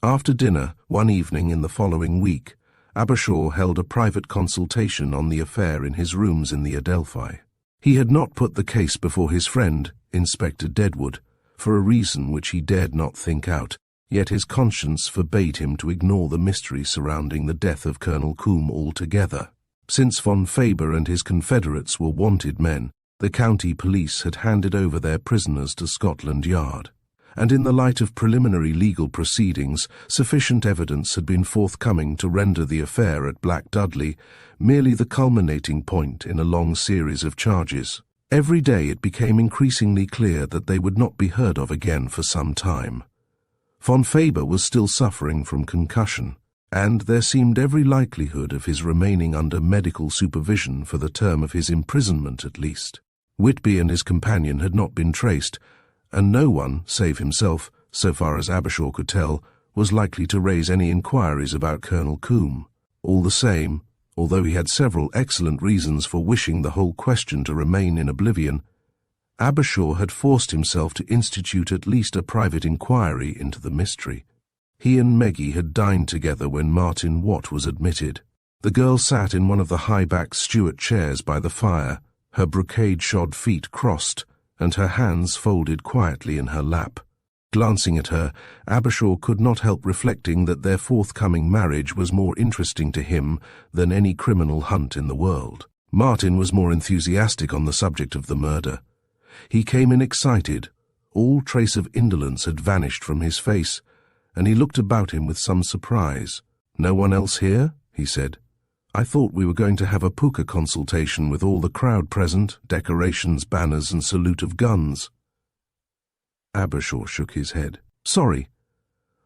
After dinner, one evening in the following week, Abershaw held a private consultation on the affair in his rooms in the Adelphi. He had not put the case before his friend, Inspector Deadwood, for a reason which he dared not think out, yet his conscience forbade him to ignore the mystery surrounding the death of Colonel Coombe altogether. Since von Faber and his confederates were wanted men, the county police had handed over their prisoners to Scotland Yard, and in the light of preliminary legal proceedings, sufficient evidence had been forthcoming to render the affair at Black Dudley merely the culminating point in a long series of charges. Every day it became increasingly clear that they would not be heard of again for some time. Von Faber was still suffering from concussion, and there seemed every likelihood of his remaining under medical supervision for the term of his imprisonment at least. Whitby and his companion had not been traced, and no one, save himself, so far as Abershaw could tell, was likely to raise any inquiries about Colonel Coombe. All the same, although he had several excellent reasons for wishing the whole question to remain in oblivion, Abershaw had forced himself to institute at least a private inquiry into the mystery. He and Meggie had dined together when Martin Watt was admitted. The girl sat in one of the high-backed Stuart chairs by the fire, her brocade-shod feet crossed, and her hands folded quietly in her lap. Glancing at her, Abershaw could not help reflecting that their forthcoming marriage was more interesting to him than any criminal hunt in the world. Martin was more enthusiastic on the subject of the murder. He came in excited. All trace of indolence had vanished from his face, and he looked about him with some surprise. "No one else here?" he said. "I thought we were going to have a puka consultation with all the crowd present, decorations, banners, and salute of guns." Abershaw shook his head. "Sorry.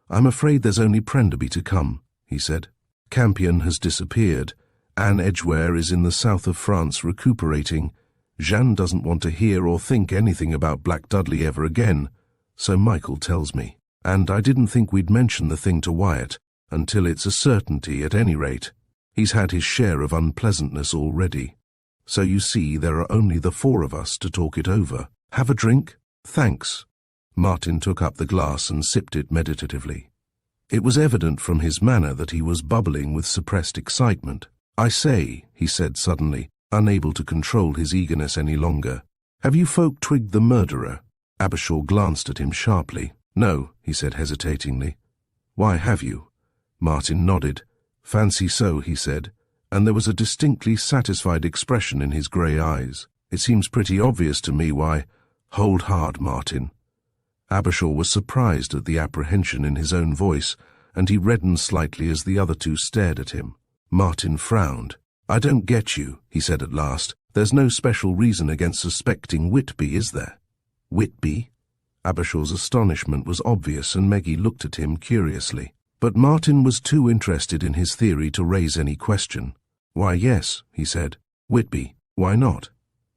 I'm afraid there's only Prenderby to come," he said. "Campion has disappeared, Anne Edgware is in the south of France recuperating. Jeanne doesn't want to hear or think anything about Black Dudley ever again, so Michael tells me. And I didn't think we'd mention the thing to Wyatt, until it's a certainty at any rate. He's had his share of unpleasantness already. So you see, there are only the four of us to talk it over. Have a drink? Thanks. Martin took up the glass and sipped it meditatively. It was evident from his manner that he was bubbling with suppressed excitement. I say, he said suddenly, unable to control his eagerness any longer. Have you folk twigged the murderer? Abershaw glanced at him sharply. No, he said hesitatingly. Why have you? Martin nodded. Fancy so, he said, and there was a distinctly satisfied expression in his grey eyes. It seems pretty obvious to me why. Hold hard, Martin. Abershaw was surprised at the apprehension in his own voice, and he reddened slightly as the other two stared at him. Martin frowned. I don't get you, he said at last. There's no special reason against suspecting Whitby, is there? Whitby? Abershaw's astonishment was obvious, and Meggie looked at him curiously. But Martin was too interested in his theory to raise any question. Why, yes, he said. Whitby. Why not?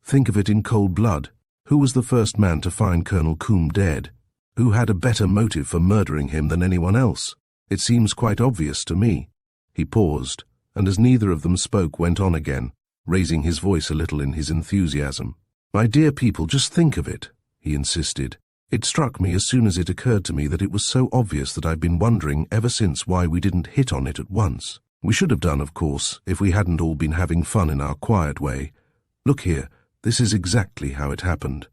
Think of it in cold blood. Who was the first man to find Colonel Coombe dead? Who had a better motive for murdering him than anyone else? It seems quite obvious to me. He paused, and as neither of them spoke, went on again, raising his voice a little in his enthusiasm. My dear people, just think of it, he insisted. It struck me as soon as it occurred to me that it was so obvious that I'd been wondering ever since why we didn't hit on it at once. We should have done, of course, if we hadn't all been having fun in our quiet way. Look here, this is exactly how it happened.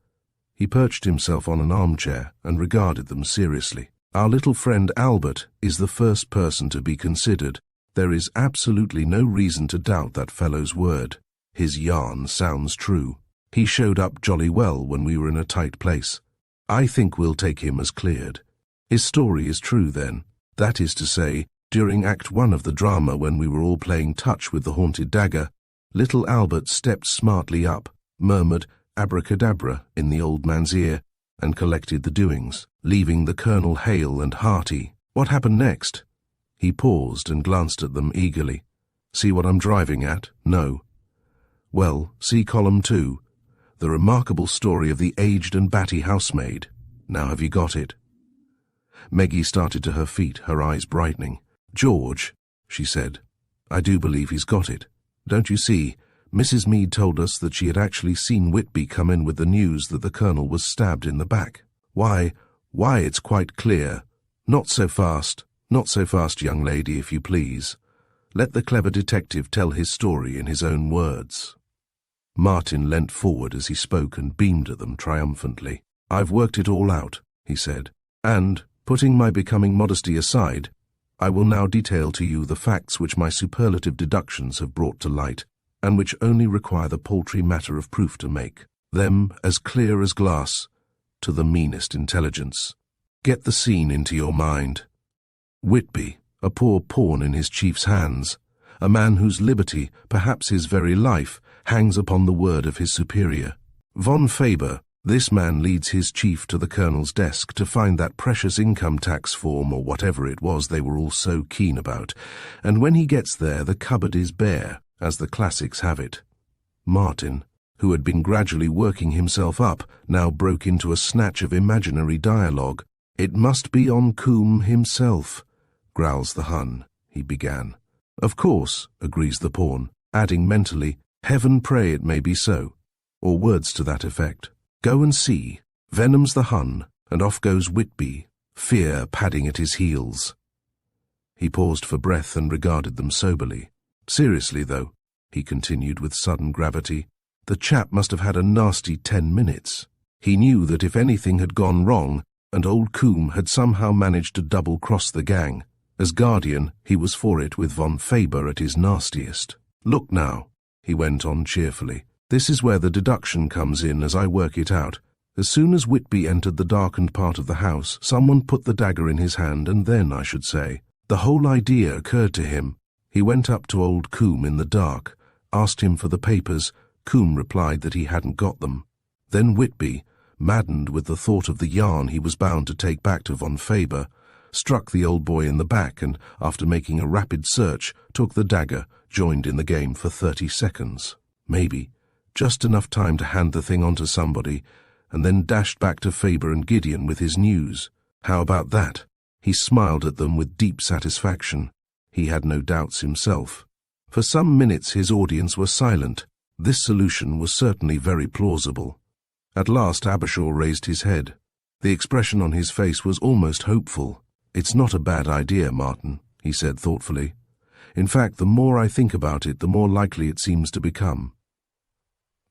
He perched himself on an armchair and regarded them seriously. Our little friend Albert is the first person to be considered. There is absolutely no reason to doubt that fellow's word. His yarn sounds true. He showed up jolly well when we were in a tight place. I think we'll take him as cleared. His story is true, then. That is to say, during Act 1 of the drama, when we were all playing touch with the haunted dagger, little Albert stepped smartly up, murmured abracadabra in the old man's ear, and collected the doings, leaving the colonel hale and hearty. What happened next? He paused and glanced at them eagerly. See what I'm driving at? No. Well, see column 2. The remarkable story of the aged and batty housemaid. Now have you got it? Meggie started to her feet, her eyes brightening. George, she said, I do believe he's got it. Don't you see, Mrs. Meade told us that she had actually seen Whitby come in with the news that the colonel was stabbed in the back. Why, it's quite clear. Not so fast, young lady, if you please. Let the clever detective tell his story in his own words. Martin leant forward as he spoke and beamed at them triumphantly. I've worked it all out, he said, and, putting my becoming modesty aside, I will now detail to you the facts which my superlative deductions have brought to light, and which only require the paltry matter of proof to make them as clear as glass to the meanest intelligence. Get the scene into your mind. Whitby, a poor pawn in his chief's hands, a man whose liberty, perhaps his very life, hangs upon the word of his superior. Von Faber, this man leads his chief to the colonel's desk to find that precious income tax form or whatever it was they were all so keen about, and when he gets there the cupboard is bare, as the classics have it. Martin, who had been gradually working himself up, now broke into a snatch of imaginary dialogue. It must be on Coombe himself, growls the Hun, he began. Of course, agrees the pawn, adding mentally, Heaven pray it may be so, or words to that effect. Go and see. Venom's the Hun, and off goes Whitby, fear padding at his heels. He paused for breath and regarded them soberly. Seriously, though, he continued with sudden gravity, the chap must have had a nasty 10 minutes. He knew that if anything had gone wrong, and old Coombe had somehow managed to double-cross the gang, as guardian he was for it with von Faber at his nastiest. Look now, he went on cheerfully, this is where the deduction comes in as I work it out. As soon as Whitby entered the darkened part of the house, someone put the dagger in his hand, and then, I should say, the whole idea occurred to him. He went up to old Coombe in the dark, asked him for the papers. Coombe replied that he hadn't got them. Then Whitby, maddened with the thought of the yarn he was bound to take back to von Faber, struck the old boy in the back and, after making a rapid search, took the dagger, joined in the game for 30 seconds. Maybe. Just enough time to hand the thing on to somebody, and then dashed back to Faber and Gideon with his news. How about that? He smiled at them with deep satisfaction. He had no doubts himself. For some minutes his audience were silent. This solution was certainly very plausible. At last Abershaw raised his head. The expression on his face was almost hopeful. "It's not a bad idea, Martin," he said thoughtfully. "In fact, the more I think about it, the more likely it seems to become."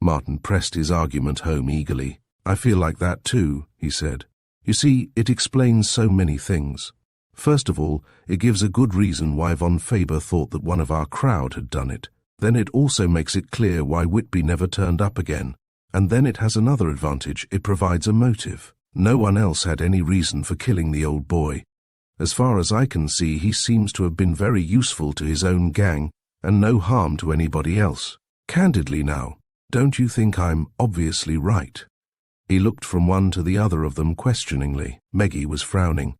Martin pressed his argument home eagerly. "I feel like that too," he said. "You see, it explains so many things. First of all, it gives a good reason why von Faber thought that one of our crowd had done it. Then it also makes it clear why Whitby never turned up again. And then it has another advantage: it provides a motive. No one else had any reason for killing the old boy. As far as I can see, he seems to have been very useful to his own gang, and no harm to anybody else. Candidly now, don't you think I'm obviously right?" He looked from one to the other of them questioningly. Meggie was frowning.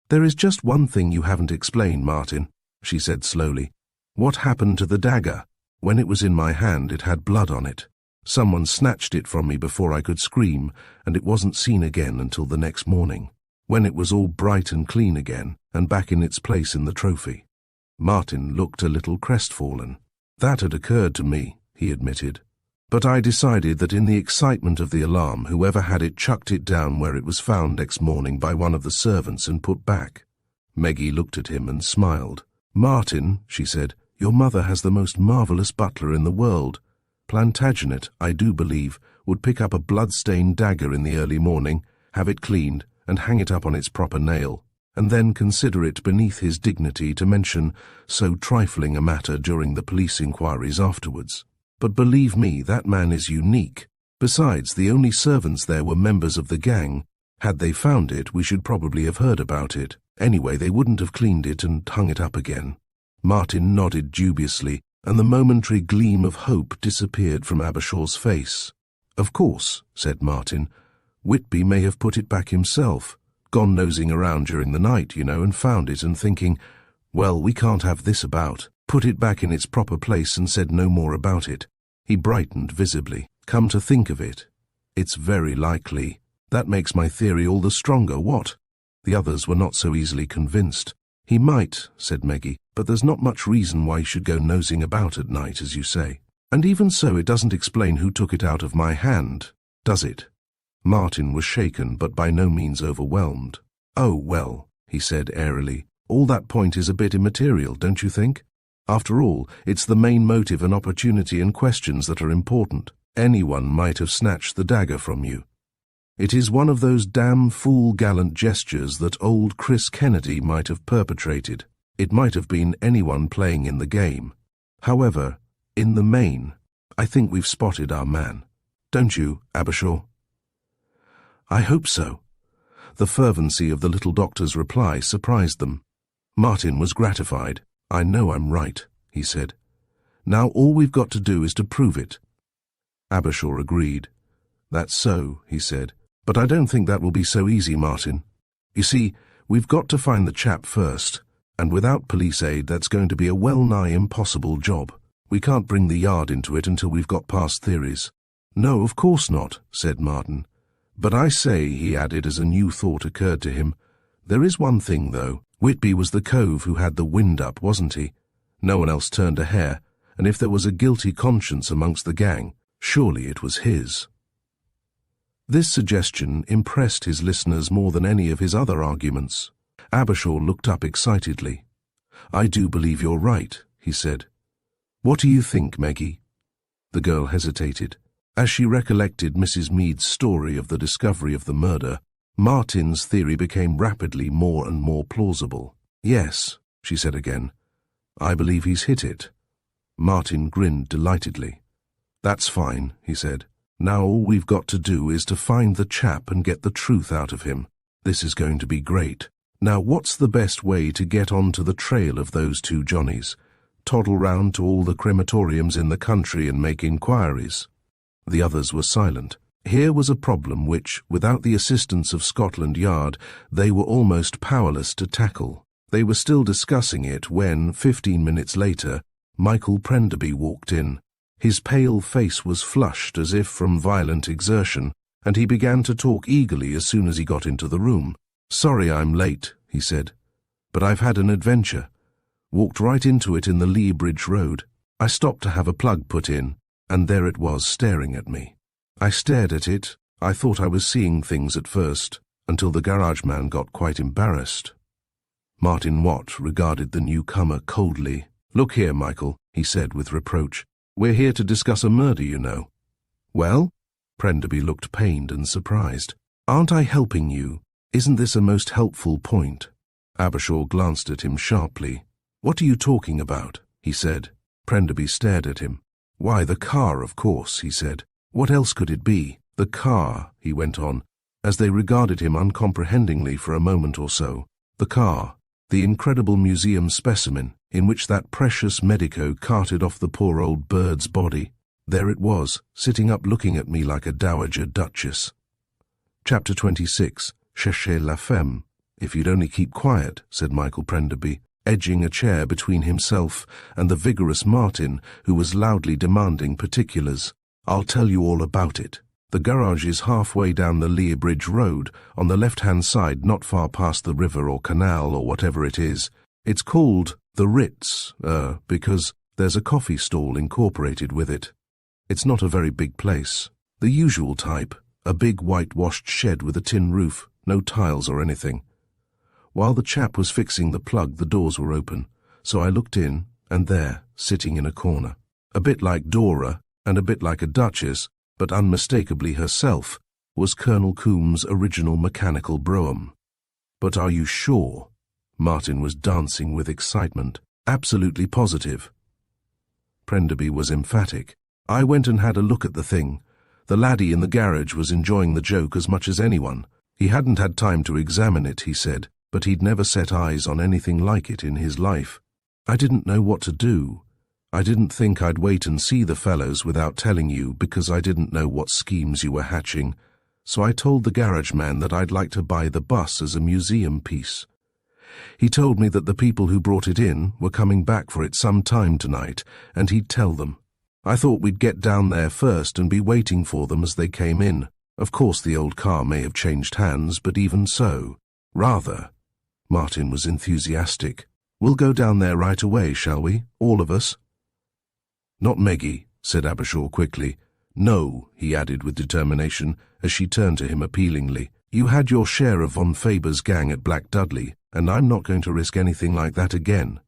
"There is just one thing you haven't explained, Martin," she said slowly. "What happened to the dagger? When it was in my hand, it had blood on it. Someone snatched it from me before I could scream, and it wasn't seen again until the next morning, when it was all bright and clean again, and back in its place in the trophy." Martin looked a little crestfallen. "That had occurred to me," he admitted. "But I decided that in the excitement of the alarm, whoever had it chucked it down where it was found next morning by one of the servants and put back." Meggie looked at him and smiled. "Martin," she said, "your mother has the most marvelous butler in the world. Plantagenet, I do believe, would pick up a blood-stained dagger in the early morning, have it cleaned, and hang it up on its proper nail, and then consider it beneath his dignity to mention so trifling a matter during the police inquiries afterwards. But believe me, that man is unique. Besides, the only servants there were members of the gang. Had they found it, we should probably have heard about it. Anyway, they wouldn't have cleaned it and hung it up again." Martin nodded dubiously, and the momentary gleam of hope disappeared from Abershaw's face. "Of course," said Martin, "Whitby may have put it back himself, gone nosing around during the night, and found it and thinking, 'Well, we can't have this about,' put it back in its proper place and said no more about it." He brightened visibly. "Come to think of it, it's very likely. That makes my theory all the stronger, what?" The others were not so easily convinced. "He might," said Meggie, "but there's not much reason why he should go nosing about at night, as you say. And even so, it doesn't explain who took it out of my hand, does it?" Martin was shaken, but by no means overwhelmed. "Oh, well," he said airily, "all that point is a bit immaterial, don't you think? After all, it's the main motive and opportunity and questions that are important. Anyone might have snatched the dagger from you. It is one of those damn fool-gallant gestures that old Chris Kennedy might have perpetrated. It might have been anyone playing in the game. However, in the main, I think we've spotted our man. Don't you, Abershaw?" "I hope so." The fervency of the little doctor's reply surprised them. Martin was gratified. "I know I'm right," he said. "Now all we've got to do is to prove it." Abershaw agreed. "That's so," he said, "but I don't think that will be so easy, Martin. You see, we've got to find the chap first, and without police aid that's going to be a well-nigh impossible job. We can't bring the Yard into it until we've got past theories." "No, of course not," said Martin. "But I say," he added as a new thought occurred to him, "there is one thing, though. Whitby was the cove who had the wind up, wasn't he? No one else turned a hair, and if there was a guilty conscience amongst the gang, surely it was his." This suggestion impressed his listeners more than any of his other arguments. Abershaw looked up excitedly. "I do believe you're right," he said. "What do you think, Meggie?" The girl hesitated. As she recollected Mrs. Meade's story of the discovery of the murder, Martin's theory became rapidly more and more plausible. "Yes," she said again. "I believe he's hit it." Martin grinned delightedly. "That's fine," he said. "Now all we've got to do is to find the chap and get the truth out of him. This is going to be great. Now what's the best way to get onto the trail of those two Johnnies? Toddle round to all the crematoriums in the country and make inquiries?" The others were silent. Here was a problem which, without the assistance of Scotland Yard, they were almost powerless to tackle. They were still discussing it when, 15 minutes later, Michael Prenderby walked in. His pale face was flushed as if from violent exertion, and he began to talk eagerly as soon as he got into the room. "Sorry I'm late," he said, "but I've had an adventure. Walked right into it in the Lee Bridge Road. I stopped to have a plug put in, and there it was staring at me. I stared at it. I thought I was seeing things at first, until the garage man got quite embarrassed." Martin Watt regarded the newcomer coldly. "Look here, Michael," he said with reproach. "We're here to discuss a murder, you know." "Well?" Prenderby looked pained and surprised. "Aren't I helping you? Isn't this a most helpful point?" Abershaw glanced at him sharply. "What are you talking about?" he said. Prenderby stared at him. "Why, the car, of course," he said. "What else could it be? The car," he went on, as they regarded him uncomprehendingly for a moment or so. "The car, the incredible museum specimen in which that precious medico carted off the poor old bird's body. There it was, sitting up looking at me like a dowager duchess." Chapter 26. Cherchez la femme. "If you'd only keep quiet," said Michael Prenderby, edging a chair between himself and the vigorous Martin, who was loudly demanding particulars. "I'll tell you all about it. The garage is halfway down the Lee Bridge Road, on the left-hand side, not far past the river or canal or whatever it is. It's called the Ritz, because there's a coffee stall incorporated with it. It's not a very big place. The usual type, a big whitewashed shed with a tin roof, no tiles or anything. While the chap was fixing the plug, the doors were open, so I looked in, and there, sitting in a corner, a bit like Dora, and a bit like a duchess, but unmistakably herself, was Colonel Coombs' original mechanical brougham." "But are you sure?" Martin was dancing with excitement. "Absolutely positive." Prenderby was emphatic. "I went and had a look at the thing. The laddie in the garage was enjoying the joke as much as anyone. He hadn't had time to examine it, he said, but he'd never set eyes on anything like it in his life. I didn't know what to do. I didn't think I'd wait and see the fellows without telling you, because I didn't know what schemes you were hatching. So I told the garage man that I'd like to buy the bus as a museum piece. He told me that the people who brought it in were coming back for it some time tonight, and he'd tell them. I thought we'd get down there first and be waiting for them as they came in. Of course the old car may have changed hands, but even so. Rather." Martin was enthusiastic. "We'll go down there right away, shall we, all of us?" "Not Meggie," said Abershaw quickly. "No," he added with determination, as she turned to him appealingly. "You had your share of Von Faber's gang at Black Dudley, and I'm not going to risk anything like that again."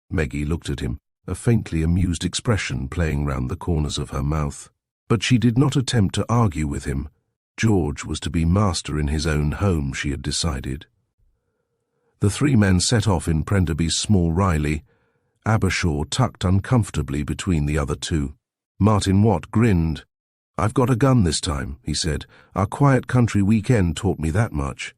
Meggie looked at him, a faintly amused expression playing round the corners of her mouth. But she did not attempt to argue with him. George was to be master in his own home, she had decided. The three men set off in Prenderby's small Riley, Abershaw tucked uncomfortably between the other two. Martin Watt grinned. "I've got a gun this time," he said. "Our quiet country weekend taught me that much."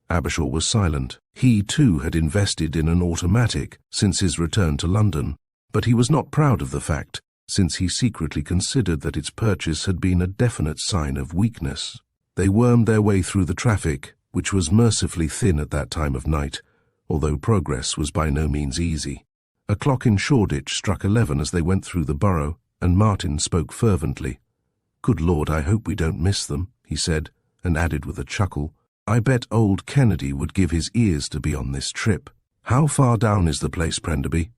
Abershaw was silent. He, too, had invested in an automatic since his return to London, but he was not proud of the fact, since he secretly considered that its purchase had been a definite sign of weakness. They wormed their way through the traffic, which was mercifully thin at that time of night, although progress was by no means easy. A clock in Shoreditch struck 11 as they went through the borough, and Martin spoke fervently. "Good Lord, I hope we don't miss them," he said, and added with a chuckle, "I bet old Kennedy would give his ears to be on this trip. How far down is the place, Prenderby?"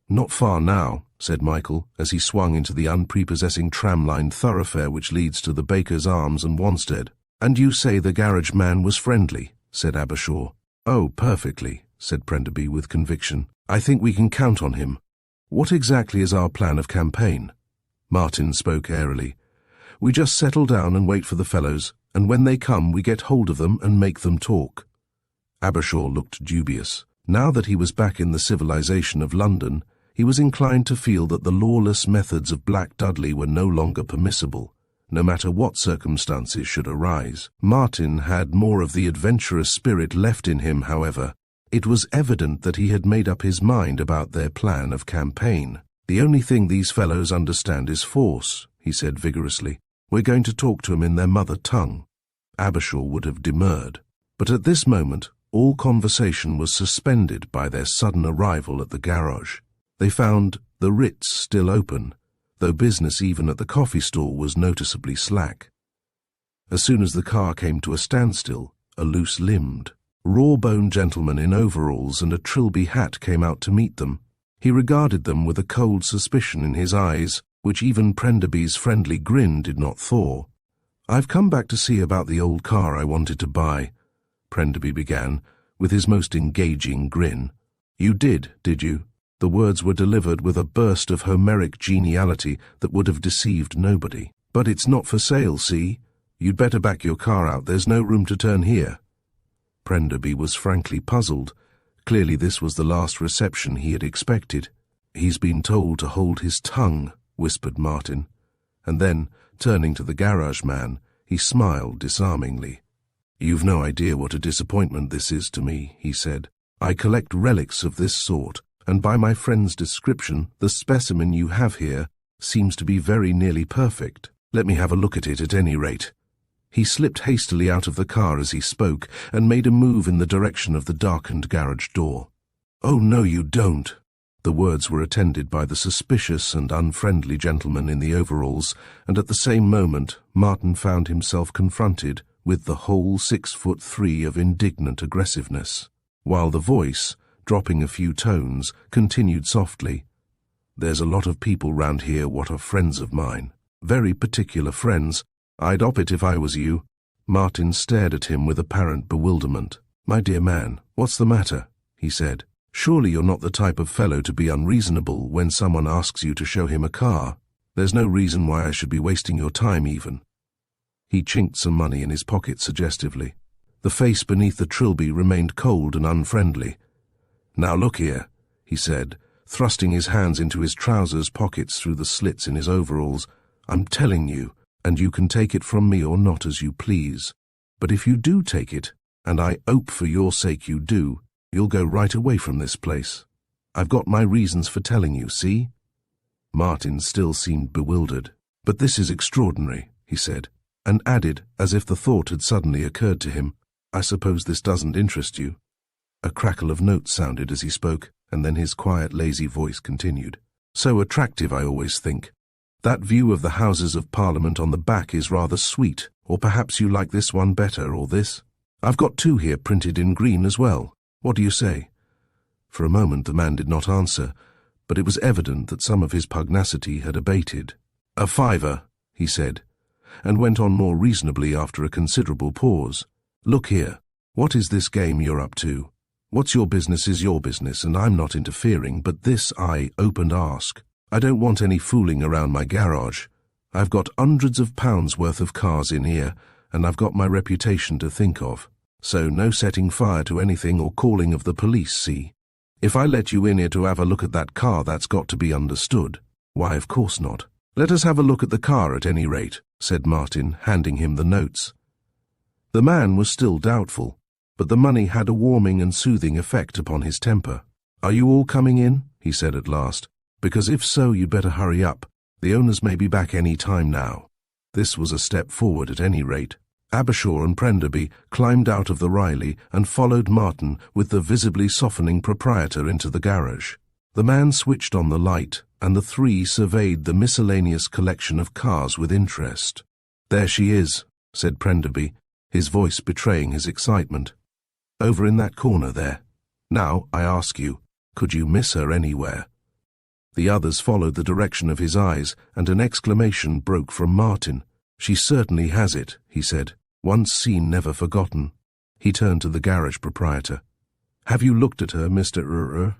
"Not far now," said Michael, as he swung into the unprepossessing tram-lined thoroughfare which leads to the Baker's Arms and Wanstead. "And you say the garage man was friendly?" said Abershaw. "Oh, perfectly," said Prenderby with conviction. "I think we can count on him. What exactly is our plan of campaign?" Martin spoke airily. "We just settle down and wait for the fellows, and when they come we get hold of them and make them talk." Abershaw looked dubious. Now that he was back in the civilization of London, he was inclined to feel that the lawless methods of Black Dudley were no longer permissible, no matter what circumstances should arise. Martin had more of the adventurous spirit left in him, however. It was evident that he had made up his mind about their plan of campaign. "The only thing these fellows understand is force," he said vigorously. We're going to talk to 'em in their mother tongue." Abershaw would have demurred, but at this moment all conversation was suspended by their sudden arrival at the garage. They found the Ritz still open, though business even at the coffee stall was noticeably slack. As soon as the car came to a standstill, a loose-limbed, raw-boned gentleman in overalls and a trilby hat came out to meet them. He regarded them with a cold suspicion in his eyes, which even Prenderby's friendly grin did not thaw. "I've come back to see about the old car I wanted to buy," Prenderby began, with his most engaging grin. "You did you?" The words were delivered with a burst of Homeric geniality that would have deceived nobody. "But it's not for sale, see? You'd better back your car out, there's no room to turn here." Prenderby was frankly puzzled. Clearly this was the last reception he had expected. "He's been told to hold his tongue," whispered Martin, and then, turning to the garage man, he smiled disarmingly. "You've no idea what a disappointment this is to me," he said. "I collect relics of this sort, and by my friend's description, the specimen you have here seems to be very nearly perfect. Let me have a look at it at any rate." He slipped hastily out of the car as he spoke and made a move in the direction of the darkened garage door. "Oh, no, you don't." The words were attended by the suspicious and unfriendly gentleman in the overalls, and at the same moment Martin found himself confronted with the whole 6'3" of indignant aggressiveness, while the voice, dropping a few tones, continued softly. "There's a lot of people round here what are friends of mine. Very particular friends. I'd op it if I was you." Martin stared at him with apparent bewilderment. "My dear man, what's the matter?" he said. "Surely you're not the type of fellow to be unreasonable when someone asks you to show him a car. There's no reason why I should be wasting your time even." He chinked some money in his pocket suggestively. The face beneath the trilby remained cold and unfriendly. "Now look here," he said, thrusting his hands into his trousers pockets through the slits in his overalls. "I'm telling you, and you can take it from me or not as you please. But if you do take it, and I hope for your sake you do, you'll go right away from this place. I've got my reasons for telling you, see?" Martin still seemed bewildered. "But this is extraordinary," he said, and added, as if the thought had suddenly occurred to him, "I suppose this doesn't interest you?" A crackle of notes sounded as he spoke, and then his quiet, lazy voice continued. "So attractive, I always think. That view of the Houses of Parliament on the back is rather sweet, or perhaps you like this one better, or this. I've got two here printed in green as well. What do you say?" For a moment the man did not answer, but it was evident that some of his pugnacity had abated. "A fiver," he said, and went on more reasonably after a considerable pause. "Look here, what is this game you're up to? What's your business is your business, and I'm not interfering, but this I ope and ask. I don't want any fooling around my garage. I've got hundreds of pounds worth of cars in here, and I've got my reputation to think of. So no setting fire to anything or calling of the police, see? If I let you in here to have a look at that car, that's got to be understood. Why, of course not. Let us have a look at the car at any rate," said Martin, handing him the notes. The man was still doubtful, but the money had a warming and soothing effect upon his temper. "Are you all coming in?" he said at last. "Because if so, you'd better hurry up. The owners may be back any time now." This was a step forward at any rate. Abershaw and Prenderby climbed out of the Riley and followed Martin with the visibly softening proprietor into the garage. The man switched on the light, and the three surveyed the miscellaneous collection of cars with interest. "There she is," said Prenderby, his voice betraying his excitement. "Over in that corner there. Now, I ask you, could you miss her anywhere?" The others followed the direction of his eyes, and an exclamation broke from Martin. "She certainly has it," he said. "Once seen, never forgotten." He turned to the garage proprietor. "Have you looked at her, Mr.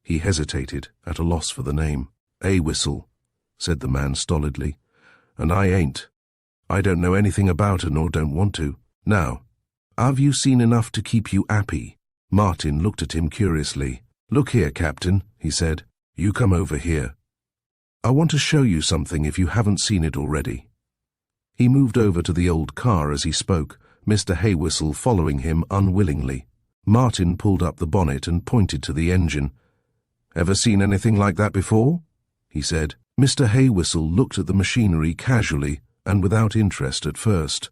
He hesitated, at a loss for the name. "A whistle," said the man stolidly. "And I ain't. I don't know anything about her nor don't want to. Now, have you seen enough to keep you happy?" Martin looked at him curiously. "Look here, Captain," he said. "You come over here. I want to show you something if you haven't seen it already." He moved over to the old car as he spoke, Mr. Haywhistle following him unwillingly. Martin pulled up the bonnet and pointed to the engine. "Ever seen anything like that before?" he said. Mr. Haywhistle looked at the machinery casually, and without interest at first.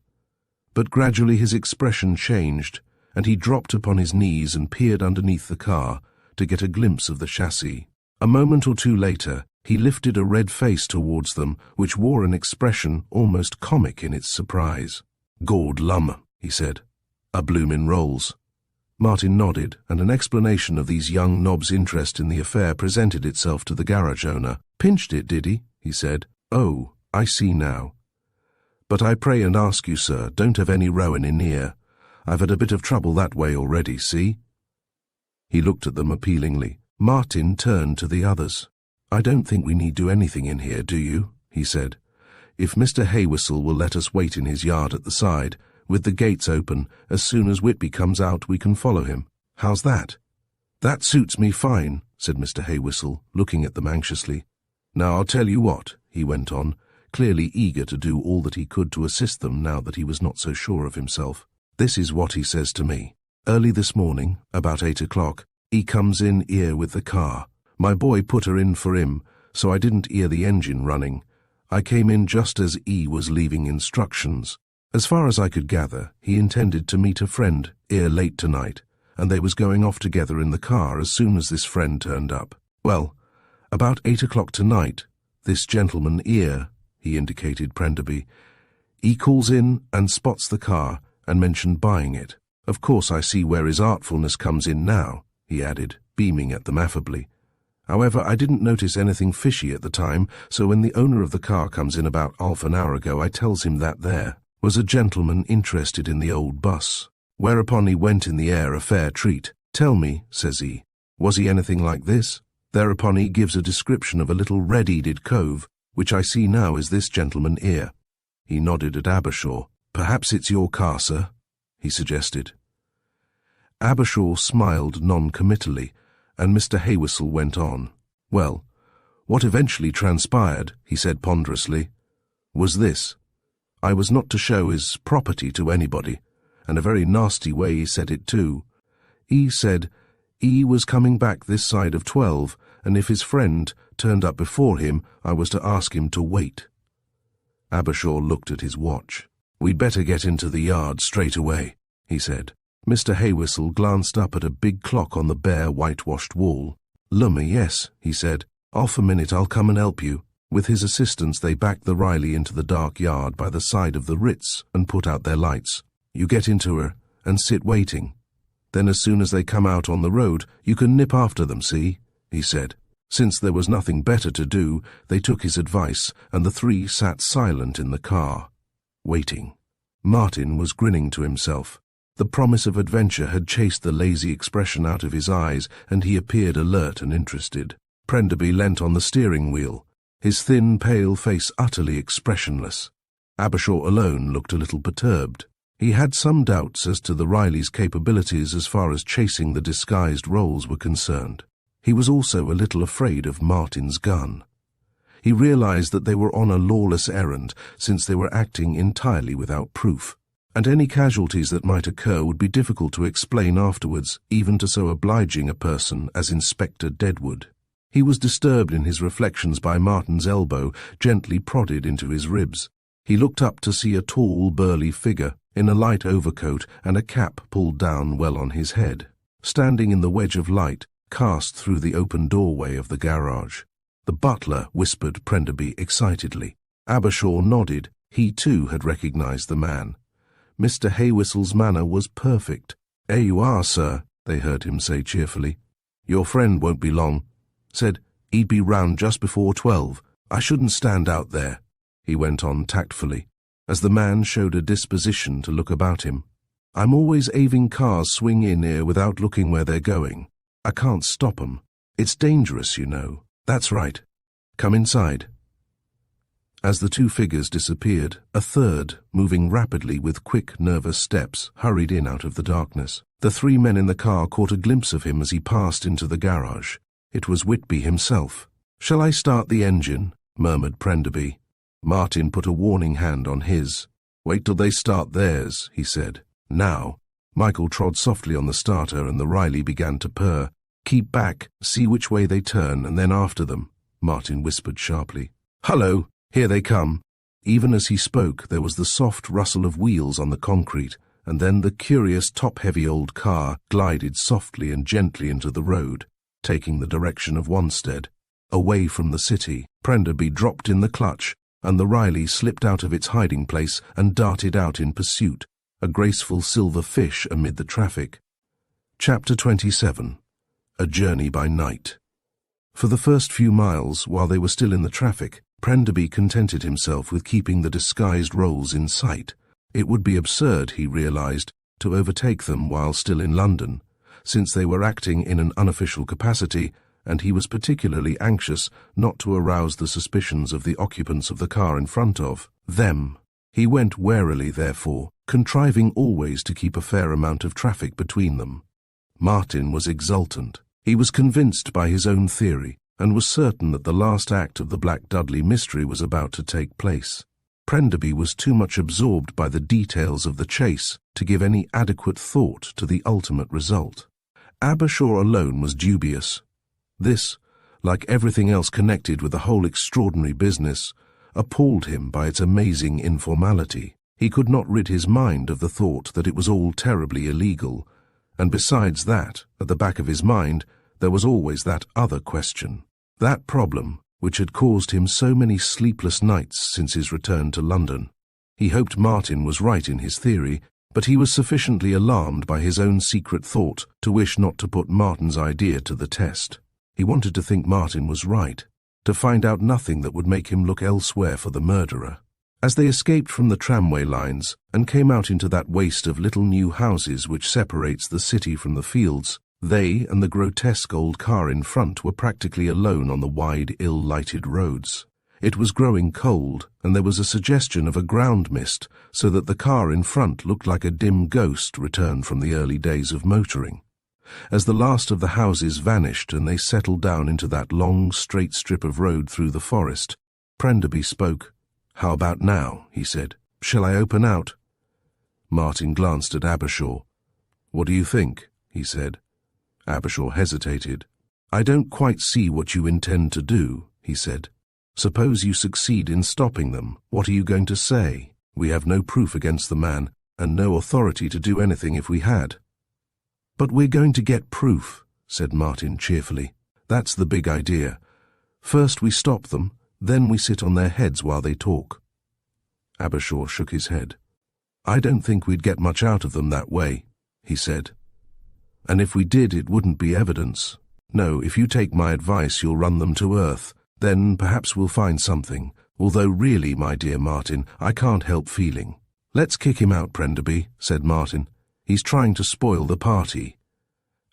But gradually his expression changed, and he dropped upon his knees and peered underneath the car to get a glimpse of the chassis. A moment or two later, he lifted a red face towards them, which wore an expression almost comic in its surprise. "Gord lum," he said. "A bloomin' rolls." Martin nodded, and an explanation of these young knobs' interest in the affair presented itself to the garage owner. "Pinched it, did he?" said. "Oh, I see now. But I pray and ask you, sir, don't have any rowing in here. I've had a bit of trouble that way already, see?" He looked at them appealingly. Martin turned to the others. "I don't think we need do anything in here, do you?" he said. "If Mr. Haywhistle will let us wait in his yard at the side, with the gates open, as soon as Whitby comes out we can follow him. How's that?" "That suits me fine," said Mr. Haywhistle, looking at them anxiously. "Now I'll tell you what," he went on, clearly eager to do all that he could to assist them now that he was not so sure of himself. "This is what he says to me. Early this morning, about 8 o'clock, he comes in here with the car. My boy put her in for him, so I didn't hear the engine running. I came in just as he was leaving instructions. As far as I could gather, he intended to meet a friend here late tonight, and they was going off together in the car as soon as this friend turned up. Well, about 8 o'clock tonight, this gentleman here," he indicated Prenderby, "he calls in and spots the car and mentioned buying it. Of course I see where his artfulness comes in now," he added, beaming at them affably. "However, I didn't notice anything fishy at the time, so when the owner of the car comes in about half an hour ago, I tells him that there was a gentleman interested in the old bus. Whereupon he went in the air a fair treat. 'Tell me,' says he, 'was he anything like this?' Thereupon he gives a description of a little red-headed cove, which I see now is this gentleman here." He nodded at Abershaw. "Perhaps it's your car, sir?" he suggested. Abershaw smiled non-committally, and Mr. Haywhistle went on. "Well, what eventually transpired," he said ponderously, "was this. I was not to show his property to anybody, and a very nasty way he said it too. He said he was coming back this side of 12, and if his friend turned up before him, I was to ask him to wait." Abershaw looked at his watch. "We'd better get into the yard straight away," he said. Mr. Haywhistle glanced up at a big clock on the bare, whitewashed wall. "Lummy, yes," he said. "Half a minute, I'll come and help you." With his assistance they backed the Riley into the dark yard by the side of the Ritz and put out their lights. "You get into her and sit waiting. Then as soon as they come out on the road, you can nip after them, see?" he said. Since there was nothing better to do, they took his advice, and the three sat silent in the car, waiting. Martin was grinning to himself. The promise of adventure had chased the lazy expression out of his eyes, and he appeared alert and interested. Prenderby leant on the steering wheel, his thin, pale face utterly expressionless. Abershaw alone looked a little perturbed. He had some doubts as to the Rileys' capabilities as far as chasing the disguised roles were concerned. He was also a little afraid of Martin's gun. He realized that they were on a lawless errand, since they were acting entirely without proof, and any casualties that might occur would be difficult to explain afterwards, even to so obliging a person as Inspector Deadwood. He was disturbed in his reflections by Martin's elbow, gently prodded into his ribs. He looked up to see a tall, burly figure, in a light overcoat and a cap pulled down well on his head, standing in the wedge of light cast through the open doorway of the garage. The butler whispered Prenderby excitedly. Abershaw nodded. He too had recognized the man. Mr. Haywhistle's manner was perfect. "Here you are, sir," they heard him say cheerfully. "Your friend won't be long. Said he'd be round just before 12. I shouldn't stand out there," he went on tactfully, as the man showed a disposition to look about him. "I'm always having cars swing in here without looking where they're going. I can't stop 'em. It's dangerous, you know." "That's right. Come inside." As the two figures disappeared, a third, moving rapidly with quick, nervous steps, hurried in out of the darkness. The three men in the car caught a glimpse of him as he passed into the garage. It was Whitby himself. "Shall I start the engine?" murmured Prenderby. Martin put a warning hand on his. "Wait till they start theirs," he said. "Now." Michael trod softly on the starter and the Riley began to purr. "Keep back, see which way they turn, and then after them," Martin whispered sharply. "Hullo, here they come." Even as he spoke, there was the soft rustle of wheels on the concrete, and then the curious top-heavy old car glided softly and gently into the road, taking the direction of Wanstead. Away from the city, Prenderby dropped in the clutch, and the Riley slipped out of its hiding place and darted out in pursuit, a graceful silver fish amid the traffic. Chapter 27. A Journey by Night. For the first few miles, while they were still in the traffic, Prenderby contented himself with keeping the disguised Rolls in sight. It would be absurd, he realized, to overtake them while still in London, since they were acting in an unofficial capacity, and he was particularly anxious not to arouse the suspicions of the occupants of the car in front of them. He went warily, therefore, contriving always to keep a fair amount of traffic between them. Martin was exultant. He was convinced by his own theory, and was certain that the last act of the Black Dudley mystery was about to take place. Prenderby was too much absorbed by the details of the chase to give any adequate thought to the ultimate result. Abershaw alone was dubious. This, like everything else connected with the whole extraordinary business, appalled him by its amazing informality. He could not rid his mind of the thought that it was all terribly illegal, and besides that, at the back of his mind, there was always that other question, that problem which had caused him so many sleepless nights since his return to London. He hoped Martin was right in his theory, but he was sufficiently alarmed by his own secret thought to wish not to put Martin's idea to the test. He wanted to think Martin was right, to find out nothing that would make him look elsewhere for the murderer. As they escaped from the tramway lines and came out into that waste of little new houses which separates the city from the fields, they and the grotesque old car in front were practically alone on the wide, ill-lighted roads. It was growing cold, and there was a suggestion of a ground mist, so that the car in front looked like a dim ghost returned from the early days of motoring. As the last of the houses vanished and they settled down into that long, straight strip of road through the forest, Prenderby spoke. "How about now?" he said. "Shall I open out?" Martin glanced at Abershaw. "What do you think?" he said. Abershaw hesitated. "I don't quite see what you intend to do," he said. "Suppose you succeed in stopping them. What are you going to say? We have no proof against the man, and no authority to do anything if we had." "But we're going to get proof," said Martin cheerfully. "That's the big idea. First we stop them, then we sit on their heads while they talk." Abershaw shook his head. "I don't think we'd get much out of them that way," he said. "And if we did, it wouldn't be evidence. No, if you take my advice, you'll run them to earth. Then perhaps we'll find something, although really, my dear Martin, I can't help feeling." "Let's kick him out, Prenderby," said Martin. "He's trying to spoil the party."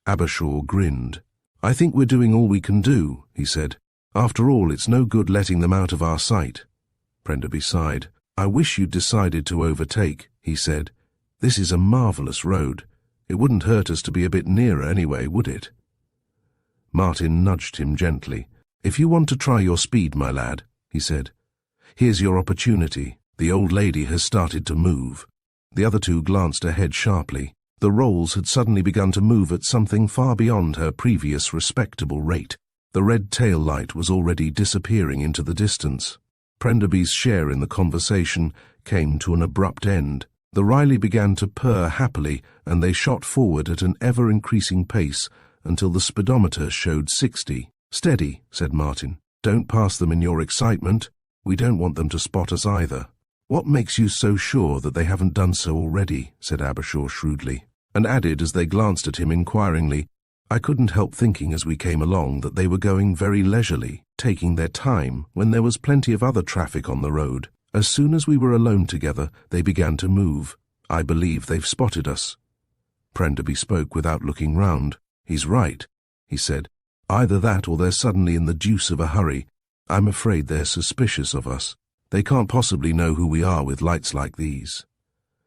Abershaw grinned. "I think we're doing all we can do," he said. "After all, it's no good letting them out of our sight." Prenderby sighed. "I wish you'd decided to overtake," he said. "This is a marvellous road. It wouldn't hurt us to be a bit nearer anyway, would it?" Martin nudged him gently. "If you want to try your speed, my lad," he said, "here's your opportunity. The old lady has started to move." The other two glanced ahead sharply. The Rolls had suddenly begun to move at something far beyond her previous respectable rate. The red tail light was already disappearing into the distance. Prenderby's share in the conversation came to an abrupt end. The Riley began to purr happily, and they shot forward at an ever-increasing pace until the speedometer showed 60. "Steady," said Martin. "Don't pass them in your excitement. We don't want them to spot us either." "What makes you so sure that they haven't done so already?" said Abershaw shrewdly, and added as they glanced at him inquiringly, "I couldn't help thinking as we came along that they were going very leisurely, taking their time when there was plenty of other traffic on the road. As soon as we were alone together, they began to move. I believe they've spotted us." Prenderby spoke without looking round. "He's right," he said. "Either that or they're suddenly in the deuce of a hurry. I'm afraid they're suspicious of us. They can't possibly know who we are with lights like these."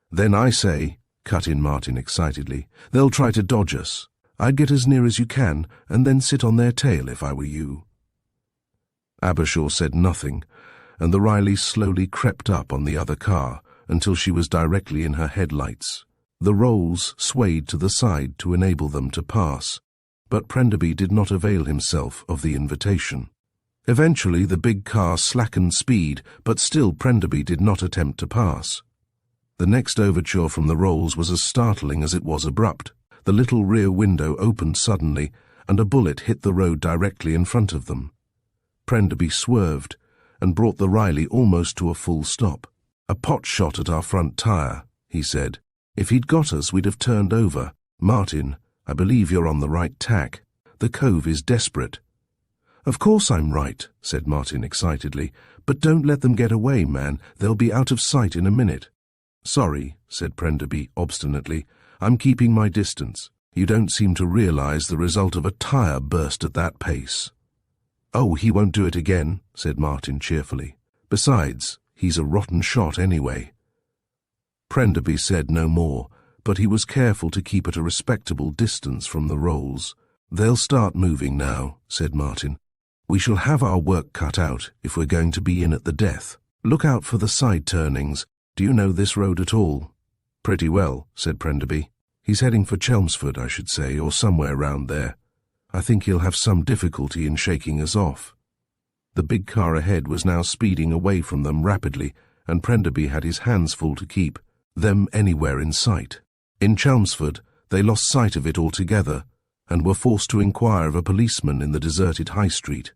"Then I say," cut in Martin excitedly, "they'll try to dodge us. I'd get as near as you can, and then sit on their tail if I were you." Abershaw said nothing, and the Riley slowly crept up on the other car until she was directly in her headlights. The Rolls swayed to the side to enable them to pass, but Prenderby did not avail himself of the invitation. Eventually the big car slackened speed, but still Prenderby did not attempt to pass. The next overture from the Rolls was as startling as it was abrupt. The little rear window opened suddenly, and a bullet hit the road directly in front of them. Prenderby swerved, and brought the Riley almost to a full stop. "A pot shot at our front tire," he said. "If he'd got us, we'd have turned over. Martin, I believe you're on the right tack. The cove is desperate." "Of course I'm right," said Martin excitedly. "But don't let them get away, man. They'll be out of sight in a minute." "Sorry," said Prenderby obstinately. "I'm keeping my distance. You don't seem to realize the result of a tire burst at that pace." "Oh, he won't do it again," said Martin cheerfully. "Besides, he's a rotten shot anyway." Prenderby said no more, but he was careful to keep at a respectable distance from the Rolls. "They'll start moving now," said Martin. "We shall have our work cut out if we're going to be in at the death. Look out for the side turnings. Do you know this road at all?" "Pretty well," said Prenderby. "He's heading for Chelmsford, I should say, or somewhere round there. I think he'll have some difficulty in shaking us off." The big car ahead was now speeding away from them rapidly, and Prenderby had his hands full to keep them anywhere in sight. In Chelmsford, they lost sight of it altogether, and were forced to inquire of a policeman in the deserted High Street.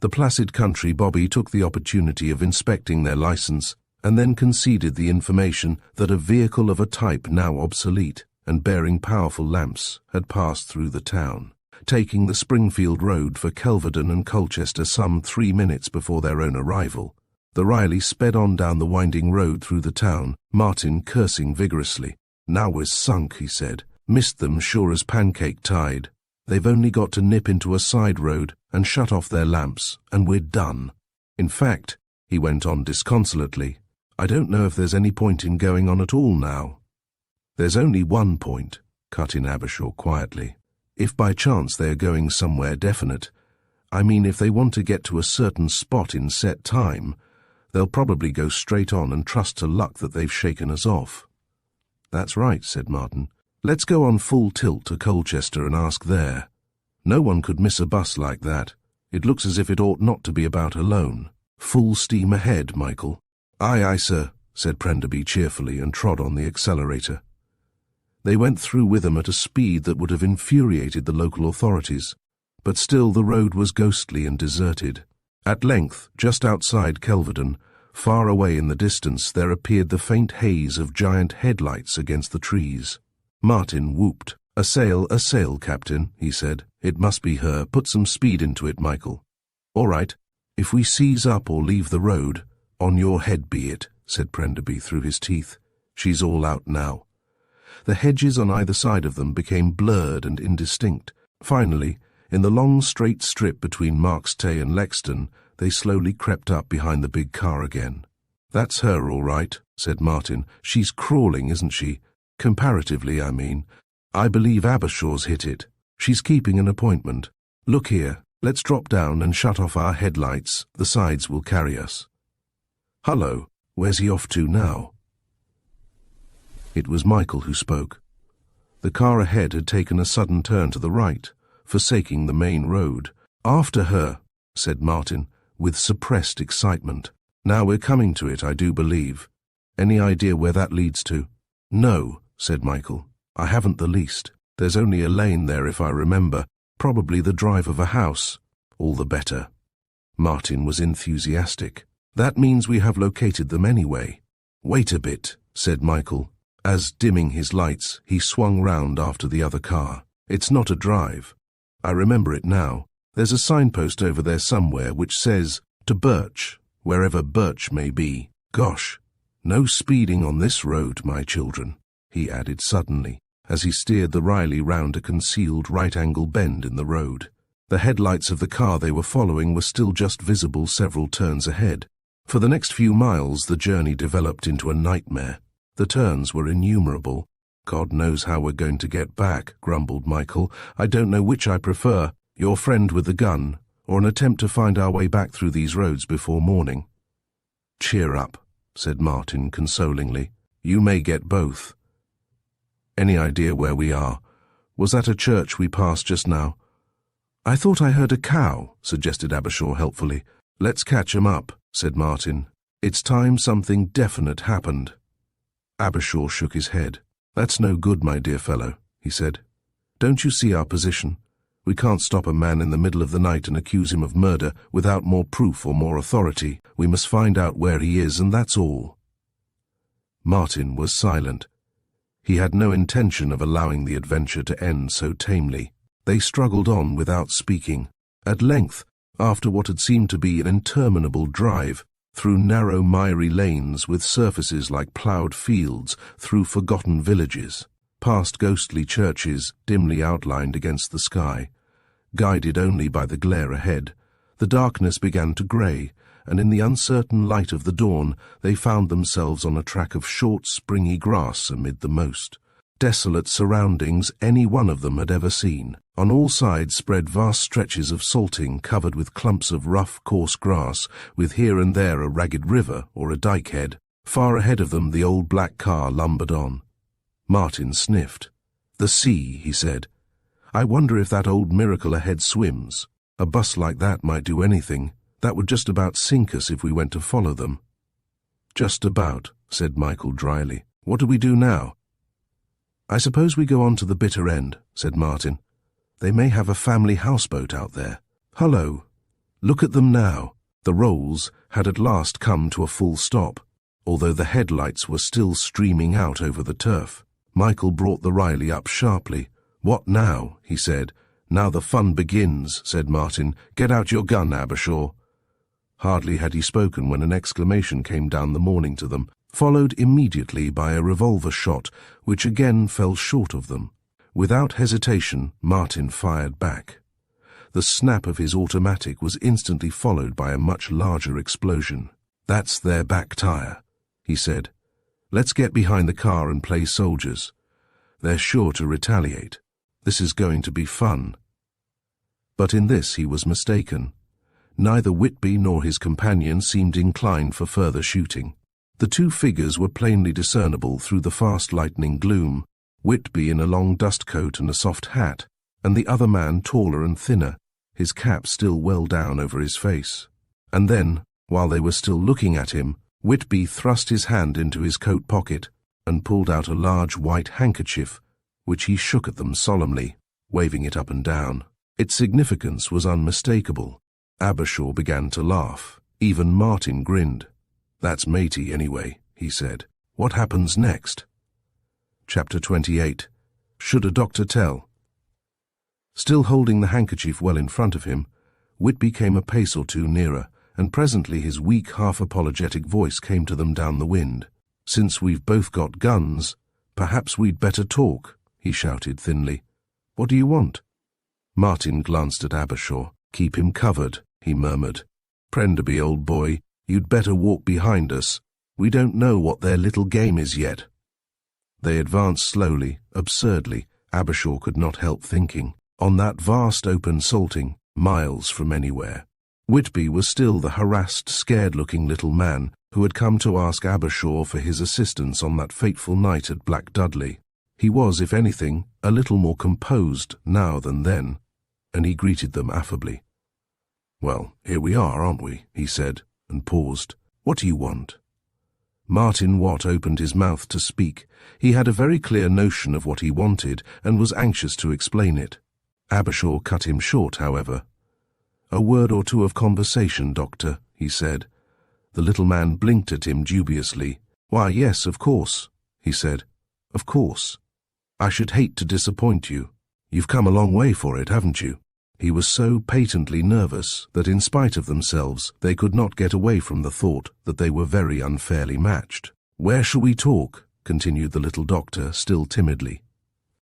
The placid country bobby took the opportunity of inspecting their license, and then conceded the information that a vehicle of a type now obsolete and bearing powerful lamps had passed through the town, taking the Springfield Road for Kelvedon and Colchester some 3 minutes before their own arrival. The Riley sped on down the winding road through the town, Martin cursing vigorously. "Now we're sunk," he said. "Missed them sure as pancake tide. They've only got to nip into a side road and shut off their lamps, and we're done. In fact," he went on disconsolately, "I don't know if there's any point in going on at all now." "There's only one point," cut in Abershaw quietly. "If by chance they are going somewhere definite, I mean if they want to get to a certain spot in set time, they'll probably go straight on and trust to luck that they've shaken us off." "That's right," said Martin. "Let's go on full tilt to Colchester and ask there. No one could miss a bus like that. It looks as if it ought not to be about alone. Full steam ahead, Michael." "Aye, aye, sir," said Prenderby cheerfully, and trod on the accelerator. They went through Witham at a speed that would have infuriated the local authorities, but still the road was ghostly and deserted. At length, just outside Kelvedon, far away in the distance, there appeared the faint haze of giant headlights against the trees. Martin whooped. A sail, Captain," he said. "It must be her. Put some speed into it, Michael." "All right. If we seize up or leave the road, on your head be it," said Prenderby through his teeth. "She's all out now." The hedges on either side of them became blurred and indistinct. Finally, in the long straight strip between Markstay and Lexton, they slowly crept up behind the big car again. "That's her, all right," said Martin. "She's crawling, isn't she? Comparatively, I mean. I believe Abershaw's hit it. She's keeping an appointment. Look here, let's drop down and shut off our headlights. The sides will carry us." "Hullo, where's he off to now?" It was Michael who spoke. The car ahead had taken a sudden turn to the right, forsaking the main road. "After her," said Martin, with suppressed excitement. "Now we're coming to it, I do believe. Any idea where that leads to?" "No," said Michael. "I haven't the least. There's only a lane there if I remember, probably the drive of a house. All the better." Martin was enthusiastic. "That means we have located them anyway." "Wait a bit," said Michael, as, dimming his lights, he swung round after the other car. "It's not a drive. I remember it now. There's a signpost over there somewhere which says, 'To Birch,' wherever Birch may be. Gosh, no speeding on this road, my children," he added suddenly, as he steered the Riley round a concealed right-angle bend in the road. The headlights of the car they were following were still just visible several turns ahead. For the next few miles the journey developed into a nightmare. The turns were innumerable. "God knows how we're going to get back," grumbled Michael. "I don't know which I prefer, your friend with the gun, or an attempt to find our way back through these roads before morning." "Cheer up," said Martin consolingly. "You may get both. Any idea where we are? Was that a church we passed just now?" "I thought I heard a cow," suggested Abershaw helpfully. "Let's catch 'em up," said Martin. "It's time something definite happened." Abershaw shook his head. "That's no good, my dear fellow," he said. "Don't you see our position? We can't stop a man in the middle of the night and accuse him of murder without more proof or more authority. We must find out where he is, and that's all." Martin was silent. He had no intention of allowing the adventure to end so tamely. They struggled on without speaking. At length, after what had seemed to be an interminable drive, through narrow miry lanes with surfaces like ploughed fields, through forgotten villages, past ghostly churches dimly outlined against the sky, guided only by the glare ahead, the darkness began to grey, and in the uncertain light of the dawn they found themselves on a track of short, springy grass amid the most desolate surroundings any one of them had ever seen. On all sides spread vast stretches of salting covered with clumps of rough, coarse grass, with here and there a ragged river or a dike head. Far ahead of them the old black car lumbered on. Martin sniffed. "The sea," he said. "I wonder if that old miracle ahead swims. A bus like that might do anything. That would just about sink us if we went to follow them." "Just about," said Michael dryly. "What do we do now?" "I suppose we go on to the bitter end," said Martin. "They may have a family houseboat out there. Hullo! Look at them now." The rolls had at last come to a full stop, although the headlights were still streaming out over the turf. Michael brought the Riley up sharply. "What now?" he said. "Now the fun begins," said Martin. "Get out your gun, Abershaw." Hardly had he spoken when an exclamation came down the morning to them, followed immediately by a revolver shot, which again fell short of them. Without hesitation, Martin fired back. The snap of his automatic was instantly followed by a much larger explosion. "That's their back tire," he said. "Let's get behind the car and play soldiers. They're sure to retaliate. This is going to be fun." But in this he was mistaken. Neither Whitby nor his companion seemed inclined for further shooting. The two figures were plainly discernible through the fast lightening gloom, Whitby in a long dust coat and a soft hat, and the other man taller and thinner, his cap still well down over his face. And then, while they were still looking at him, Whitby thrust his hand into his coat pocket and pulled out a large white handkerchief, which he shook at them solemnly, waving it up and down. Its significance was unmistakable. Abershaw began to laugh. Even Martin grinned. "That's matey, anyway," he said. "What happens next?" Chapter 28. Should a doctor tell? Still holding the handkerchief well in front of him, Whitby came a pace or two nearer, and presently his weak, half-apologetic voice came to them down the wind. "Since we've both got guns, perhaps we'd better talk," he shouted thinly. "What do you want?" Martin glanced at Abershaw. "Keep him covered," he murmured. "Prenderby, old boy, you'd better walk behind us. We don't know what their little game is yet." They advanced slowly, absurdly, Abershaw could not help thinking, on that vast open salting, miles from anywhere. Whitby was still the harassed, scared-looking little man who had come to ask Abershaw for his assistance on that fateful night at Black Dudley. He was, if anything, a little more composed now than then, and he greeted them affably. "Well, here we are, aren't we?" he said, and paused. "What do you want?" Martin Watt opened his mouth to speak. He had a very clear notion of what he wanted, and was anxious to explain it. Abershaw cut him short, however. "A word or two of conversation, Doctor," he said. The little man blinked at him dubiously. "Why, yes, of course," he said. "Of course. I should hate to disappoint you. You've come a long way for it, haven't you?" He was so patently nervous that in spite of themselves they could not get away from the thought that they were very unfairly matched. "Where shall we talk?" continued the little doctor, still timidly.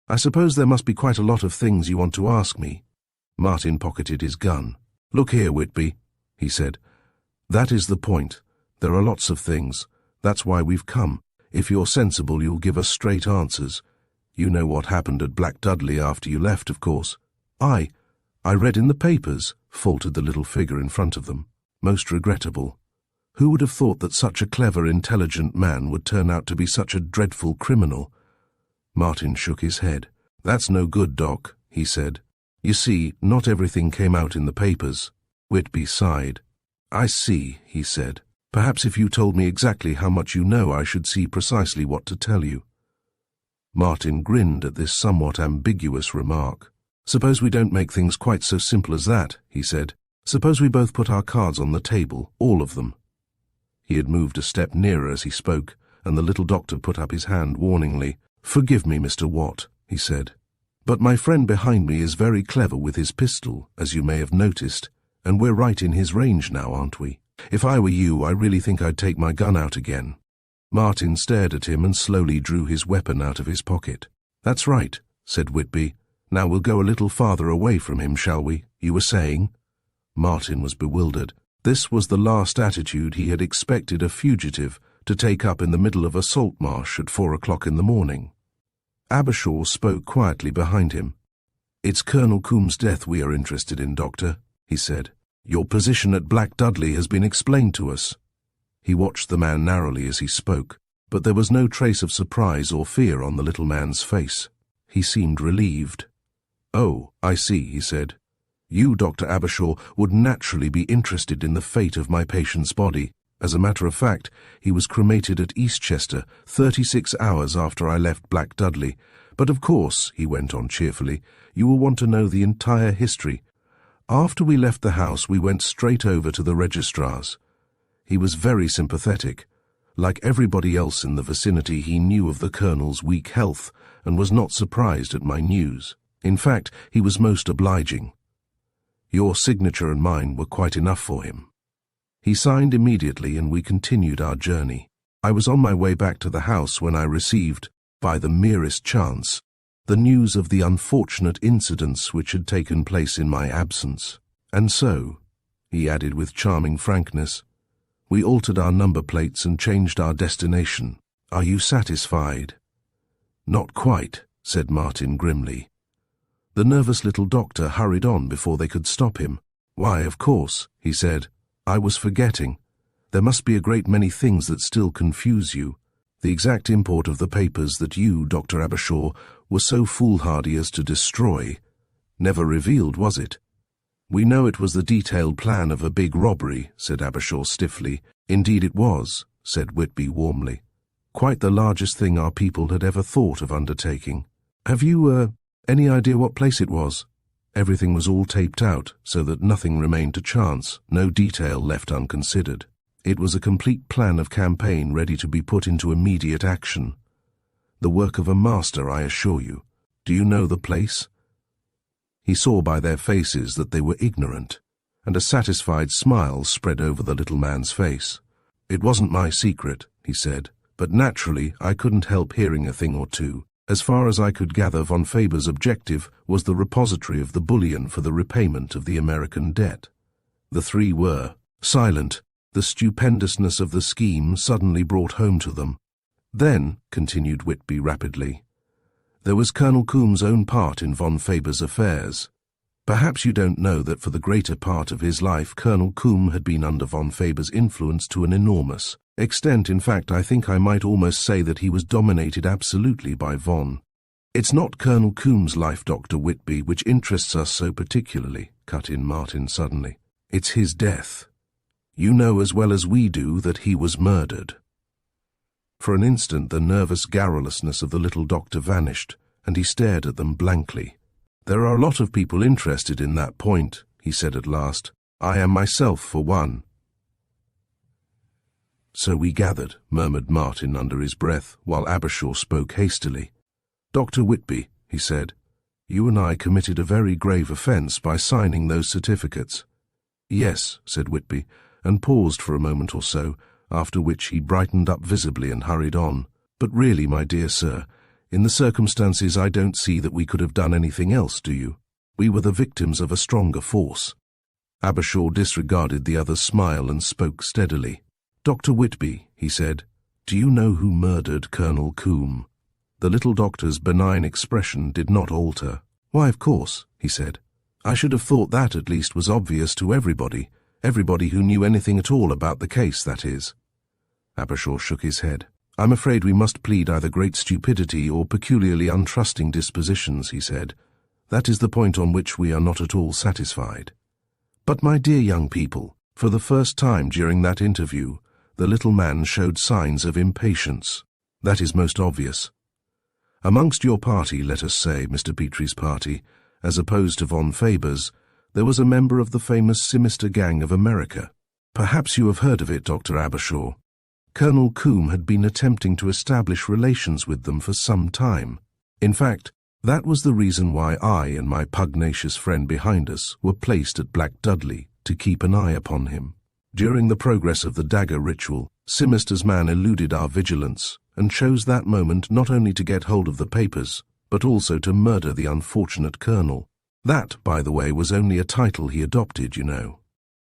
"I suppose there must be quite a lot of things you want to ask me." Martin pocketed his gun. "Look here, Whitby," he said. "That is the point. There are lots of things. That's why we've come. If you're sensible, you'll give us straight answers. You know what happened at Black Dudley after you left, of course." I read in the papers," faltered the little figure in front of them. "Most regrettable. Who would have thought that such a clever, intelligent man would turn out to be such a dreadful criminal?" Martin shook his head. "That's no good, Doc," he said. You see, not everything came out in the papers. Whitby sighed. I see, he said. Perhaps if you told me exactly how much you know, I should see precisely what to tell you. Martin grinned at this somewhat ambiguous remark. Suppose we don't make things quite so simple as that, he said. Suppose we both put our cards on the table, all of them. He had moved a step nearer as he spoke, and the little doctor put up his hand warningly. Forgive me, Mr. Watt, he said, but my friend behind me is very clever with his pistol, as you may have noticed, and we're right in his range now, aren't we? If I were you, I really think I'd take my gun out again. Martin stared at him and slowly drew his weapon out of his pocket. That's right, said Whitby. Now we'll go a little farther away from him, shall we? You were saying? Martin was bewildered. This was the last attitude he had expected a fugitive to take up in the middle of a salt marsh at 4 o'clock in the morning. Abershaw spoke quietly behind him. It's Colonel Coombs' death we are interested in, Doctor, he said. Your position at Black Dudley has been explained to us. He watched the man narrowly as he spoke, but there was no trace of surprise or fear on the little man's face. He seemed relieved. Oh, I see, he said. You, Dr. Abershaw, would naturally be interested in the fate of my patient's body. As a matter of fact, he was cremated at Eastchester 36 hours after I left Black Dudley. But of course, he went on cheerfully, you will want to know the entire history. After we left the house, we went straight over to the registrar's. He was very sympathetic. Like everybody else in the vicinity, he knew of the Colonel's weak health and was not surprised at my news. In fact, he was most obliging. Your signature and mine were quite enough for him. He signed immediately and we continued our journey. I was on my way back to the house when I received, by the merest chance, the news of the unfortunate incidents which had taken place in my absence. And so, he added with charming frankness, we altered our number plates and changed our destination. Are you satisfied? Not quite, said Martin grimly. The nervous little doctor hurried on before they could stop him. Why, of course, he said. I was forgetting. There must be a great many things that still confuse you. The exact import of the papers that you, Dr. Abershaw, were so foolhardy as to destroy. Never revealed, was it? We know it was the detailed plan of a big robbery, said Abershaw stiffly. Indeed it was, said Whitby warmly. Quite the largest thing our people had ever thought of undertaking. Have you, any idea what place it was? Everything was all taped out, so that nothing remained to chance, no detail left unconsidered. It was a complete plan of campaign ready to be put into immediate action. The work of a master, I assure you. Do you know the place? He saw by their faces that they were ignorant, and a satisfied smile spread over the little man's face. It wasn't my secret, he said, but naturally I couldn't help hearing a thing or two. As far as I could gather, von Faber's objective was the repository of the bullion for the repayment of the American debt. The three were silent. The stupendousness of the scheme suddenly brought home to them. Then, continued Whitby rapidly, there was Colonel Coombs' own part in von Faber's affairs. Perhaps you don't know that for the greater part of his life Colonel Coombs had been under von Faber's influence to an enormous extent. In fact, I think I might almost say that he was dominated absolutely by von. It's not Colonel Coombs' life, Dr. Whitby, which interests us so particularly, cut in Martin suddenly. It's his death. You know as well as we do that he was murdered. For an instant the nervous garrulousness of the little doctor vanished, and he stared at them blankly. There are a lot of people interested in that point, he said at last. I am myself, for one. So we gathered, murmured Martin under his breath, while Abershaw spoke hastily. Dr. Whitby, he said, you and I committed a very grave offence by signing those certificates. Yes, said Whitby, and paused for a moment or so, after which he brightened up visibly and hurried on. But really, my dear sir, in the circumstances I don't see that we could have done anything else, do you? We were the victims of a stronger force. Abershaw disregarded the other's smile and spoke steadily. Dr. Whitby, he said, do you know who murdered Colonel Coombs? The little doctor's benign expression did not alter. Why, of course, he said. I should have thought that at least was obvious to everybody who knew anything at all about the case, that is. Abershaw shook his head. I'm afraid we must plead either great stupidity or peculiarly untrusting dispositions, he said. That is the point on which we are not at all satisfied. But my dear young people, for the first time during that interview, the little man showed signs of impatience. That is most obvious. Amongst your party, let us say, Mr. Petrie's party, as opposed to von Faber's, there was a member of the famous sinister gang of America. Perhaps you have heard of it, Dr. Abershaw. Colonel Coombe had been attempting to establish relations with them for some time. In fact, that was the reason why I and my pugnacious friend behind us were placed at Black Dudley to keep an eye upon him. During the progress of the dagger ritual, Sinister's man eluded our vigilance and chose that moment not only to get hold of the papers, but also to murder the unfortunate colonel. That, by the way, was only a title he adopted, you know.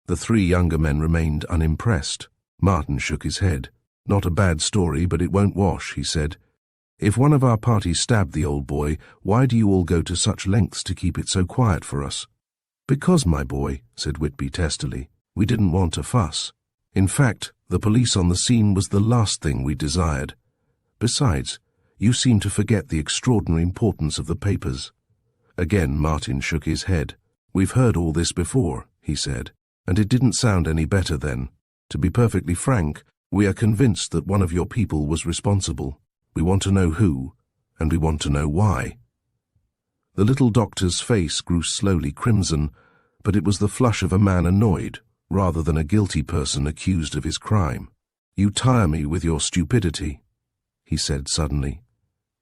The three younger men remained unimpressed. Martin shook his head. Not a bad story, but it won't wash, he said. If one of our party stabbed the old boy, why do you all go to such lengths to keep it so quiet for us? Because, my boy, said Whitby testily, we didn't want a fuss. In fact, the police on the scene was the last thing we desired. Besides, you seem to forget the extraordinary importance of the papers. Again Martin shook his head. We've heard all this before, he said, and it didn't sound any better then. To be perfectly frank, we are convinced that one of your people was responsible. We want to know who, and we want to know why. The little doctor's face grew slowly crimson, but it was the flush of a man annoyed, rather than a guilty person accused of his crime. You tire me with your stupidity, he said suddenly.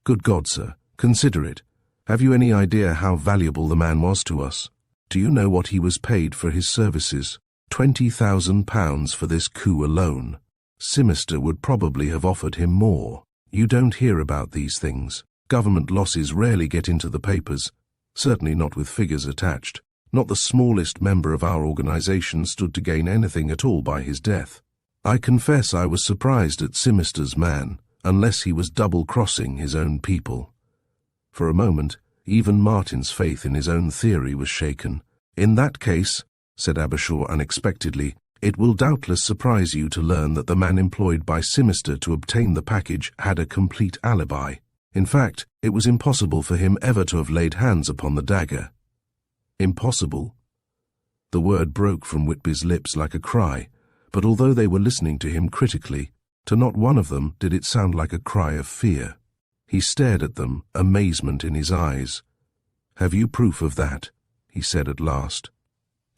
Good God, sir, consider it. Have you any idea how valuable the man was to us? Do you know what he was paid for his services? £20,000 for this coup alone. Sinister would probably have offered him more. You don't hear about these things. Government losses rarely get into the papers, certainly not with figures attached. Not the smallest member of our organization stood to gain anything at all by his death. I confess I was surprised at Sinister's man, unless he was double-crossing his own people. For a moment, even Martin's faith in his own theory was shaken. In that case, said Abershaw unexpectedly, it will doubtless surprise you to learn that the man employed by Sinister to obtain the package had a complete alibi. In fact, it was impossible for him ever to have laid hands upon the dagger. Impossible? The word broke from Whitby's lips like a cry, but although they were listening to him critically, to not one of them did it sound like a cry of fear. He stared at them, amazement in his eyes. Have you proof of that? He said at last.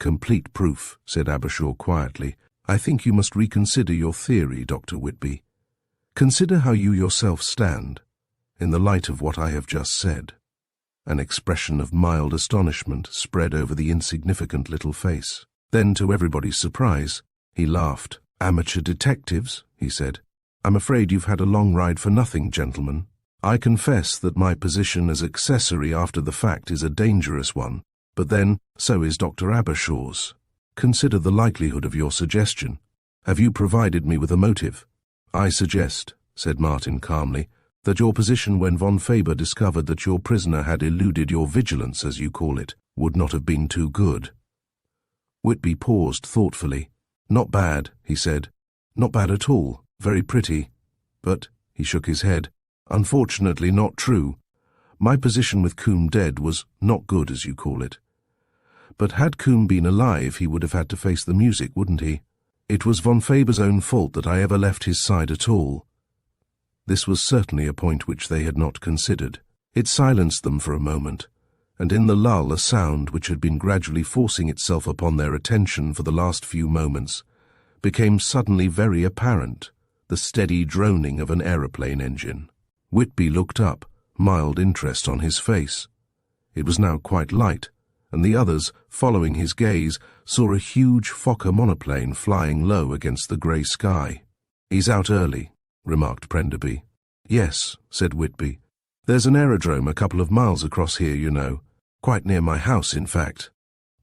Complete proof, said Abershaw quietly. I think you must reconsider your theory, Dr. Whitby. Consider how you yourself stand, in the light of what I have just said. An expression of mild astonishment spread over the insignificant little face. Then, to everybody's surprise, he laughed. Amateur detectives, he said. I'm afraid you've had a long ride for nothing, gentlemen. I confess that my position as accessory after the fact is a dangerous one, but then so is Dr. Abershaw's. Consider the likelihood of your suggestion. Have you provided me with a motive? I suggest, said Martin calmly, that your position when von Faber discovered that your prisoner had eluded your vigilance, as you call it, would not have been too good. Whitby paused thoughtfully. Not bad, he said. Not bad at all. Very pretty. But, he shook his head, unfortunately not true. My position with Coombe dead was not good, as you call it. But had Coombe been alive, he would have had to face the music, wouldn't he? It was von Faber's own fault that I ever left his side at all. This was certainly a point which they had not considered. It silenced them for a moment, and in the lull a sound which had been gradually forcing itself upon their attention for the last few moments became suddenly very apparent, the steady droning of an aeroplane engine. Whitby looked up, mild interest on his face. It was now quite light, and the others, following his gaze, saw a huge Fokker monoplane flying low against the grey sky. He's out early, remarked Prenderby. Yes, said Whitby. There's an aerodrome a couple of miles across here, you know. Quite near my house, in fact.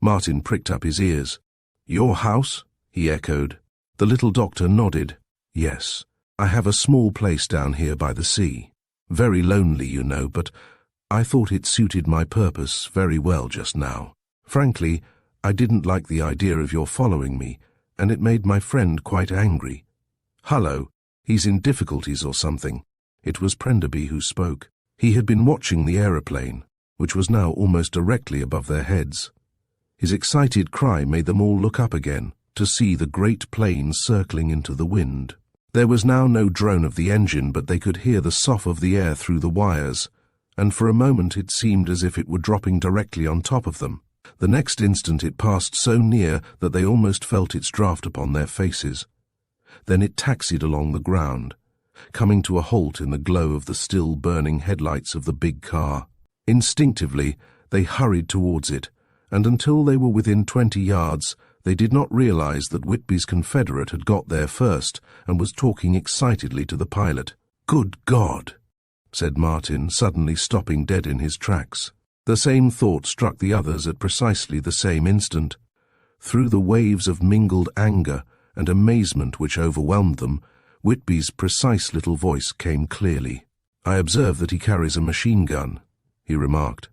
Martin pricked up his ears. Your house? He echoed. The little doctor nodded. Yes, I have a small place down here by the sea. Very lonely, you know, but I thought it suited my purpose very well just now. Frankly, I didn't like the idea of your following me, and it made my friend quite angry. Hullo, he's in difficulties or something. It was Prenderby who spoke. He had been watching the aeroplane. which was now almost directly above their heads. His excited cry made them all look up again, to see the great plane circling into the wind. There was now no drone of the engine, but they could hear the sough of the air through the wires, and for a moment it seemed as if it were dropping directly on top of them. The next instant it passed so near that they almost felt its draft upon their faces. Then it taxied along the ground, coming to a halt in the glow of the still burning headlights of the big car. Instinctively, they hurried towards it, and until they were within 20 yards, they did not realize that Whitby's confederate had got there first and was talking excitedly to the pilot. "Good God!" said Martin, suddenly stopping dead in his tracks. The same thought struck the others at precisely the same instant. Through the waves of mingled anger and amazement which overwhelmed them, Whitby's precise little voice came clearly. "I observe that he carries a machine gun," he remarked.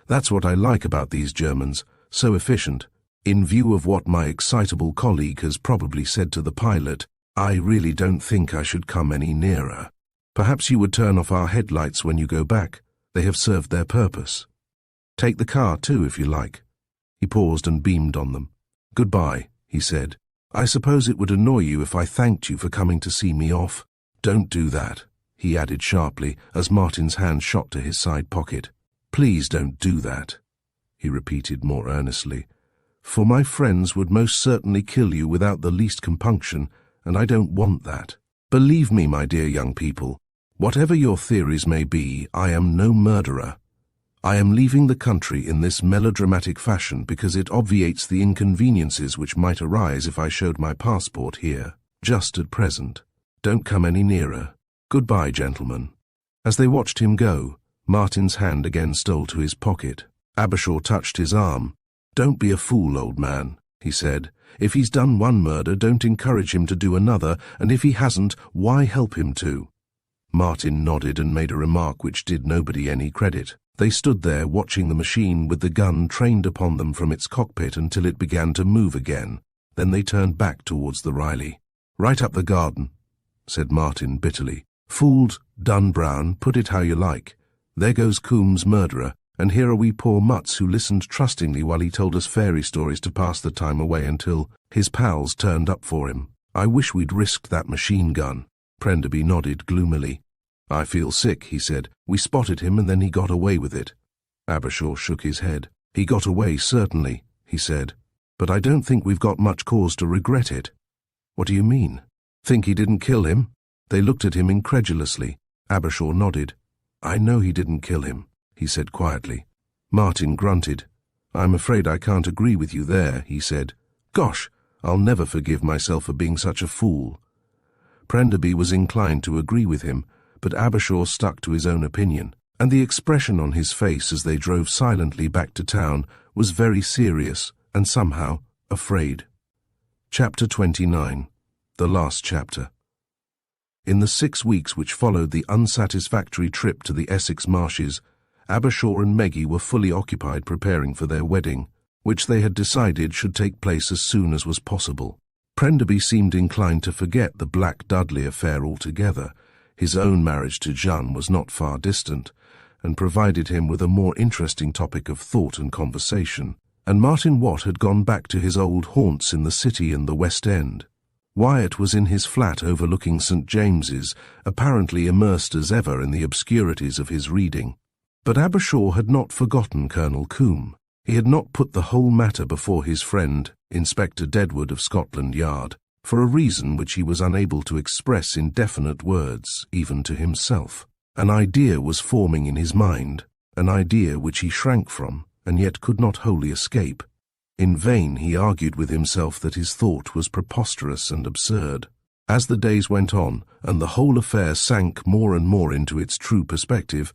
"That's what I like about these Germans, so efficient. In view of what my excitable colleague has probably said to the pilot, I really don't think I should come any nearer. Perhaps you would turn off our headlights when you go back. They have served their purpose. Take the car too, if you like." He paused and beamed on them. "Goodbye," he said. "I suppose it would annoy you if I thanked you for coming to see me off." "Don't do that," he added sharply, as Martin's hand shot to his side pocket. "Please don't do that," he repeated more earnestly. "For my friends would most certainly kill you without the least compunction, and I don't want that. Believe me, my dear young people, whatever your theories may be, I am no murderer. I am leaving the country in this melodramatic fashion because it obviates the inconveniences which might arise if I showed my passport here, just at present. Don't come any nearer. Goodbye, gentlemen." As they watched him go, Martin's hand again stole to his pocket. Abershaw touched his arm. "Don't be a fool, old man," he said. "If he's done one murder, don't encourage him to do another, and if he hasn't, why help him to?" Martin nodded and made a remark which did nobody any credit. They stood there watching the machine with the gun trained upon them from its cockpit until it began to move again. Then they turned back towards the Riley. "Right up the garden," said Martin bitterly. "Fooled, done brown, put it how you like. There goes Coombs' murderer, and here are we poor mutts who listened trustingly while he told us fairy stories to pass the time away until his pals turned up for him. I wish we'd risked that machine gun." Prenderby nodded gloomily. "I feel sick," he said. "We spotted him and then he got away with it." Abershaw shook his head. "He got away, certainly," he said. "But I don't think we've got much cause to regret it." "What do you mean?" "Think he didn't kill him?" They looked at him incredulously. Abershaw nodded. "I know he didn't kill him," he said quietly. Martin grunted. "I'm afraid I can't agree with you there," he said. "Gosh, I'll never forgive myself for being such a fool." Prenderby was inclined to agree with him, but Abershaw stuck to his own opinion, and the expression on his face as they drove silently back to town was very serious and somehow afraid. Chapter 29. The last chapter. In the 6 weeks which followed the unsatisfactory trip to the Essex marshes, Abershaw and Meggie were fully occupied preparing for their wedding, which they had decided should take place as soon as was possible. Prenderby seemed inclined to forget the Black Dudley affair altogether. His own marriage to Jeanne was not far distant, and provided him with a more interesting topic of thought and conversation. And Martin Watt had gone back to his old haunts in the city and the West End. Wyatt was in his flat overlooking St. James's, apparently immersed as ever in the obscurities of his reading. But Abershaw had not forgotten Colonel Coombe. He had not put the whole matter before his friend, Inspector Deadwood of Scotland Yard, for a reason which he was unable to express in definite words, even to himself. An idea was forming in his mind, an idea which he shrank from, and yet could not wholly escape. In vain he argued with himself that his thought was preposterous and absurd. As the days went on, and the whole affair sank more and more into its true perspective,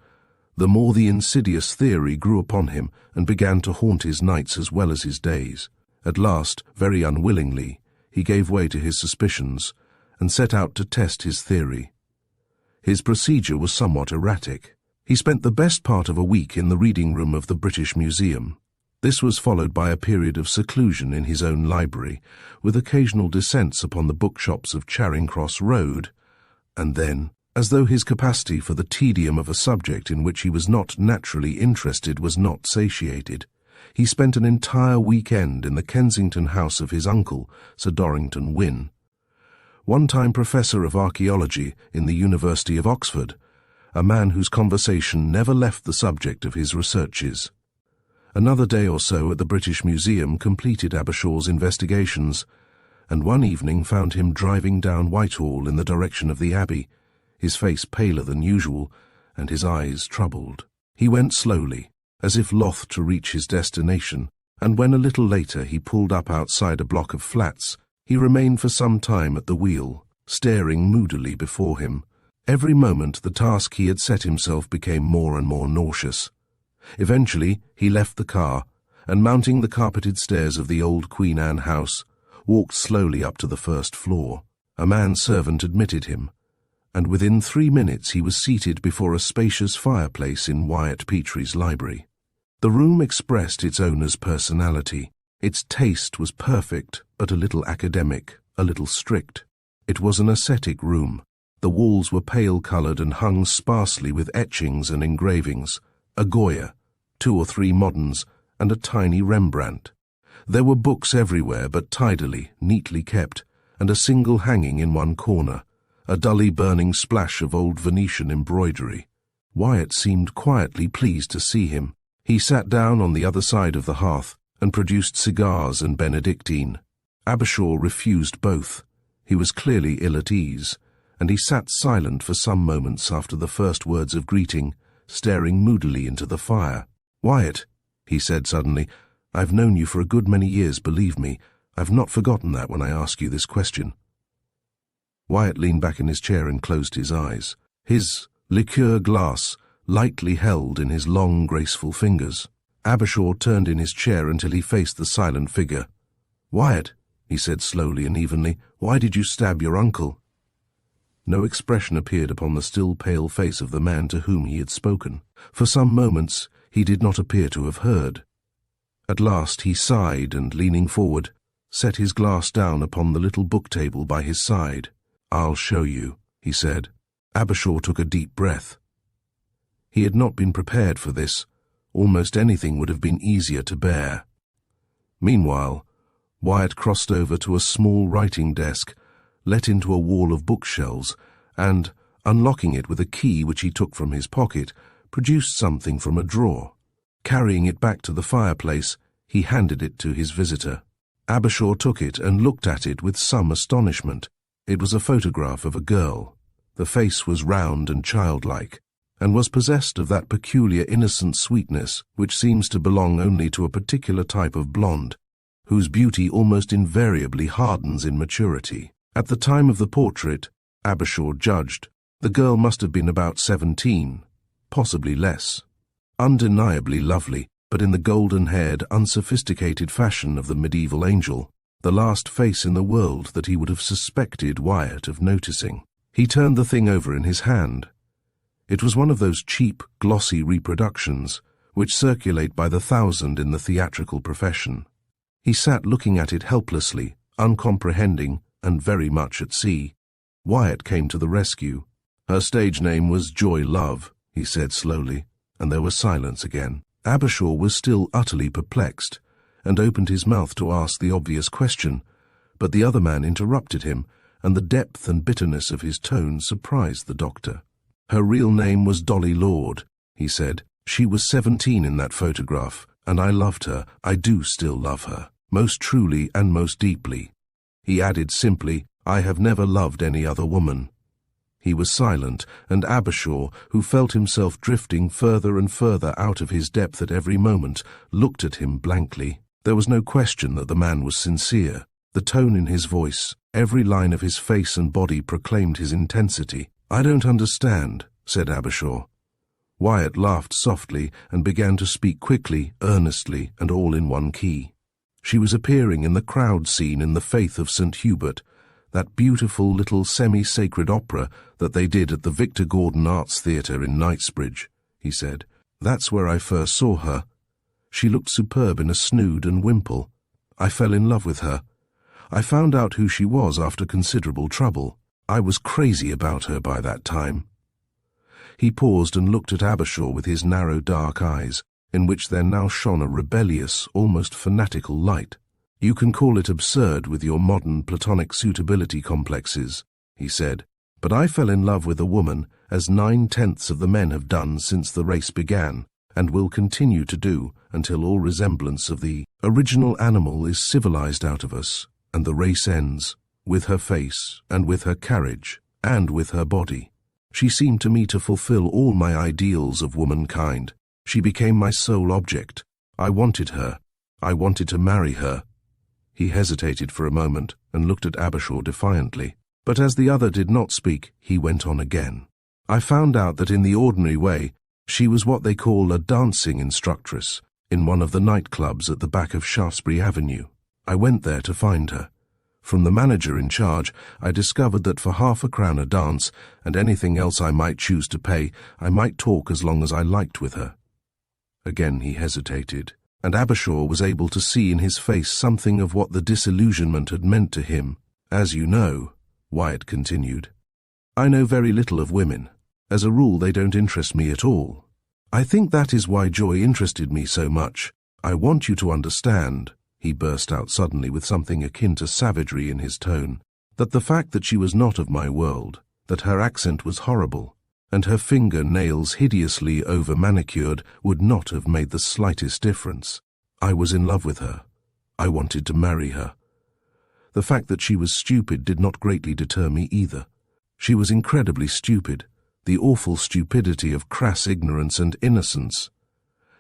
the more the insidious theory grew upon him and began to haunt his nights as well as his days. At last, very unwillingly, he gave way to his suspicions and set out to test his theory. His procedure was somewhat erratic. He spent the best part of a week in the reading room of the British Museum. This was followed by a period of seclusion in his own library, with occasional descents upon the bookshops of Charing Cross Road, and then, as though his capacity for the tedium of a subject in which he was not naturally interested was not satiated. He spent an entire weekend in the Kensington house of his uncle, Sir Dorrington Wynne, one-time professor of archaeology in the University of Oxford, a man whose conversation never left the subject of his researches. Another day or so at the British Museum completed Abershaw's investigations, and one evening found him driving down Whitehall in the direction of the Abbey, his face paler than usual and his eyes troubled. He went slowly, as if loth to reach his destination, and when a little later he pulled up outside a block of flats, he remained for some time at the wheel, staring moodily before him. Every moment the task he had set himself became more and more nauseous. Eventually he left the car, and mounting the carpeted stairs of the old Queen Anne house, walked slowly up to the first floor. A man-servant admitted him, and within 3 minutes he was seated before a spacious fireplace in Wyatt Petrie's library. The room expressed its owner's personality. Its taste was perfect, but a little academic, a little strict. It was an ascetic room. The walls were pale-coloured and hung sparsely with etchings and engravings, a Goya, 2 or 3 moderns, and a tiny Rembrandt. There were books everywhere, but tidily, neatly kept, and a single hanging in one corner, a dully burning splash of old Venetian embroidery. Wyatt seemed quietly pleased to see him. He sat down on the other side of the hearth and produced cigars and Benedictine. Abershaw refused both. He was clearly ill at ease, and he sat silent for some moments after the first words of greeting, staring moodily into the fire. "Wyatt," he said suddenly, "I've known you for a good many years, believe me. I've not forgotten that when I ask you this question." Wyatt leaned back in his chair and closed his eyes, his liqueur glass lightly held in his long, graceful fingers. Abershaw turned in his chair until he faced the silent figure. "Wyatt," he said slowly and evenly, "why did you stab your uncle?" No expression appeared upon the still pale face of the man to whom he had spoken. For some moments he did not appear to have heard. At last he sighed and, leaning forward, set his glass down upon the little book table by his side. "I'll show you," he said. Abershaw took a deep breath. He had not been prepared for this. Almost anything would have been easier to bear. Meanwhile, Wyatt crossed over to a small writing desk, let into a wall of bookshelves, and, unlocking it with a key which he took from his pocket, produced something from a drawer. Carrying it back to the fireplace, he handed it to his visitor. Abershaw took it and looked at it with some astonishment. It was a photograph of a girl. The face was round and childlike, and was possessed of that peculiar innocent sweetness which seems to belong only to a particular type of blonde, whose beauty almost invariably hardens in maturity. At the time of the portrait, Abershaw judged, the girl must have been about 17, possibly less. Undeniably lovely, but in the golden-haired, unsophisticated fashion of the medieval angel, the last face in the world that he would have suspected Wyatt of noticing. He turned the thing over in his hand. It was one of those cheap, glossy reproductions which circulate by the thousand in the theatrical profession. He sat looking at it helplessly, uncomprehending, and very much at sea. Wyatt came to the rescue. "Her stage name was Joy Love," he said slowly, and there was silence again. Abershaw was still utterly perplexed, and opened his mouth to ask the obvious question, but the other man interrupted him, and the depth and bitterness of his tone surprised the doctor. "Her real name was Dolly Lord," he said. "She was 17 in that photograph, and I loved her. I do still love her, most truly and most deeply." He added simply, "I have never loved any other woman." He was silent, and Abershaw, who felt himself drifting further and further out of his depth at every moment, looked at him blankly. There was no question that the man was sincere. The tone in his voice, every line of his face and body proclaimed his intensity. "I don't understand," said Abershaw. Wyatt laughed softly and began to speak quickly, earnestly, and all in one key. She was appearing in the crowd scene in The Faith of St. Hubert, that beautiful little semi-sacred opera that they did at the Victor Gordon Arts Theatre in Knightsbridge, he said. "That's where I first saw her. She looked superb in a snood and wimple. I fell in love with her. I found out who she was after considerable trouble. I was crazy about her by that time." He paused and looked at Abershaw with his narrow dark eyes, in which there now shone a rebellious, almost fanatical light. "You can call it absurd with your modern platonic suitability complexes," he said, "but I fell in love with a woman as 9/10 of the men have done since the race began, and will continue to do until all resemblance of the original animal is civilized out of us, and the race ends, with her face, and with her carriage, and with her body. She seemed to me to fulfill all my ideals of womankind. She became my sole object. I wanted her. I wanted to marry her." He hesitated for a moment and looked at Abershaw defiantly. But as the other did not speak, he went on again. "I found out that in the ordinary way, she was what they call a dancing instructress in one of the nightclubs at the back of Shaftesbury Avenue. I went there to find her. From the manager in charge, I discovered that for £0.50 a dance, and anything else I might choose to pay, I might talk as long as I liked with her." Again he hesitated, and Abershaw was able to see in his face something of what the disillusionment had meant to him. "As you know," Wyatt continued, "I know very little of women. As a rule, they don't interest me at all. I think that is why Joy interested me so much. I want you to understand," he burst out suddenly with something akin to savagery in his tone, "that the fact that she was not of my world, that her accent was horrible, and her finger-nails hideously over-manicured would not have made the slightest difference. I was in love with her. I wanted to marry her. The fact that she was stupid did not greatly deter me either. She was incredibly stupid, the awful stupidity of crass ignorance and innocence.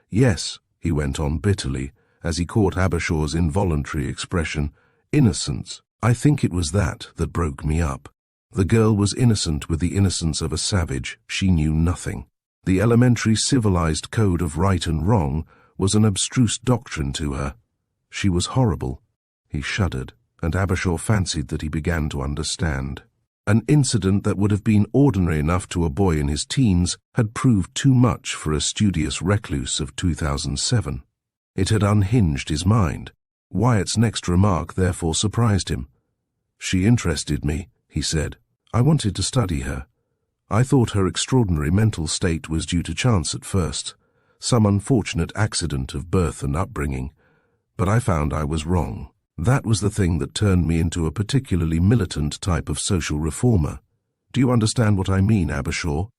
Yes," he went on bitterly, as he caught Abershaw's involuntary expression, "innocence. I think it was that broke me up. The girl was innocent with the innocence of a savage. She knew nothing. The elementary civilized code of right and wrong was an abstruse doctrine to her. She was horrible." He shuddered, and Abershaw fancied that he began to understand. An incident that would have been ordinary enough to a boy in his teens had proved too much for a studious recluse of 2007. It had unhinged his mind. Wyatt's next remark therefore surprised him. "She interested me," he said. "I wanted to study her. I thought her extraordinary mental state was due to chance at first, some unfortunate accident of birth and upbringing, but I found I was wrong. That was the thing that turned me into a particularly militant type of social reformer. Do you understand what I mean, Abershaw?"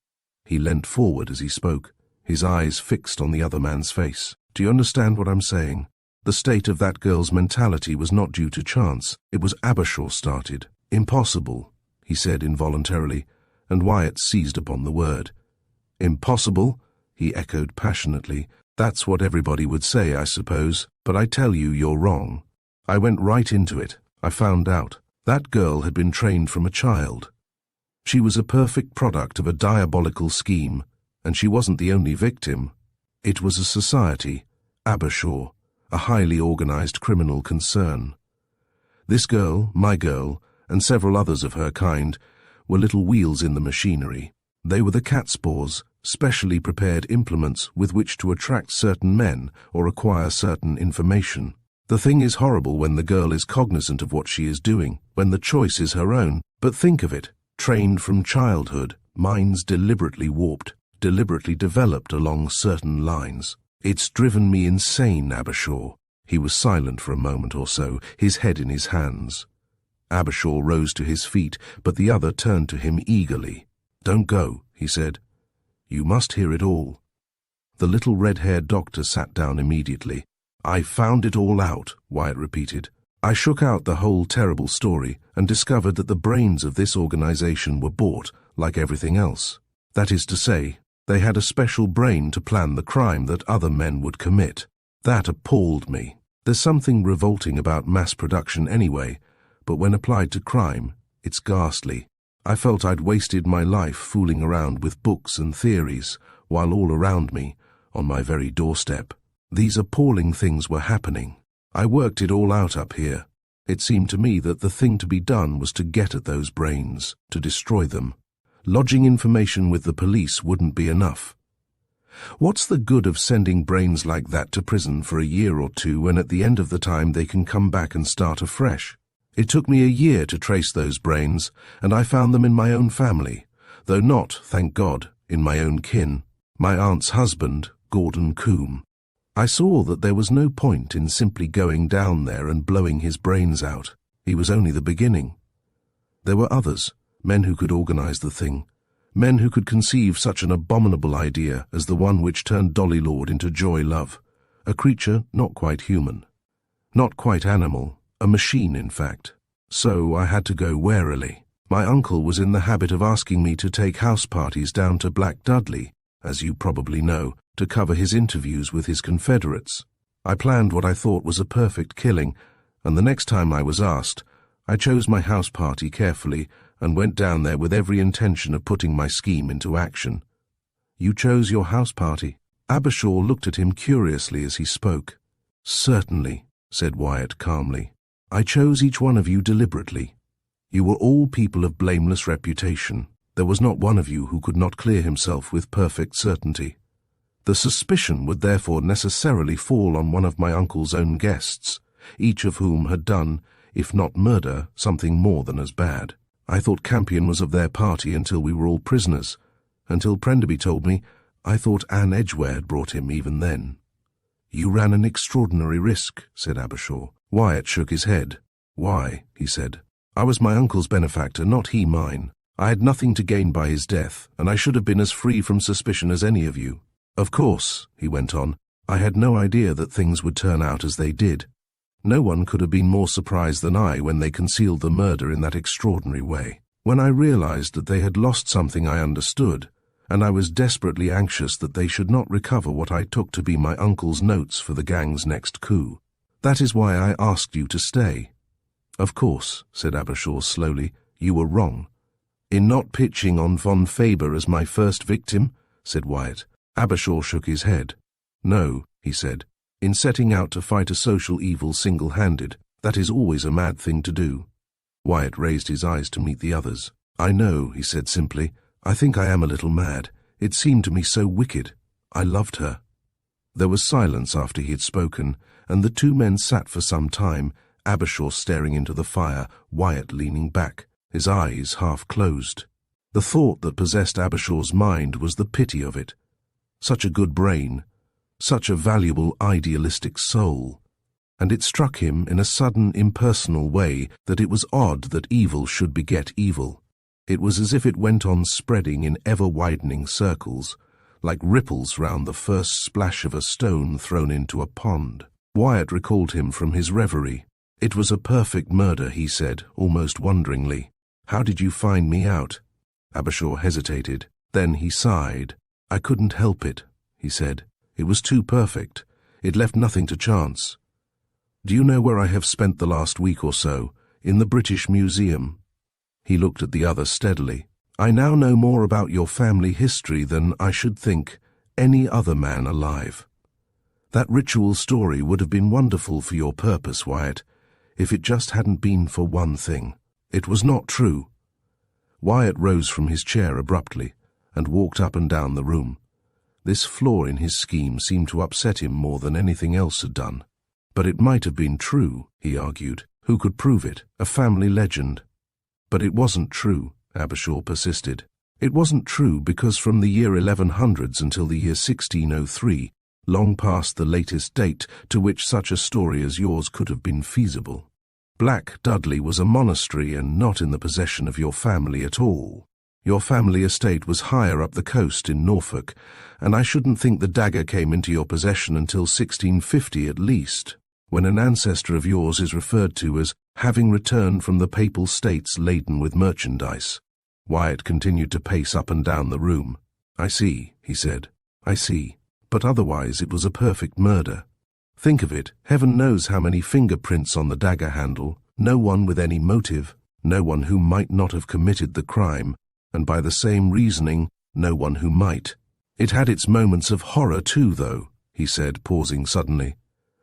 He leant forward as he spoke, his eyes fixed on the other man's face. "Do you understand what I'm saying? The state of that girl's mentality was not due to chance. It was Abershaw started. Impossible," he said involuntarily, and Wyatt seized upon the word. "Impossible?" he echoed passionately. "That's what everybody would say, I suppose, but I tell you you're wrong. I went right into it. I found out. That girl had been trained from a child. She was a perfect product of a diabolical scheme, and she wasn't the only victim. It was a society, Abershaw, a highly organized criminal concern. This girl, my girl, and several others of her kind, were little wheels in the machinery. They were the catspaws, specially prepared implements with which to attract certain men or acquire certain information. The thing is horrible when the girl is cognizant of what she is doing, when the choice is her own. But think of it, trained from childhood, minds deliberately warped, deliberately developed along certain lines. It's driven me insane, Abershaw." He was silent for a moment or so, his head in his hands. Abershaw rose to his feet, but the other turned to him eagerly. "Don't go," he said. "You must hear it all." The little red-haired doctor sat down immediately. "I found it all out," Wyatt repeated. "I shook out the whole terrible story and discovered that the brains of this organization were bought, like everything else. That is to say, they had a special brain to plan the crime that other men would commit. That appalled me. There's something revolting about mass production anyway, but when applied to crime, it's ghastly. I felt I'd wasted my life fooling around with books and theories, while all around me, on my very doorstep, these appalling things were happening. I worked it all out up here. It seemed to me that the thing to be done was to get at those brains, to destroy them. Lodging information with the police wouldn't be enough. What's the good of sending brains like that to prison for a year or two when at the end of the time they can come back and start afresh? It took me a year to trace those brains, and I found them in my own family, though not, thank God, in my own kin. My aunt's husband, Gordon Combe. I saw that there was no point in simply going down there and blowing his brains out. He was only the beginning. There were others, men who could organize the thing, men who could conceive such an abominable idea as the one which turned Dolly Lord into Joy Love, a creature not quite human, not quite animal, a machine in fact. So I had to go warily. My uncle was in the habit of asking me to take house parties down to Black Dudley, as you probably know, to cover his interviews with his confederates. I planned what I thought was a perfect killing, and the next time I was asked, I chose my house party carefully and went down there with every intention of putting my scheme into action. You chose your house party? Abershaw looked at him curiously as he spoke. Certainly, said Wyatt calmly. I chose each one of you deliberately. You were all people of blameless reputation. There was not one of you who could not clear himself with perfect certainty. The suspicion would therefore necessarily fall on one of my uncle's own guests, each of whom had done, if not murder, something more than as bad. I thought Campion was of their party until we were all prisoners. Until Prenderby told me, I thought Anne Edgware had brought him even then. You ran an extraordinary risk, said Abershaw. Wyatt shook his head. Why, he said. I was my uncle's benefactor, not he mine. I had nothing to gain by his death, and I should have been as free from suspicion as any of you. Of course, he went on, I had no idea that things would turn out as they did. No one could have been more surprised than I when they concealed the murder in that extraordinary way. When I realized that they had lost something I understood, and I was desperately anxious that they should not recover what I took to be my uncle's notes for the gang's next coup. That is why I asked you to stay. Of course, said Abershaw slowly, you were wrong. In not pitching on von Faber as my first victim, said Wyatt. Abershaw shook his head. No, he said. In setting out to fight a social evil single-handed, that is always a mad thing to do. Wyatt raised his eyes to meet the others. I know, he said simply. I think I am a little mad. It seemed to me so wicked. I loved her. There was silence after he had spoken, and the two men sat for some time, Abershaw staring into the fire, Wyatt leaning back, his eyes half closed. The thought that possessed Abershaw's mind was the pity of it. Such a good brain, such a valuable idealistic soul, and it struck him in a sudden impersonal way that it was odd that evil should beget evil. It was as if it went on spreading in ever-widening circles, like ripples round the first splash of a stone thrown into a pond. Wyatt recalled him from his reverie. It was a perfect murder, he said, almost wonderingly. How did you find me out? Abershaw hesitated. Then he sighed. I couldn't help it, he said. It was too perfect. It left nothing to chance. Do you know where I have spent the last week or so? In the British Museum. He looked at the other steadily. I now know more about your family history than, I should think, any other man alive. That ritual story would have been wonderful for your purpose, Wyatt, if it just hadn't been for one thing. It was not true. Wyatt rose from his chair abruptly and walked up and down the room. This flaw in his scheme seemed to upset him more than anything else had done. But it might have been true, he argued. Who could prove it? A family legend. But it wasn't true, Abershaw persisted. It wasn't true because from the year 1100s until the year 1603, long past the latest date to which such a story as yours could have been feasible, Black Dudley was a monastery and not in the possession of your family at all. Your family estate was higher up the coast in Norfolk, and I shouldn't think the dagger came into your possession until 1650 at least, when an ancestor of yours is referred to as having returned from the Papal States laden with merchandise. Wyatt continued to pace up and down the room. I see, he said. I see. But otherwise it was a perfect murder. Think of it, heaven knows how many fingerprints on the dagger handle, no one with any motive, no one who might not have committed the crime, and by the same reasoning, no one who might. It had its moments of horror too, though, he said, pausing suddenly.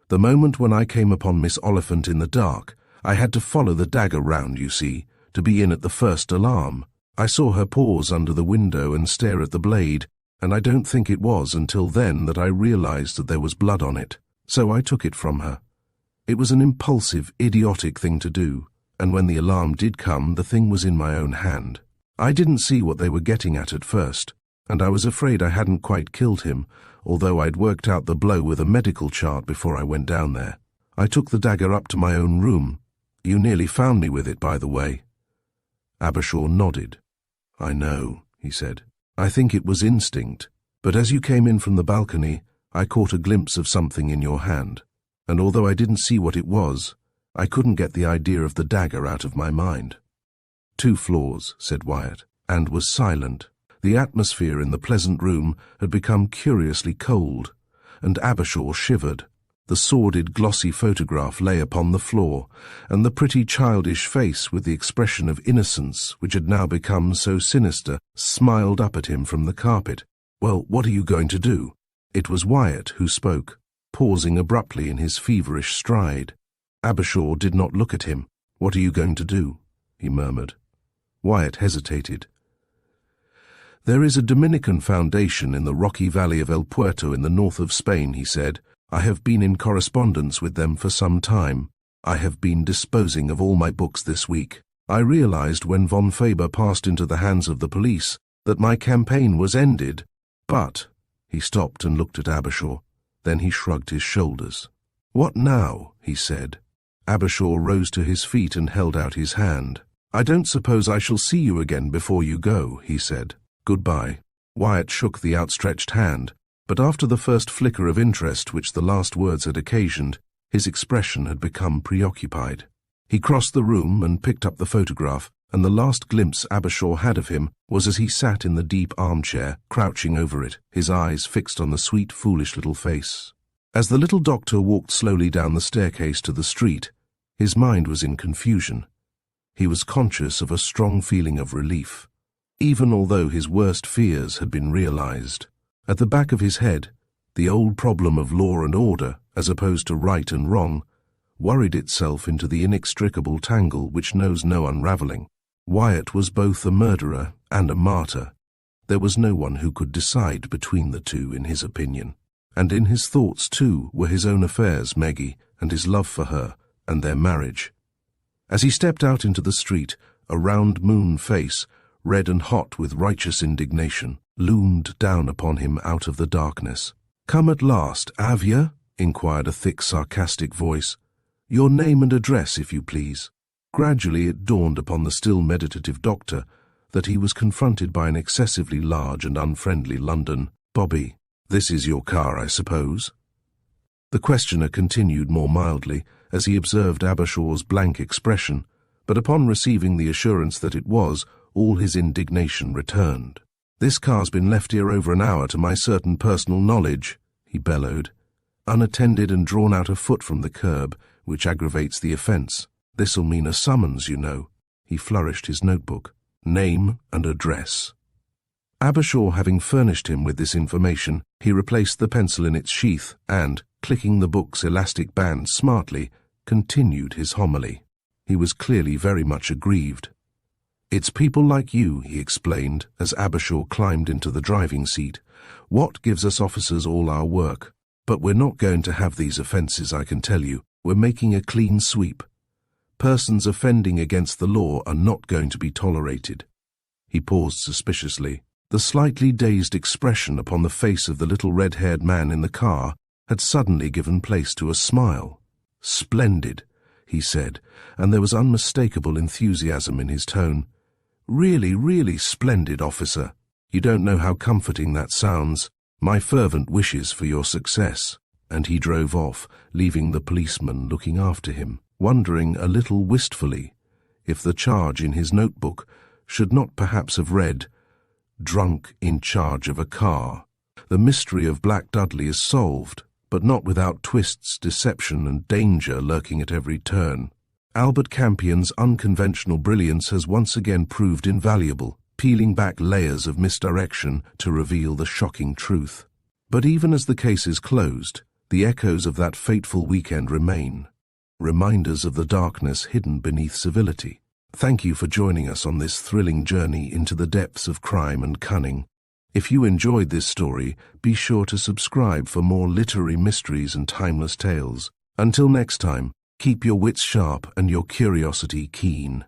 The moment when I came upon Miss Oliphant in the dark, I had to follow the dagger round, you see, to be in at the first alarm. I saw her pause under the window and stare at the blade, and I don't think it was until then that I realized that there was blood on it. So I took it from her. It was an impulsive, idiotic thing to do, and when the alarm did come, the thing was in my own hand. I didn't see what they were getting at first, and I was afraid I hadn't quite killed him, although I'd worked out the blow with a medical chart before I went down there. I took the dagger up to my own room. You nearly found me with it, by the way." Abershaw nodded. "I know," he said. "I think it was instinct, but as you came in from the balcony, I caught a glimpse of something in your hand, and although I didn't see what it was, I couldn't get the idea of the dagger out of my mind." "2 floors," said Wyatt, and was silent. The atmosphere in the pleasant room had become curiously cold, and Abershaw shivered. The sordid, glossy photograph lay upon the floor, and the pretty childish face with the expression of innocence, which had now become so sinister, smiled up at him from the carpet. "Well, what are you going to do?" It was Wyatt who spoke, pausing abruptly in his feverish stride. Abershaw did not look at him. "What are you going to do?" he murmured. Wyatt hesitated. "There is a Dominican foundation in the rocky valley of El Puerto in the north of Spain," he said. "I have been in correspondence with them for some time. I have been disposing of all my books this week. I realized when von Faber passed into the hands of the police that my campaign was ended, but—" He stopped and looked at Abershaw. Then he shrugged his shoulders. "What now?" he said. Abershaw rose to his feet and held out his hand. "I don't suppose I shall see you again before you go," he said. "Goodbye." Wyatt shook the outstretched hand, but after the first flicker of interest which the last words had occasioned, his expression had become preoccupied. He crossed the room and picked up the photograph, and the last glimpse Abershaw had of him was as he sat in the deep armchair, crouching over it, his eyes fixed on the sweet, foolish little face. As the little doctor walked slowly down the staircase to the street, his mind was in confusion. He was conscious of a strong feeling of relief, even although his worst fears had been realized. At the back of his head, the old problem of law and order, as opposed to right and wrong, worried itself into the inextricable tangle which knows no unraveling. Wyatt was both a murderer and a martyr. There was no one who could decide between the two, in his opinion. And in his thoughts, too, were his own affairs, Meggie, and his love for her, and their marriage. As he stepped out into the street, a round moon face, red and hot with righteous indignation, loomed down upon him out of the darkness. "Come at last, have ye?" inquired a thick, sarcastic voice. "Your name and address, if you please." Gradually it dawned upon the still meditative doctor that he was confronted by an excessively large and unfriendly London. "Bobby, this is your car, I suppose?" The questioner continued more mildly as he observed Abershaw's blank expression, but upon receiving the assurance that it was, all his indignation returned. "This car's been left here over an hour to my certain personal knowledge," he bellowed, "unattended and drawn out a foot from the curb, which aggravates the offence. This'll mean a summons, you know." He flourished his notebook. "Name and address." Abershaw having furnished him with this information, he replaced the pencil in its sheath and, clicking the book's elastic band smartly, continued his homily. He was clearly very much aggrieved. "It's people like you," he explained, as Abershaw climbed into the driving seat. "What gives us officers all our work? But we're not going to have these offences, I can tell you. We're making a clean sweep. Persons offending against the law are not going to be tolerated." He paused suspiciously. The slightly dazed expression upon the face of the little red-haired man in the car had suddenly given place to a smile. "Splendid," he said, and there was unmistakable enthusiasm in his tone. "Really, really splendid, officer. You don't know how comforting that sounds. My fervent wishes for your success." And he drove off, leaving the policeman looking after him, wondering a little wistfully if the charge in his notebook should not perhaps have read, "Drunk in charge of a car." The mystery of Black Dudley is solved, but not without twists, deception, and danger lurking at every turn. Albert Campion's unconventional brilliance has once again proved invaluable, peeling back layers of misdirection to reveal the shocking truth. But even as the case is closed, the echoes of that fateful weekend remain, reminders of the darkness hidden beneath civility. Thank you for joining us on this thrilling journey into the depths of crime and cunning. If you enjoyed this story, be sure to subscribe for more literary mysteries and timeless tales. Until next time, keep keep your wits sharp and your curiosity keen.